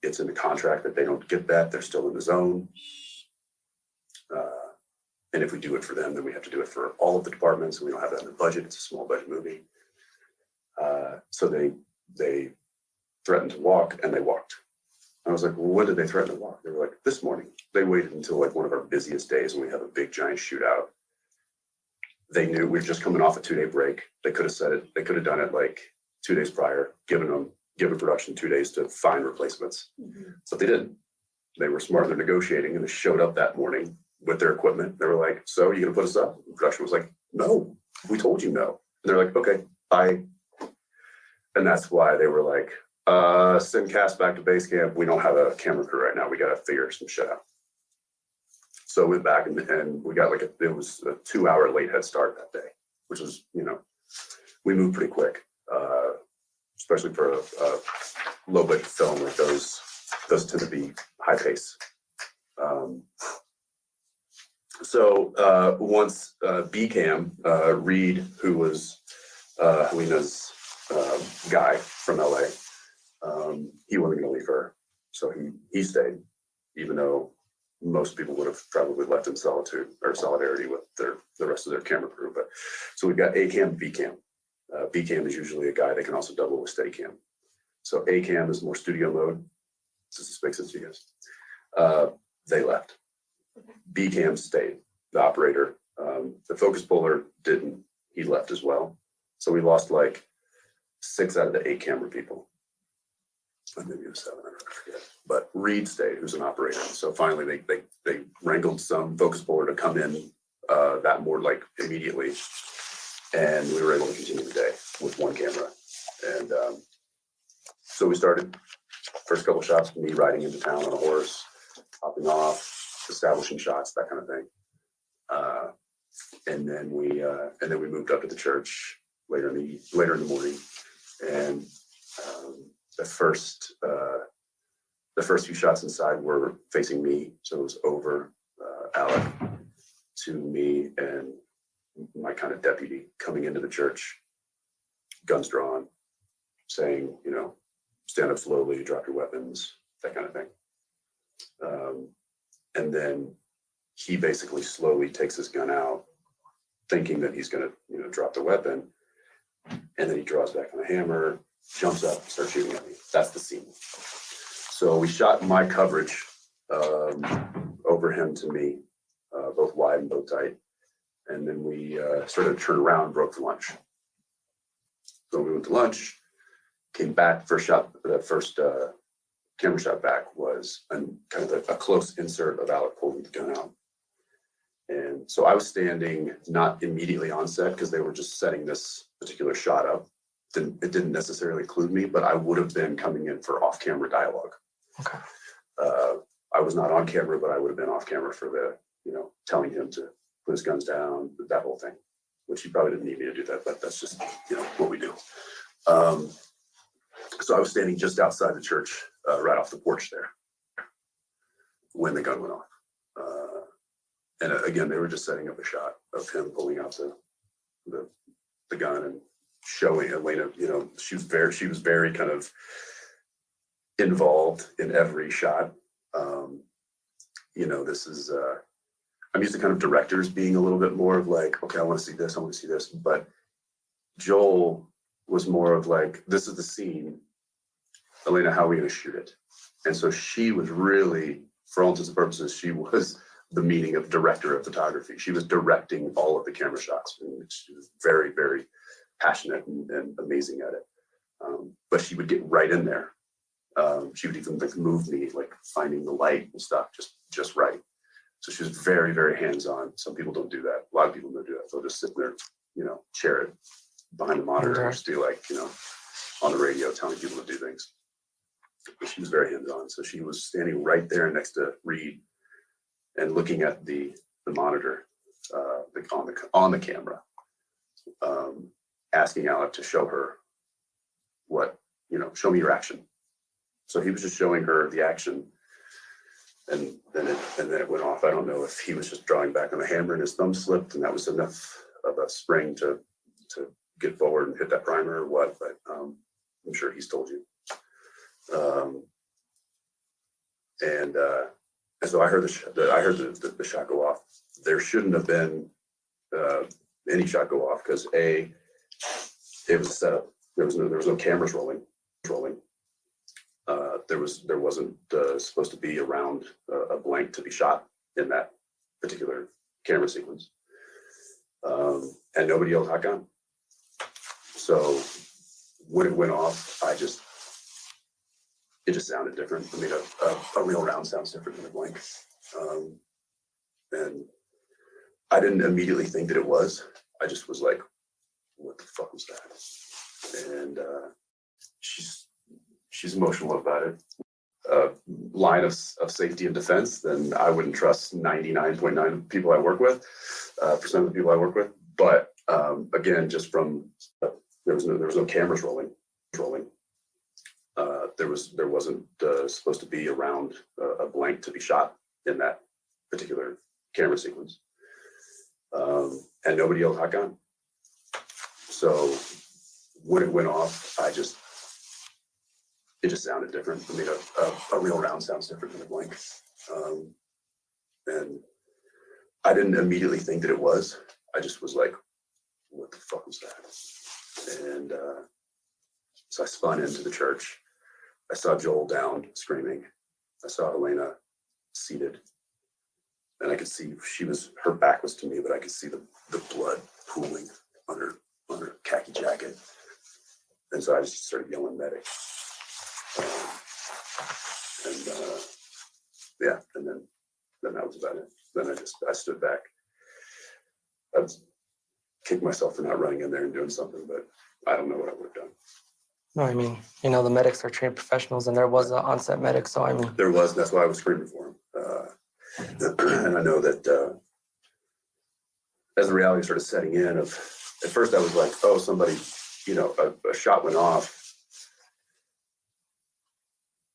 it's in the contract that they don't get that. They're still in the zone. And if we do it for them, then we have to do it for all of the departments, and we don't have that in the budget. It's a small budget movie. So they threatened to walk, and they walked. I was like, well, when did they threaten to walk? They were like, this morning. They waited until like one of our busiest days when we have a big giant shootout. They knew we were just coming off a 2-day break. They could have said it. They could have done it like 2 days prior, given production 2 days to find replacements. But they didn't. They were smart. They're negotiating, and they showed up that morning with their equipment. They were like, so you gonna put us up? And production was like, no, we told you no. And they're like, okay, bye. And that's why they were like, send cast back to base camp. We don't have a camera crew right now. We got to figure some shit out. So we went back and we got it was a 2-hour late head start that day, which was, we moved pretty quick, especially for a low budget film like those tend to be high pace. So once B-Cam, Reed, who was Halyna's guy from LA, he wasn't going to leave her. So he stayed, even though most people would have probably left in solitude or solidarity with the rest of their camera crew. But so we've got A-Cam, B-Cam. B-Cam is usually a guy that can also double with Steadicam. So A-Cam is more studio mode. Does this make sense to you guys? They left. B-Cam stayed, the operator. The focus puller didn't. He left as well. So we lost like 6 out of the 8 camera people. Maybe it was 7, I forget. But Reed stayed, who's an operator. So finally they wrangled some focus puller to come in that more like immediately. And we were able to continue the day with 1 camera. And so we started. First couple shots, me riding into town on a horse, hopping off, establishing shots, that kind of thing. And then we moved up to the church later in the morning. And the first few shots inside were facing me, so it was over Alec to me and my kind of deputy coming into the church, guns drawn, saying, stand up slowly, drop your weapons, that kind of thing. And then he basically slowly takes his gun out, thinking that he's going to drop the weapon, and then he draws back on a hammer, jumps up, starts shooting at me. That's the scene. So we shot my coverage over him to me, both wide and both tight. And then we sort of turned around and broke for lunch. So we went to lunch, came back, the first camera shot back was kind of a close insert of Alec pulling the gun out. And so I was standing not immediately on set because they were just setting this particular shot up. It didn't necessarily include me, but I would have been coming in for off-camera dialogue. Okay. I was not on camera, but I would have been off camera for the, telling him to put his guns down, that whole thing, which he probably didn't need me to do that, but that's just, what we do. So I was standing just outside the church, right off the porch there when the gun went off. And again, they were just setting up a shot of him pulling out the gun and showing Halyna, she was very kind of involved in every shot. This is, I'm used to kind of directors being a little bit more of like, okay, I want to see this, I want to see this. But Joel was more of like, this is the scene. Halyna, how are we going to shoot it? And so she was really, for all intents and purposes, she was the meaning of director of photography. She was directing all of the camera shots. And she was very, very passionate and amazing at it. But she would get right in there. She would even move me, like finding the light and stuff just right. So she was very, very hands-on. Some people don't do that. A lot of people don't do that. They'll just sit there, chair it behind the monitor and just be like, on the radio telling people to do things. But she was very hands-on. So she was standing right there next to Reed and looking at the monitor on the camera, asking Alec to show her show me your action. So he was just showing her the action, and then it went off. I don't know if he was just drawing back on the hammer and his thumb slipped, and that was enough of a spring to get forward and hit that primer or what. But I'm sure he's told you. And so I heard the shot go off. There shouldn't have been any shot go off because it was a setup. There was no cameras rolling. There wasn't supposed to be around a blank to be shot in that particular camera sequence, and nobody yelled hot gun. So when it went off, it just sounded different. I mean, a real round sounds different than a blank, and I didn't immediately think that it was. I just was like, "What the fuck was that?" And she's emotional about it. Line of safety and defense, then I wouldn't trust 99.9% people I work with, percent of the people I work with. But again, just from there was no cameras rolling. There wasn't supposed to be around a blank to be shot in that particular camera sequence, and nobody yelled hot gun. So when it went off, it just sounded different. I mean, a real round sounds different than a blank. And I didn't immediately think that it was. I just was like, what the fuck was that? And so I spun into the church. I saw Joel down screaming. I saw Halyna seated. And I could see her back was to me, but I could see the blood pooling on her khaki jacket. And so I just started yelling medic. And then that was about it. Then I stood back. I was kicking myself for not running in there and doing something, but I don't know what I would have done. No, I mean, the medics are trained professionals, and there was an on-set medic, so I mean. There was, that's why I was screaming for him. And I know that as the reality started setting in at first I was like, oh, somebody, a shot went off.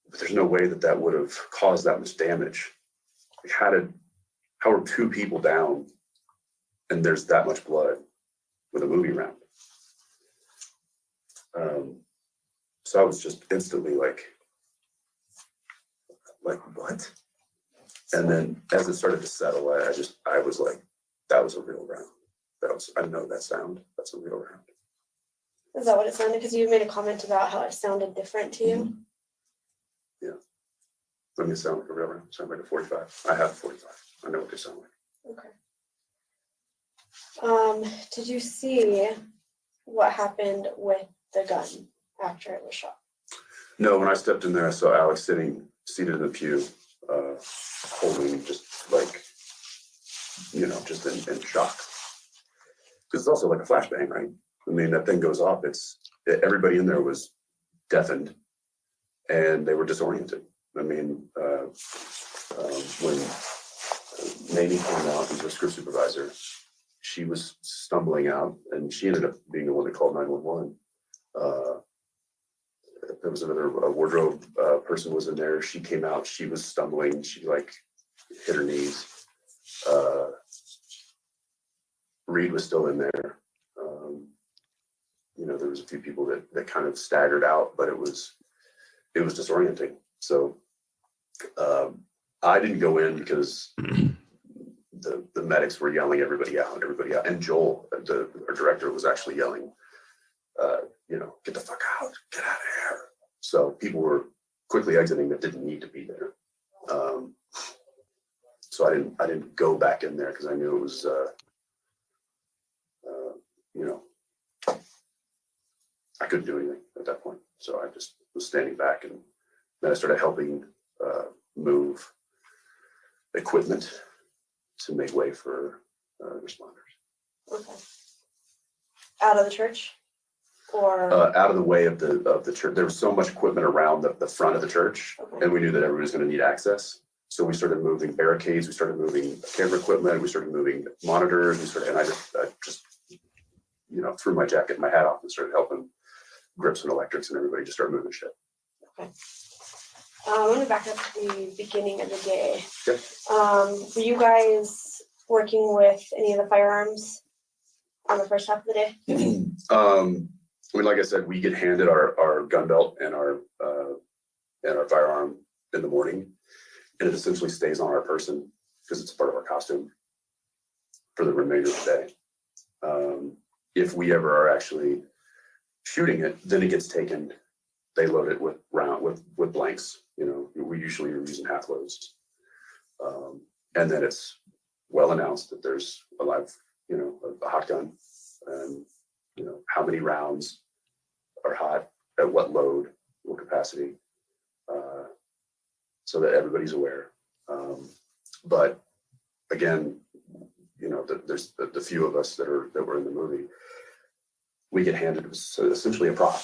But there's no way that would have caused that much damage. Like how are two people down and there's that much blood with a movie round? So I was just instantly like what? And then as it started to settle, I was like, that was a real round. I know that sound. That's a real round. Is that what it sounded? Because you made a comment about how it sounded different to you. Yeah. I mean, it sounded like a real round. It sounded like a 45. I have a 45. I know what they sound like. Okay. Did you see what happened with the gun after it was shot? No, when I stepped in there, I saw Alex seated in the pew, holding just like, just in shock. Because it's also like a flashbang, right? I mean, that thing goes off. Everybody in there was deafened and they were disoriented. I mean, when Mamie came out, who's our script supervisor, she was stumbling out and she ended up being the one that called 911. There was a wardrobe person was in there. She came out, she was stumbling. She hit her knees. Reed was still in there. There was a few people that kind of staggered out, but it was disorienting. So I didn't go in because the medics were yelling everybody out. And Joel, our director, was actually yelling, get the fuck out, get out of here. So people were quickly exiting that didn't need to be there. So I didn't go back in there because I knew it was, I couldn't do anything at that point. So I just was standing back, and then I started helping move equipment to make way for responders. Okay. Out of the church? Or out of the way of the church. There was so much equipment around the front of the church, and we knew that everybody was going to need access. So we started moving barricades, we started moving camera equipment, we started moving monitors, and I just threw my jacket and my hat off and started helping grips and electrics, and everybody just started moving shit. Okay. I want to back up to the beginning of the day. Yep. Were you guys working with any of the firearms on the first half of the day? I mean, like I said, we get handed our gun belt and our firearm in the morning, And it essentially stays on our person because it's part of our costume for the remainder of the day. If we ever are actually shooting it, then it gets taken. They load it with blanks. You know, we usually are using half loads. And then it's well announced that there's a live, you know, a hot gun, and you know how many rounds are hot at what load, what capacity, so that everybody's aware. But again, you know, there's the few of us that were in the movie. We get handed essentially a prop,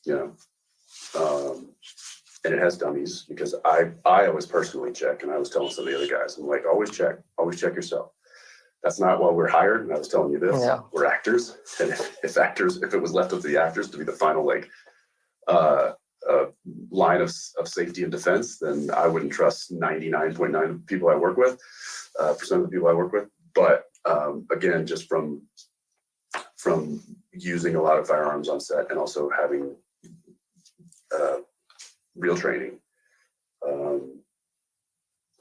you know, and it has dummies because I always personally check, and I was telling some of the other guys, I'm like, always check yourself. That's not why we're hired, and I was telling you this. Yeah. We're actors, and if it was left up to the actors to be the final line of safety and defense, then I wouldn't trust 99.9% people I work with, percent of the people I work with. But again, just from using a lot of firearms on set and also having real training,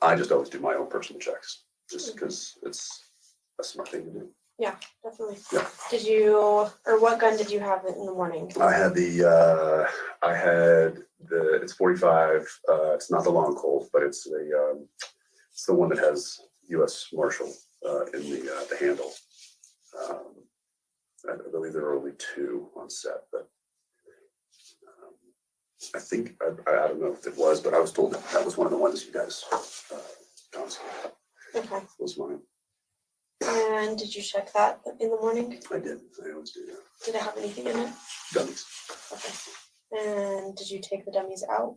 I just always do my own personal checks, just because it's a smart thing to do. Yeah, definitely. Yeah. What gun did you have in the morning? I had it's 45. It's not the long Colt, but it's the one that has U.S. Marshal in the handle. I believe there are only 2 on set, but I think I don't know if it was, but I was told that was one of the ones you guys Okay. was mine. And did you check that in the morning? I did. I always do that. Did it have anything in it? Dummies. Okay. And did you take the dummies out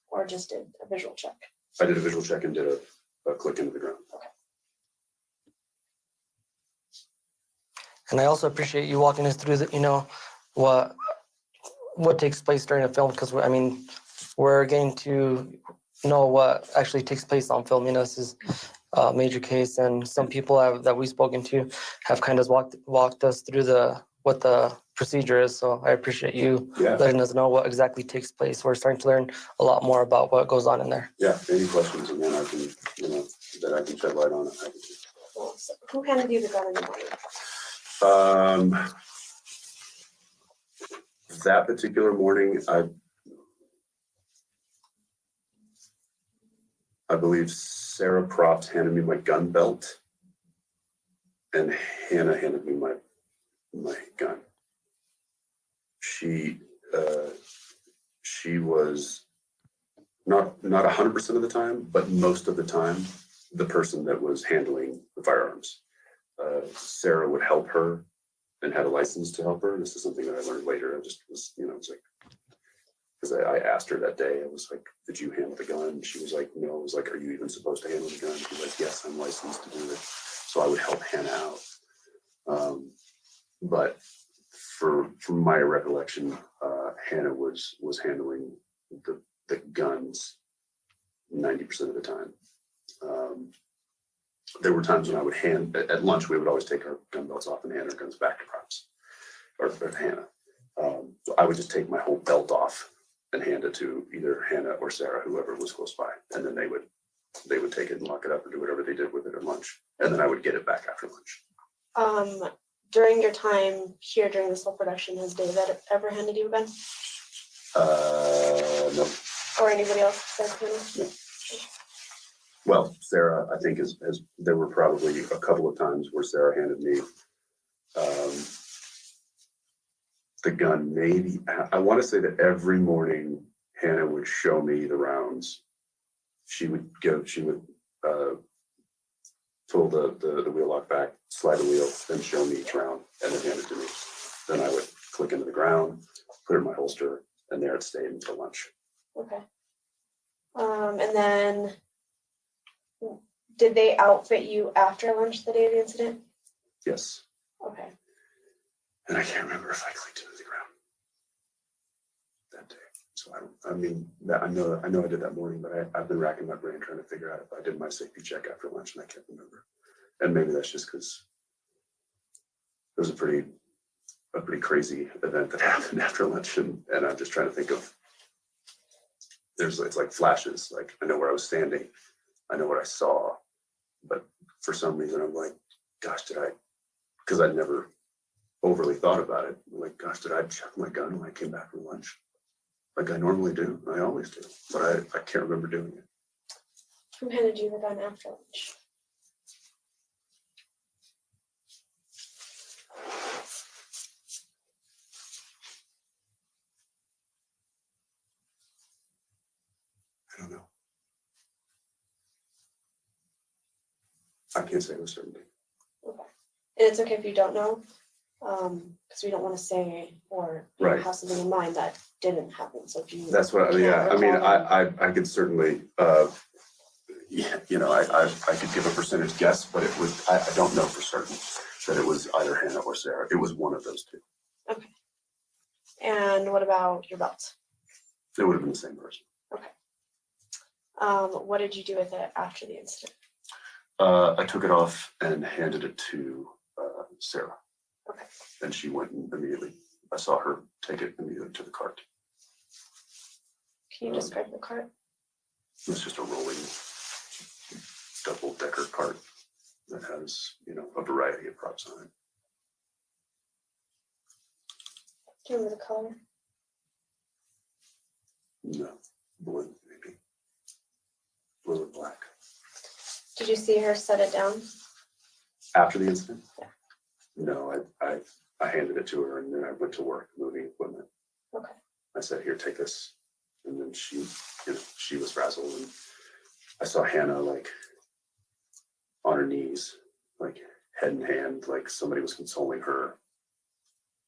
or just did a visual check? I did a visual check and did a click into the ground. And I also appreciate you walking us through the, you know, what takes place during a film, because I mean, we're getting to know what actually takes place on film. You know, this is a major case, and some people that we've spoken to have kind of walked us through what the procedure is. So I appreciate you letting us know what exactly takes place. We're starting to learn a lot more about what goes on in there. Yeah. Any questions, and then I can, you know, that I can shed light on it. Well, so who handed you the gun in the morning? That particular morning, I believe Sarah Props handed me my gun belt, and Hannah handed me my gun. She was not 100% of the time, but most of the time, the person that was handling the firearms. Sarah would help her and had a license to help her. This is something that I learned later. I just was, you know, it's like, because I asked her that day, I was like, did you handle the gun? And she was like, no. I was like, are you even supposed to handle the gun? She was like, yes, I'm licensed to do it. So I would help Hannah out. But from my recollection, Hannah was handling the guns 90% of the time. There were times when I would at lunch, we would always take our gun belts off and hand our guns back to Props or Hannah. So I would just take my whole belt off and hand it to either Hannah or Sarah, whoever was close by. And then they would take it and lock it up or do whatever they did with it at lunch. And then I would get it back after lunch. During your time here during this whole production, has David ever handed you a gun? No. Or anybody else besides Hannah? No. Well, Sarah, I think there were probably a couple of times where Sarah handed me the gun. Maybe I want to say that every morning Hannah would show me the rounds. She would pull the wheel lock back, slide the wheel, then show me each round, and then hand it to me. Then I would click into the ground, put it in my holster, and there it stayed until lunch. Okay. And then did they outfit you after lunch the day of the incident? Yes. Okay. And I can't remember if I clicked into the ground that day. So I mean, I know I did that morning, but I've been racking my brain trying to figure out if I did my safety check after lunch, and I can't remember. And maybe that's just because it was a pretty crazy event that happened after lunch, and I'm just trying to think of it's like flashes. Like I know where I was standing, I know what I saw, but for some reason I'm like, gosh, because I'd never overly thought about it. I'm like, gosh, did I check my gun when I came back from lunch? Like I normally do, I always do, but I can't remember doing it. Who handed you the gun after lunch? I don't know. I can't say with certainty. Okay. And it's okay if you don't know, because we don't want to say or Right. have something in mind that didn't happen. So if you That's what, can't yeah, I mean, recall, I could certainly, yeah, you know, I could give a percentage guess, but it was, I don't know for certain that it was either Hannah or Sarah. It was one of those two. Okay. And what about your belt? It would have been the same person. Okay. What did you do with it after the incident? I took it off and handed it to Sarah. Okay. And she went and immediately, I saw her take it immediately to the cart. Can you describe the cart? It was just a rolling double-decker cart that has, you know, a variety of props on it. Do you remember the color? No, blue maybe. Blue and black. Did you see her set it down? After the incident? Yeah. No, I handed it to her and then I went to work moving equipment. Okay. I said, here, take this. And then she, you know, she was frazzled and I saw Hannah like on her knees, like head in hand, like somebody was consoling her.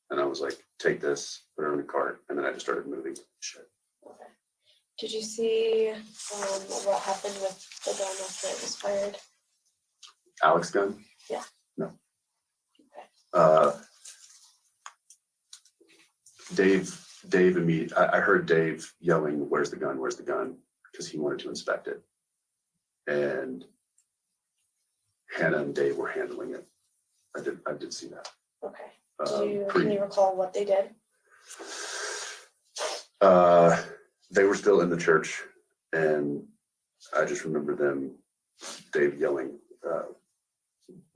And I was like, take this, put her in the cart. And then I just started moving shit. Okay. Did you see what happened with the gun after it was fired? Alec's gun? Yeah. No. Okay. Dave and me, I heard Dave yelling, where's the gun? Where's the gun? Because he wanted to inspect it. And Hannah and Dave were handling it. I did see that. Okay. Can you recall what they did? They were still in the church and I just remember Dave yelling,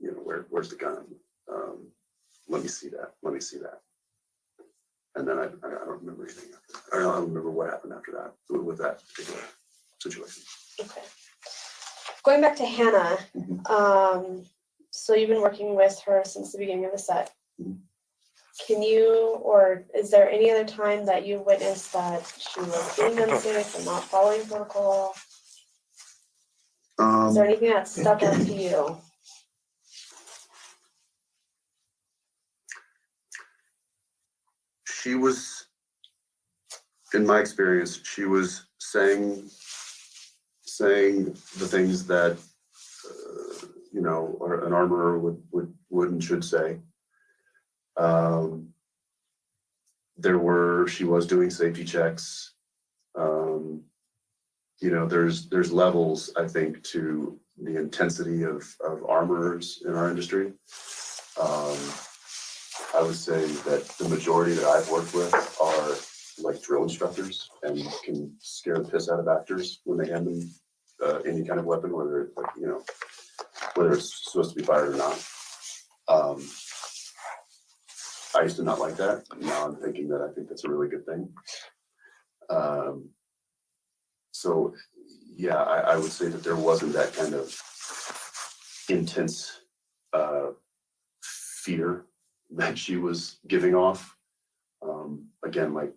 you know, where's the gun? Let me see that. Let me see that. And then I don't remember anything. I don't remember what happened after that with that particular situation. Okay. Going back to Hannah, so you've been working with her since the beginning of the set. Can you, or is there any other time that you witnessed that she was being unsafe and not following protocol? Is there anything that stuck out to you? She was, in my experience, she was saying the things that you know, an armorer would and should say. She was doing safety checks. You know, there's levels, I think, to the intensity of armorers in our industry. I would say that the majority that I've worked with are like drill instructors and can scare the piss out of actors when they hand them any kind of weapon, whether it's like, you know, whether it's supposed to be fired or not. I used to not like that. Now I'm thinking that I think that's a really good thing. So yeah, I would say that there wasn't that kind of intense fear that she was giving off. Again, like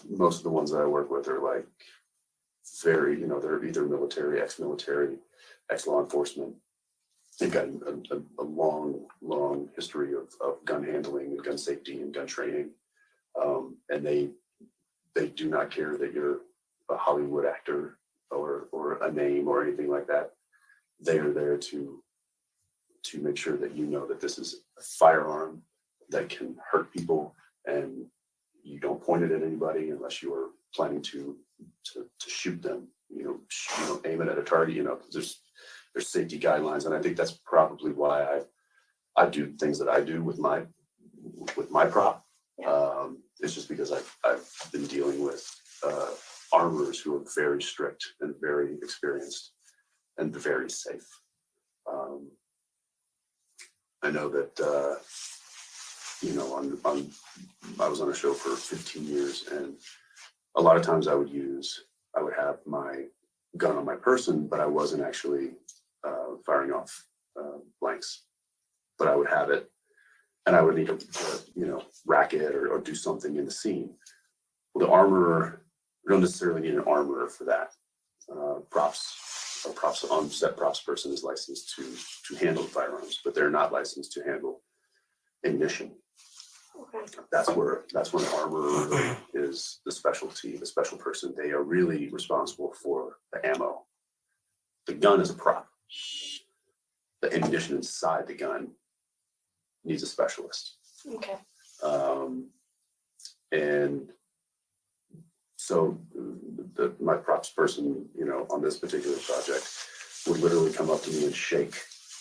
most of the ones that I work with are like very, you know, they're either military, ex-military, ex-law enforcement. They've got a long history of gun handling and gun safety and gun training. And they do not care that you're a Hollywood actor or a name or anything like that. They are there to make sure that you know that this is a firearm that can hurt people and you don't point it at anybody unless you are planning to shoot them, you know, aim it at a target, you know, there's safety guidelines. And I think that's probably why I do things that I do with my prop. It's just because I've been dealing with armorers who are very strict and very experienced and very safe. I know that, you know, I was on a show for 15 years, and a lot of times I would have my gun on my person, but I wasn't actually firing off blanks, but I would have it, and I would need to, you know, rack it or do something in the scene. Well, the armorer, we don't necessarily need an armorer for that. On-set props person is licensed to handle firearms, but they're not licensed to handle ammunition. Okay. That's when an armorer is the specialty, the special person. They are really responsible for the ammo. The gun is a prop. The ammunition inside the gun needs a specialist. Okay. And so my props person, you know, on this particular project would literally come up to me and shake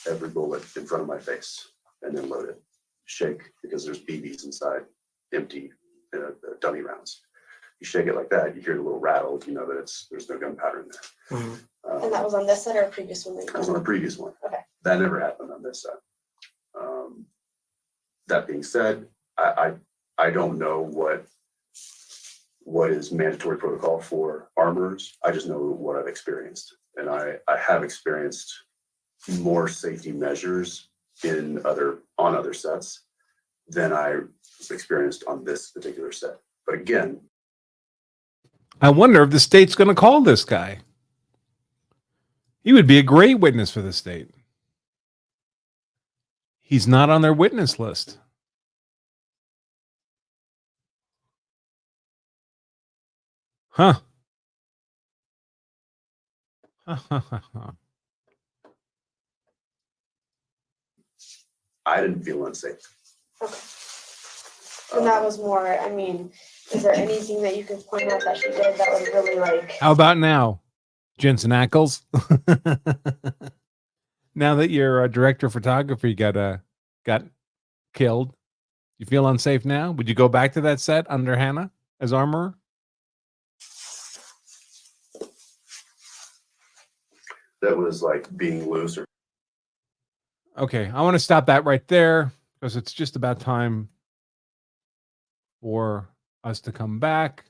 every bullet in front of my face and then load it. Shake, because there's BBs inside, empty dummy rounds. You shake it like that, you hear the little rattle, you know that there's no gunpowder in there. Mm-hmm. And that was on this set or a previous one? That was on a previous one. Okay. That never happened on this set. That being said, I don't know what is mandatory protocol for armorers. I just know what I've experienced, and I have experienced more safety measures on other sets than I experienced on this particular set. But again, I wonder if the state's going to call this guy. He would be a great witness for the state. He's not on their witness list. Huh. I didn't feel unsafe. Okay. And that was more, I mean, is there anything that you could point out that she did that was really like... How about now, Jensen Ackles? Now that your director of photography got killed, you feel unsafe now? Would you go back to that set under Hannah as armorer? That was like being loose or... Okay, I want to stop that right there because it's just about time for us to come back.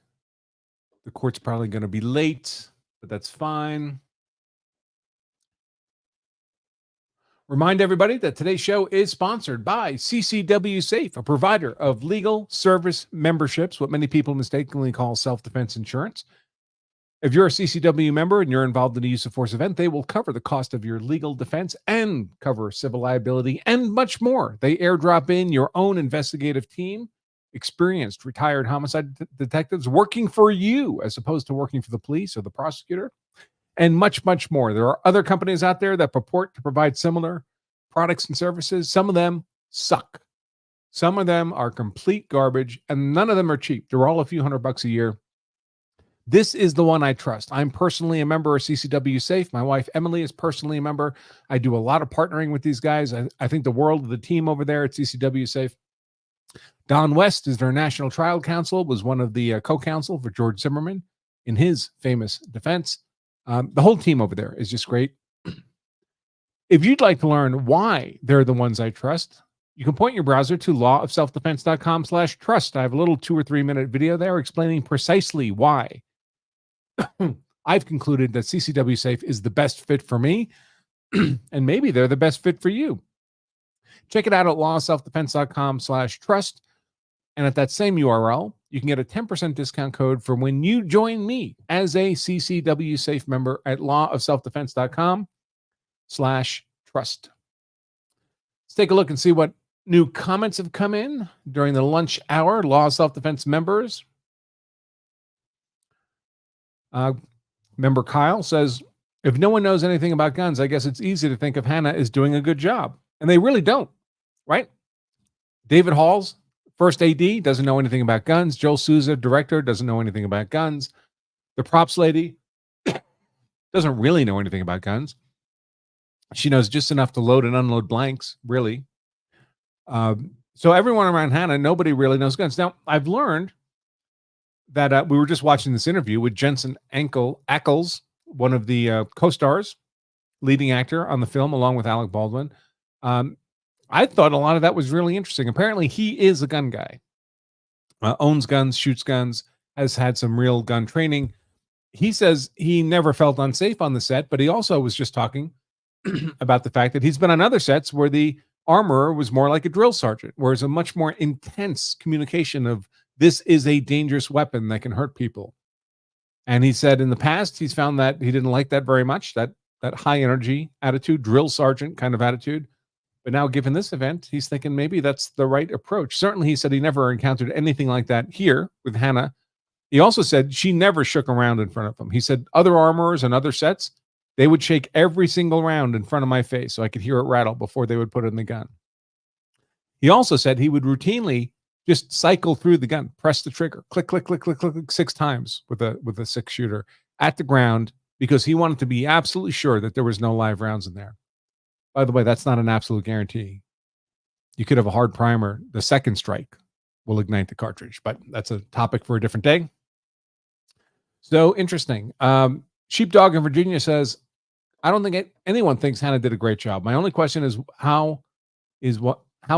The court's probably going to be late, but that's fine. Remind everybody that today's show is sponsored by CCW Safe, a provider of legal service memberships, what many people mistakenly call self-defense insurance. If you're a CCW member and you're involved in a use of force event, they will cover the cost of your legal defense and cover civil liability and much more. They airdrop in your own investigative team, experienced retired homicide detectives working for you as opposed to working for the police or the prosecutor, and much, much more. There are other companies out there that purport to provide similar products and services. Some of them suck. Some of them are complete garbage, and none of them are cheap. They're all a few $100 a year. This is the one I trust. I'm personally a member of CCW Safe. My wife, Emily, is personally a member. I do a lot of partnering with these guys. I think the world of the team over there at CCW Safe. Don West is their national trial counsel, was one of the co-counsel for George Zimmerman in his famous defense. The whole team over there is just great. If you'd like to learn why they're the ones I trust, you can point your browser to lawofselfdefense.com/trust. I have a little 2 or 3 minute video there explaining precisely why I've concluded that CCW Safe is the best fit for me, and maybe they're the best fit for you. Check it out at lawofselfdefense.com/trust. And at that same URL, you can get a 10% discount code for when you join me as a CCW Safe member at lawofselfdefense.com/trust. Let's take a look and see what new comments have come in during the lunch hour. Law of Self-Defense members. Member Kyle says, if no one knows anything about guns, I guess it's easy to think of Hannah as doing a good job. And they really don't, right? David Halls, first AD, doesn't know anything about guns. Joel Souza, director, doesn't know anything about guns. The props lady doesn't really know anything about guns. She knows just enough to load and unload blanks, really. So everyone around Hannah, nobody really knows guns. Now, I've learned that we were just watching this interview with Jensen Ackles, one of the co-stars, leading actor on the film, along with Alec Baldwin. I thought a lot of that was really interesting. Apparently, he is a gun guy, owns guns, shoots guns, has had some real gun training. He says he never felt unsafe on the set, but he also was just talking about the fact that he's been on other sets where the armorer was more like a drill sergeant, where it's a much more intense communication of this is a dangerous weapon that can hurt people. And he said in the past, he's found that he didn't like that very much, that high energy attitude, drill sergeant kind of attitude. But now, given this event, he's thinking maybe that's the right approach. Certainly, he said he never encountered anything like that here with Hannah. He also said she never shook around in front of him. He said other armorers and other sets, they would shake every single round in front of my face so I could hear it rattle before they would put it in the gun. He also said he would routinely just cycle through the gun, press the trigger, click, click, click, click, click, click 6 times with a 6-shooter at the ground because he wanted to be absolutely sure that there was no live rounds in there. By the way, that's not an absolute guarantee. You could have a hard primer. The second strike will ignite the cartridge, but that's a topic for a different day. So interesting. Sheepdog in Virginia says, I don't think anyone thinks Hannah did a great job. My only question is how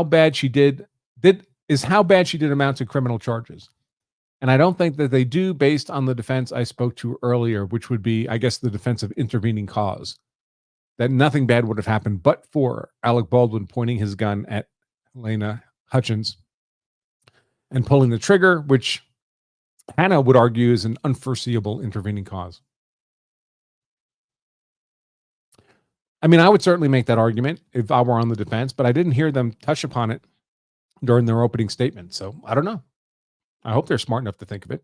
bad she did amount to criminal charges. And I don't think that they do based on the defense I spoke to earlier, which would be, I guess, the defense of intervening cause. That nothing bad would have happened but for Alec Baldwin pointing his gun at Halyna Hutchins and pulling the trigger, which Hannah would argue is an unforeseeable intervening cause. I mean, I would certainly make that argument if I were on the defense, but I didn't hear them touch upon it during their opening statement. So I don't know. I hope they're smart enough to think of it.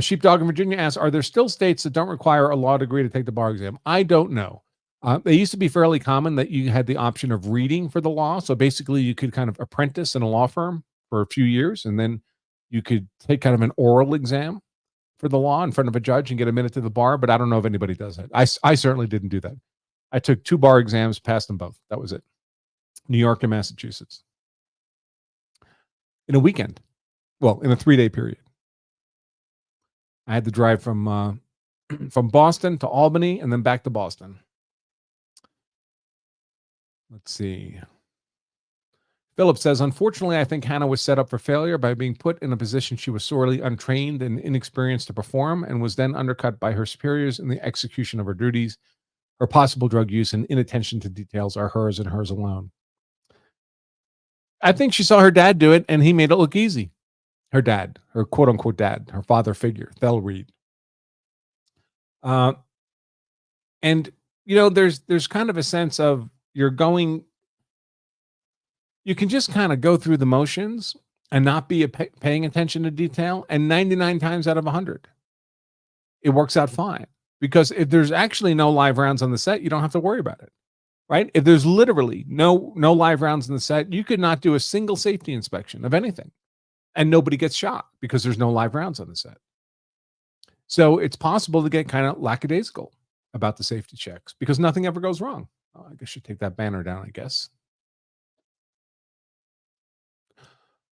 Sheepdog in Virginia asks, are there still states that don't require a law degree to take the bar exam? I don't know. They used to be fairly common that you had the option of reading for the law. So basically you could kind of apprentice in a law firm for a few years, and then you could take kind of an oral exam for the law in front of a judge and get a minute to the bar. But I don't know if anybody does that. I certainly didn't do that. I took 2 bar exams, passed them both. That was it. New York and Massachusetts. In a weekend. Well, in a 3-day period. I had to drive from Boston to Albany and then back to Boston. Let's see. Philip says, unfortunately, I think Hannah was set up for failure by being put in a position she was sorely untrained and inexperienced to perform and was then undercut by her superiors in the execution of her duties. Her possible drug use and inattention to details are hers and hers alone. I think she saw her dad do it and he made it look easy. Her dad, her quote unquote dad, her father figure, Thel Reed. And, you know, there's kind of a sense of you can just kind of go through the motions and not be paying attention to detail. And 99 times out of 100, it works out fine. Because if there's actually no live rounds on the set, you don't have to worry about it. Right? If there's literally no live rounds in the set, you could not do a single safety inspection of anything. And nobody gets shot because there's no live rounds on the set. So it's possible to get kind of lackadaisical about the safety checks because nothing ever goes wrong. Oh, I guess I should take that banner down, I guess.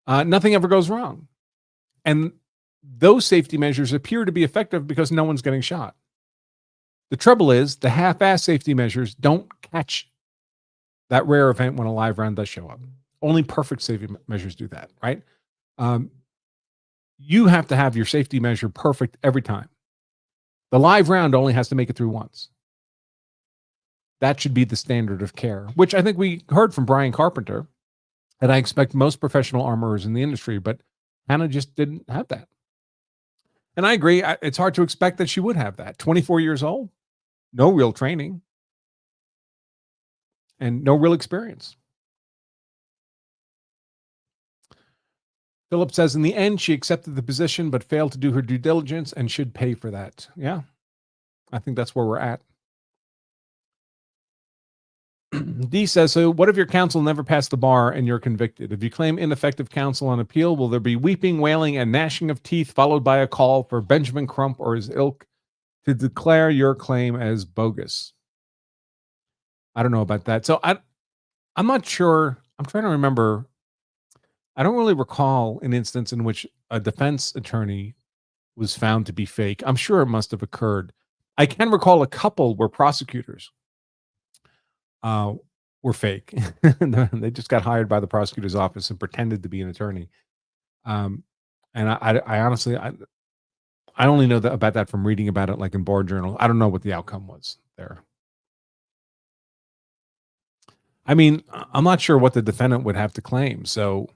Nothing ever goes wrong. And those safety measures appear to be effective because no one's getting shot. The trouble is the half-ass safety measures don't catch that rare event when a live round does show up. Only perfect safety measures do that, right? You have to have your safety measure perfect every time. The live round only has to make it through once. That should be the standard of care, which I think we heard from Brian Carpenter, and I expect most professional armorers in the industry, but Hannah just didn't have that. And I agree, it's hard to expect that she would have that. 24 years old, no real training, and no real experience. Philip says, in the end, she accepted the position, but failed to do her due diligence and should pay for that. Yeah, I think that's where we're at. D says, so what if your counsel never passed the bar and you're convicted? If you claim ineffective counsel on appeal, will there be weeping, wailing, and gnashing of teeth followed by a call for Benjamin Crump or his ilk to declare your claim as bogus? I don't know about that. So I'm not sure. I'm trying to remember. I don't really recall an instance in which a defense attorney was found to be fake. I'm sure it must have occurred. I can recall a couple where prosecutors were fake. They just got hired by the prosecutor's office and pretended to be an attorney. And I honestly, I only know that about that from reading about it, like in Bar Journal. I don't know what the outcome was there. I mean, I'm not sure what the defendant would have to claim. So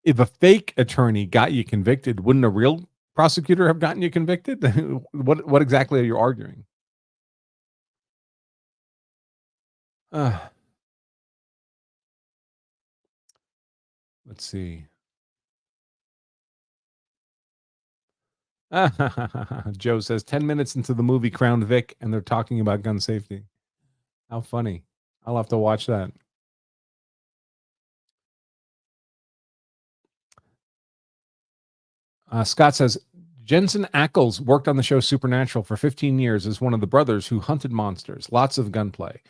if a fake attorney got you convicted, wouldn't a real prosecutor have gotten you convicted? What exactly are you arguing? Let's see. Joe says 10 minutes into the movie Crown Vic and they're talking about gun safety. How funny. I'll have to watch that. Scott says Jensen Ackles worked on the show Supernatural for 15 years as one of the brothers who hunted monsters. Lots of gunplay.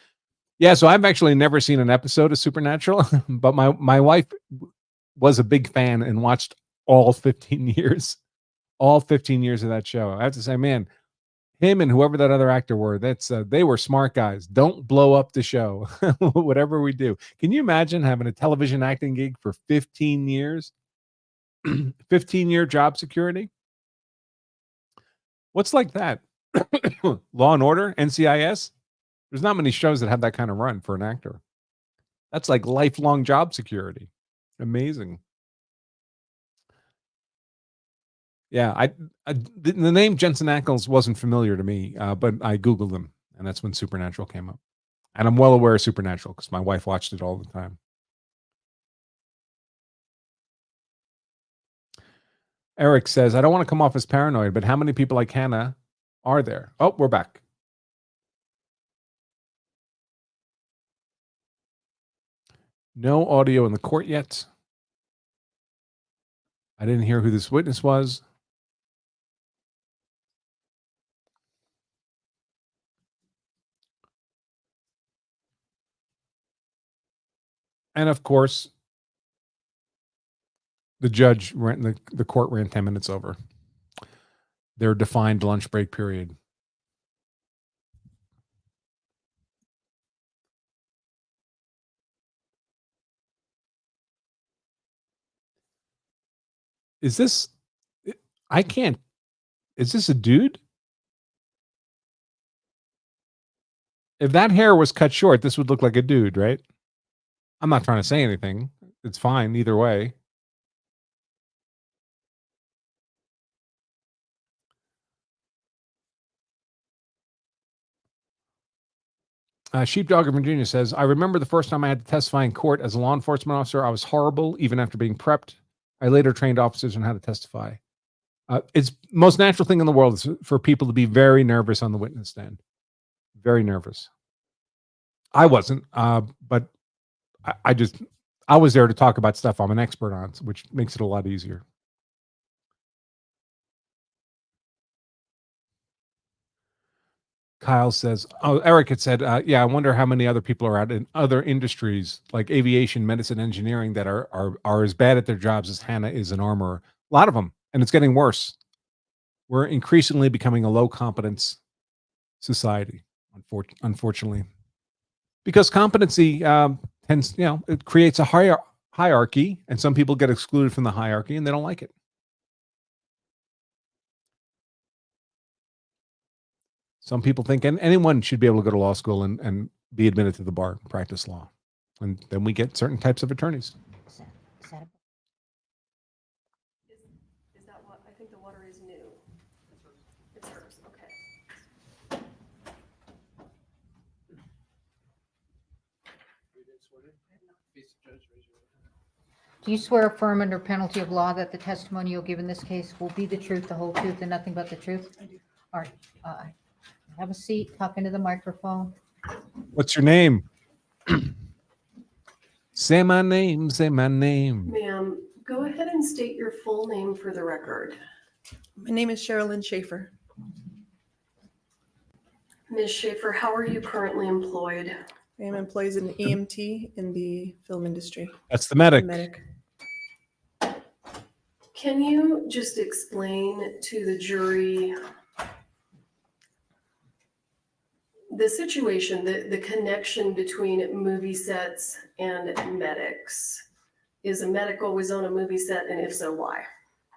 Yeah, so I've actually never seen an episode of Supernatural, but my wife was a big fan and watched all 15 years. All 15 years of that show. I have to say, man, him and whoever that other actor were, they were smart guys. Don't blow up the show, whatever we do. Can you imagine having a television acting gig for 15 years? 15-year job security? What's like that? Law and Order, NCIS? There's not many shows that have that kind of run for an actor. That's like lifelong job security. Amazing. Yeah, the name Jensen Ackles wasn't familiar to me, but I Googled him, and that's when Supernatural came up. And I'm well aware of Supernatural because my wife watched it all the time. Eric says, I don't want to come off as paranoid, but how many people like Hannah are there? Oh, we're back. No audio in the court yet. I didn't hear who this witness was. And of course, the judge ran, the court ran 10 minutes over their defined lunch break period. Is this, I can't, is this a dude? If that hair was cut short, this would look like a dude, right? I'm not trying to say anything. It's fine either way. Sheepdog of Virginia says, I remember the first time I had to testify in court as a law enforcement officer. I was horrible, even after being prepped. I later trained officers on how to testify. It's most natural thing in the world is for people to be very nervous on the witness stand. Very nervous. I wasn't, but I was there to talk about stuff I'm an expert on, which makes it a lot easier. Kyle says, oh, Eric had said, yeah, I wonder how many other people are out in other industries like aviation, medicine, engineering that are as bad at their jobs as Hannah is an armorer. A lot of them, and it's getting worse. We're increasingly becoming a low competence society, unfortunately, because competency tends, it creates a hierarchy, and some people get excluded from the hierarchy, and they don't like it. Some people think anyone should be able to go to law school and be admitted to the bar and practice law. And then we get certain types of attorneys. Is that what, I think the water is new. It's hers, okay. Do you swear affirm under penalty of law that the testimony you'll give in this case will be the truth, the whole truth, and nothing but the truth? I do. All right. Have a seat, talk into the microphone. What's your name? Say my name, say my name. Ma'am, go ahead and state your full name for the record. My name is Sherilyn Schaefer. Ms. Schaefer, how are you currently employed? I am employed as an EMT in the film industry. That's the medic. Can you just explain to the jury the situation, the connection between movie sets and medics? Is a medic always on a movie set, and if so, why?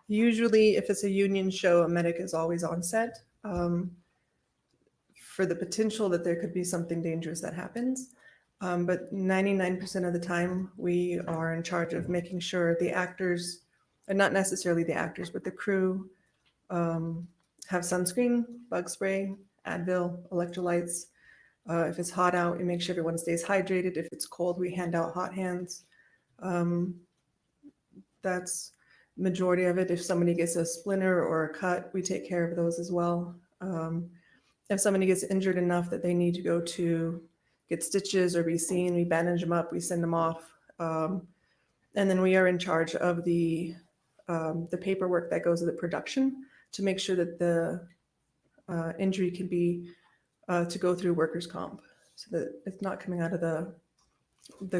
Usually, if it's a union show, a medic is always on set for the potential that there could be something dangerous that happens. But 99% of the time, we are in charge of making sure the actors, and not necessarily the actors, but the crew have sunscreen, bug spray, Advil, electrolytes. If it's hot out, we make sure everyone stays hydrated. If it's cold, we hand out hot hands. That's majority of it. If somebody gets a splinter or a cut, we take care of those as well. If somebody gets injured enough that they need to go to get stitches or be seen, we bandage them up, we send them off. And then we are in charge of the paperwork that goes with the production to make sure that the injury can be to go through workers' comp, so that it's not coming out of the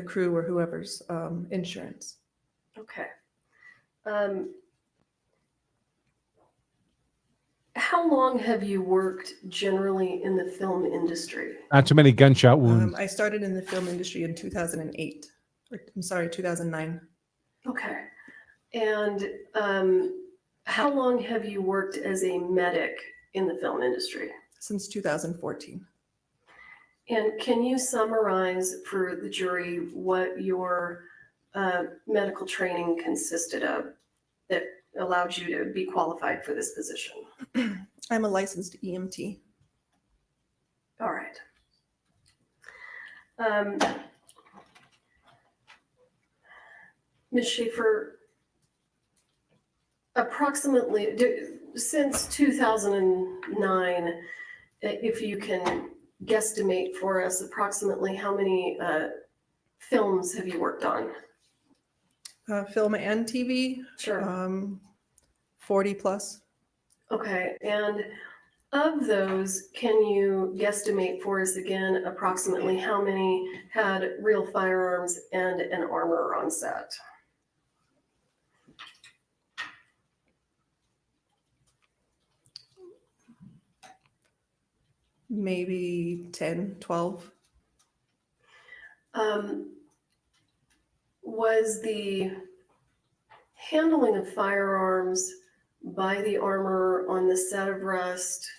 crew or whoever's insurance. Okay. How long have you worked generally in the film industry? Not too many gunshot wounds. I started in the film industry in 2008. I'm sorry, 2009. Okay. And how long have you worked as a medic in the film industry? Since 2014. And can you summarize for the jury what your medical training consisted of that allowed you to be qualified for this position? I'm a licensed EMT. All right. Ms. Schaefer, approximately, since 2009, if you can guesstimate for us approximately how many films have you worked on? Film and TV. Sure. 40 plus. Okay, and of those, can you guesstimate for us again approximately how many had real firearms and an armor on set? Maybe 10, 12. Was the handling of firearms by the armorer on the set of Rust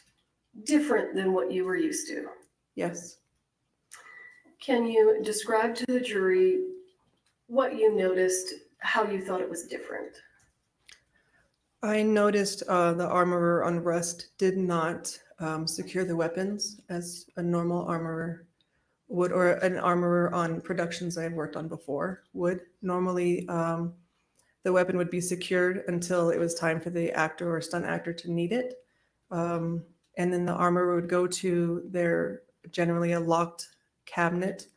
different than what you were used to? Yes. Can you describe to the jury what you noticed, how you thought it was different? I noticed the armorer on Rust did not secure the weapons as a normal armorer would, or an armorer on productions I've worked on before would. Normally, the weapon would be secured until it was time for the actor or stunt actor to need it. And then the armorer would go to their, generally a locked cabinet,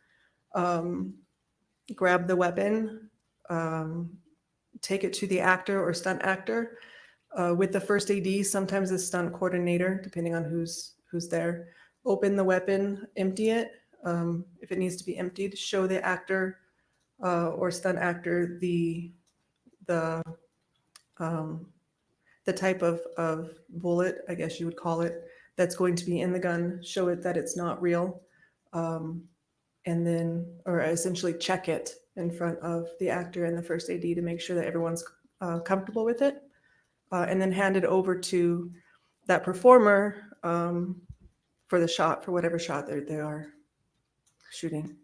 grab the weapon, take it to the actor or stunt actor. With the first AD, sometimes the stunt coordinator, depending on who's there, open the weapon, empty it. If it needs to be emptied, show the actor or stunt actor the type of bullet, I guess you would call it, that's going to be in the gun. Show it that it's not real, and then, or essentially check it in front of the actor and the first AD to make sure that everyone's comfortable with it. And then hand it over to that performer for the shot, for whatever shot they are shooting.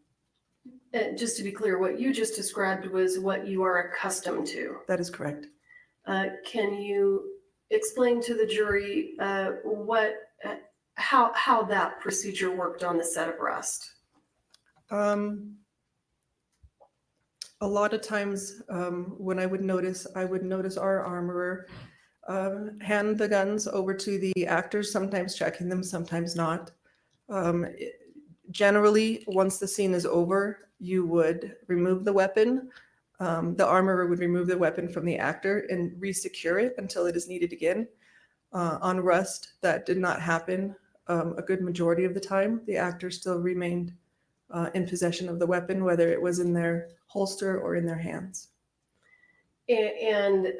And just to be clear, what you just described was what you are accustomed to. That is correct. Can you explain to the jury how that procedure worked on the set of Rust? A lot of times when I would notice our armorer hand the guns over to the actors, sometimes checking them, sometimes not. Generally, once the scene is over, you would remove the weapon. The armorer would remove the weapon from the actor and re-secure it until it is needed again. On Rust, that did not happen a good majority of the time. The actor still remained in possession of the weapon, whether it was in their holster or in their hands. And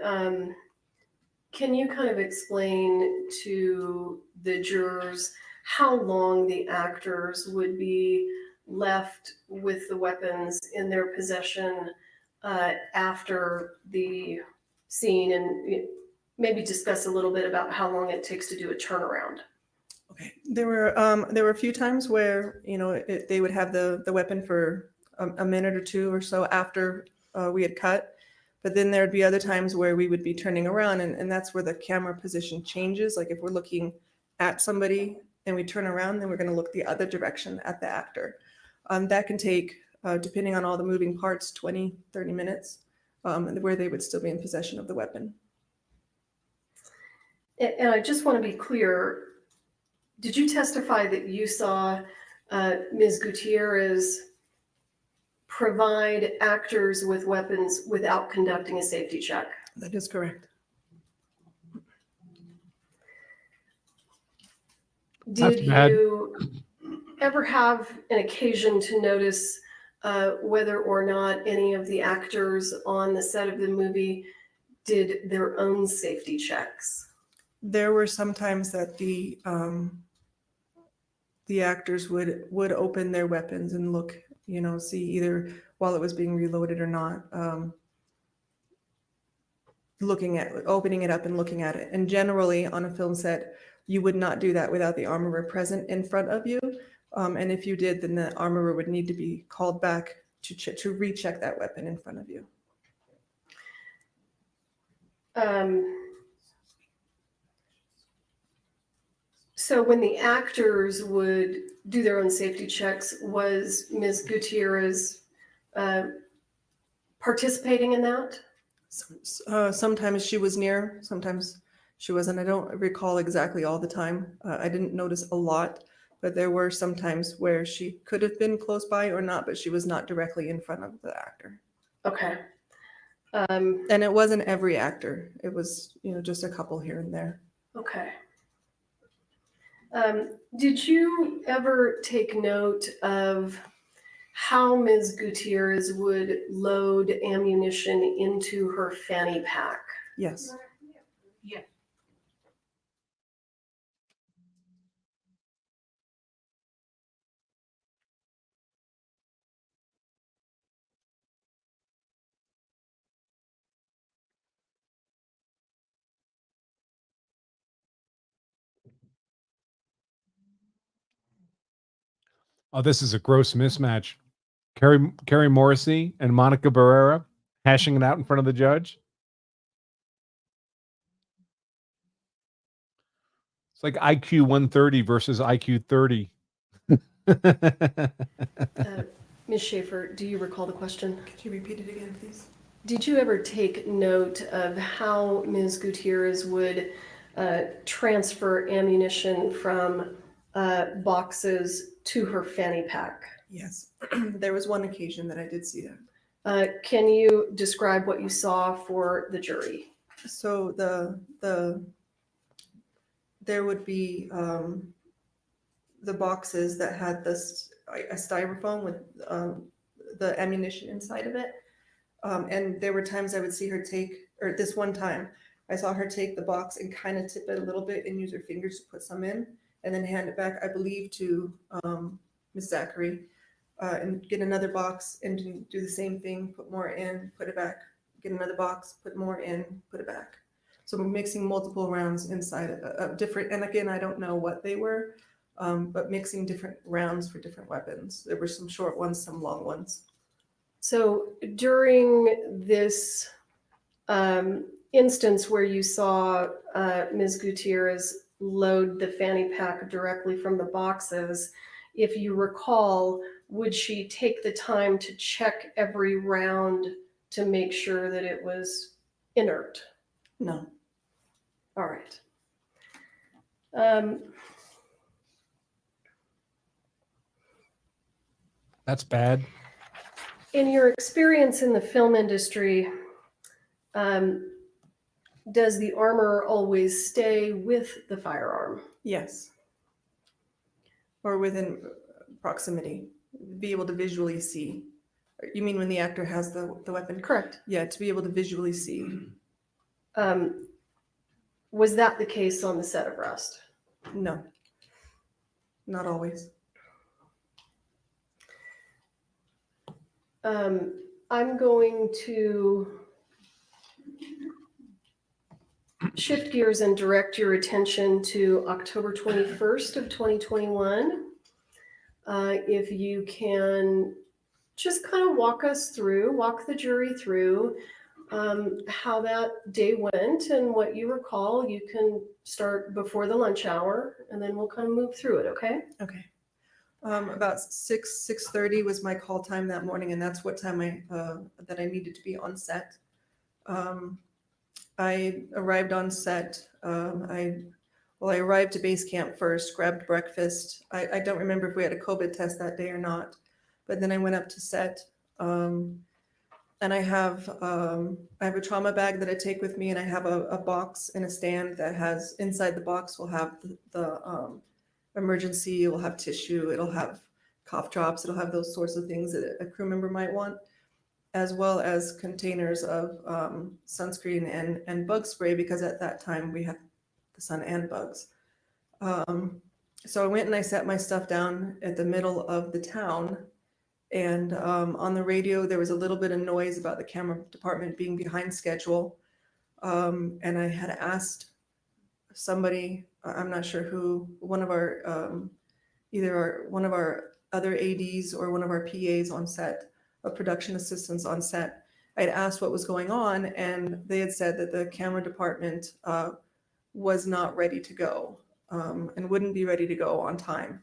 Can you kind of explain to the jurors how long the actors would be left with the weapons in their possession after the scene, and maybe discuss a little bit about how long it takes to do a turnaround? Okay, there were a few times where they would have the weapon for a minute or two or so after we had cut, but then there'd be other times where we would be turning around, and that's where the camera position changes. Like if we're looking at somebody and we turn around, then we're going to look the other direction at the actor. That can take, depending on all the moving parts, 20, 30 minutes, where they would still be in possession of the weapon. And I just want to be clear, did you testify that you saw Ms. Gutierrez provide actors with weapons without conducting a safety check? That is correct. Did you ever have an occasion to notice whether or not any of the actors on the set of the movie did their own safety checks? There were some times that the actors would open their weapons and look, see either while it was being reloaded or not, opening it up and looking at it. And generally on a film set, you would not do that without the armorer present in front of you. And if you did, then the armorer would need to be called back to recheck that weapon in front of you. So when the actors would do their own safety checks, was Ms. Gutierrez participating in that? Sometimes she was near, sometimes she wasn't. I don't recall exactly all the time. I didn't notice a lot, but there were some times where she could have been close by or not, but she was not directly in front of the actor. Okay. And it wasn't every actor. It was, just a couple here and there. Okay. Did you ever take note of how Ms. Gutierrez would load ammunition into her fanny pack? Yes. Yeah. Oh, this is a gross mismatch. Carrie Morrissey and Monica Barrera hashing it out in front of the judge. It's like IQ 130 versus IQ 30. Ms. Schaefer, do you recall the question? Could you repeat it again, please? Did you ever take note of how Ms. Gutierrez would transfer ammunition from boxes to her fanny pack? Yes. There was one occasion that I did see that. Can you describe what you saw for the jury? So there would be the boxes that had a styrofoam with the ammunition inside of it. And there were times I would see her this one time, I saw her take the box and kind of tip it a little bit and use her fingers to put some in and then hand it back, I believe, to Ms. Zachary, and get another box and do the same thing, put more in, put it back, get another box, put more in, put it back. So we're mixing multiple rounds inside of different, and again, I don't know what they were, but mixing different rounds for different weapons. There were some short ones, some long ones. So during this instance where you saw Ms. Gutierrez load the fanny pack directly from the boxes, if you recall, would she take the time to check every round to make sure that it was inert? No. All right. That's bad. In your experience in the film industry, does the armor always stay with the firearm? Yes. Or within proximity, be able to visually see. You mean when the actor has the weapon? Correct. Yeah, to be able to visually see. Was that the case on the set of Rust? No, not always. I'm going to shift gears and direct your attention to October 21st of 2021. If you can just kind of walk the jury through how that day went and what you recall. You can start before the lunch hour and then we'll kind of move through it, okay? Okay. About 6:30 was my call time that morning, and that's what time that I needed to be on set. I arrived on set. I arrived to base camp first, grabbed breakfast. I don't remember if we had a COVID test that day or not, but then I went up to set. And I have a trauma bag that I take with me, and I have a box and a stand that has inside the box will have the emergency, it will have tissue, it'll have cough drops, it'll have those sorts of things that a crew member might want, as well as containers of sunscreen and bug spray, because at that time we had the sun and bugs. So I went and I set my stuff down at the middle of the town, and on the radio there was a little bit of noise about the camera department being behind schedule, and I had asked somebody, I'm not sure who, one of our one of our other ADs or one of our PAs on set, a production assistants on set. I had asked what was going on, and they had said that the camera department was not ready to go and wouldn't be ready to go on time.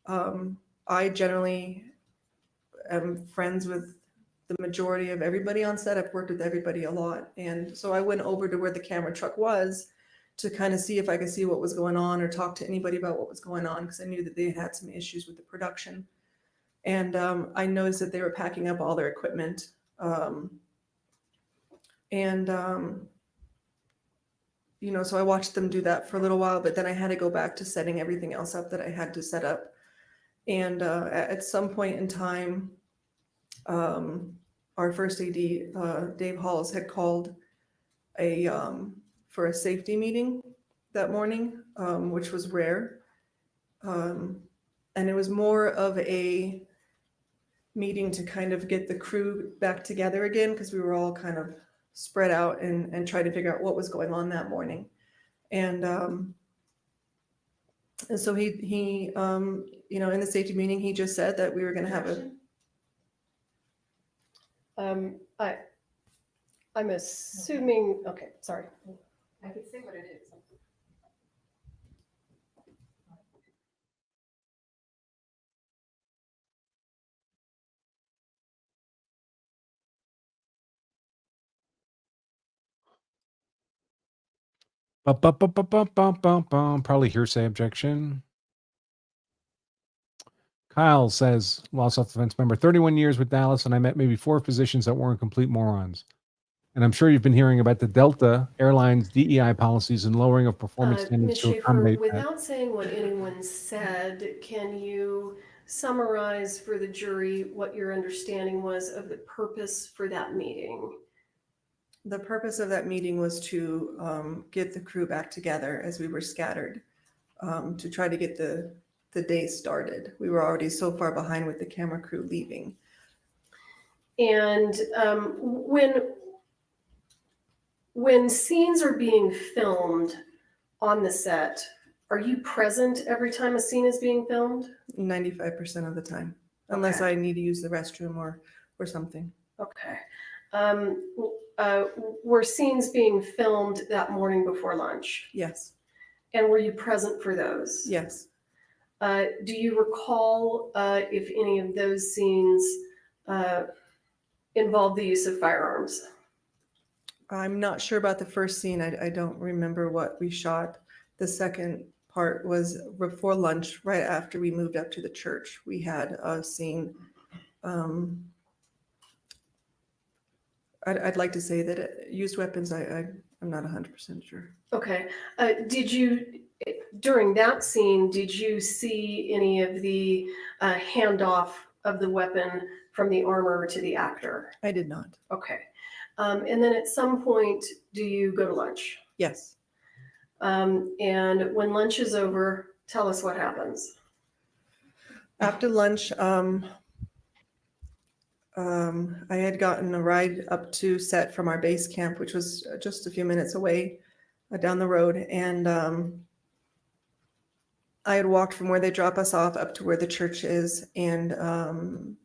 I generally am friends with the majority of everybody on set. I've worked with everybody a lot, and so I went over to where the camera truck was to kind of see if I could see what was going on or talk to anybody about what was going on, because I knew that they had some issues with the production. And I noticed that they were packing up all their equipment. So I watched them do that for a little while, but then I had to go back to setting everything else up that I had to set up. And at some point in time, our first AD, Dave Halls, had called for a safety meeting that morning, which was rare. And it was more of a meeting to kind of get the crew back together again, because we were all kind of spread out and try to figure out what was going on that morning. And so he in the safety meeting, he just said that we were going to have I'm assuming, okay, sorry. I can say what it is. Probably hearsay objection. Kyle says, law self-defense member, 31 years with Dallas, and I met maybe 4 physicians that weren't complete morons. And I'm sure you've been hearing about the Delta Airlines DEI policies and lowering of performance standards Ms. to Schaefer, accommodate that. without saying what anyone said, can you summarize for the jury what your understanding was of the purpose for that meeting? The purpose of that meeting was to get the crew back together as we were scattered, to try to get the day started. We were already so far behind with the camera crew leaving. And when scenes are being filmed on the set, are you present every time a scene is being filmed? 95% of the time, unless I need to use the restroom or something. Okay. Were scenes being filmed that morning before lunch? Yes. And were you present for those? Yes. Do you recall if any of those scenes involved the use of firearms? I'm not sure about the first scene. I don't remember what we shot. The second part was before lunch, right after we moved up to the church. We had a scene. I'd like to say that it used weapons. I'm not 100% sure. Okay. During that scene, did you see any of the handoff of the weapon from the armor to the actor? I did not. Okay. And then at some point, do you go to lunch? Yes. And when lunch is over, tell us what happens. After lunch, I had gotten a ride up to set from our base camp, which was just a few minutes away down the road. And I had walked from where they drop us off up to where the church is, and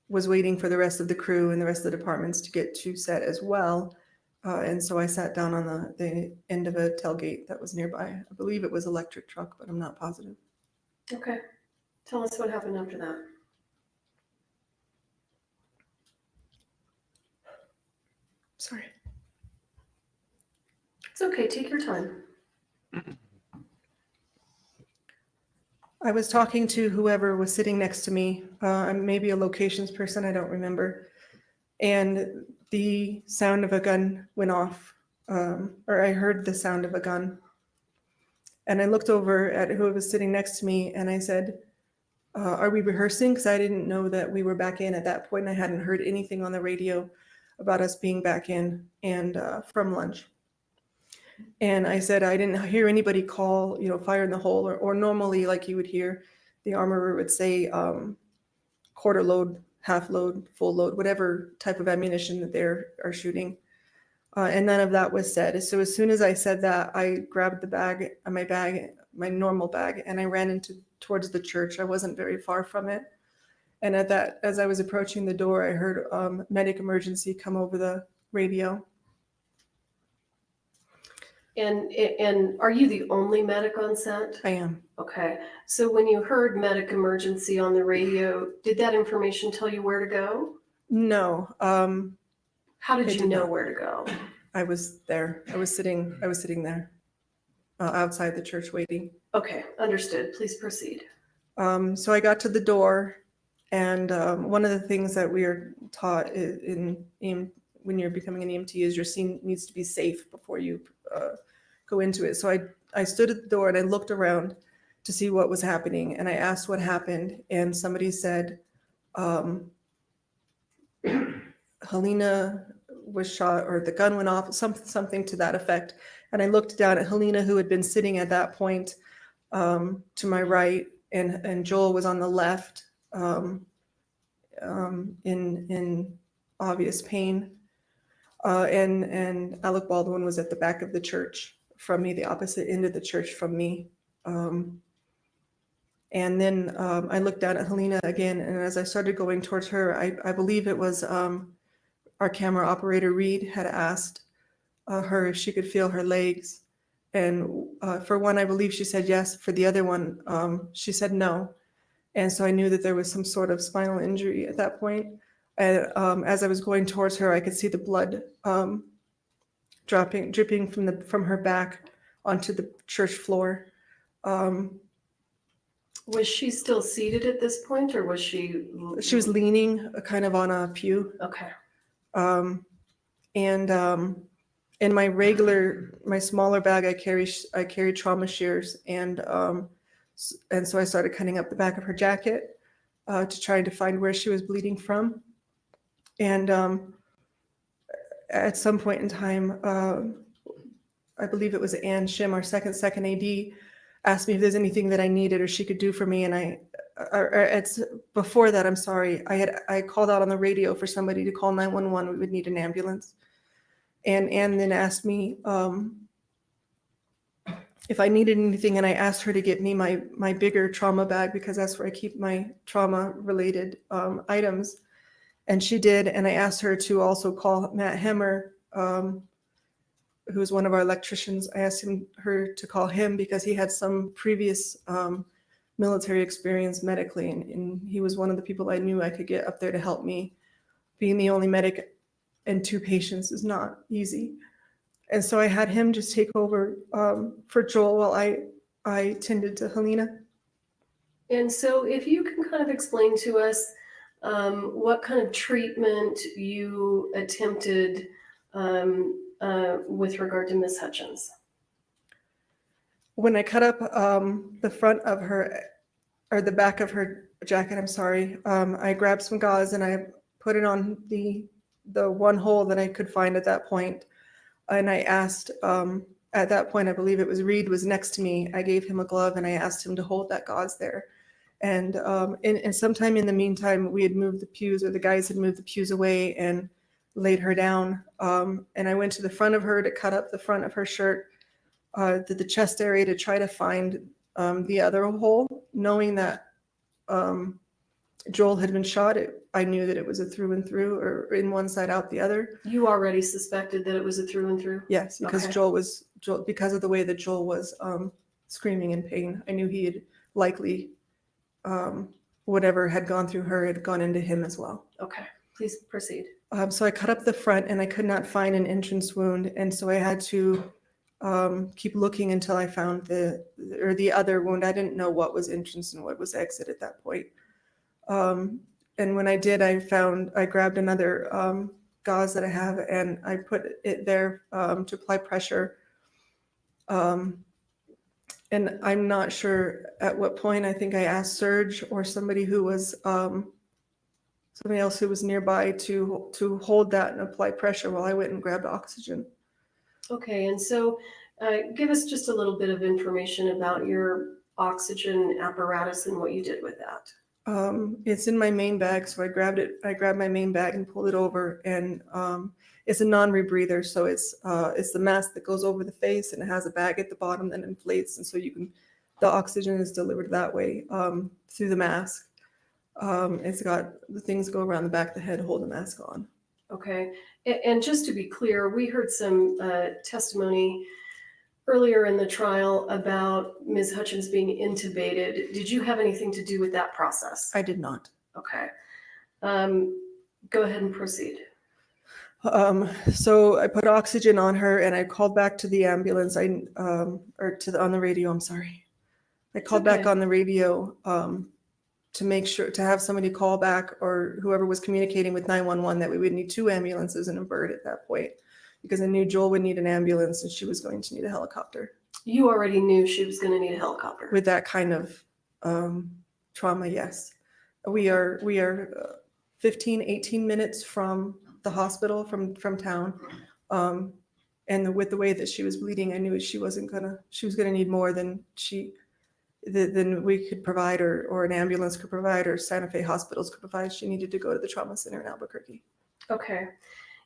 was waiting for the rest of the crew and the rest of the departments to get to set as well. And so I sat down on the end of a tailgate that was nearby. I believe it was electric truck, but I'm not positive. Okay. Tell us what happened after that. Sorry. It's okay. Take your time. I was talking to whoever was sitting next to me, maybe a locations person, I don't remember. And the sound of a gun went off, or I heard the sound of a gun. And I looked over at who was sitting next to me and I said, are we rehearsing? Because I didn't know that we were back in at that point. And I hadn't heard anything on the radio about us being back in and from lunch. And I said, I didn't hear anybody call, fire in the hole, or normally like you would hear, the armorer would say quarter load, half load, full load, whatever type of ammunition that they are shooting. And none of that was said. So as soon as I said that, I grabbed my normal bag, and I ran towards the church. I wasn't very far from it. And as I was approaching the door, I heard medic emergency come over the radio. And are you the only medic on set? I am. Okay. So when you heard medic emergency on the radio, did that information tell you where to go? No. How did you know where to go? I was there. I was sitting there outside the church waiting. Okay, understood. Please proceed. So I got to the door, and one of the things that we are taught when you're becoming an EMT is your scene needs to be safe before you go into it. So I stood at the door and I looked around to see what was happening, and I asked what happened, and somebody said Halyna was shot, or the gun went off, something to that effect. And I looked down at Halyna, who had been sitting at that point to my right, and Joel was on the left in obvious pain. And Alec Baldwin was at the back of the church from me, the opposite end of the church from me. And then I looked down at Halyna again, and as I started going towards her, I believe it was our camera operator, Reed, had asked her if she could feel her legs. And for one, I believe she said yes. For the other one, she said no. And so I knew that there was some sort of spinal injury at that point. And as I was going towards her, I could see the blood dripping from her back onto the church floor. Was she still seated at this point, or was she? She was leaning kind of on a pew. Okay. And in my smaller bag, I carried trauma shears, and so I started cutting up the back of her jacket to try to find where she was bleeding from. And at some point in time, I believe it was Ann Shim, our second AD, asked me if there's anything that I needed or she could do for me. And it's before that, I'm sorry, I called out on the radio for somebody to call 911. We would need an ambulance. And Ann then asked me if I needed anything, and I asked her to get me my bigger trauma bag, because that's where I keep my trauma related items. And she did. And I asked her to also call Matt Hemmer, who's one of our electricians. I asked her to call him because he had some previous military experience medically, and he was one of the people I knew I could get up there to help me. Being the only medic and 2 patients is not easy. And so I had him just take over for Joel while I tended to Halyna. And so if you can kind of explain to us what kind of treatment you attempted with regard to Miss Hutchins. When I cut up the front of her, or the back of her jacket, I'm sorry, I grabbed some gauze and I put it on the one hole that I could find at that point. And I asked at that point, I believe it was Reed was next to me. I gave him a glove and I asked him to hold that gauze there. And sometime in the meantime, we had moved the pews, or the guys had moved the pews away and laid her down. And I went to the front of her to cut up the front of her shirt, the chest area, to try to find the other hole, knowing that Joel had been shot. I knew that it was a through and through, or in one side out the other. You already suspected that it was a through and through? Yes, because Okay. Joel, because of the way that Joel was screaming in pain. I knew he had likely, whatever had gone through her had gone into him as well. Okay, please proceed. So I cut up the front and I could not find an entrance wound. And so I had to keep looking until I found the other wound. I didn't know what was entrance and what was exit at that point. And when I did, I grabbed another gauze that I have and I put it there to apply pressure. And I'm not sure at what point. I think I asked Serge or somebody else who was nearby to hold that and apply pressure while I went and grabbed oxygen. Okay, and so give us just a little bit of information about your oxygen apparatus and what you did with that. It's in my main bag, so I grabbed my main bag and pulled it over, and it's a non-rebreather, so it's the mask that goes over the face, and it has a bag at the bottom that inflates, and so the oxygen is delivered that way through the mask. It's got the things go around the back of the head, hold the mask on. Okay, and just to be clear, we heard some testimony earlier in the trial about Ms. Hutchins being intubated. Did you have anything to do with that process? I did not. Okay. Go ahead and proceed. So I put oxygen on her and I called back to the ambulance. On the radio, I'm sorry. I called back on the radio to make sure to have somebody call back, or whoever was communicating with 911, that we would need 2 ambulances and a bird at that point, because I knew Joel would need an ambulance and she was going to need a helicopter. You already knew she was going to need a helicopter. With that kind of trauma, yes. We are 15, 18 minutes from the hospital, from town. And with the way that she was bleeding, I knew she was gonna need more than we could provide, or an ambulance could provide, or Santa Fe hospitals could provide. She needed to go to the trauma center in Albuquerque. Okay.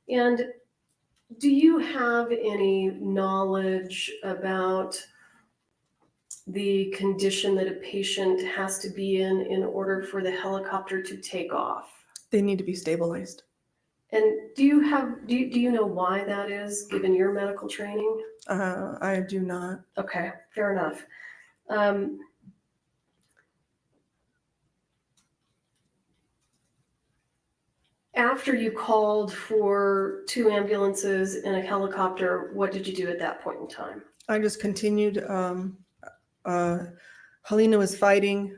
And do you have any knowledge about the condition that a patient has to be in order for the helicopter to take off? They need to be stabilized. And do you know why that is, given your medical training? I do not. Okay, fair enough. After you called for 2 ambulances and a helicopter, what did you do at that point in time? I just continued. Halyna was fighting.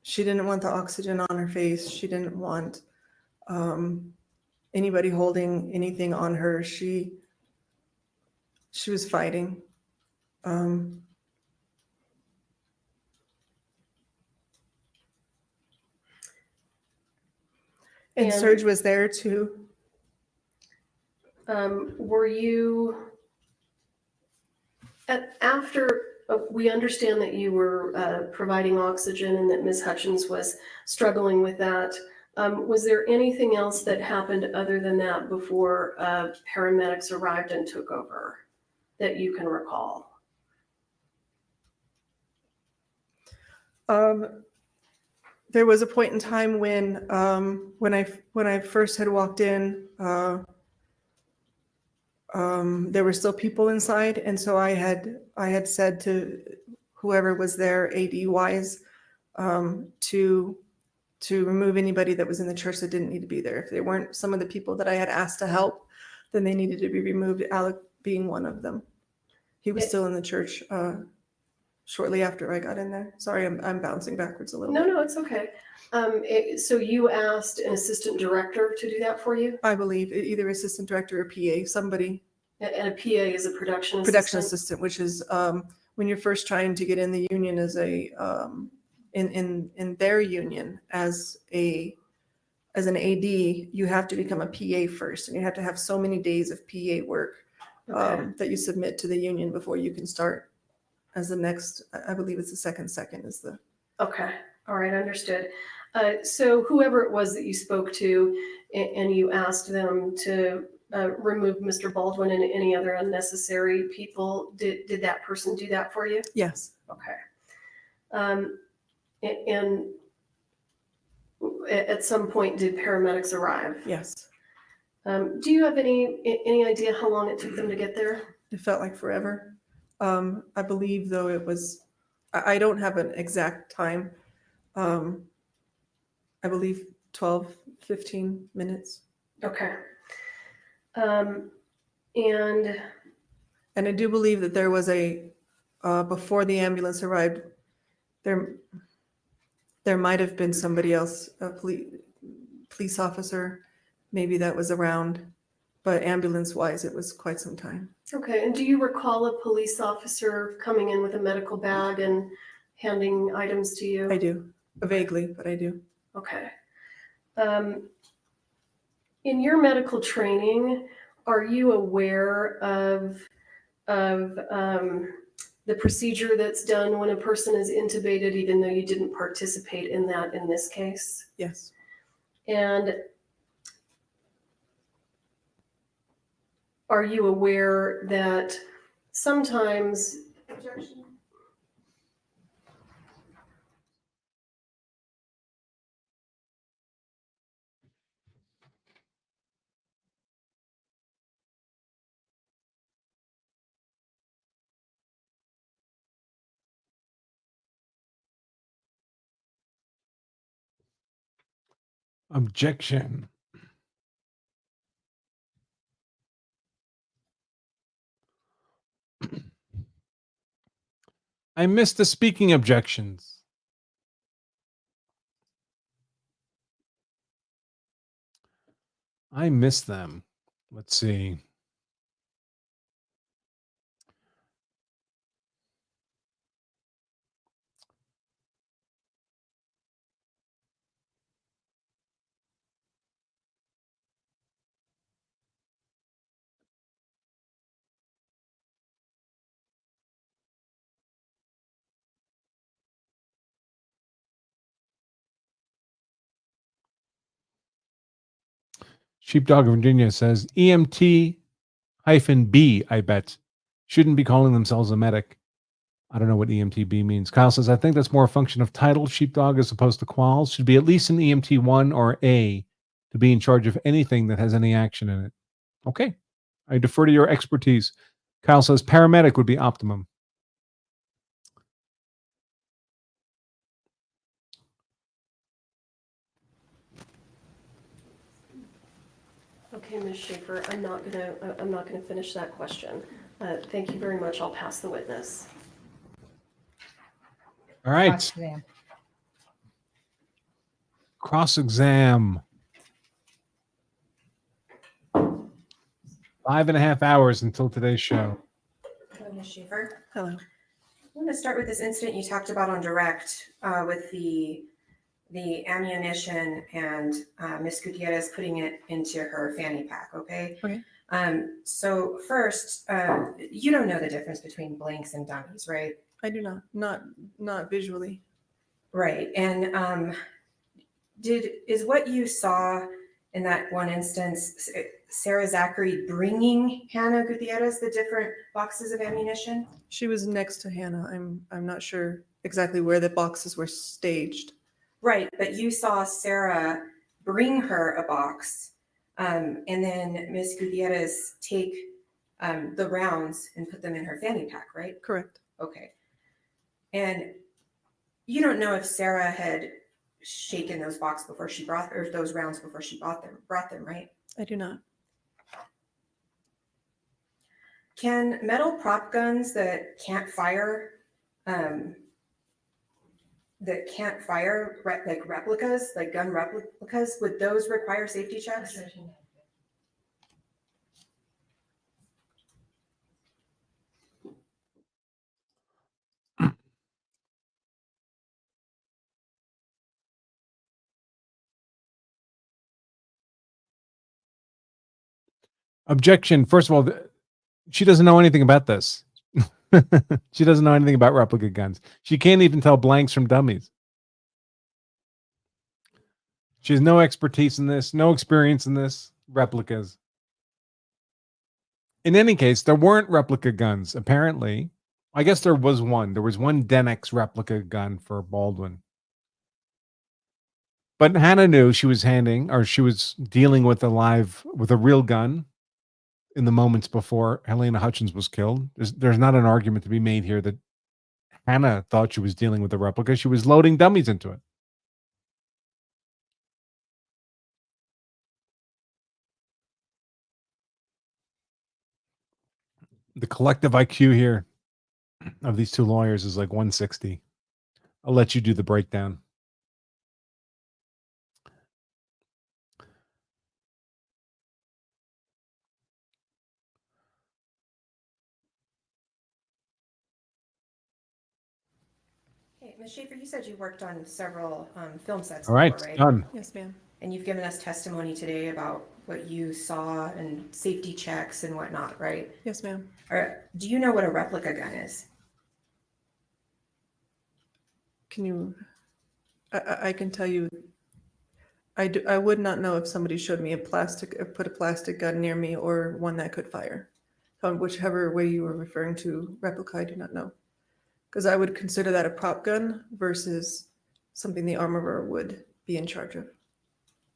She didn't want the oxygen on her face. She didn't want anybody holding anything on her. She was fighting. And Serge was there too. Were you, after, we understand that you were providing oxygen and that Ms. Hutchins was struggling with that. Was there anything else that happened other than that before paramedics arrived and took over that you can recall? There was a point in time when I first had walked in, there were still people inside, and so I had said to whoever was there, AD wise, to remove anybody that was in the church that didn't need to be there. If they weren't some of the people that I had asked to help, then they needed to be removed. Alec being one of them. He was still in the church shortly after I got in there. Sorry, I'm bouncing backwards a little bit. No, it's okay. So you asked an assistant director to do that for you? I believe either assistant director or PA, somebody. And a PA is a production assistant? Production assistant, which is when you're first trying to get in the union as in their union as an AD, you have to become a PA first, and you have to have so many days of PA work Okay. that you submit to the union before you can start as the next, I believe it's the second is the. Okay, all right, understood. So whoever it was that you spoke to and you asked them to remove Mr. Baldwin and any other unnecessary people, did that person do that for you? Yes. Okay. And at some point, did paramedics arrive? Yes. Do you have any idea how long it took them to get there? It felt like forever. I believe though it was, I don't have an exact time. I believe 12, 15 minutes. Okay. And I do believe that there was before the ambulance arrived, there might have been somebody else, a police officer, maybe that was around, but ambulance wise, it was quite some time. Okay, and do you recall a police officer coming in with a medical bag and handing items to you? I do, vaguely, but I do. Okay. In your medical training, are you aware of the procedure that's done when a person is intubated, even though you didn't participate in that in this case? Yes. And are you aware that sometimes Objection. I missed the speaking objections. I missed them. Let's see. Sheepdog of Virginia says EMT-B, I bet. Shouldn't be calling themselves a medic. I don't know what EMT-B means. Kyle says, I think that's more a function of title, Sheepdog, as opposed to quals. Should be at least an EMT-1 or A to be in charge of anything that has any action in it. Okay. I defer to your expertise. Kyle says paramedic would be optimum. Okay, Ms. Schaefer, I'm not gonna finish that question. Thank you very much. I'll pass the witness. All right. Cross-exam. Cross-exam. 5.5 hours until today's show. Hello, Ms. Schaefer. Hello. I want to start with this incident you talked about on direct with the ammunition and Miss Gutierrez putting it into her fanny pack, okay? Okay. So first, you don't know the difference between blanks and dummies, right? I do not visually. Right. And is what you saw in that one instance, Sarah Zachary bringing Hannah Gutierrez the different boxes of ammunition? She was next to Hannah. I'm not sure exactly where the boxes were staged. Right, but you saw Sarah bring her a box, and then Miss Gutierrez take the rounds and put them in her fanny pack, right? Correct. Okay. And you don't know if Sarah had shaken those boxes before she brought, or those rounds before she brought them, right? I do not. Can metal prop guns that can't fire, like replicas, like gun replicas, would those require safety checks? Objection. First of all, She doesn't know anything about this. She doesn't know anything about replica guns. She can't even tell blanks from dummies. She has no expertise in this, no experience in this. Replicas. In any case, there weren't replica guns, apparently. I guess there was one. There was one Denix replica gun for Baldwin. But Hannah knew she was dealing with a real gun in the moments before Halyna Hutchins was killed. There's not an argument to be made here that Hannah thought she was dealing with a replica. She was loading dummies into it. The collective IQ here of these two lawyers is like 160. I'll let you do the breakdown. Hey, Ms. Schaefer, you said you worked on several film sets All right, before, right? done. Yes, ma'am. And you've given us testimony today about what you saw and safety checks and whatnot, right? Yes, ma'am. Do you know what a replica gun is? Can you, I can tell you, I would not know if somebody showed me put a plastic gun near me or one that could fire. Whichever way you were referring to replica, I do not know. Because I would consider that a prop gun versus something the armorer would be in charge of.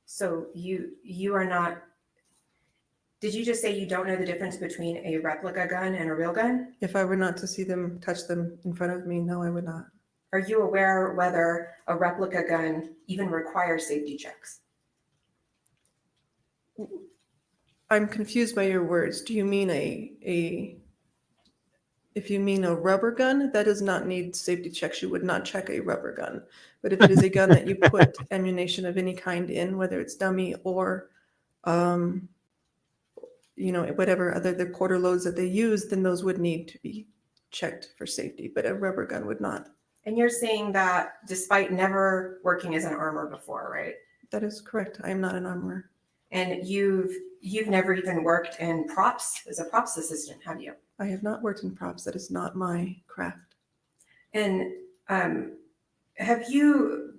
So you are not, did you just say you don't know the difference between a replica gun and a real gun? If I were not to see them, touch them in front of me, no, I would not. Are you aware whether a replica gun even requires safety checks? I'm confused by your words. Do you mean if you mean a rubber gun, that does not need safety checks. You would not check a rubber gun. But if it is a gun that you put ammunition of any kind in, whether it's dummy or, whatever the quarter loads that they use, then those would need to be checked for safety. But a rubber gun would not. And you're saying that despite never working as an armor before, right? That is correct. I am not an armorer. And you've never even worked in props as a props assistant, have you? I have not worked in props. That is not my craft. And have you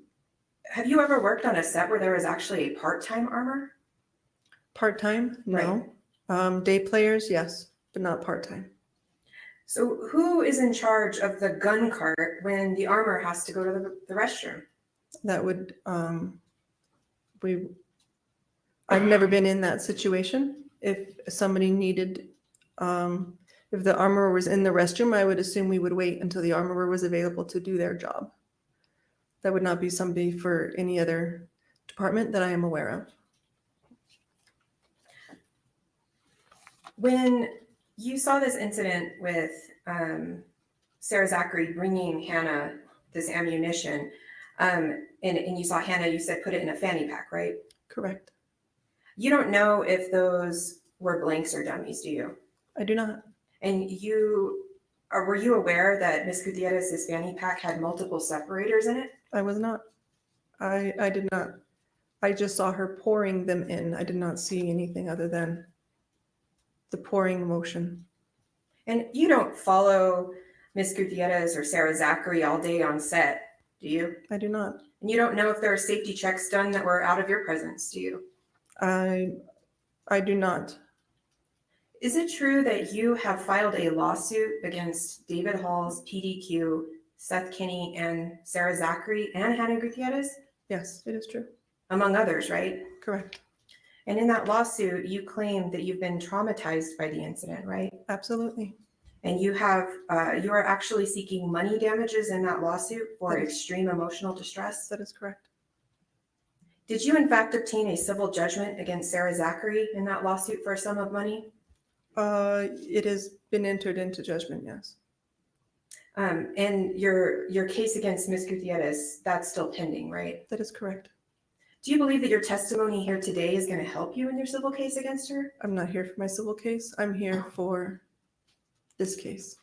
ever worked on a set where there was actually a part-time armor? Part-time? No. Day players, yes, but not part-time. So who is in charge of the gun cart when the armor has to go to the restroom? That would, I've never been in that situation. If somebody needed, if the armorer was in the restroom, I would assume we would wait until the armorer was available to do their job. That would not be somebody for any other department that I am aware of. When you saw this incident with Sarah Zachary bringing Hannah this ammunition, and you saw Hannah, you said put it in a fanny pack, right? Correct. You don't know if those were blanks or dummies, do you? I do not. And were you aware that Ms. Gutierrez's fanny pack had multiple separators in it? I was not. I did not. I just saw her pouring them in. I did not see anything other than the pouring motion. And you don't follow Ms. Gutierrez or Sarah Zachary all day on set, do you? I do not. And you don't know if there are safety checks done that were out of your presence, do you? I do not. Is it true that you have filed a lawsuit against David Hall's PDQ, Seth Kinney, and Sarah Zachary, and Hannah Gutierrez? Yes, it is true. Among others, right? Correct. And in that lawsuit, you claim that you've been traumatized by the incident, right? Absolutely. And you are actually seeking money damages in that lawsuit for extreme emotional distress? That is correct. Did you in fact obtain a civil judgment against Sarah Zachary in that lawsuit for a sum of money? It has been entered into judgment, yes. And your case against Ms. Gutierrez, that's still pending, right? That is correct. Do you believe that your testimony here today is going to help you in your civil case against her? I'm not here for my civil case. I'm here for this case.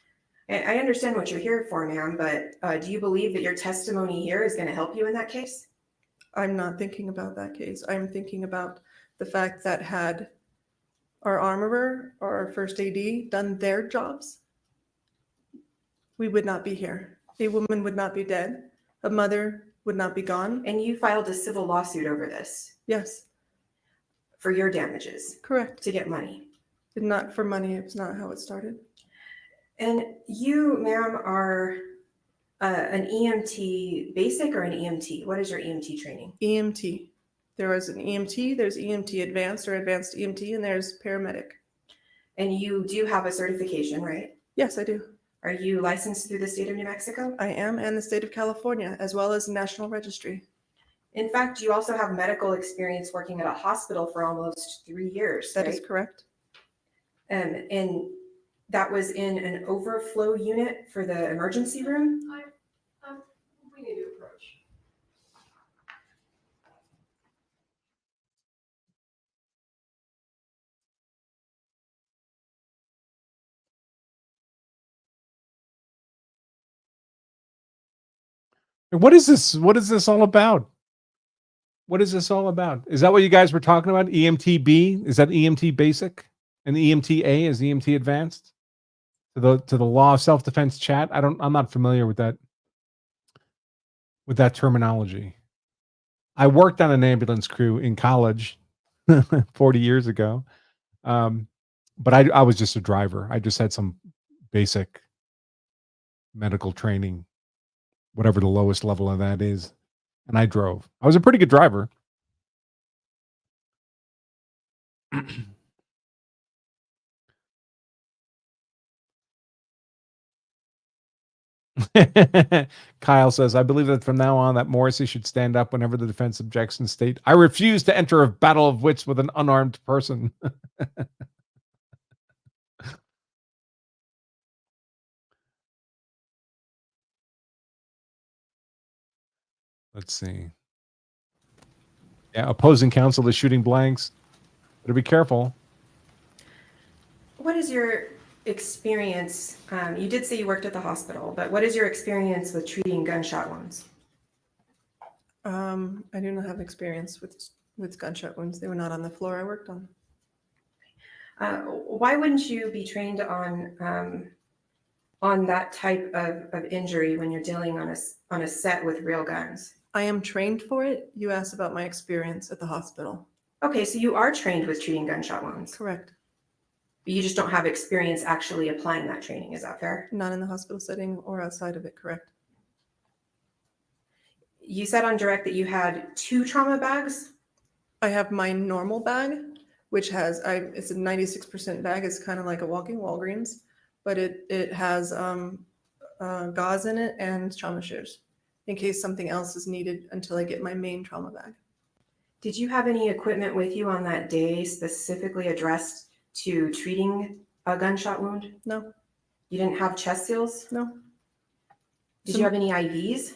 I understand what you're here for, ma'am, but do you believe that your testimony here is going to help you in that case? I'm not thinking about that case. I'm thinking about the fact that had our armorer or our first AD done their jobs, we would not be here. A woman would not be dead. A mother would not be gone. And you filed a civil lawsuit over this Yes, for your damages correct. to get money. Not for money. It's not how it started. And you, ma'am, are an EMT basic or an EMT? What is your EMT training? EMT. There is an EMT, there's EMT advanced or advanced EMT, and there's paramedic. And you do have a certification, right? Yes, I do. Are you licensed through the state of New Mexico? I am, and the state of California, as well as National Registry. In fact, you also have medical experience working at a hospital for almost 3 years. That right? is correct. And that was in an overflow unit for the emergency room? We need to approach. What is this? What is this all about? What is this all about? Is that what you guys were talking about? EMTB? Is that EMT basic? And EMTA is EMT advanced? To the law of self-defense chat? I'm not familiar with that terminology. I worked on an ambulance crew in college 40 years ago. But I was just a driver. I just had some basic medical training, whatever the lowest level of that is. And I drove. I was a pretty good driver. Kyle says, I believe that from now on that Morrissey should stand up whenever the defense objects and state, I refuse to enter a battle of wits with an unarmed person. Let's see. Yeah, opposing counsel is shooting blanks. Better be careful. What is your experience? You did say you worked at the hospital, but what is your experience with treating gunshot wounds? I do not have experience with gunshot wounds. They were not on the floor I worked on. Why wouldn't you be trained on that type of injury when you're dealing on a set with real guns? I am trained for it. You asked about my experience at the hospital. Okay, so you are trained with treating gunshot wounds. Correct. But you just don't have experience actually applying that training. Is that fair? Not in the hospital setting or outside of it. Correct. You said on direct that you had 2 trauma bags. I have my normal bag, which has it's a 96% bag. It's kind of like a walking Walgreens, but it has gauze in it and trauma shears in case something else is needed until I get my main trauma bag. Did you have any equipment with you on that day specifically addressed to treating a gunshot wound? No. You didn't have chest seals? No. Did you have any IVs?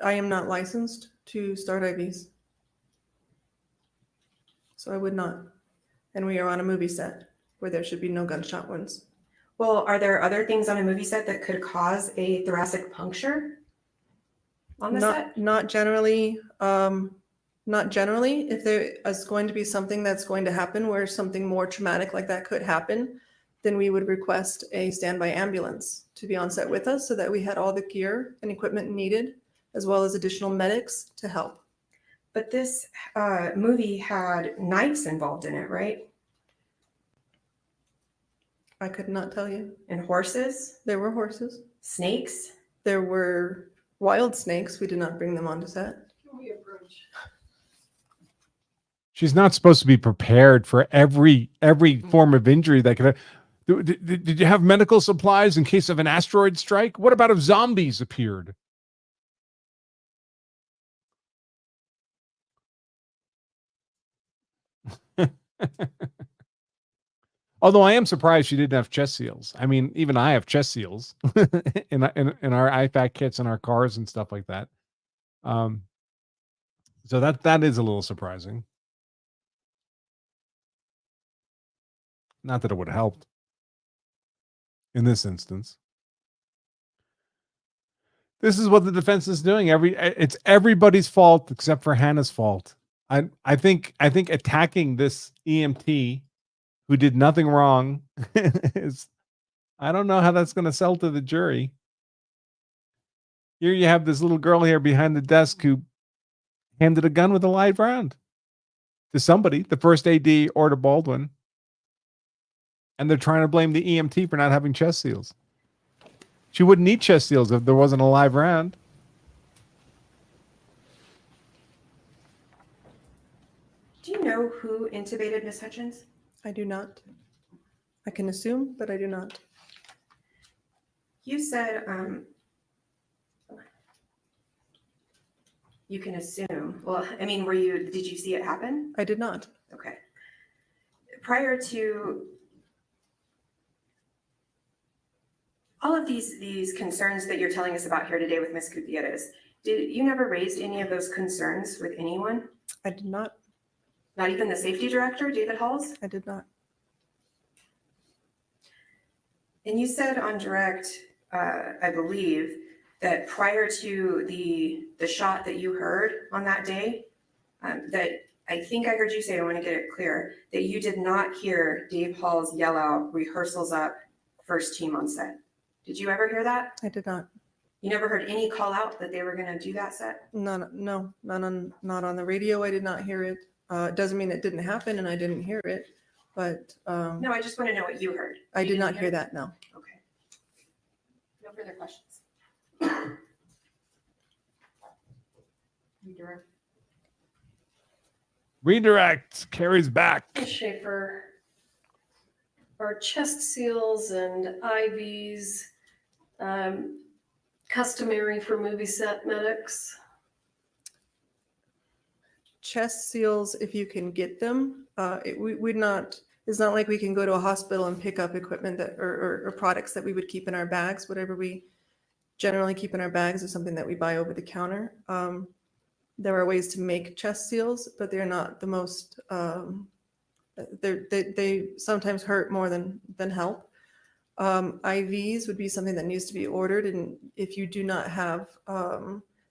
I am not licensed to start IVs. So I would not. And we are on a movie set where there should be no gunshot wounds. Well, are there other things on a movie set that could cause a thoracic puncture on the set? Not generally. Not generally. If there is going to be something that's going to happen where something more traumatic like that could happen, then we would request a standby ambulance to be on set with us so that we had all the gear and equipment needed, as well as additional medics to help. But this movie had knives involved in it, right? I could not tell you. And horses? There were horses. Snakes? There were wild snakes. We did not bring them onto set. Can we approach? She's not supposed to be prepared for every form of injury that could. Did you have medical supplies in case of an asteroid strike? What about if zombies appeared? Although I am surprised she didn't have chest seals. I mean, even I have chest seals in our IFAC kits in our cars and stuff like that. So that is a little surprising. Not that it would have helped in this instance. This is what the defense is doing. It's everybody's fault except for Hannah's fault. I think attacking this EMT who did nothing wrong is, I don't know how that's going to sell to the jury. Here you have this little girl here behind the desk who handed a gun with a live round to somebody, the first AD or to Baldwin. And they're trying to blame the EMT for not having chest seals. She wouldn't need chest seals if there wasn't a live round. Do you know who intubated Miss Hutchins? I do not. I can assume, but I do not. You said you can assume. Well, I mean, did you see it happen? I did not. Okay. Prior to all of these concerns that you're telling us about here today with Ms. Gutierrez, you never raised any of those concerns with anyone? I did not. Not even the safety director, David Halls? I did not. And you said on direct, I believe, that prior to the shot that you heard on that day, that I think I heard you say, I want to get it clear, that you did not hear Dave Halls yell out, "Rehearsals up, first team on set." Did you ever hear that? I did not. You never heard any call out that they were going to do that set? No, not on the radio. I did not hear it. It doesn't mean it didn't happen and I didn't hear it, but No, I just want to know what you heard. I You did didn't not hear that. No. Okay. No further questions. Redirect. Redirect carries back. Ms. Schaefer, are chest seals and IVs customary for movie set medics? Chest seals, if you can get them, we'd not. It's not like we can go to a hospital and pick up equipment that or products that we would keep in our bags. Whatever we generally keep in our bags is something that we buy over the counter. There are ways to make chest seals, but they're not the most. They sometimes hurt more than help. IVs would be something that needs to be ordered, and if you do not have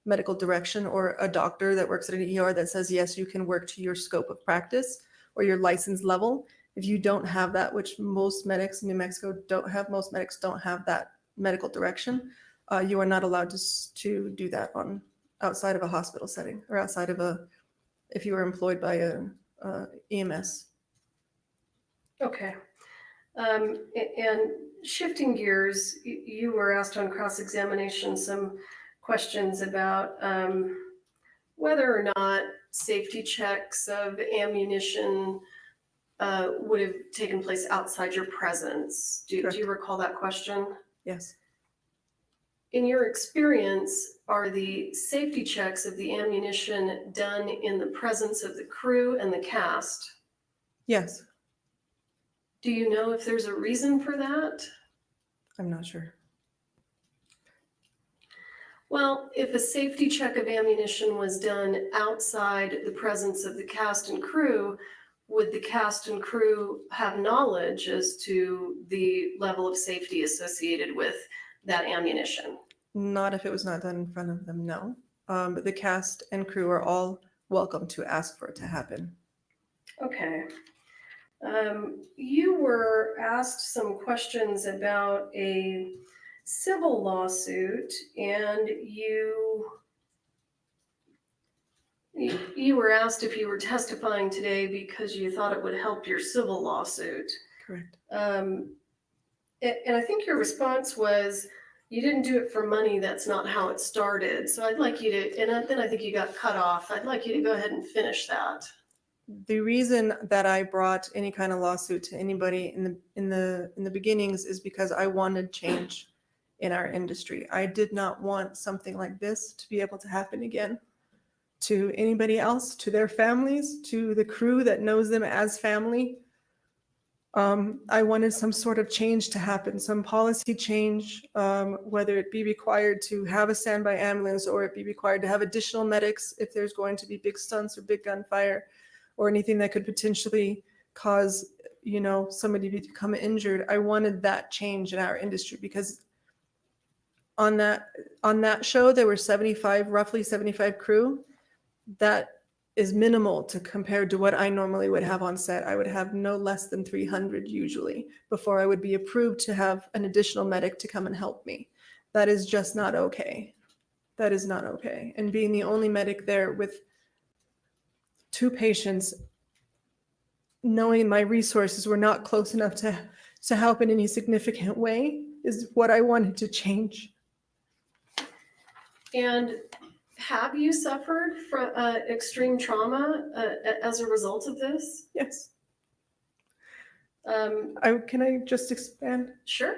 medical direction or a doctor that works at an ER that says yes, you can work to your scope of practice or your license level. If you don't have that, which most medics in New Mexico don't have, most medics don't have that medical direction, you are not allowed to do that on outside of a hospital setting or outside of if you were employed by a EMS. Okay. And shifting gears, you were asked on cross-examination some questions about whether or not safety checks of ammunition would have taken place outside your presence. Do you recall that question? Yes. In your experience, are the safety checks of the ammunition done in the presence of the crew and the cast? Yes. Do you know if there's a reason for that? I'm not sure. Well, if a safety check of ammunition was done outside the presence of the cast and crew, would the cast and crew have knowledge as to the level of safety associated with that ammunition? Not if it was not done in front of them, no. But the cast and crew are all welcome to ask for it to happen. Okay. You were asked some questions about a civil lawsuit, and you were asked if you were testifying today because you thought it would help your civil lawsuit. Correct. And I think your response was, you didn't do it for money, that's not how it started. So I'd like you to, and then I think you got cut off. I'd like you to go ahead and finish that. The reason that I brought any kind of lawsuit to anybody in the beginnings is because I wanted change in our industry. I did not want something like this to be able to happen again to anybody else, to their families, to the crew that knows them as family. I wanted some sort of change to happen, some policy change, whether it be required to have a standby ambulance or it be required to have additional medics if there's going to be big stunts or big gunfire or anything that could potentially cause, somebody to become injured. I wanted that change in our industry because on that show, there were roughly 75 crew. That is minimal to compared to what I normally would have on set. I would have no less than 300 usually before I would be approved to have an additional medic to come and help me. That is just not okay. That is not okay. And being the only medic there with 2 patients, knowing my resources were not close enough to help in any significant way is what I wanted to change. And have you suffered from extreme trauma as a result of this? Yes. Can I just expand? Sure.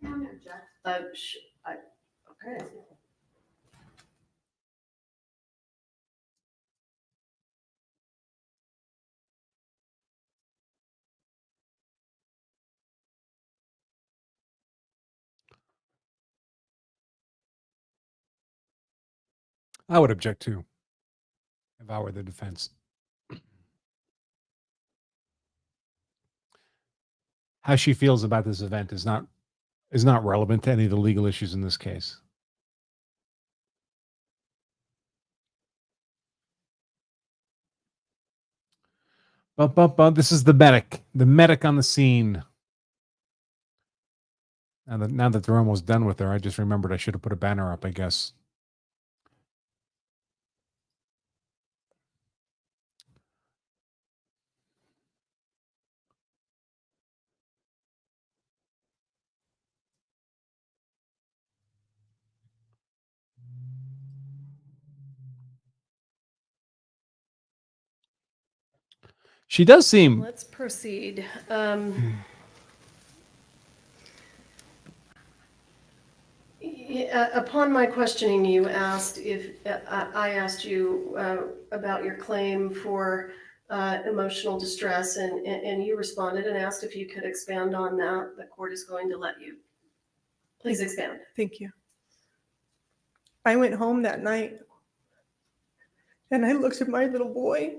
Okay. I would object too, if I were the defense. How she feels about this event is not relevant to any of the legal issues in this case. But this is the medic on the scene. Now that they're almost done with her, I just remembered I should have put a banner up, I guess. She does seem. Let's proceed. Upon my questioning, you asked if I asked you about your claim for emotional distress, and you responded and asked if you could expand on that. The court is going to let you. Please expand. Thank you. I went home that night and I looked at my little boy,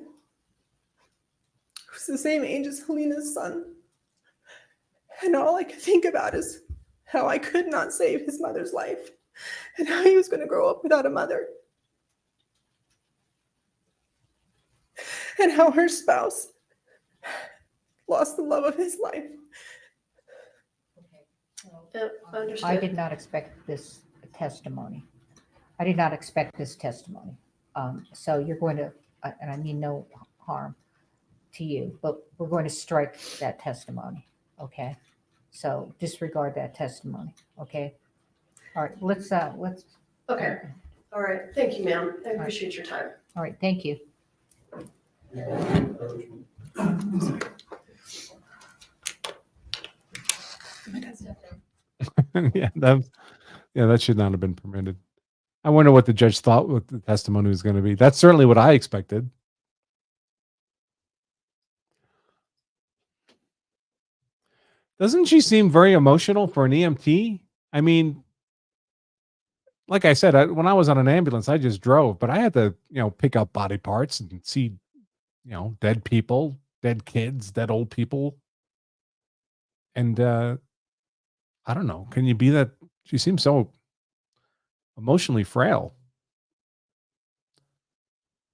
who's the same age as Halyna's son. And all I could think about is how I could not save his mother's life and how he was going to grow up without a mother. And how her spouse lost the love of his life. I did not expect this testimony. I did not expect this testimony. So you're going to, and I mean no harm to you, but we're going to strike that testimony, okay? So disregard that testimony, okay? All right, let's. Okay. All right. Thank you, ma'am. I appreciate your time. All right, thank you. that should not have been permitted. I wonder what the judge thought what the testimony was going to be. That's certainly what I expected. Doesn't she seem very emotional for an EMT? I mean, like I said, when I was on an ambulance, I just drove, but I had to, pick up body parts and see, dead people, dead kids, dead old people. And I don't know. Can you be that? She seems so emotionally frail.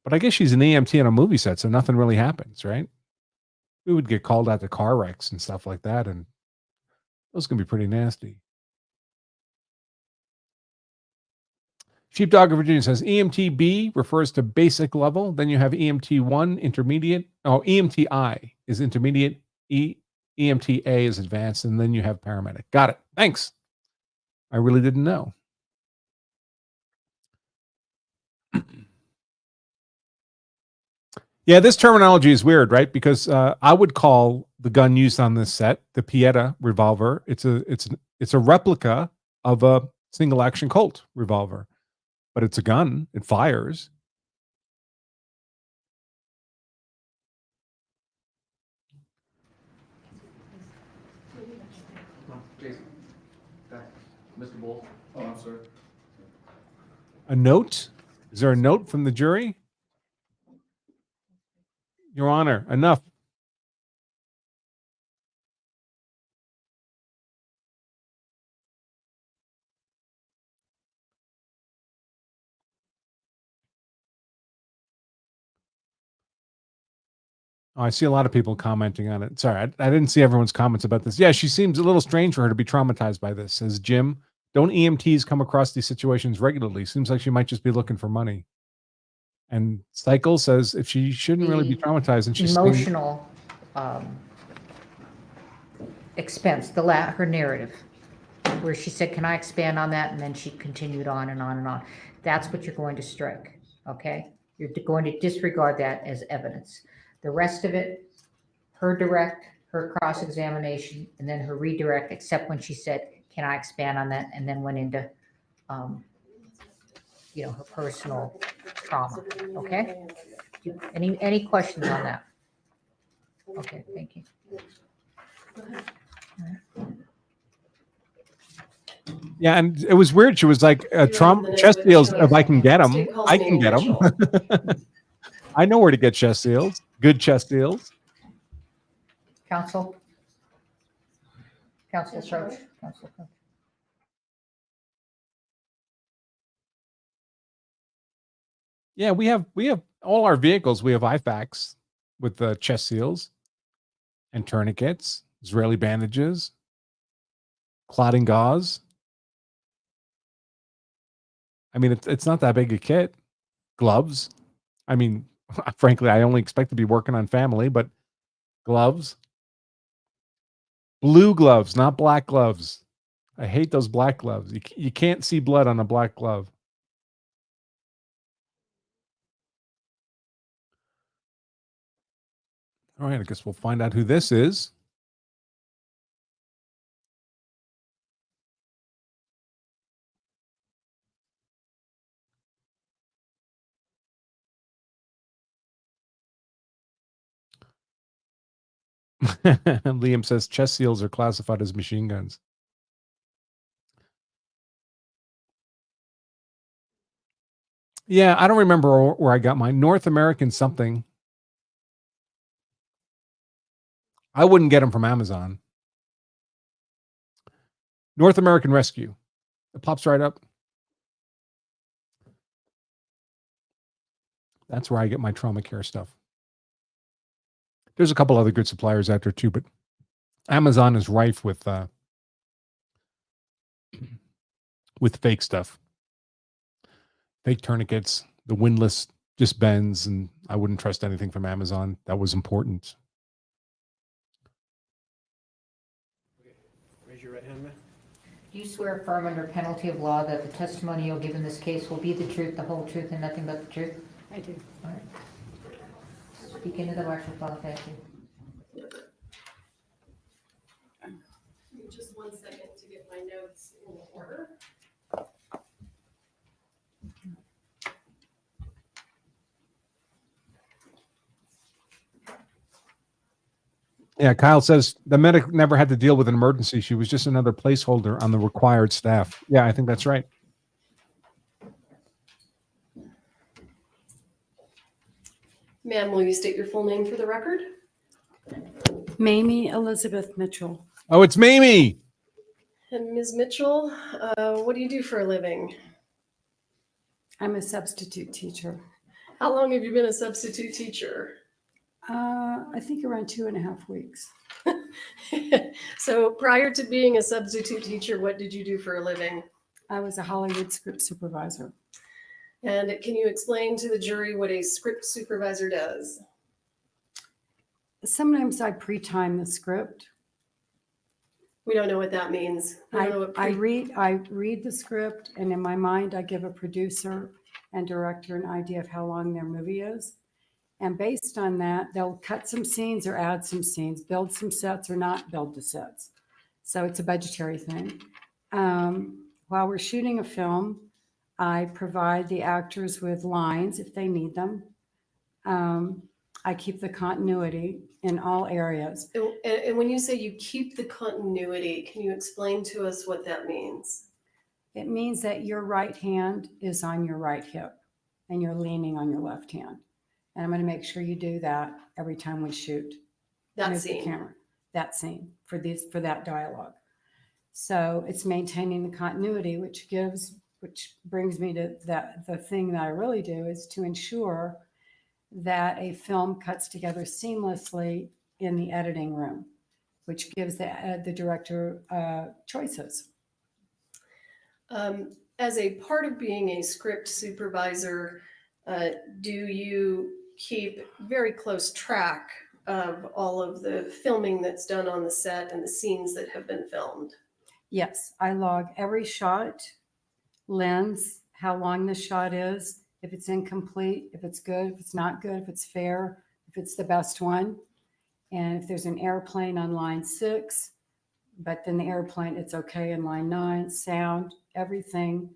But I guess she's an EMT on a movie set, so nothing really happens, right? We would get called out to car wrecks and stuff like that, and those can be pretty nasty. Sheepdog of Virginia says EMT-B refers to basic level. Then you have EMT-1, intermediate. Oh, EMT-I is intermediate. EMT-A is advanced. And then you have paramedic. Got it. Thanks. I really didn't know. Yeah, this terminology is weird, right? Because I would call the gun used on this set the Pieta revolver. It's a replica of a single action Colt revolver. But it's a gun. It fires. Jason. Mr. Bull. Oh, I'm sorry. A note? Is there a note from the jury? Your Honor, enough. Oh, I see a lot of people commenting on it. Sorry, I didn't see everyone's comments about this. Yeah, she seems a little strange for her to be traumatized by this. Says Jim, don't EMTs come across these situations regularly? Seems like she might just be looking for money. And Cycle says if she shouldn't really be The traumatized, and she's saying, emotional expense, her narrative, where she said, can I expand on that? And then she continued on and on and on. That's what you're going to strike, okay? You're going to disregard that as evidence. The rest of it, her direct, her cross-examination, and then her redirect, except when she said, can I expand on that? And then went into, her personal trauma, okay? Any questions on that? Okay, thank you. yeah, and it was weird. She was like, Trump chest seals, if I can get them, I can get them. I know where to get chest seals, good chest seals. Counsel Search. Yeah, we have all our vehicles. We have IFACs with the chest seals and tourniquets, Israeli bandages, clotting gauze. I mean, it's not that big a kit. Gloves. I mean, frankly, I only expect to be working on family, but gloves. Blue gloves, not black gloves. I hate those black gloves. You can't see blood on a black glove. All right, I guess we'll find out who this is. Liam says chest seals are classified as machine guns. Yeah, I don't remember where I got mine. North American something. I wouldn't get them from Amazon. North American Rescue. It pops right up. That's where I get my trauma care stuff. There's a couple other good suppliers out there too, but Amazon is rife with fake stuff. Fake tourniquets, the windlass just bends, and I wouldn't trust anything from Amazon. That was important. Raise your right hand, man. Do you swear affirm under penalty of law that the testimony you'll give in this case will be the truth, the whole truth, and nothing but the truth? I do. All right. Speak into the microphone, thank you. Just 1 second to get my notes in order. Yeah, Kyle says the medic never had to deal with an emergency. She was just another placeholder on the required staff. Yeah, I think that's right. Ma'am, will you state your full name for the record? Mamie Elizabeth Mitchell. Oh, it's Mamie. And Ms. Mitchell, what do you do for a living? I'm a substitute teacher. How long have you been a substitute teacher? I think around 2.5 weeks. So prior to being a substitute teacher, what did you do for a living? I was a Hollywood script supervisor. And can you explain to the jury what a script supervisor does? Sometimes I pre-time the script. We don't know what that means. I read the script, and in my mind, I give a producer and director an idea of how long their movie is. And based on that, they'll cut some scenes or add some scenes, build some sets or not build the sets. So it's a budgetary thing. While we're shooting a film, I provide the actors with lines if they need them. I keep the continuity in all areas. And when you say you keep the continuity, can you explain to us what that means? It means that your right hand is on your right hip and you're leaning on your left hand. And I'm going to make sure you do that every time we shoot. That Move scene. the camera. That scene for that dialogue. So it's maintaining the continuity, which brings me to the thing that I really do is to ensure that a film cuts together seamlessly in the editing room, which gives the director choices. As a part of being a script supervisor, do you keep very close track of all of the filming that's done on the set and the scenes that have been filmed? Yes, I log every shot, lens, how long the shot is, if it's incomplete, if it's good, if it's not good, if it's fair, if it's the best one. And if there's an airplane on line 6, but then the airplane, it's okay in line 9, sound, everything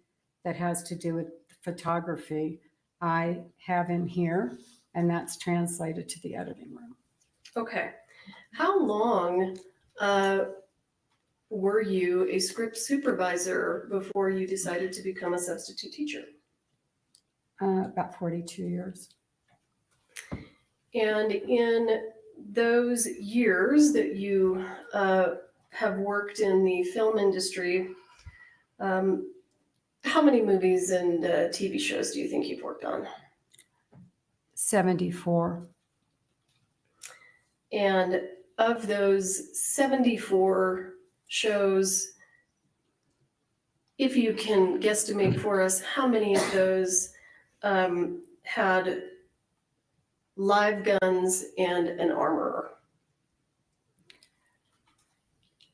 that has to do with photography, I have in here, and that's translated to the editing room. Okay. How long were you a script supervisor before you decided to become a substitute teacher? About 42 years. And in those years that you have worked in the film industry, how many movies and TV shows do you think you've worked on? 74. And of those 74 shows, if you can guesstimate for us, how many of those had live guns and an armorer?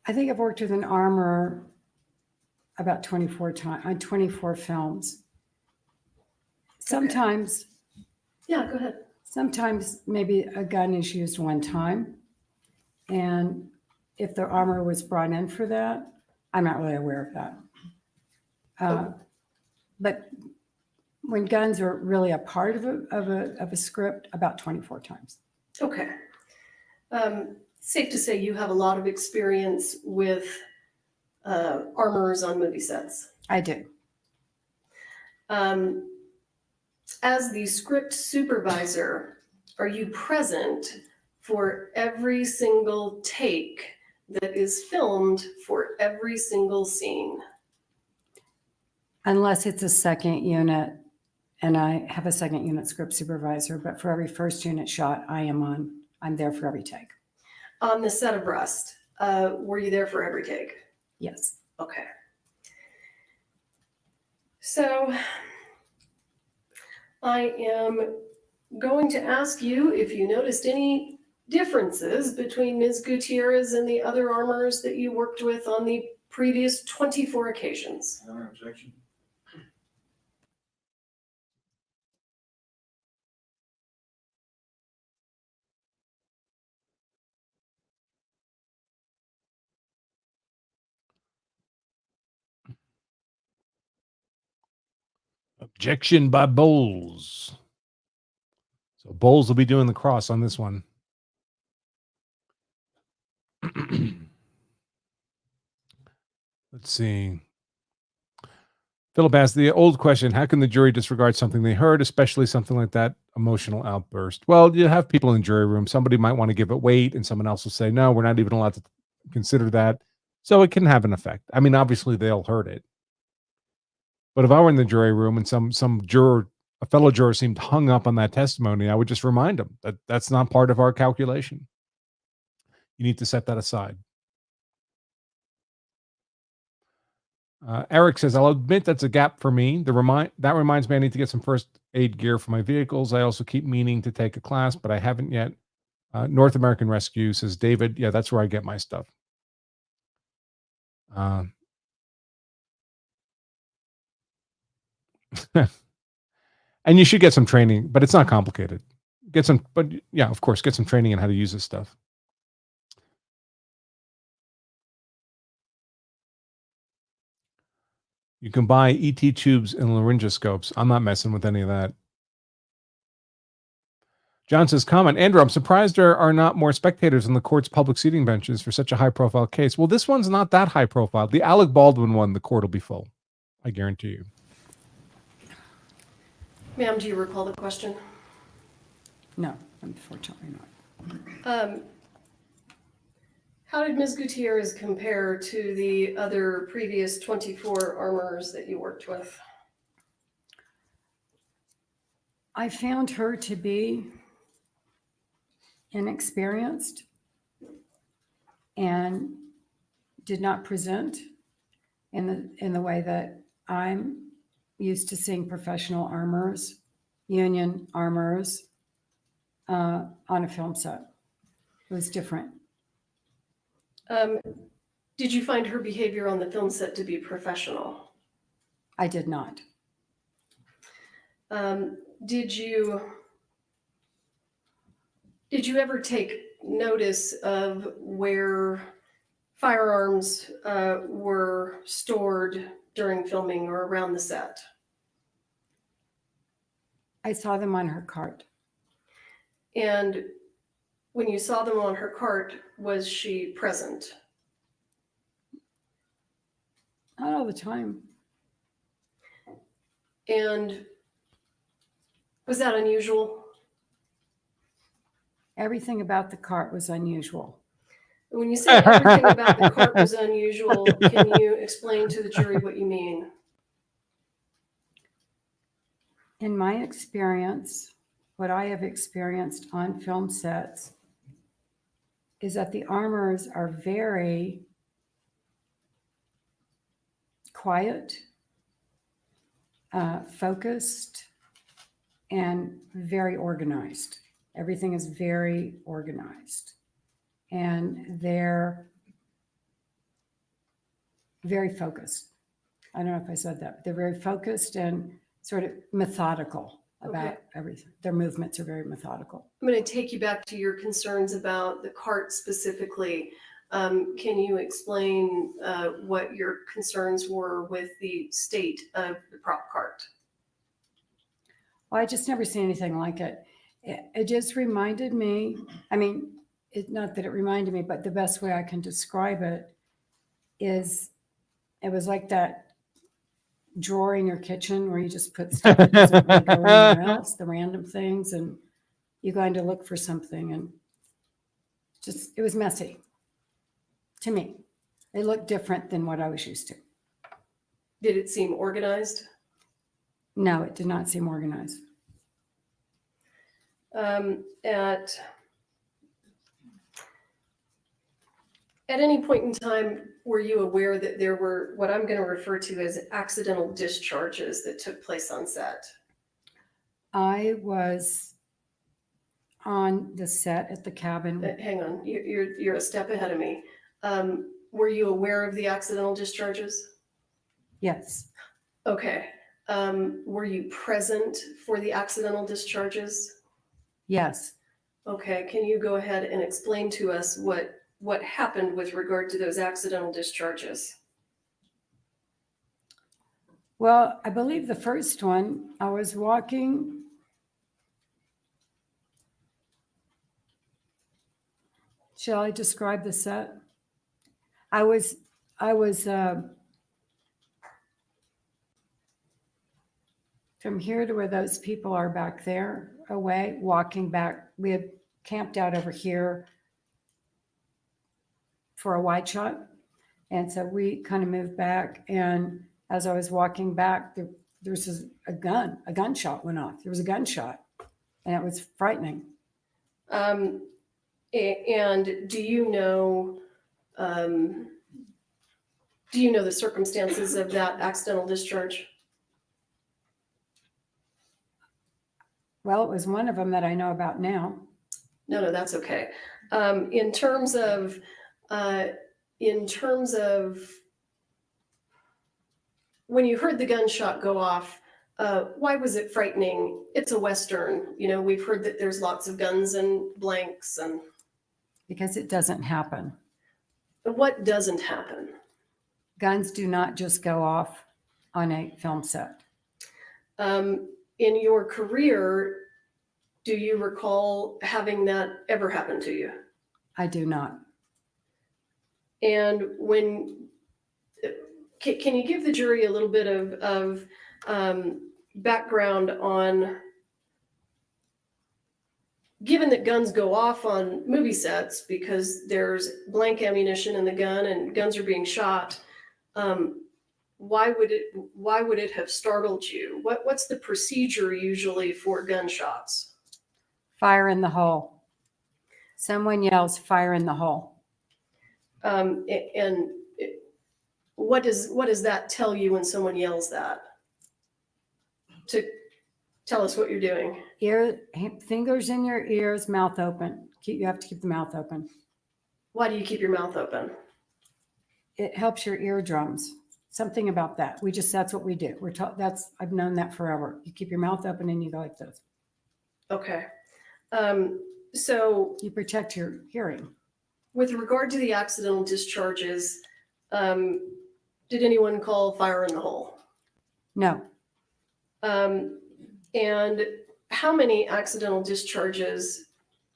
I think I've worked with an armorer about 24 times on 24 films. Sometimes, yeah, go ahead. Sometimes maybe a gun is used one time. And if the armor was brought in for that, I'm not really aware of that. But when guns are really a part of a script, about 24 times. Okay. Safe to say you have a lot of experience with armorers on movie sets. I do. As the script supervisor, are you present for every single take that is filmed for every single scene? Unless it's a second unit, and I have a second unit script supervisor, but for every first unit shot I'm there for every take. On the set of Rust, were you there for every take? Yes. Okay. So I am going to ask you if you noticed any differences between Ms. Gutierrez and the other armorers that you worked with on the previous 24 occasions. No objection. Objection by Bowles. So Bowles will be doing the cross on this one. Let's see. Philip asked the old question, how can the jury disregard something they heard, especially something like that emotional outburst? Well, you have people in the jury room. Somebody might want to give it weight, and someone else will say, no, we're not even allowed to consider that. So it can have an effect. I mean, obviously, they'll heard it. But if I were in the jury room and some juror, a fellow juror seemed hung up on that testimony, I would just remind them that that's not part of our calculation. You need to set that aside. Eric says, I'll admit that's a gap for me. That reminds me I need to get some first aid gear for my vehicles. I also keep meaning to take a class, but I haven't yet. North American Rescue says, David, yeah, that's where I get my stuff. And you should get some training, but it's not complicated. But yeah, of course, get some training in how to use this stuff. You can buy ET tubes and laryngoscopes. I'm not messing with any of that. John says, comment, Andrew, I'm surprised there are not more spectators in the court's public seating benches for such a high-profile case. Well, this one's not that high-profile. The Alec Baldwin one, the court will be full. I guarantee you. Ma'am, do you recall the question? No, unfortunately not. How did Ms. Gutierrez compare to the other previous 24 armorers that you worked with? I found her to be inexperienced and did not present in the way that I'm used to seeing professional armorers, union armorers on a film set. It was different. Did you find her behavior on the film set to be professional? I did not. Did you ever take notice of where firearms were stored during filming or around the set? I saw them on her cart. And when you saw them on her cart, was she present? Not all the time. And was that unusual? Everything about the cart was unusual. When you say everything about the cart was unusual, can you explain to the jury what you mean? In my experience, what I have experienced on film sets is that the armorers are very quiet, focused, and very organized. Everything is very organized. And they're very focused. I don't know if I said that, but they're very focused and sort of methodical about everything. Their movements are very methodical. I'm going to take you back to your concerns about the cart specifically. Can you explain what your concerns were with the state of the prop cart? Well, I just never seen anything like it. It just reminded me, I mean, not that it reminded me, but the best way I can describe it is it was like that drawer in your kitchen where you just put stuff that doesn't really go anywhere else, the random things, and you go in to look for something, and just, it was messy to me. It looked different than what I was used to. Did it seem organized? No, it did not seem organized. At any point in time, were you aware that there were what I'm going to refer to as accidental discharges that took place on set? I was on the set at the cabin. Hang on, you're a step ahead of me. Were you aware of the accidental discharges? Yes. Okay. Were you present for the accidental discharges? Yes. Okay. Can you go ahead and explain to us what happened with regard to those accidental discharges? Well, I believe the first one, I was walking. Shall I describe the set? I was from here to where those people are back there away, walking back. We had camped out over here for a wide shot. And so we kind of moved back. And as I was walking back, there was a gunshot went off. There was a gunshot, and it was frightening. And do you know the circumstances of that accidental discharge? Well, it was one of them that I know about now. No, that's okay. In terms of when you heard the gunshot go off, why was it frightening? It's a Western. You know, we've heard that there's lots of guns and blanks and. Because it doesn't happen. What doesn't happen? Guns do not just go off on a film set. In your career, do you recall having that ever happen to you? I do not. And can you give the jury a little bit of background on, given that guns go off on movie sets because there's blank ammunition in the gun and guns are being shot, why would it have startled you? What's the procedure usually for gunshots? Fire in the hole. Someone yells, fire in the hole. And what does that tell you when someone yells that? To tell us what you're doing. Fingers in your ears, mouth open. You have to keep the mouth open. Why do you keep your mouth open? It helps your eardrums. Something about that. That's what we do. We're taught I've known that forever. You keep your mouth open and you go like this. Okay. So you protect your hearing. With regard to the accidental discharges, did anyone call fire in the hole? No. And how many accidental discharges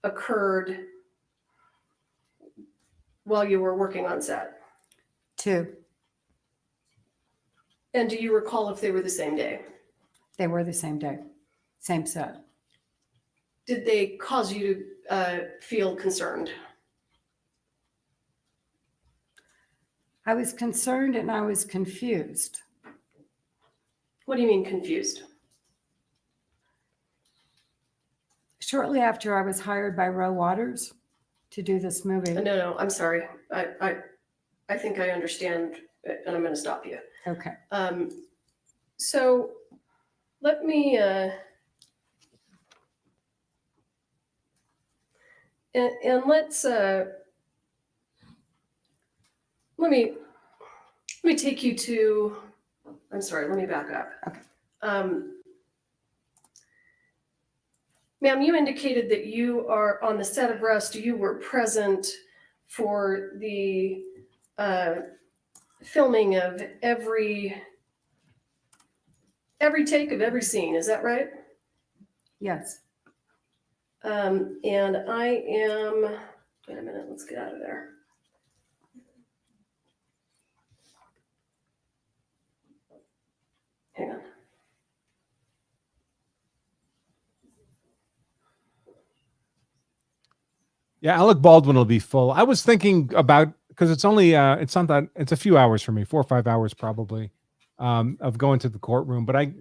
occurred while you were working on set? 2. And do you recall if they were the same day? They were the same day, same set. Did they cause you to feel concerned? I was concerned and I was confused. What do you mean confused? Shortly after I was hired by Roe Waters to do this movie. No, I'm sorry. I think I understand, and I'm going to stop you. Okay. So let me and let's let me take you to. I'm sorry. Let me back up. Okay. Ma'am, you indicated that you are on the set of Rust. You were present for the filming of every take of every scene. Is that right? Yes. And I am. Wait a minute. Let's get out of there. Hang on. Yeah, Alec Baldwin will be full. I was thinking about, because it's only it's not that, it's a few hours for me, 4 or 5 hours probably, of going to the courtroom. But I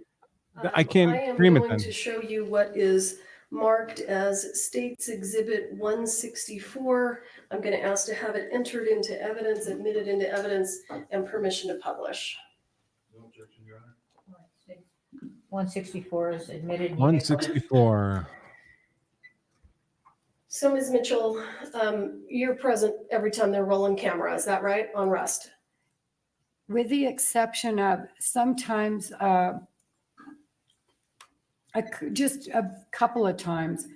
can't dream it I am then. going to show you what is marked as State's Exhibit 164. I'm going to ask to have it entered into evidence, admitted into evidence, and permission to publish. No objection, Your Honor. 164 is admitted. 164. So, Ms. Mitchell, you're present every time they're rolling camera. Is that right? On Rust? With the exception of sometimes, just a couple of times.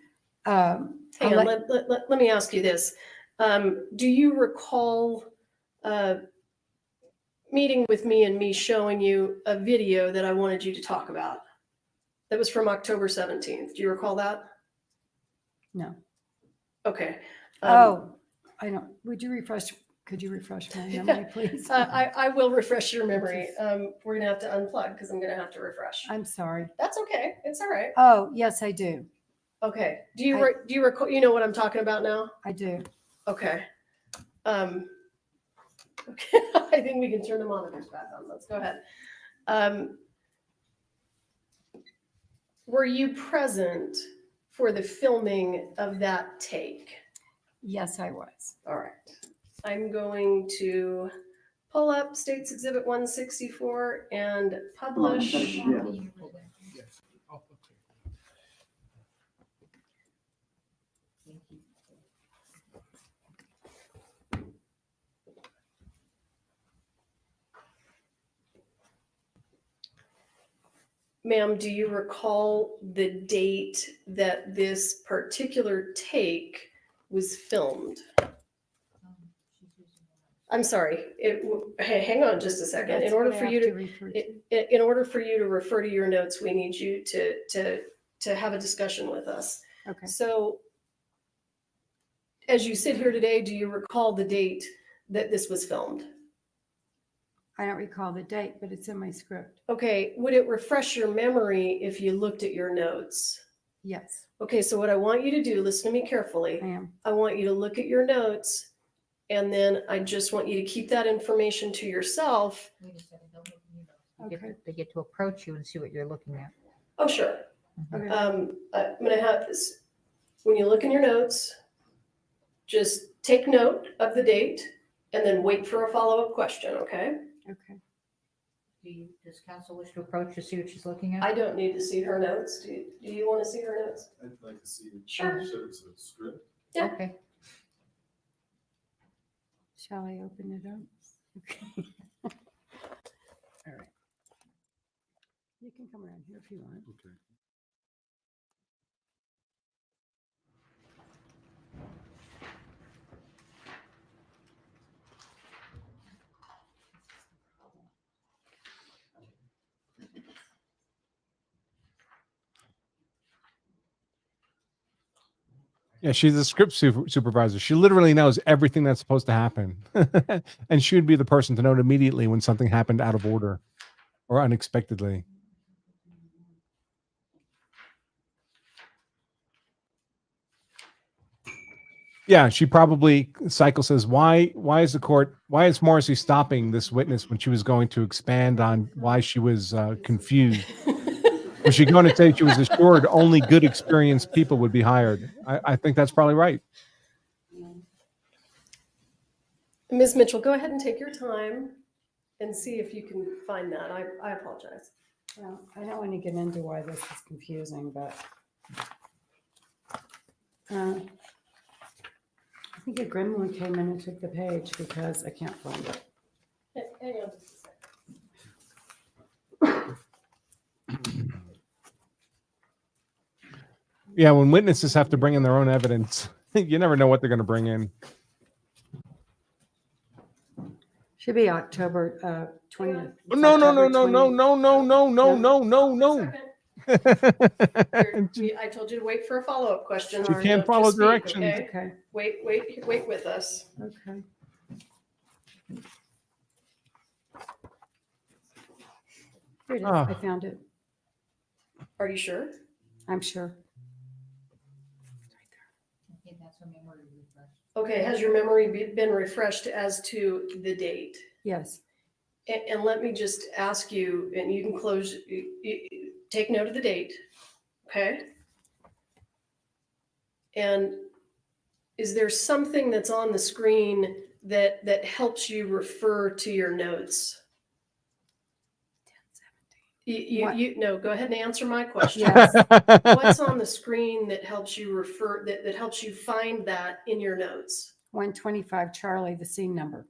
Hang on, let me ask you this. Do you recall meeting with me and me showing you a video that I wanted you to talk about? That was from October 17th. Do you recall that? No. Okay. I don't. Could you refresh my memory, please? I will refresh your memory. We're gonna have to unplug because I'm gonna have to refresh. I'm sorry. That's okay. It's all right. Oh, yes, I do. Okay. Do you recall? You know what I'm talking about now? I do. Okay. Okay. I think we can turn the monitors back on. Let's go ahead. Were you present for the filming of that take? Yes, I was. All right. I'm going to pull up State's Exhibit 164 and publish. Ma'am, do you recall the date that this particular take was filmed? I'm sorry. Hang on just a second. In order for you to refer to your notes, we need you to have a discussion with us. Okay. So, as you sit here today, do you recall the date that this was filmed? I don't recall the date, but it's in my script. Okay. Would it refresh your memory if you looked at your notes? Yes. Okay. So what I want you to do, listen to me carefully. I am. I want you to look at your notes, and then I just want you to keep that information to yourself. They get to approach you and see what you're looking at. Oh, sure. Okay. I'm gonna have this, when you look in your notes, just take note of the date and then wait for a follow-up question, okay? Okay. Does council wish to approach to see what she's looking at? I don't need to see her notes. Do you want to see her notes? I'd like to see. Sure. It's a script. Yeah. Okay. Shall I open it up? Okay. All right. You can come around here if you want. Okay. Yeah, she's a script supervisor. She literally knows everything that's supposed to happen. And she would be the person to note immediately when something happened out of order or unexpectedly. Yeah, she probably, Cycle says, why is Morrissey stopping this witness when she was going to expand on why she was confused? Was she going to say she was assured only good, experienced people would be hired? I think that's probably right. Ms. Mitchell, go ahead and take your time and see if you can find that. I apologize. Well, I don't want to get into why this is confusing, but I think a gremlin came in and took the page because I can't find it. Hang on just a second. Yeah, when witnesses have to bring in their own evidence, you never know what they're going to bring in. Should be October 20th. No. I told you to wait for a follow-up question. She can't follow directions. Okay. Wait with us. Okay. Here it is. Ah. I found it. Are you sure? I'm sure. Okay, that's a memory refresh. Okay, has your memory been refreshed as to the date? Yes. And let me just ask you, and you can close, take note of the date, okay? And is there something that's on the screen that helps you refer to your notes? No, go ahead and answer my question. Yes. What's on the screen that helps you refer, that helps you find that in your notes? 125 Charlie, the scene number.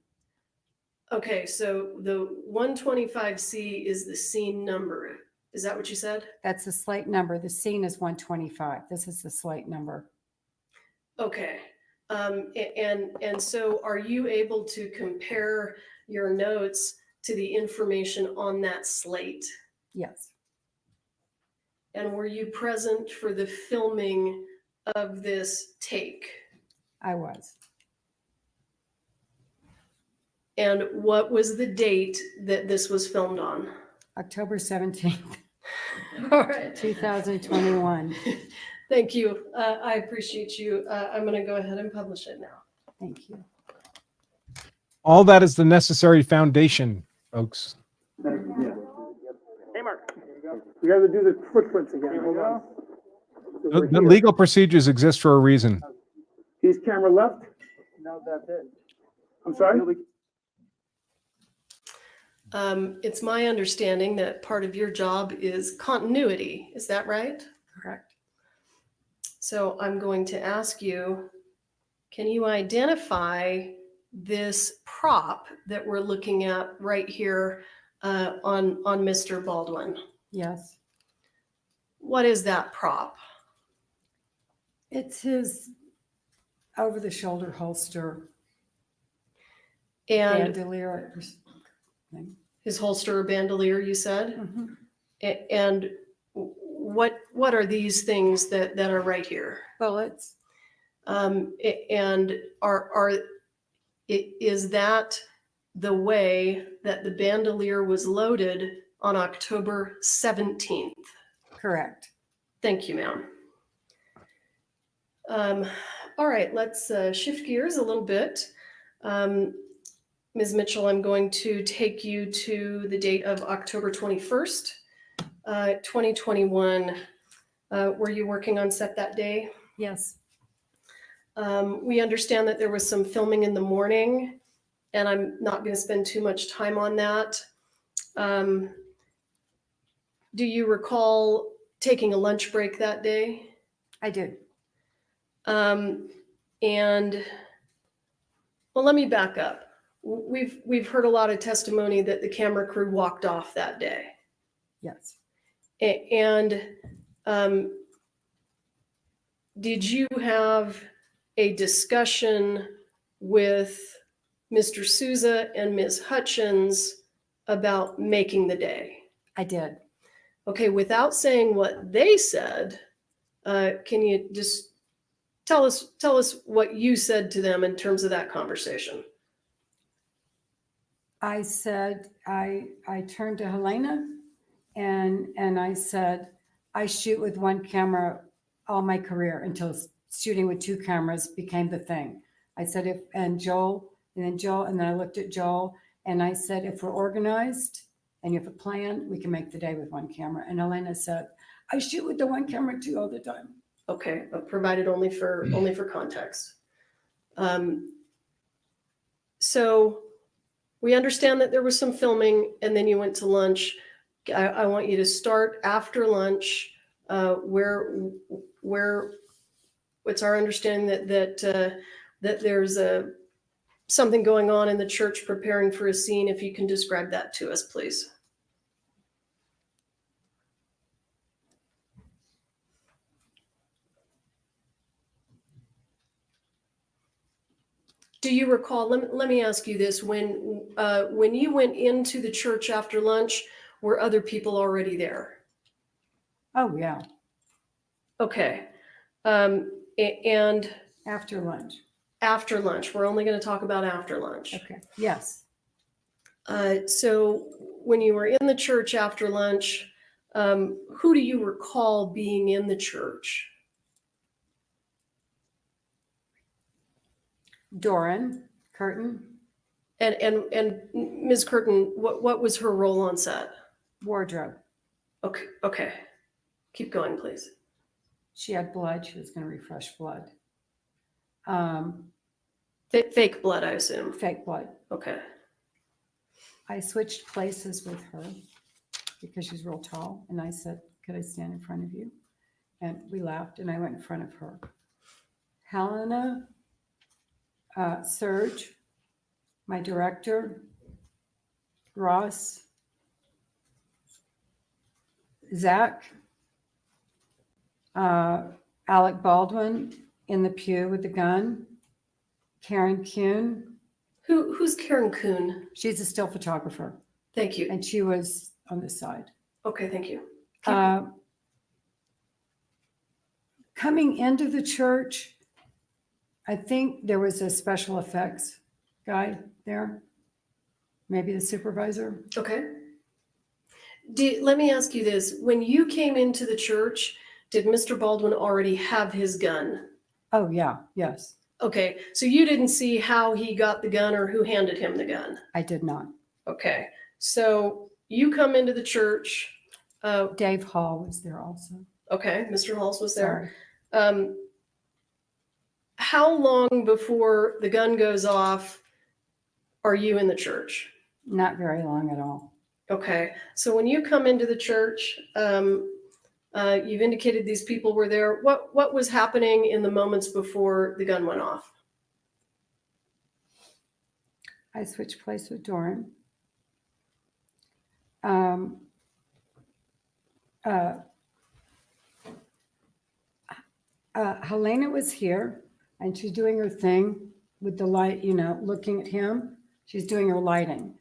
Okay, so the 125C is the scene number. Is that what you said? That's the slate number. The scene is 125. This is the slate number. Okay. And so are you able to compare your notes to the information on that slate? Yes. And were you present for the filming of this take? I was. And what was the date that this was filmed on? October 17th, All right. 2021. Thank you. I appreciate you. I'm going to go ahead and publish it now. Thank you. All that is the necessary foundation, folks. Hey, Mark. We got to do the footprints again. Hold on. So we're The here. legal procedures exist for a reason. He's camera left. No, that's it. I'm sorry? It's my understanding that part of your job is continuity. Is that right? Correct. So I'm going to ask you, can you identify this prop that we're looking at right here on Mr. Baldwin? Yes. What is that prop? It's his over-the-shoulder holster And bandolier thing. his holster or bandolier, you said? Mhm. And what are these things that are right here? Bullets. And is that the way that the bandolier was loaded on October 17th? Correct. Thank you, ma'am. All right, let's shift gears a little bit. Ms. Mitchell, I'm going to take you to the date of October 21st, 2021. Were you working on set that day? Yes. We understand that there was some filming in the morning, and I'm not going to spend too much time on that. Do you recall taking a lunch break that day? I did. And well, let me back up. We've heard a lot of testimony that the camera crew walked off that day. Yes. And did you have a discussion with Mr. Souza and Ms. Hutchins about making the day? I did. Okay, without saying what they said, can you just tell us what you said to them in terms of that conversation? I said, I turned to Halyna and I said, I shoot with one camera all my career until shooting with two cameras became the thing. I said, and then I looked at Joel and I said, if we're organized and you have a plan, we can make the day with one camera. And Halyna said, I shoot with the one camera too all the time. Okay, but provided only for context. So we understand that there was some filming and then you went to lunch. I want you to start after lunch, where it's our understanding that there's something going on in the church preparing for a scene. If you can describe that to us, please. Do you recall, let me ask you this, when you went into the church after lunch, were other people already there? Oh, yeah. Okay. And after lunch. After lunch. We're only going to talk about after lunch. Okay. Yes. So when you were in the church after lunch, who do you recall being in the church? Doran Curtin. And Ms. Curtin, what was her role on set? Wardrobe. Okay. Keep going, please. She had blood. She was going to refresh blood. Fake blood, I assume. Fake blood. Okay. I switched places with her because she's real tall. And I said, could I stand in front of you? And we laughed and I went in front of her. Halyna, Serge, my director, Ross, Zach, Alec Baldwin in the pew with the gun, Karen Kuhn. Who's Karen Kuhn? She's a still photographer. Thank you. And she was on the side. Okay, thank you. Coming into the church, I think there was a special effects guy there, maybe the supervisor. Okay. Let me ask you this. When you came into the church, did Mr. Baldwin already have his gun? Oh, yeah. Yes. Okay. So you didn't see how he got the gun or who handed him the gun? I did not. Okay. So you come into the church. Dave Hall was there also. Okay. Mr. Halls was there. Sorry. How long before the gun goes off are you in the church? Not very long at all. Okay. So when you come into the church, you've indicated these people were there. What was happening in the moments before the gun went off? I switched place with Doran. Halyna was here and she's doing her thing with the light, looking at him. She's doing her lighting.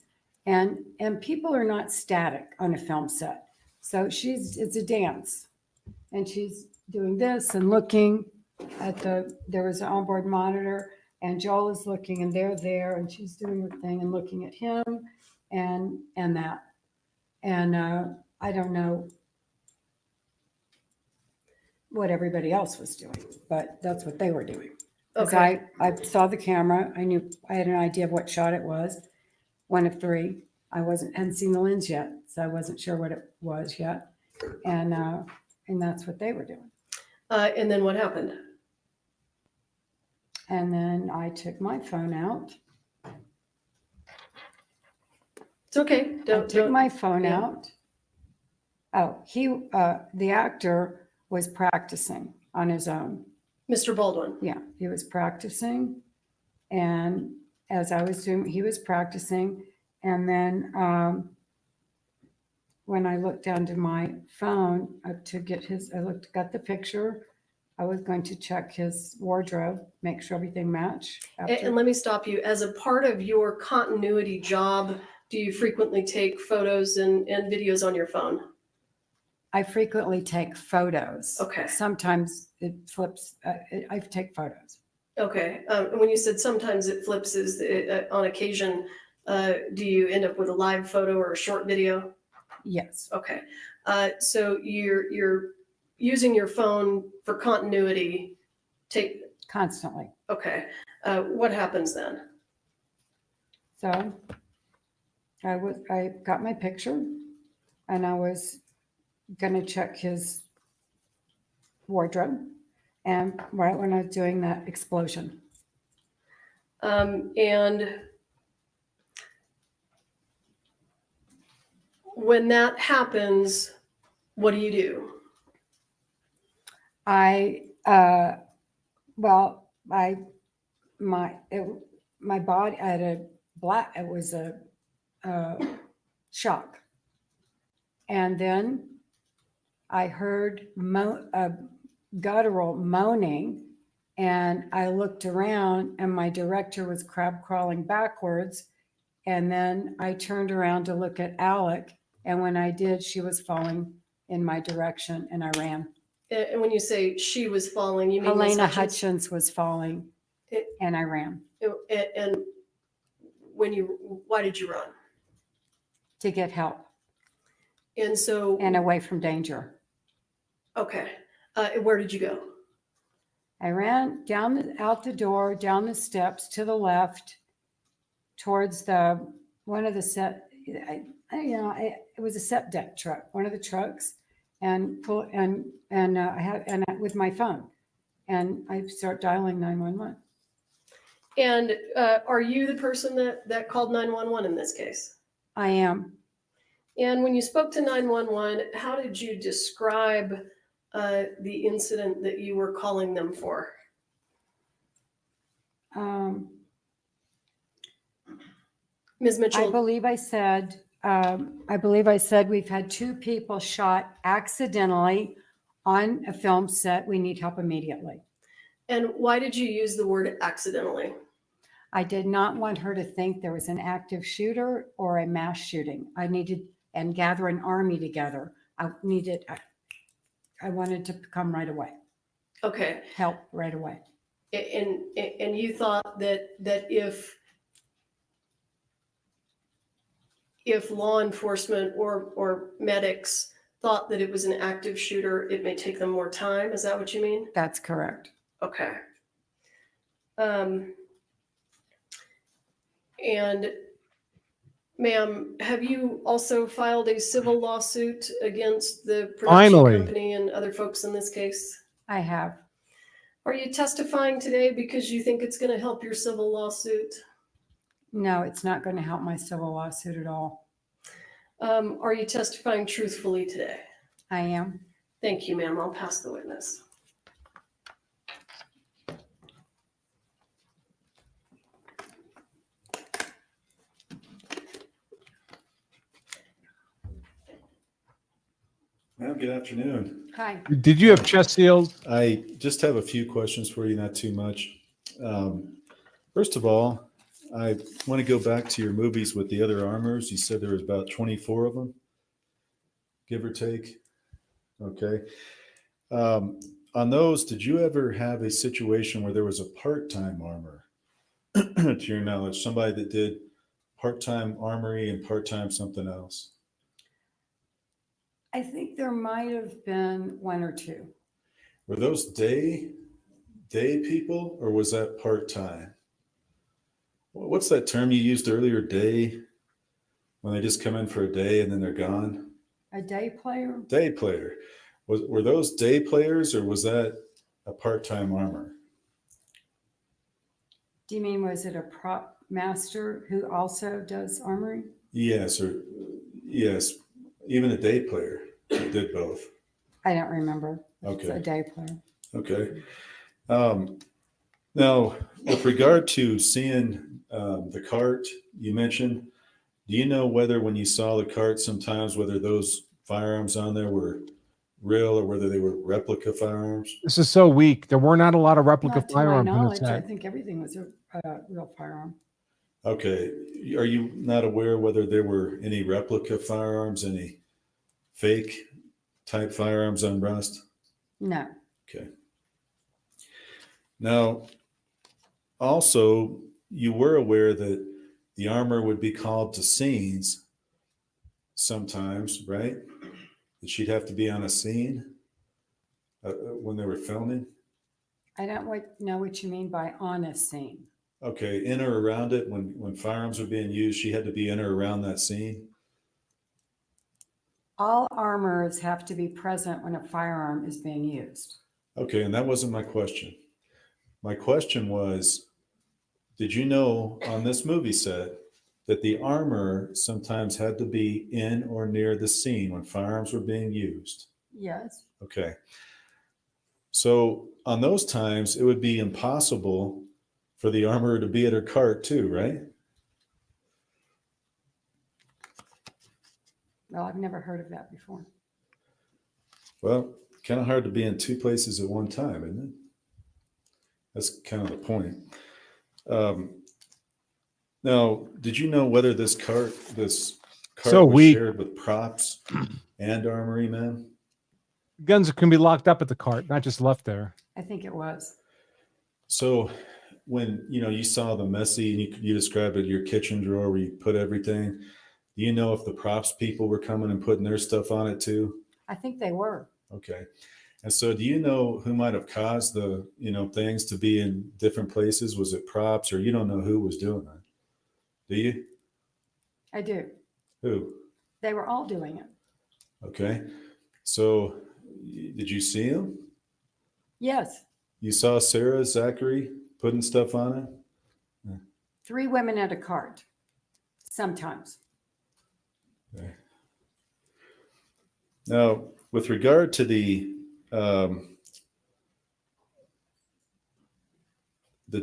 And people are not static on a film set. So it's a dance. And she's doing this and looking at there was an onboard monitor and Joel is looking and they're there and she's doing her thing and looking at him and that. And I don't know what everybody else was doing, but that's what they were doing. Because Okay. I saw the camera. I knew I had an idea of what shot it was. one of three. Hadn't seen the lens yet, so I wasn't sure what it was yet. And that's what they were doing. And then what happened? And then I took my phone out. It's okay. I took my phone yeah. out. Oh, the actor was practicing on his own. Mr. Baldwin. Yeah, he was practicing. And as I was doing, he was practicing. And then when I looked down to my phone to get got the picture. I was going to check his wardrobe, make sure everything matched. And let me stop you. As a part of your continuity job, do you frequently take photos and videos on your phone? I frequently take photos. Okay. Sometimes it flips. I take photos. Okay. When you said sometimes it flips, is on occasion, do you end up with a live photo or a short video? Yes. Okay. So you're using your phone for continuity. Constantly. Okay. What happens then? So I got my picture, and I was going to check his wardrobe, and right when I was doing that explosion. And when that happens, what do you do? My body, I had it was a shock. And then I heard guttural moaning, and I looked around, and my director was crab crawling backwards. And then I turned around to look at Alec, and when I did, she was falling in my direction, and I ran. And when you say she was falling, you mean Halyna Hutchins was falling, and I ran. And why did you run? To get help. And so. And away from danger. Okay. Where did you go? I ran out the door, down the steps to the left, towards one of the set. It was a set deck truck, one of the trucks, and with my phone, and I start dialing 911. And are you the person that called 911 in this case? I am. And when you spoke to 911, how did you describe the incident that you were calling them for? Ms. Mitchell. I believe I said we've had 2 people shot accidentally on a film set. We need help immediately. And why did you use the word accidentally? I did not want her to think there was an active shooter or a mass shooting. I needed and gather an army together. I wanted to come right away. Okay. Help right away. And you thought that if law enforcement or medics thought that it was an active shooter, it may take them more time. Is that what you mean? That's correct. Okay. And ma'am, have you also filed a civil lawsuit against the production company and other folks in this case? I have. Are you testifying today because you think it's going to help your civil lawsuit? No, it's not going to help my civil lawsuit at all. Are you testifying truthfully today? I am. Thank you, ma'am. I'll pass the witness. Well, good afternoon. Hi. Did you have chest seals? I just have a few questions for you, not too much. First of all, I want to go back to your movies with the other armors. You said there was about 24 of them, give or take. Okay. On those, did you ever have a situation where there was a part-time armor, to your knowledge, somebody that did part-time armory and part-time something else? I think there might have been 1 or 2. Were those day people, or was that part-time? What's that term you used earlier? Day when they just come in for a day and then they're gone? A day player? Day player. Were those day players, or was that a part-time armor? Do you mean, was it a prop master who also does armory? Yes, yes, even a day player that did both. I don't remember. It's a Okay. day player. Okay. Now, with regard to seeing the cart you mentioned, do you know whether when you saw the cart sometimes whether those firearms on there were real or whether they were replica firearms? This is so weak. There were not a lot of replica Not to my firearms in the knowledge. I set. think everything was a real firearm. Okay. Are you not aware whether there were any replica firearms, any fake type firearms on Rust? No. Okay. Now, also, you were aware that the armor would be called to scenes sometimes, right? That she'd have to be on a scene when they were filming? I don't know what you mean by on a scene. Okay, in or around it, when firearms were being used, she had to be in or around that scene? All armors have to be present when a firearm is being used. Okay, and that wasn't my question. My question was, did you know on this movie set that the armor sometimes had to be in or near the scene when firearms were being used? Yes. Okay. So on those times, it would be impossible for the armorer to be at her cart too, right? Well, I've never heard of that before. Well, kind of hard to be in two places at one time, isn't it? That's kind of the point. Now, did you know whether this cart So was weak. shared with props and armory men? Guns can be locked up at the cart, not just left there. I think it was. So when you saw the messy, and you described it, your kitchen drawer where you put everything, do you know if the props people were coming and putting their stuff on it too? I think they were. Okay. And so do you know who might have caused the, things to be in different places? Was it props, or you don't know who was doing that? Do you? I do. Who? They were all doing it. Okay. So did you see him? Yes. You saw Sarah Zachary putting stuff on it? 3 women at a cart. Sometimes. Okay. Now, with regard to the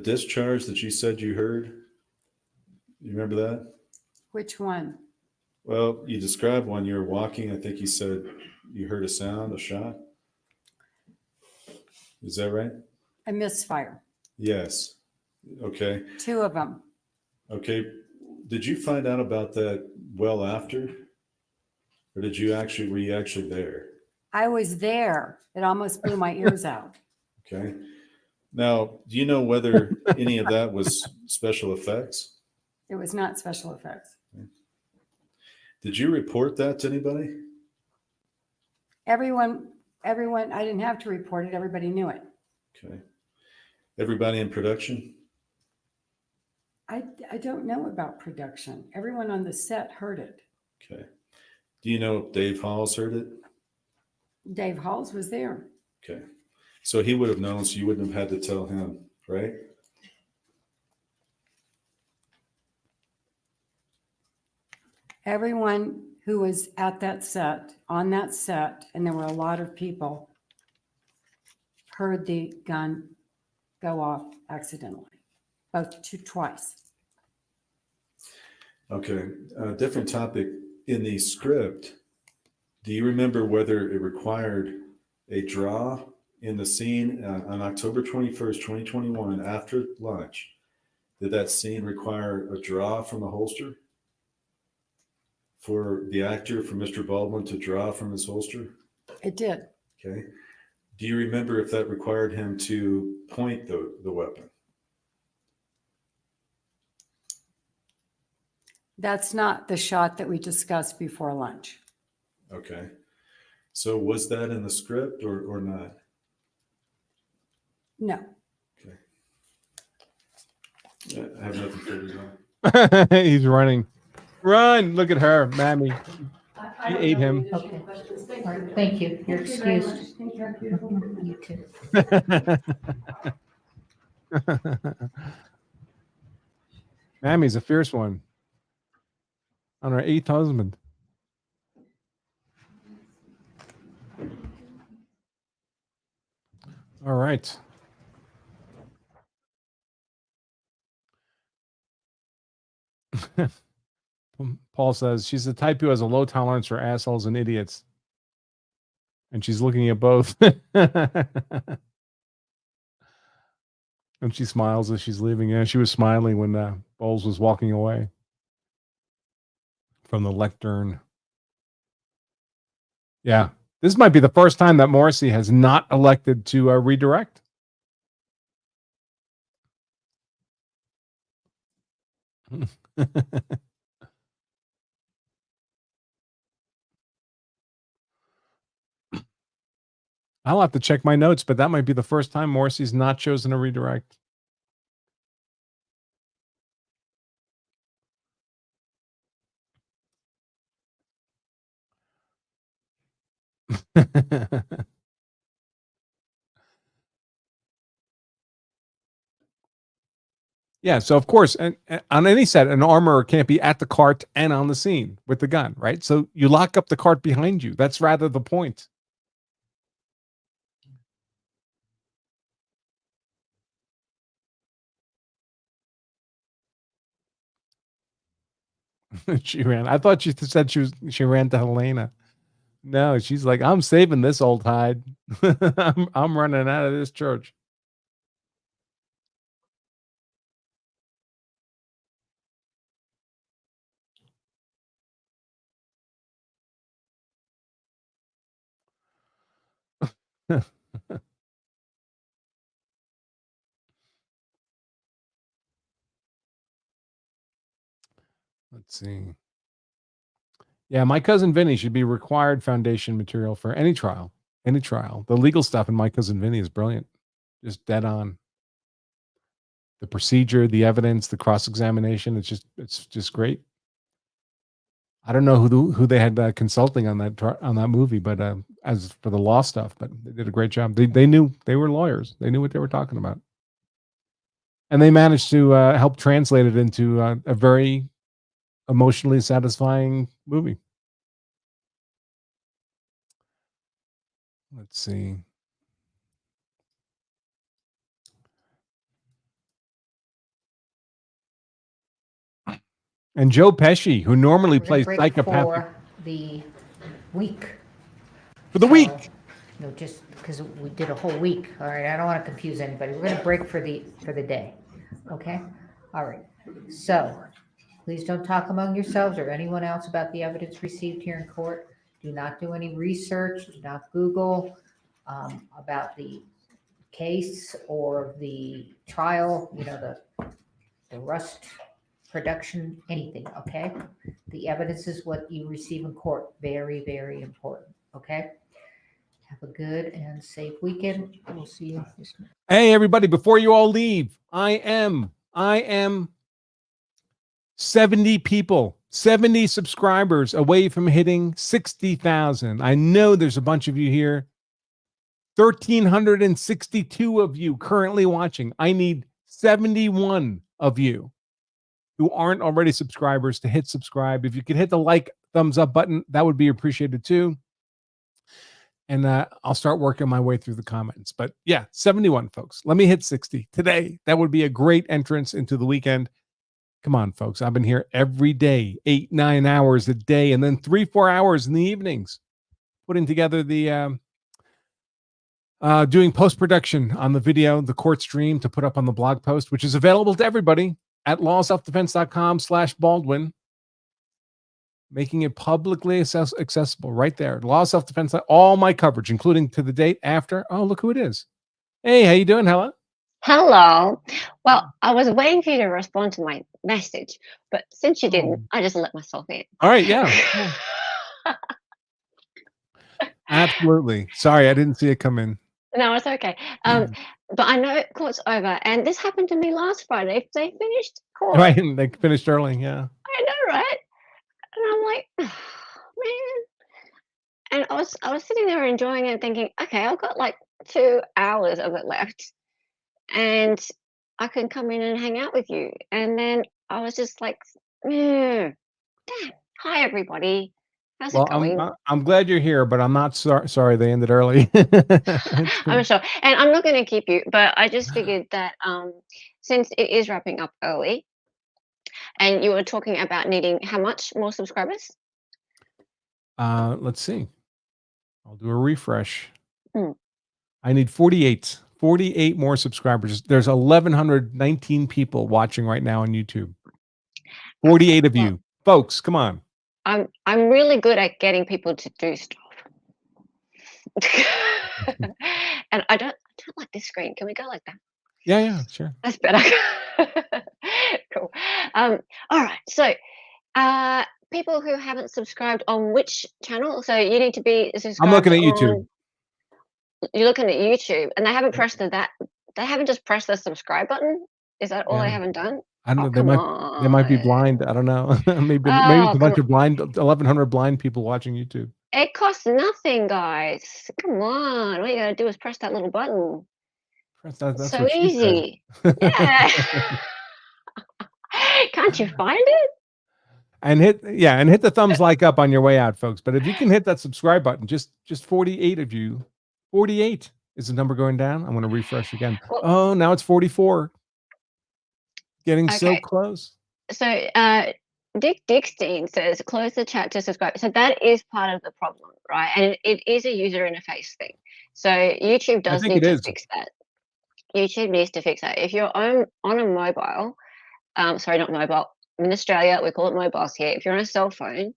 discharge that you said you heard, you remember that? Which one? Well, you described when you were walking. I think you said you heard a sound, a shot. Is that right? A misfire. Yes. Okay. 2 of them. Okay. Did you find out about that well after? Or were you actually there? I was there. It almost blew my ears out. Okay. Now, do you know whether any of that was special effects? It was not special effects. Did you report that to anybody? Everyone, I didn't have to report it. Everybody knew it. Okay. Everybody in production? I don't know about production. Everyone on the set heard it. Okay. Do you know if Dave Halls heard it? Dave Halls was there. Okay. So he would have known, so you wouldn't have had to tell him, right? Everyone who was at that set, on that set, and there were a lot of people, heard the gun go off accidentally, twice. Okay. Different topic. In the script, do you remember whether it required a draw in the scene on October 21st, 2021, after lunch? Did that scene require a draw from the holster? For the actor, for Mr. Baldwin to draw from his holster? It did. Okay. Do you remember if that required him to point the weapon? That's not the shot that we discussed before lunch. Okay. So was that in the script or not? No. Okay. I have nothing further on. He's running. Run! Look at her, Mammy. She ate him. Okay. All right, thank you. You're excused. You too. Mammy's a fierce one. On her 8th husband. All right. Paul says she's the type who has a low tolerance for assholes and idiots. And she's looking at both. And she smiles as she's leaving. Yeah, she was smiling when Bowles was walking away from the lectern. Yeah. This might be the first time that Morrissey has not elected to redirect. I'll have to check my notes, but that might be the first time Morrissey's not chosen a redirect. Yeah, so of course, and on any set, an armorer can't be at the cart and on the scene with the gun, right? So you lock up the cart behind you. That's rather the point. She ran. I thought she said she ran to Halyna. No, she's like, I'm saving this old hide. I'm running out of this church. Let's see. Yeah, my cousin Vinny should be required foundation material for any trial. Any trial. The legal stuff in My Cousin Vinny is brilliant. Just dead on. The procedure, the evidence, the cross-examination, it's just great. I don't know who they had consulting on that movie, but as for the law stuff, but they did a great job. They knew, they were lawyers. They knew what they were talking about. And they managed to help translate it into a very emotionally satisfying movie. Let's see. And Joe Pesci, who normally plays psychopath. For the week. For the week. No, just because we did a whole week. All right, I don't want to confuse anybody. We're going to break for the day. Okay? All right. So please don't talk among yourselves or anyone else about the evidence received here in court. Do not do any research. Do not Google about the case or the trial, the Rust production, anything, okay? The evidence is what you receive in court. Very, very important, okay? Have a good and safe weekend. We'll see you. Hey, everybody, before you all leave, I am 70 people, 70 subscribers away from hitting 60,000. I know there's a bunch of you here. 1,362 of you currently watching. I need 71 of you who aren't already subscribers to hit subscribe. If you could hit the thumbs up button, that would be appreciated too. And I'll start working my way through the comments. But yeah, 71 folks. Let me hit 60 today. That would be a great entrance into the weekend. Come on, folks. I've been here every day, 8-9 hours a day, and then 3-4 hours in the evenings, putting together the doing post-production on the video, the court stream to put up on the blog post, which is available to everybody at lawselfdefense.com/Baldwin, making it publicly accessible right there. Law Self-Defense, all my coverage, including to the date after. Oh, look who it is. Hey, how you doing, Hella? Hello. Well, I was waiting for you to respond to my message, but since you didn't, I just let myself in. All right, yeah. Absolutely. Sorry, I didn't see it come in. No, it's okay. But I know court's over, and this happened to me last Friday. They finished court. Right, they finished early, yeah. I know, right? I'm like, oh, man. And I was sitting there enjoying it, thinking, okay, I've got like 2 hours of it left, and I can come in and hang out with you. And then I was just like, damn, hi everybody, how's Well, it going? I'm glad you're here, but I'm not sorry they ended early. I'm sure, and I'm not going to keep you, but I just figured that since it is wrapping up early, and you were talking about needing how much more subscribers? Let's see. I'll do a refresh. Mm. I need 48 more subscribers. There's 1,119 people watching right now on YouTube. 48 of you folks, come on. I'm really good at getting people to do stuff. And I don't like this screen. Can we go like that? Yeah, sure. That's better. Cool. All right. So, people who haven't subscribed on which channel? So you need to be subscribed. I'm looking at YouTube. You're looking at YouTube, and they haven't pressed They haven't just pressed the subscribe button. Is that all they Yeah. haven't done? I don't know. Come They might be on. blind. I don't know. maybe Oh, it's a bunch of 1,100 blind people watching YouTube. It costs nothing, guys. Come on. All you gotta do is press that little button. That's So what she said. easy. Yeah. Can't you find it? And hit the thumbs like up on your way out, folks. But if you can hit that subscribe button, just 48 of you. 48 is the number going down. I'm going to refresh again. Oh, now it's 44. Getting so close. So Dick Dickstein says close the chat to subscribe. So that is part of the problem, right? And it is a user interface thing. So YouTube does need to fix that. YouTube needs to fix that. If you're on a mobile, sorry, not mobile. In Australia, we call it mobiles here. If you're on a cell phone,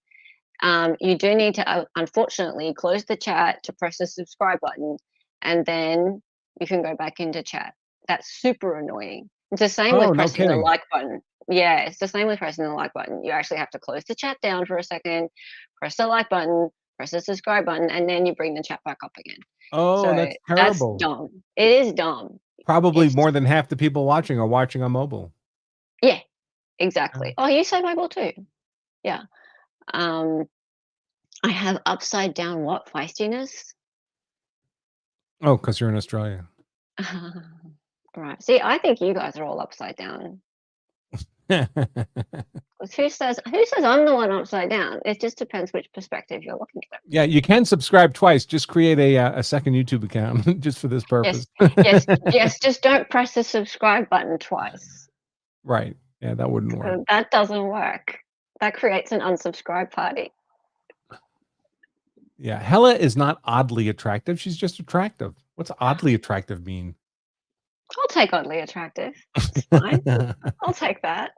you do need to, unfortunately, close the chat to press the subscribe button, and then you can go back into chat. That's super annoying. It's the same with pressing the like button. Yeah, it's the same with pressing the like button. You actually have to close the chat down for a second, press the like button, press the subscribe button, and then you bring the chat back up again. Oh, So that's terrible. That's dumb. It is dumb. Probably more than half the people watching are watching on mobile. Yeah, exactly. Oh, you say mobile too? Yeah. I have upside down what feistiness? Oh, because you're in Australia. Right. See, I think you guys are all upside down. Who says I'm the one upside down? It just depends which perspective you're looking at. Yeah, you can subscribe twice. Just create a second YouTube account just for this purpose. Yes. Just don't press the subscribe button twice. Right. Yeah, that wouldn't work. That doesn't work. That creates an unsubscribe party. Yeah, Hella is not oddly attractive. She's just attractive. What's oddly attractive mean? I'll take oddly attractive. It's fine. I'll take that.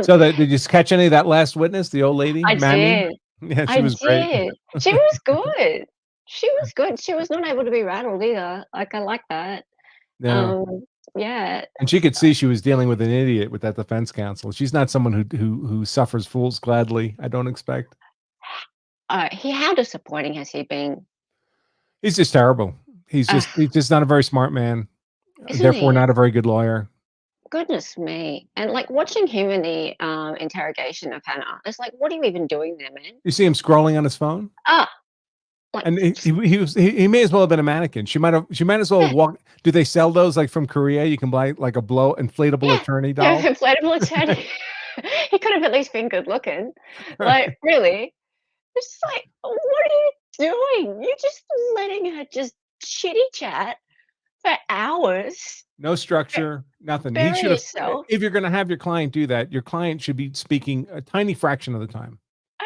So did you catch any of that last witness, the old lady? I Mammy? did. Yeah, she was great. She was good. She was good. She was not able to be rattled either. Like, I like that. Yeah. Yeah. And she could see she was dealing with an idiot with that defense counsel. She's not someone who suffers fools gladly, I don't expect. How disappointing has he been? He's just terrible. He's just not a very smart man. Therefore, he? not a very good lawyer. Goodness me. And like watching him in the interrogation of Hannah, it's like, what are you even doing there, man? You see him scrolling on his phone? Like, And he may as well have been a mannequin. She might as well have walked. Do they sell those like from Korea? You can buy like a inflatable attorney doll. Inflatable attorney. He could have at least been good looking. Like, really? It's like, what are you doing? You're just letting her just chitty chat for hours. No structure, nothing. He should have. If you're going to have your client do that, your client should be speaking a tiny fraction of the time.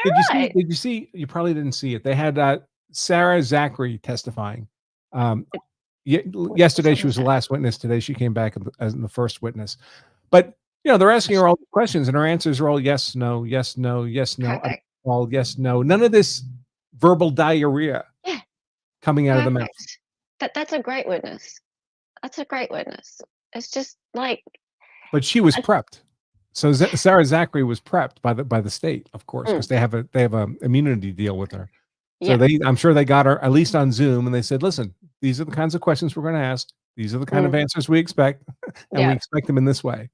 Did you see? You probably didn't see it. They had Sarah Zachary testifying. Yesterday she was the last witness. Today she came back as the first witness. But they're asking her all the questions, and her answers are all yes, no, yes, no, yes, no, all yes, no. None of this verbal diarrhea coming out of the mouth. That's a great witness. That's a great witness. It's just like. But she was prepped. So Sarah Zachary was prepped by the state, of course, because they have a immunity deal with her. So I'm sure they got her at least on Zoom, and they said, "Listen, these are the kinds of questions we're going to ask. These are the kind of answers we expect, and we expect them in this way."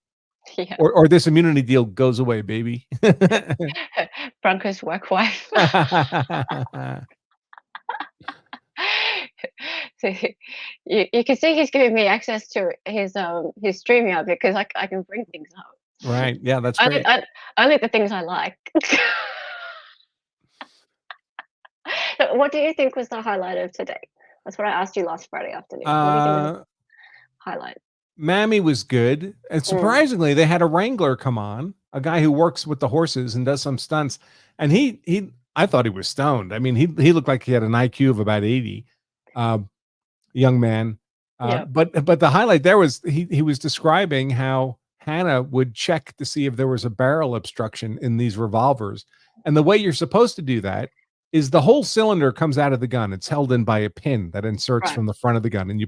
Yeah. Or this immunity deal goes away, baby. Bronco's work wife. So you can see he's giving me access to his StreamYard because I can bring things up. Right. Yeah, that's Only, great. only the things I like. So what do you think was the highlight of today? That's what I asked you last Friday afternoon. What do you think was the highlight? Mammy was good. And surprisingly, they had a wrangler come on, a guy who works with the horses and does some stunts. And I thought he was stoned. I mean, he looked like he had an IQ of about 80, young man. But the highlight there was he was describing how Hannah would check to see if there was a barrel obstruction in these revolvers. And the way you're supposed to do that is the whole cylinder comes out of the gun. It's held in by a pin that inserts from the front of the gun. And you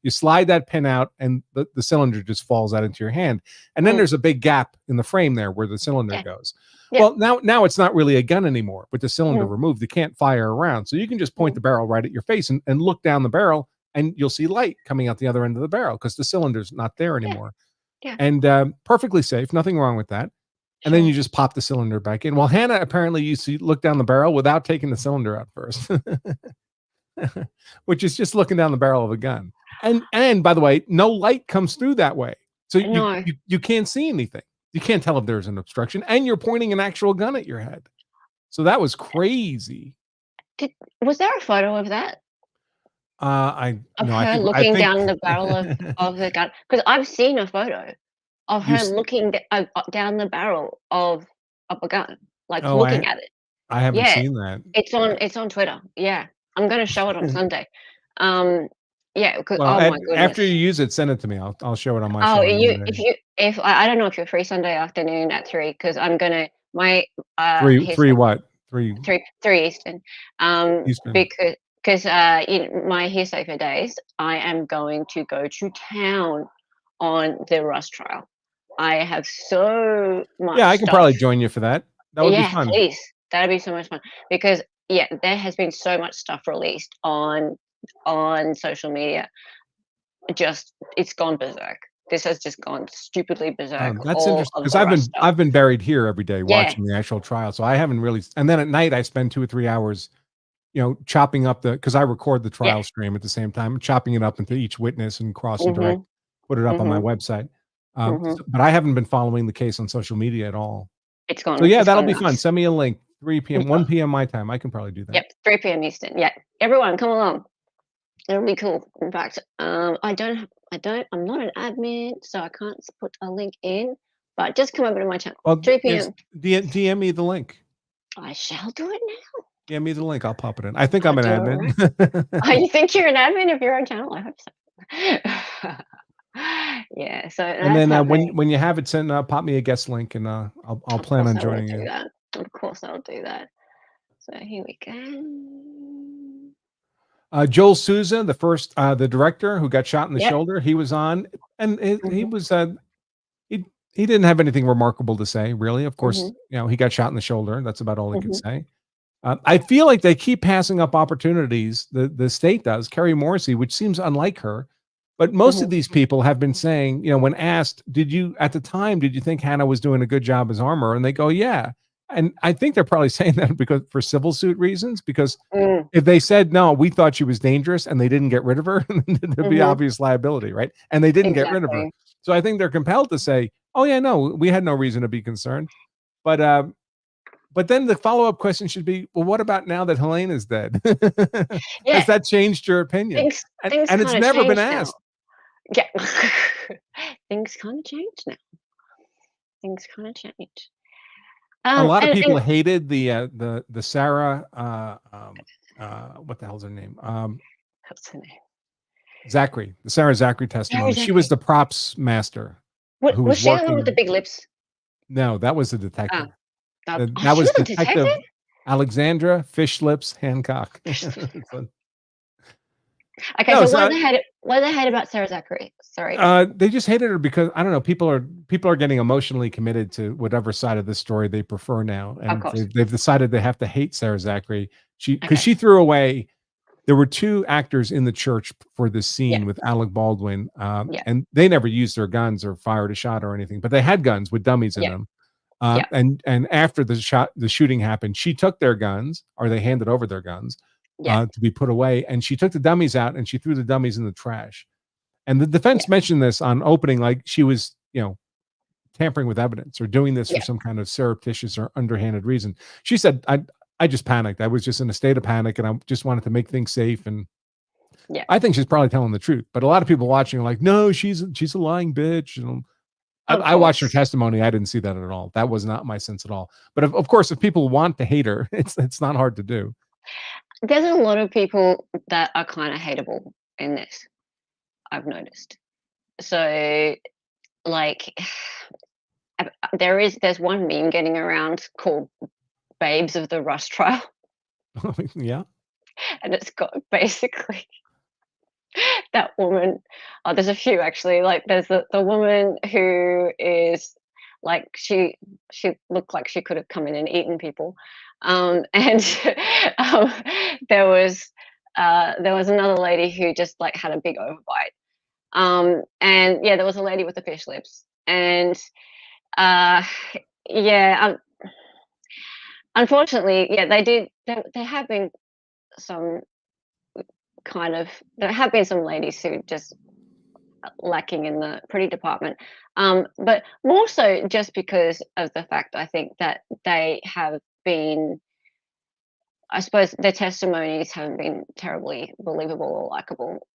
slide that pin out and the cylinder just falls out into your hand. And then there's a big gap in the frame there where the cylinder goes. Well, now it's not really a gun anymore, with the cylinder removed. You can't fire around. So you can just point the barrel right at your face and look down the barrel and you'll see light coming out the other end of the barrel because the cylinder's not there anymore. And perfectly safe, nothing wrong with that. And then you just pop the cylinder back in. Well, Hannah apparently used to look down the barrel without taking the cylinder out first, which is just looking down the barrel of a gun. And by the way, no light comes through that way. So you can't see anything. You can't tell if there's an obstruction, and you're pointing an actual gun at your head. So that was crazy. Was there a photo of that? I Looking down the barrel of the gun, because I've seen a photo of her looking down the barrel of a gun, like looking at it. I haven't seen that. It's on Twitter. Yeah, I'm going to show it on Sunday. Yeah, well, my goodness. After you use it, send it to me. I'll show it on my. Oh, if I don't know if you're free Sunday afternoon at 3, because I'm gonna three what? 3 Eastern. Eastern. Because my hearsay for days, I am going to go to town on the Rust trial. I have so much. Yeah, I can probably join you for that. That would be fun. Please. That'd be so much fun because there has been so much stuff released on social media. It's gone berserk. This has just gone stupidly berserk. That's interesting because I've been buried here every day watching the actual trial, so I haven't really. And then at night I spend 2 or 3 hours, chopping up because I record the trial stream at the same time, chopping it up into each witness and cross and direct, put it up on my website. But I haven't been following the case on social media at all. It's gone. So that'll be fun. Send me a link. 3 p.m., 1 p.m. my time. I can probably do that. Yep, 3 p.m. Eastern. Yeah, everyone, come along. It'll be cool. In fact, I'm not an admin, so I can't put a link in. But just come over to my channel. Well, 3 p.m. DM me the link. I shall do it now. DM me the link. I'll pop it in. I think I'm an admin. Oh, you think you're an admin of your own channel? I hope so. Yeah. So and then when you have it sent, pop me a guest link, and I'll plan on joining you. Of course, I'll do that. So here we go. Joel Souza, the director who got shot in the shoulder, he was on, and he was he didn't have anything remarkable to say, really. Of course, he got shot in the shoulder. That's about all he could say. I feel like they keep passing up opportunities. The state does. Carrie Morrissey, which seems unlike her, but most of these people have been saying, when asked, did you think Hannah was doing a good job as armor? And they go, yeah. And I think they're probably saying that because for civil suit reasons, because if they said, no, we thought she was dangerous and they didn't get rid of her, there'd be obvious liability, right? And they didn't get rid of her. So I think they're compelled to say, oh yeah, no, we had no reason to be concerned. But then the follow-up question should be, well, what about now that Halyna is dead? Has that changed your opinion? And it's never been asked. Yeah. Things kind of change now. Things kind of change. A lot of people hated the Sarah what the hell's her name? What's her name? Zachary. The Sarah Zachary testimony. She was the props master. Was she the one with the big lips? No, that was the detective. That was Detective Alexandra Fish Lips Hancock. Okay, so what do they hate about Sarah Zachary? Sorry. They just hated her because I don't know. People are getting emotionally committed to whatever side of the story they prefer now, and they've decided they have to hate Sarah Zachary. She threw away there were two actors in the church for this scene with Alec Baldwin, and they never used their guns or fired a shot or anything, but they had guns with dummies in them. And after the shooting happened, she took their guns, or they handed over their guns to be put away, and she took the dummies out and she threw the dummies in the trash. And the defense mentioned this on opening, like she was, tampering with evidence or doing this for some kind of surreptitious or underhanded reason. She said, I just panicked. I was just in a state of panic and I just wanted to make things safe. And I think she's probably telling the truth, but a lot of people watching are like, no, she's a lying bitch. And I watched her testimony. I didn't see that at all. That was not my sense at all. But of course, if people want to hate her, it's not hard to do. There's a lot of people that are kind of hateable in this, I've noticed. So, like, there's one meme getting around called Babes of the Rust Trial. Yeah. And it's got basically that woman. Oh, there's a few actually. Like, there's the woman who is like, she looked like she could have come in and eaten people. And there was another lady who just like had a big overbite. And yeah, there was a lady with the fish lips. And unfortunately, there have been some ladies who just lacking in the pretty department, but more so just because of the fact, I think, that they have been, I suppose their testimonies haven't been terribly believable or likable.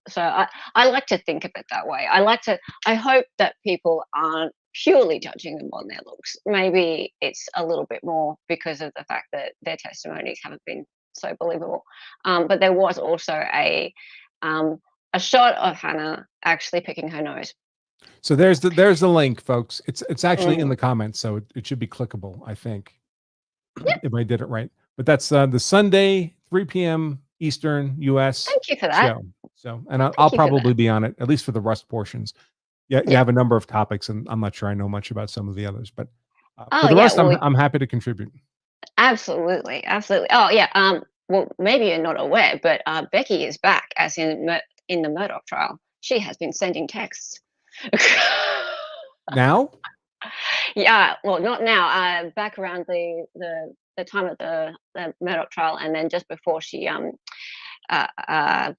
So I like to think of it that way. I hope that people aren't purely judging them on their looks. Maybe it's a little bit more because of the fact that their testimonies haven't been so believable. But there was also a shot of Hannah actually picking her nose. So there's the link, folks. It's actually in the comments, so it should be clickable, I think, if I did it right. But that's the Sunday 3 p.m. Eastern U.S. Thank you for that. show. So, and I'll probably be on it, at least for the Rust portions. You have a number of topics, and I'm not sure I know much about some of the others, but for the rest, I'm happy to contribute. Absolutely. Oh yeah. Well, maybe you're not aware, but Becky is back, as in the Murdoch trial. She has been sending texts. Now? Yeah, well, not now. Back around the time of the Murdoch trial, and then just before she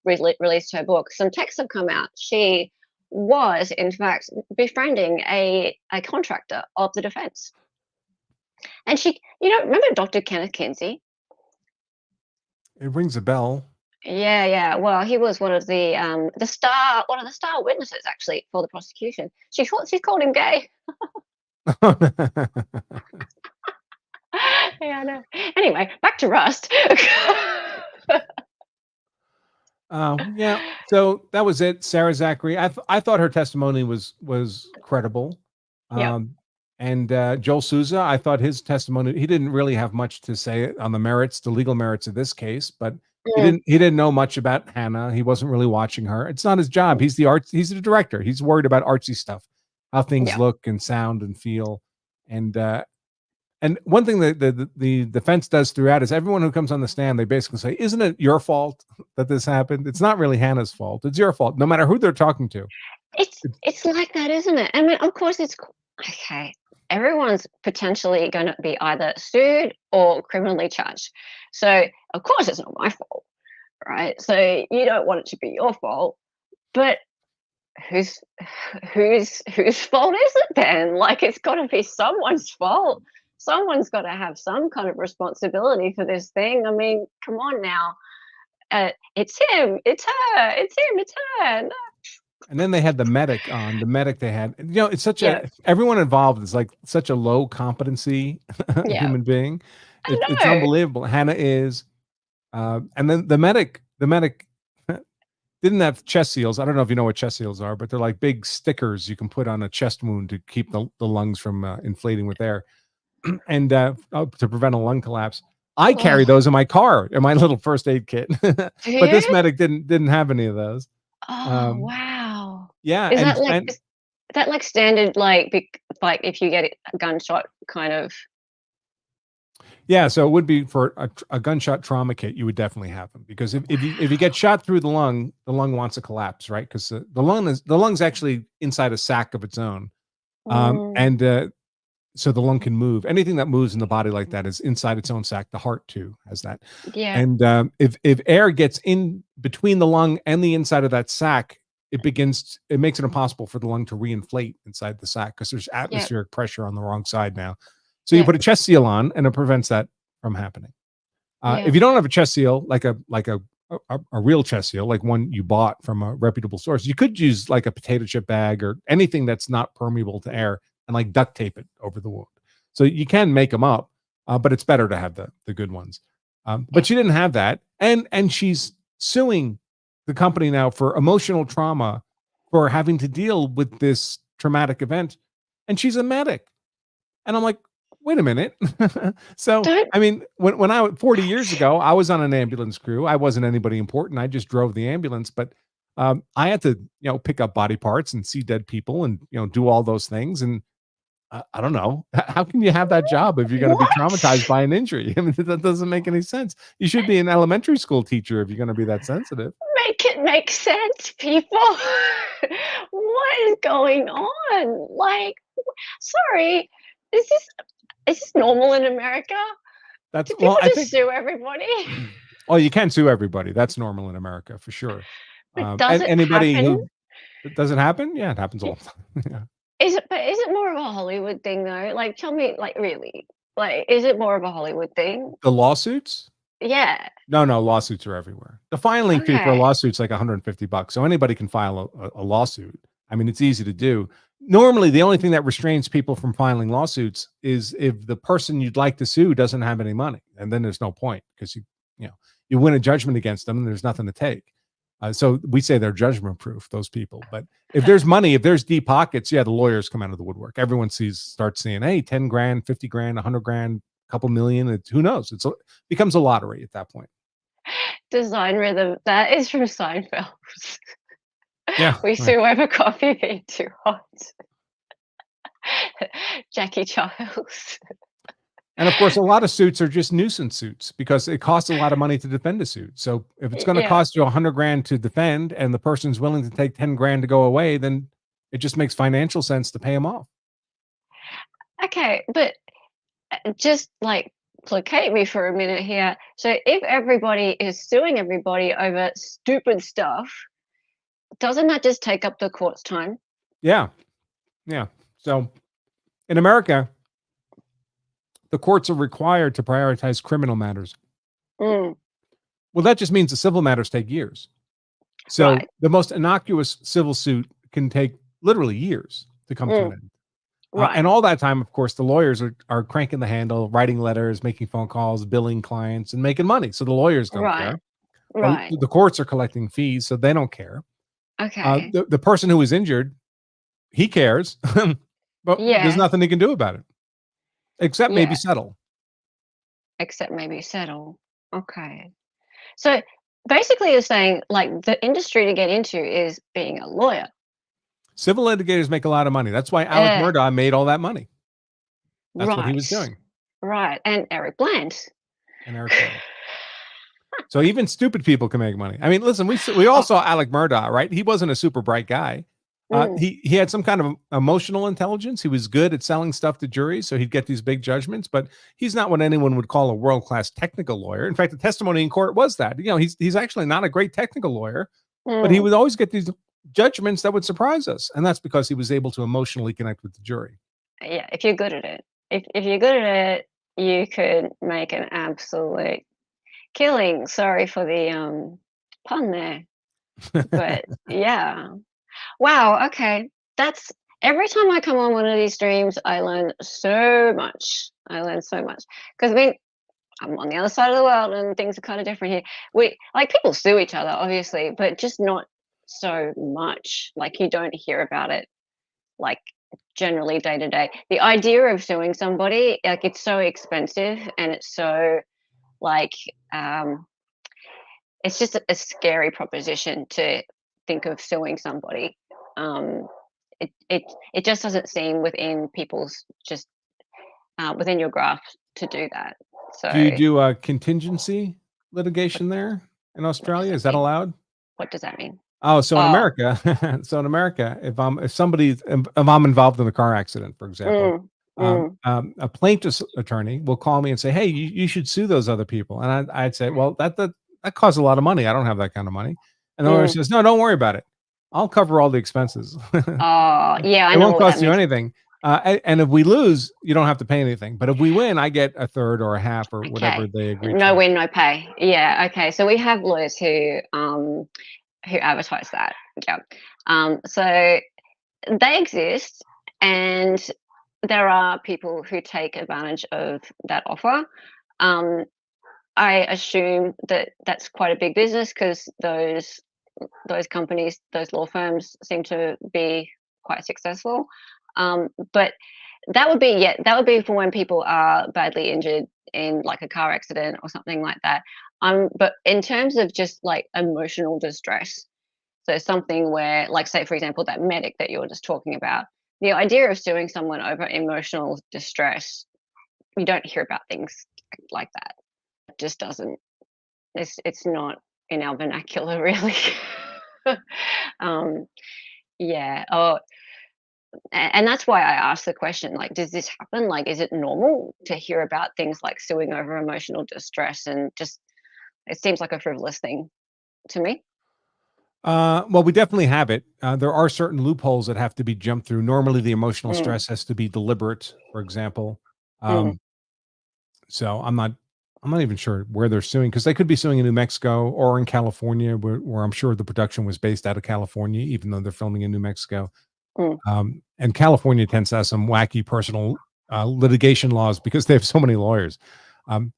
released her book, some texts have come out. She was, in fact, befriending a contractor of the defense. And she, remember Dr. Kenneth Kinsey? It rings a bell. Yeah. Well, he was one of the star witnesses, actually, for the prosecution. She called him gay. Yeah, I know. Anyway, back to Rust. Yeah. So that was it. Sarah Zachary. I thought her testimony was credible. And Joel Souza, I thought his testimony, he didn't really have much to say on the legal merits of this case, but he didn't know much about Hannah. He wasn't really watching her. It's not his job. He's the director. He's worried about artsy stuff, how things look and sound and feel. And one thing that the defense does throughout is everyone who comes on the stand, they basically say, isn't it your fault that this happened? It's not really Hannah's fault. It's your fault, no matter who they're talking to. It's like that, isn't it? I mean, of course it's okay. Everyone's potentially going to be either sued or criminally charged. So of course it's not my fault, right? So you don't want it to be your fault, but whose fault is it then? Like, it's got to be someone's fault. Someone's got to have some kind of responsibility for this thing. I mean, come on now. It's him, it's her, it's him, it's her. No. And then they had the medic on. The medic they had, it's such everyone involved is like such a low competency human being. It's unbelievable. Hannah is, and then the medic didn't have chest seals. I don't know if you know what chest seals are, but they're like big stickers you can put on a chest wound to keep the lungs from inflating with air, and to prevent a lung collapse. I carry those in my car in my little first aid kit, but this medic didn't have any of those. Oh wow! Yeah, is that like standard? Like if you get a gunshot, kind of. Yeah, so it would be for a gunshot trauma kit. You would definitely have them because if you get shot through the lung wants to collapse, right? Because the lung's actually inside a sac of its own, and so the lung can move. Anything that moves in the body like that is inside its own sac. The heart too has that. Yeah. And if air gets in between the lung and the inside of that sac, it makes it impossible for the lung to reinflate inside the sac because there's atmospheric pressure on the wrong side now. So you put a chest seal on, and it prevents that from happening. If you don't have a chest seal, like a real chest seal, like one you bought from a reputable source, you could use like a potato chip bag or anything that's not permeable to air and like duct tape it over the wound. So you can make them up, but it's better to have the good ones. But she didn't have that, and she's suing the company now for emotional trauma for having to deal with this traumatic event, and she's a medic. And I'm like, wait a minute. So, I mean, when I 40 years ago, I was on an ambulance crew. I wasn't anybody important. I just drove the ambulance, but I had to, pick up body parts and see dead people and, do all those things. And I don't know. How can you have that job if you're going to be traumatized by an injury? I mean, that doesn't make any sense. You should be an elementary school teacher if you're going to be that sensitive. Make it make sense, people. What is going on? Like, sorry, is this normal in America? That's Do people I just think. sue everybody? Well, you can sue everybody. That's normal in America for sure. But does And it anybody happen? does it happen? Yeah, it happens all the time. Yeah. Is it more of a Hollywood thing though? Like, tell me, like, really, like, is it more of a Hollywood thing? The lawsuits? Yeah. No, lawsuits are everywhere. The filing fee for a Okay. lawsuit's like $150, so anybody can file a lawsuit. I mean, it's easy to do. Normally, the only thing that restrains people from filing lawsuits is if the person you'd like to sue doesn't have any money, and then there's no point because you win a judgment against them, and there's nothing to take. So we say they're judgment proof, those people. But if there's money, if there's deep pockets, the lawyers come out of the woodwork. Everyone starts seeing, hey, 10 grand, 50 grand, 100 grand, couple million. Who knows? It becomes a lottery at that point. Design rhythm. That is from Seinfeld. Yeah. We right. sue over coffee being too hot. Jackie Childs. And of course, a lot of suits are just nuisance suits because it costs a lot of money to defend a suit. So if it's going to Yeah. cost you 100 grand to defend and the person's willing to take 10 grand to go away, then it just makes financial sense to pay them off. Okay, but just like placate me for a minute here. So if everybody is suing everybody over stupid stuff, doesn't that just take up the court's time? Yeah. Yeah. So in America, the courts are required to prioritize criminal matters. Mm. Well, that just means the civil matters take years. So Right. the most innocuous civil suit can take literally years to come to an end. Right. And all that time, of course, the lawyers are cranking the handle, writing letters, making phone calls, billing clients, and making money. So the lawyers don't Right. care. Right. The courts are collecting fees, so they don't care. Okay. The person who was injured, he cares, but Yeah. there's nothing he can do about it, except maybe Yeah. settle. Except maybe settle. Okay. So basically you're saying like the industry to get into is being a lawyer. Civil litigators make a lot of money. That's why Alec Eh. Murdaugh made all that money. That's what he was Right. doing. Right. And Eric Bland. And Eric Baldwin. So even stupid people can make money. I mean, listen, we all saw Alec Murdaugh, right? He wasn't a super bright guy. He had some kind of emotional intelligence. He was good at selling stuff to juries, so he'd get these big judgments. But he's not what anyone would call a world-class technical lawyer. In fact, the testimony in court was that. He's actually not a great technical lawyer, but he would always get these judgments that would surprise us, and that's because he was able to emotionally connect with the jury. Yeah, if you're good at it. If you're good at it, you could make an absolute killing. Sorry for the pun there. But yeah. Wow, okay. That's every time I come on one of these streams, I learn so much. Because I mean, I'm on the other side of the world and things are kind of different here. We like people sue each other, obviously, but just not so much. Like you don't hear about it like generally day to day. The idea of suing somebody, like it's so expensive and it's so like it's just a scary proposition to think of suing somebody. It just doesn't seem within people's just within your grasp to do that. So Do you do a contingency litigation there in Australia? Is that allowed? what does that mean? Oh, so in America, if I'm involved in a car accident, for example, a plaintiff's attorney will call me and say, "Hey, you should sue those other people." And I'd say, "Well, that costs a lot of money. I don't have that kind of money." And the lawyer says, "No, don't worry about it. I'll cover all the expenses. Oh, yeah, I It know won't what that cost you means. anything. And if we lose, you don't have to pay anything. But if we win, I get a third or a half or whatever Okay. they agree No to." win, no pay. Yeah. Okay. So we have lawyers who advertise that. Yeah. So they exist, and there are people who take advantage of that offer. I assume that that's quite a big business because those companies, those law firms, seem to be quite successful. But that would be for when people are badly injured in like a car accident or something like that. But in terms of just like emotional distress, so something where, like, say for example, that medic that you were just talking about, the idea of suing someone over emotional distress, you don't hear about things like that. It just doesn't. It's not in our vernacular really. um, yeah. Oh, and that's why I asked the question, like, does this happen? Like, is it normal to hear about things like suing over emotional distress? And just, it seems like a frivolous thing to me. Well, we definitely have it. There are certain loopholes that have to be jumped through. Normally, the emotional Mm. stress has to be deliberate, for example. Mm. So I'm not even sure where they're suing, because they could be suing in New Mexico or in California, where I'm sure the production was based out of California, even though they're filming in New Mexico. Mm. And California tends to have some wacky personal litigation laws because they have so many lawyers.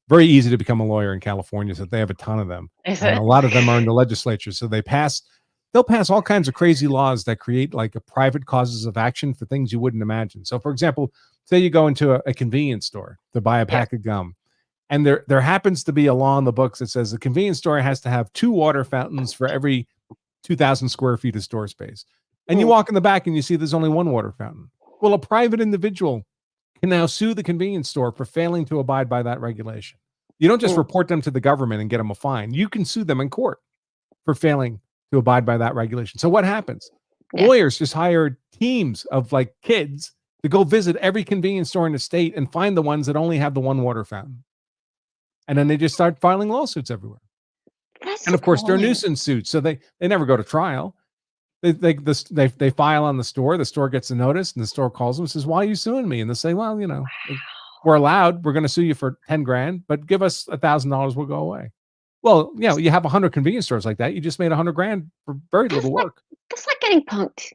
Very easy to become a lawyer in California, so they have a ton of them, Is and it? a lot of them are in the legislature. So they'll pass all kinds of crazy laws that create like a private causes of action for things you wouldn't imagine. So, for example, say you go into a convenience store to buy a pack of gum, and there happens to be a law in the books that says the convenience store has to have 2 water fountains for every 2,000 square feet of store space. And you walk in the back and you see there's only 1 water fountain. Well, a private individual can now sue the convenience store for failing to abide by that regulation. You don't just report them to the government and get them a fine. You can sue them in court for failing to abide by that regulation. So what happens? Yeah. Lawyers just hire teams of like kids to go visit every convenience store in the state and find the ones that only have the 1 water fountain. And then they just start filing lawsuits everywhere. That's And of course, they're appalling. nuisance suits, so they never go to trial. They file on the store. The store gets a notice, and the store calls them and says, "Why are you suing me?" And they say, "Well, we're allowed. We're going to sue you for 10 grand, but give us $1,000. We'll go away." Well, you have 100 convenience stores like that. You just made 100 grand for very little work. That's like getting punked.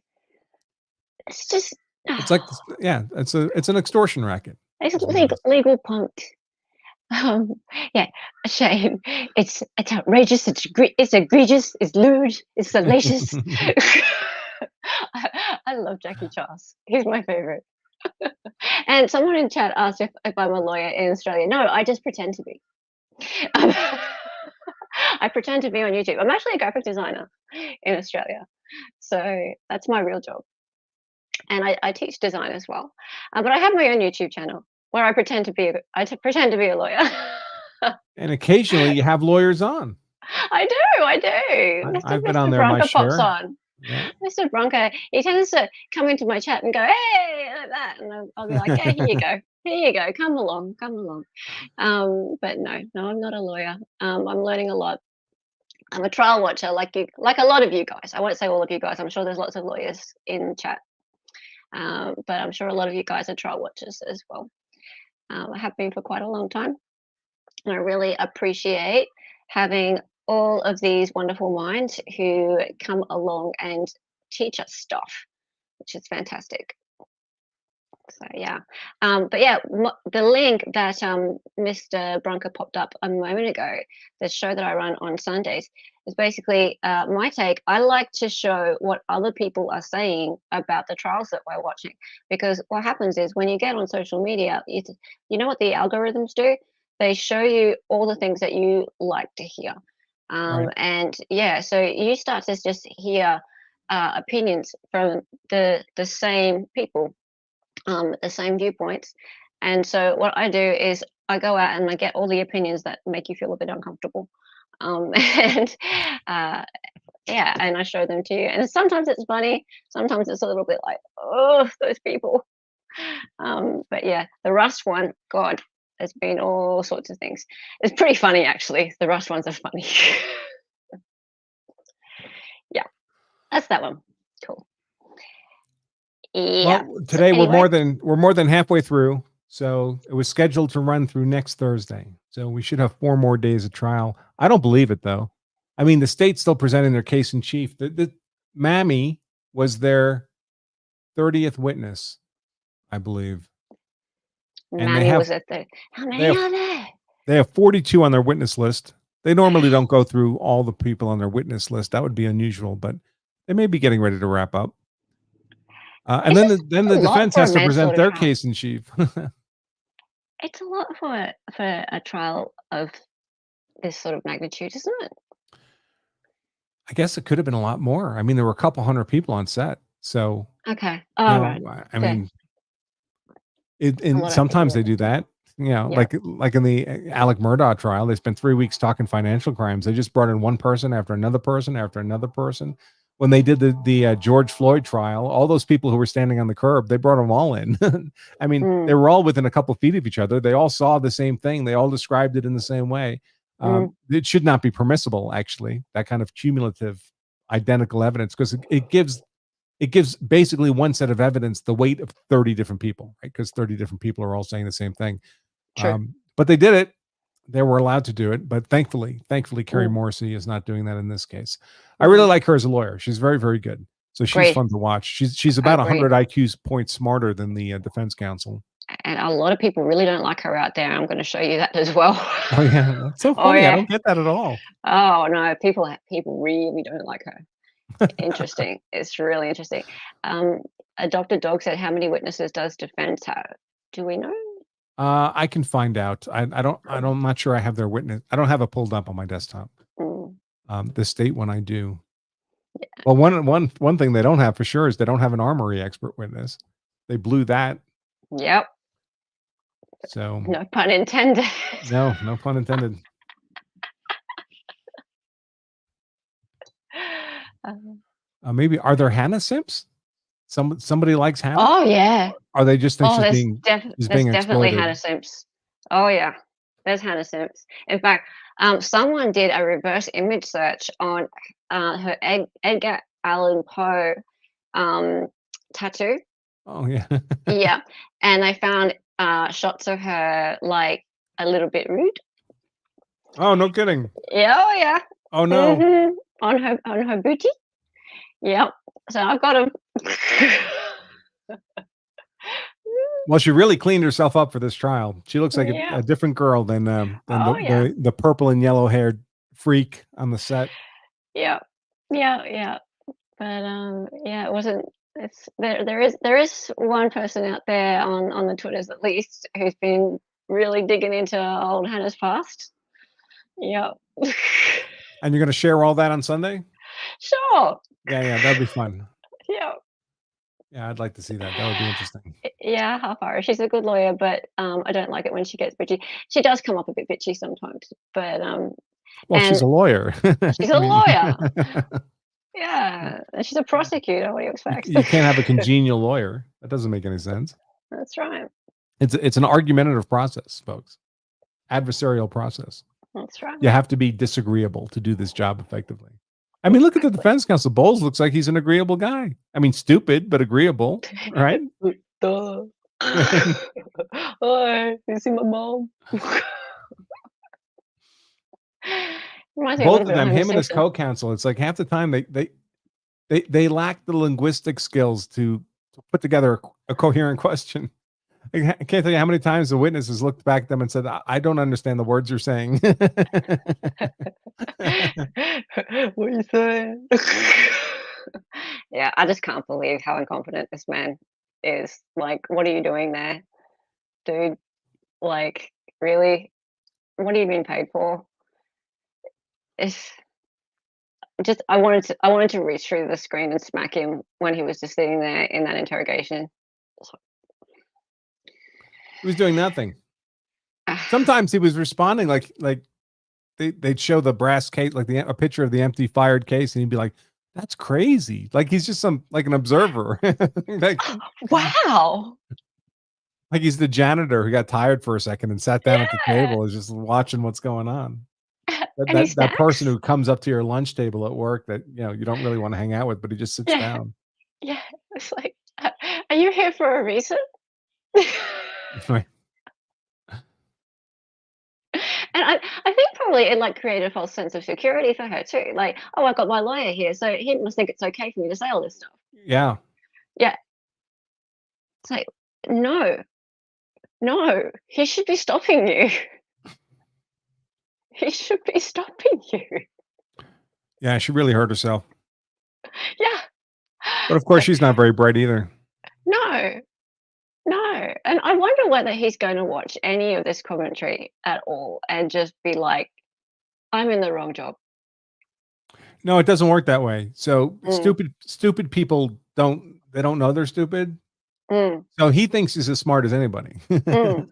It's just, It's like, it's an extortion racket. it's is what it is. legal punked. Yeah, shame. It's outrageous. It's egregious. It's lewd. It's salacious. I love Jackie Charles. He's my favorite. And someone in chat asked if I'm a lawyer in Australia. No, I just pretend to be. I pretend to be on YouTube. I'm actually a graphic designer in Australia, so that's my real job. And I teach design as well. But I have my own YouTube channel where I pretend to be a lawyer. And occasionally you have lawyers on. I do. I've been Mr. on there my Bronca pops share. on. Yeah. Mr. Bronca, he tends to come into my chat and go, "Hey," like that, and I'll be like, "Yeah, here you go. Here you go. Come along. But no, I'm not a lawyer. I'm learning a lot. I'm a trial watcher, like a lot of you guys. I won't say all of you guys. I'm sure there's lots of lawyers in chat, but I'm sure a lot of you guys are trial watchers as well. I have been for quite a long time, and I really appreciate having all of these wonderful minds who come along and teach us stuff, which is fantastic. So yeah, but yeah, the link that Mr. Bronca popped up a moment ago, the show that I run on Sundays, is basically my take. I like to show what other people are saying about the trials that we're watching, because what happens is when you get on social media, you know what the algorithms do? They show you all the things that you like to hear. Right. And yeah, so you start to just hear opinions from the same people, the same viewpoints. And so what I do is I go out and I get all the opinions that make you feel a bit uncomfortable. And yeah, and I show them to you. And sometimes it's funny, sometimes it's a little bit like, oh, those people. But yeah, the Rust one, God, there's been all sorts of things. It's pretty funny, actually. The Rust ones are funny. Yeah, that's that one. Cool. Yeah. Well, So today anyway, we're more than halfway through. So it was scheduled to run through next Thursday. So we should have 4 more days of trial. I don't believe it though. I mean, the state's still presenting their case in chief. The Mammy was their 30th witness, I believe. And Manny was at the. How many are there? They have 42 on their witness list. They normally don't go through all the people on their witness list. That would be unusual, but they may be getting ready to wrap up. And then the defense has to present their case in chief. It's a lot for a trial of this sort of magnitude, isn't it? I guess it could have been a lot more. I mean, there were a couple hundred people on set. So, Okay. you Oh, know, right. I Okay. mean, A lot and of sometimes people they do that. You know, Yeah. like in the Alec Murdaugh trial, they spent 3 weeks talking financial crimes. They just brought in one person after another person after another person. When they did the George Floyd trial, all those people who were standing on the curb, they brought them all in. I mean, they were all within a couple feet of each other. They all saw the same thing. They all described it in the same way. It should not be permissible, actually, that kind of cumulative, identical evidence, because it gives basically one set of evidence the weight of 30 different people, right? Because 30 different people are all saying the same thing. True. But they did it. They were allowed to do it. But thankfully, Carrie Mm. Morrissey is not doing that in this case. I really like her as a lawyer. She's very, very good. So she's Great. fun to watch. She's about Great. 100 IQ points smarter than the defense counsel. And a lot of people really don't like her out there. I'm going to show you that as well. Oh yeah, that's so Oh funny. I yeah. don't get that at all. Oh no, people really don't like her. Interesting. It's really interesting. A Dr. Dog said, how many witnesses does defense have? Do we know? I can find out. I'm not sure I have their witness. I don't have it pulled up on my desktop. Mm. The state one I do. Well, one thing they don't have for sure is they don't have an armory expert witness. They blew that. Yep. So No pun intended. no pun intended. Maybe are there Hannah Simps? Somebody likes Hannah? Oh yeah. Or they just think Oh, she's there's, being there's being definitely exploited? Hannah Simps. Oh yeah, there's Hannah Simps. In fact, someone did a reverse image search on her Edgar Allan Poe tattoo. Oh yeah. Yeah, and I found shots of her like a little bit rude. Oh, no kidding. Yeah, oh yeah. Oh no. Mhm. On her booty. Yep. So I've got them. Well, she really cleaned herself up for this trial. She looks like Yeah. a different girl than Oh, yeah. the purple and yellow haired freak on the set. Yeah. Yeah. But yeah, it wasn't. It's there is one person out there on the Twitters at least who's been really digging into old Hannah's past. Yeah. And you're going to share all that on Sunday? Sure. Yeah, that'd be fun. Yeah. Yeah, I'd like to see that. That would be interesting. Yeah, half hour. She's a good lawyer, but I don't like it when she gets bitchy. She does come up a bit bitchy sometimes, but Well, she's a lawyer. she's I a mean- lawyer. Yeah, and she's a prosecutor. What do you expect? You can't have a congenial lawyer. That doesn't make any sense. That's right. It's an argumentative process, folks. Adversarial process. That's right. You have to be disagreeable to do this job effectively. I mean, look at the defense counsel. Bowles looks like he's an agreeable guy. I mean, stupid, but agreeable, right? Duh. Hi, you see my mom? Reminds me a Both little of bit them, Homer him and his Simpson. co-counsel, it's like half the time they lack the linguistic skills to put together a coherent question. I can't tell you how many times the witness has looked back at them and said, I don't understand the words you're saying. What are you saying? Yeah, I just can't believe how incompetent this man is. Like, what are you doing there, dude? Like, really? What are you being paid for? It's just I wanted to reach through the screen and smack him when he was just sitting there in that interrogation. He was doing nothing. Sometimes he was responding like they'd show the brass case, like a picture of the empty fired case, and he'd be like, "That's crazy!" Like he's just an observer. like, Wow. like he's the janitor who got tired for a second and sat down at the table, is just watching what's going on. And he That person snacks? who comes up to your lunch table at work that you don't really want to hang out with, but he just sits Yeah. down. Yeah. It's like, are you here for a reason? Right. And I think probably it like created a false sense of security for her too. Like, oh, I got my lawyer here, so he must think it's okay for me to say all this stuff. Yeah. Yeah. It's like, no, he should be stopping you. He should be stopping you. Yeah, she really hurt herself. Yeah. But of course, she's not very bright either. No. And I wonder whether he's going to watch any of this commentary at all and just be like, I'm in the wrong job. No, it doesn't work that way. So Mm. stupid people don't know they're stupid. Mm. So he thinks he's as smart as anybody. Mm.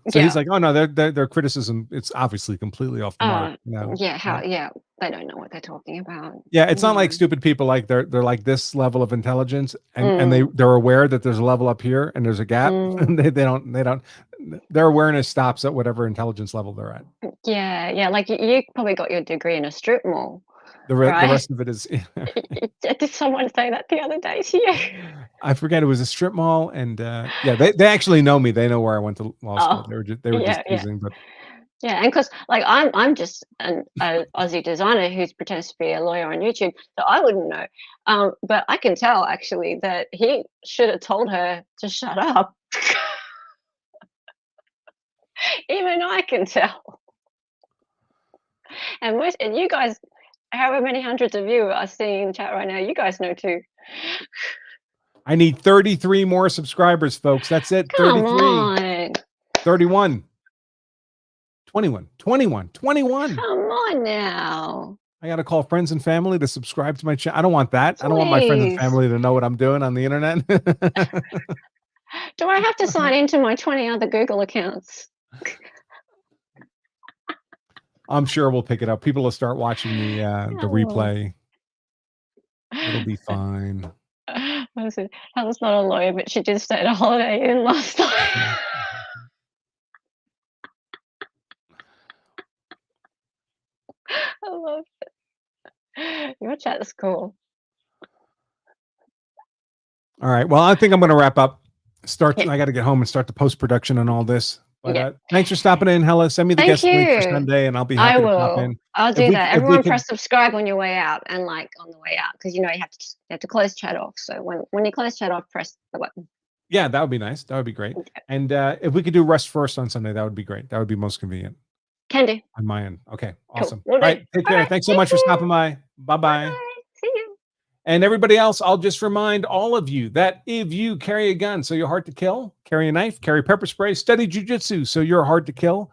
So he's Yeah. like, oh no, their criticism, it's obviously completely off the mark. Yeah, they don't know what they're talking about. Yeah, it's not like stupid people like they're like this level of intelligence and Mm. they're aware that there's a level up here and there's a gap. And they don't their awareness stops at whatever intelligence level they're at. Yeah, like you probably got your degree in a strip mall, The right? rest of it is Did someone say that the other day to you? I forget, it was a strip mall, and yeah, they actually know me. They know where I went to law school. Oh, They were just yeah. teasing, but Yeah, and because like I'm just an Aussie designer who's pretends to be a lawyer on YouTube, so I wouldn't know. But I can tell actually that he should have told her to shut up. Even I can tell. And you guys, however many hundreds of you are seeing the chat right now, you guys know too. I need 33 more subscribers, folks. That's it. Come 33, on. 31, 21. Come on now. I got to call friends and family to subscribe to my channel. I don't want that. I don't want my friends and Please. family to know what I'm doing on the internet. Do I have to sign into my 20 other Google accounts? I'm sure we'll pick it up. People will start watching the replay. It'll be fine. Helen's not a lawyer, but she did stay at a Holiday Inn last night. I love it. Your chat is cool. All right. Well, I think I'm going to wrap up. I got to get home and start the post-production on all this. But thanks for stopping in, Hella. Send me the Thank guest link for you. Sunday, and I'll be happy to pop in. I'll If do we- that. if we Everyone could- press subscribe on your way out and like on the way out, because you have to close chat off. So when you close chat off, press the button. Yeah, that would be nice. That would be great. And if we could do rest first on Sunday, that would be great. That would be most convenient Can do. on my end. Okay, Cool. awesome. Will All do. right, take care. All right, Thanks so much for stopping by. Bye-bye. See you. And everybody else, I'll just remind all of you that if you carry a gun, so you're hard to kill, carry a knife, carry pepper spray, study jujitsu, so you're hard to kill.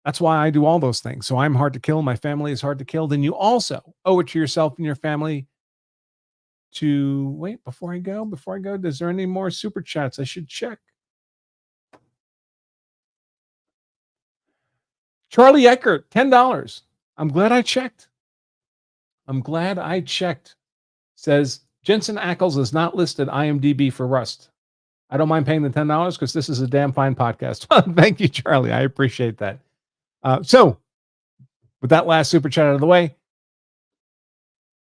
That's why I do all those things. So I'm hard to kill. My family is hard to kill. Then you also owe it to yourself and your family to wait before I go. Is there any more super chats? I should check. Charlie Eckert, $10. I'm glad I checked. Says Jensen Ackles is not listed IMDb for Rust. I don't mind paying the $10 because this is a damn fine podcast. Thank you, Charlie. I appreciate that. So with that last super chat out of the way,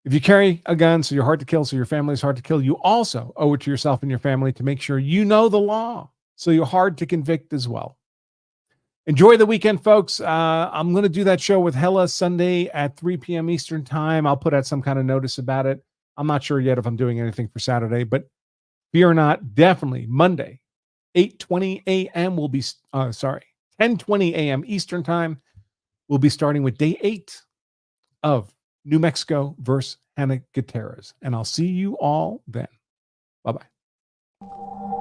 if you carry a gun, so you're hard to kill, so your family is hard to kill, you also owe it to yourself and your family to make sure you know the law, so you're hard to convict as well. Enjoy the weekend, folks. I'm going to do that show with Hella Sunday at 3 p.m. Eastern time. I'll put out some kind of notice about it. I'm not sure yet if I'm doing anything for Saturday, but fear not, definitely Monday, 8:20 a.m. will be, 10:20 a.m. Eastern time. We'll be starting with day 8 of New Mexico versus Hannah Gutierrez. And I'll see you all then. Bye-bye.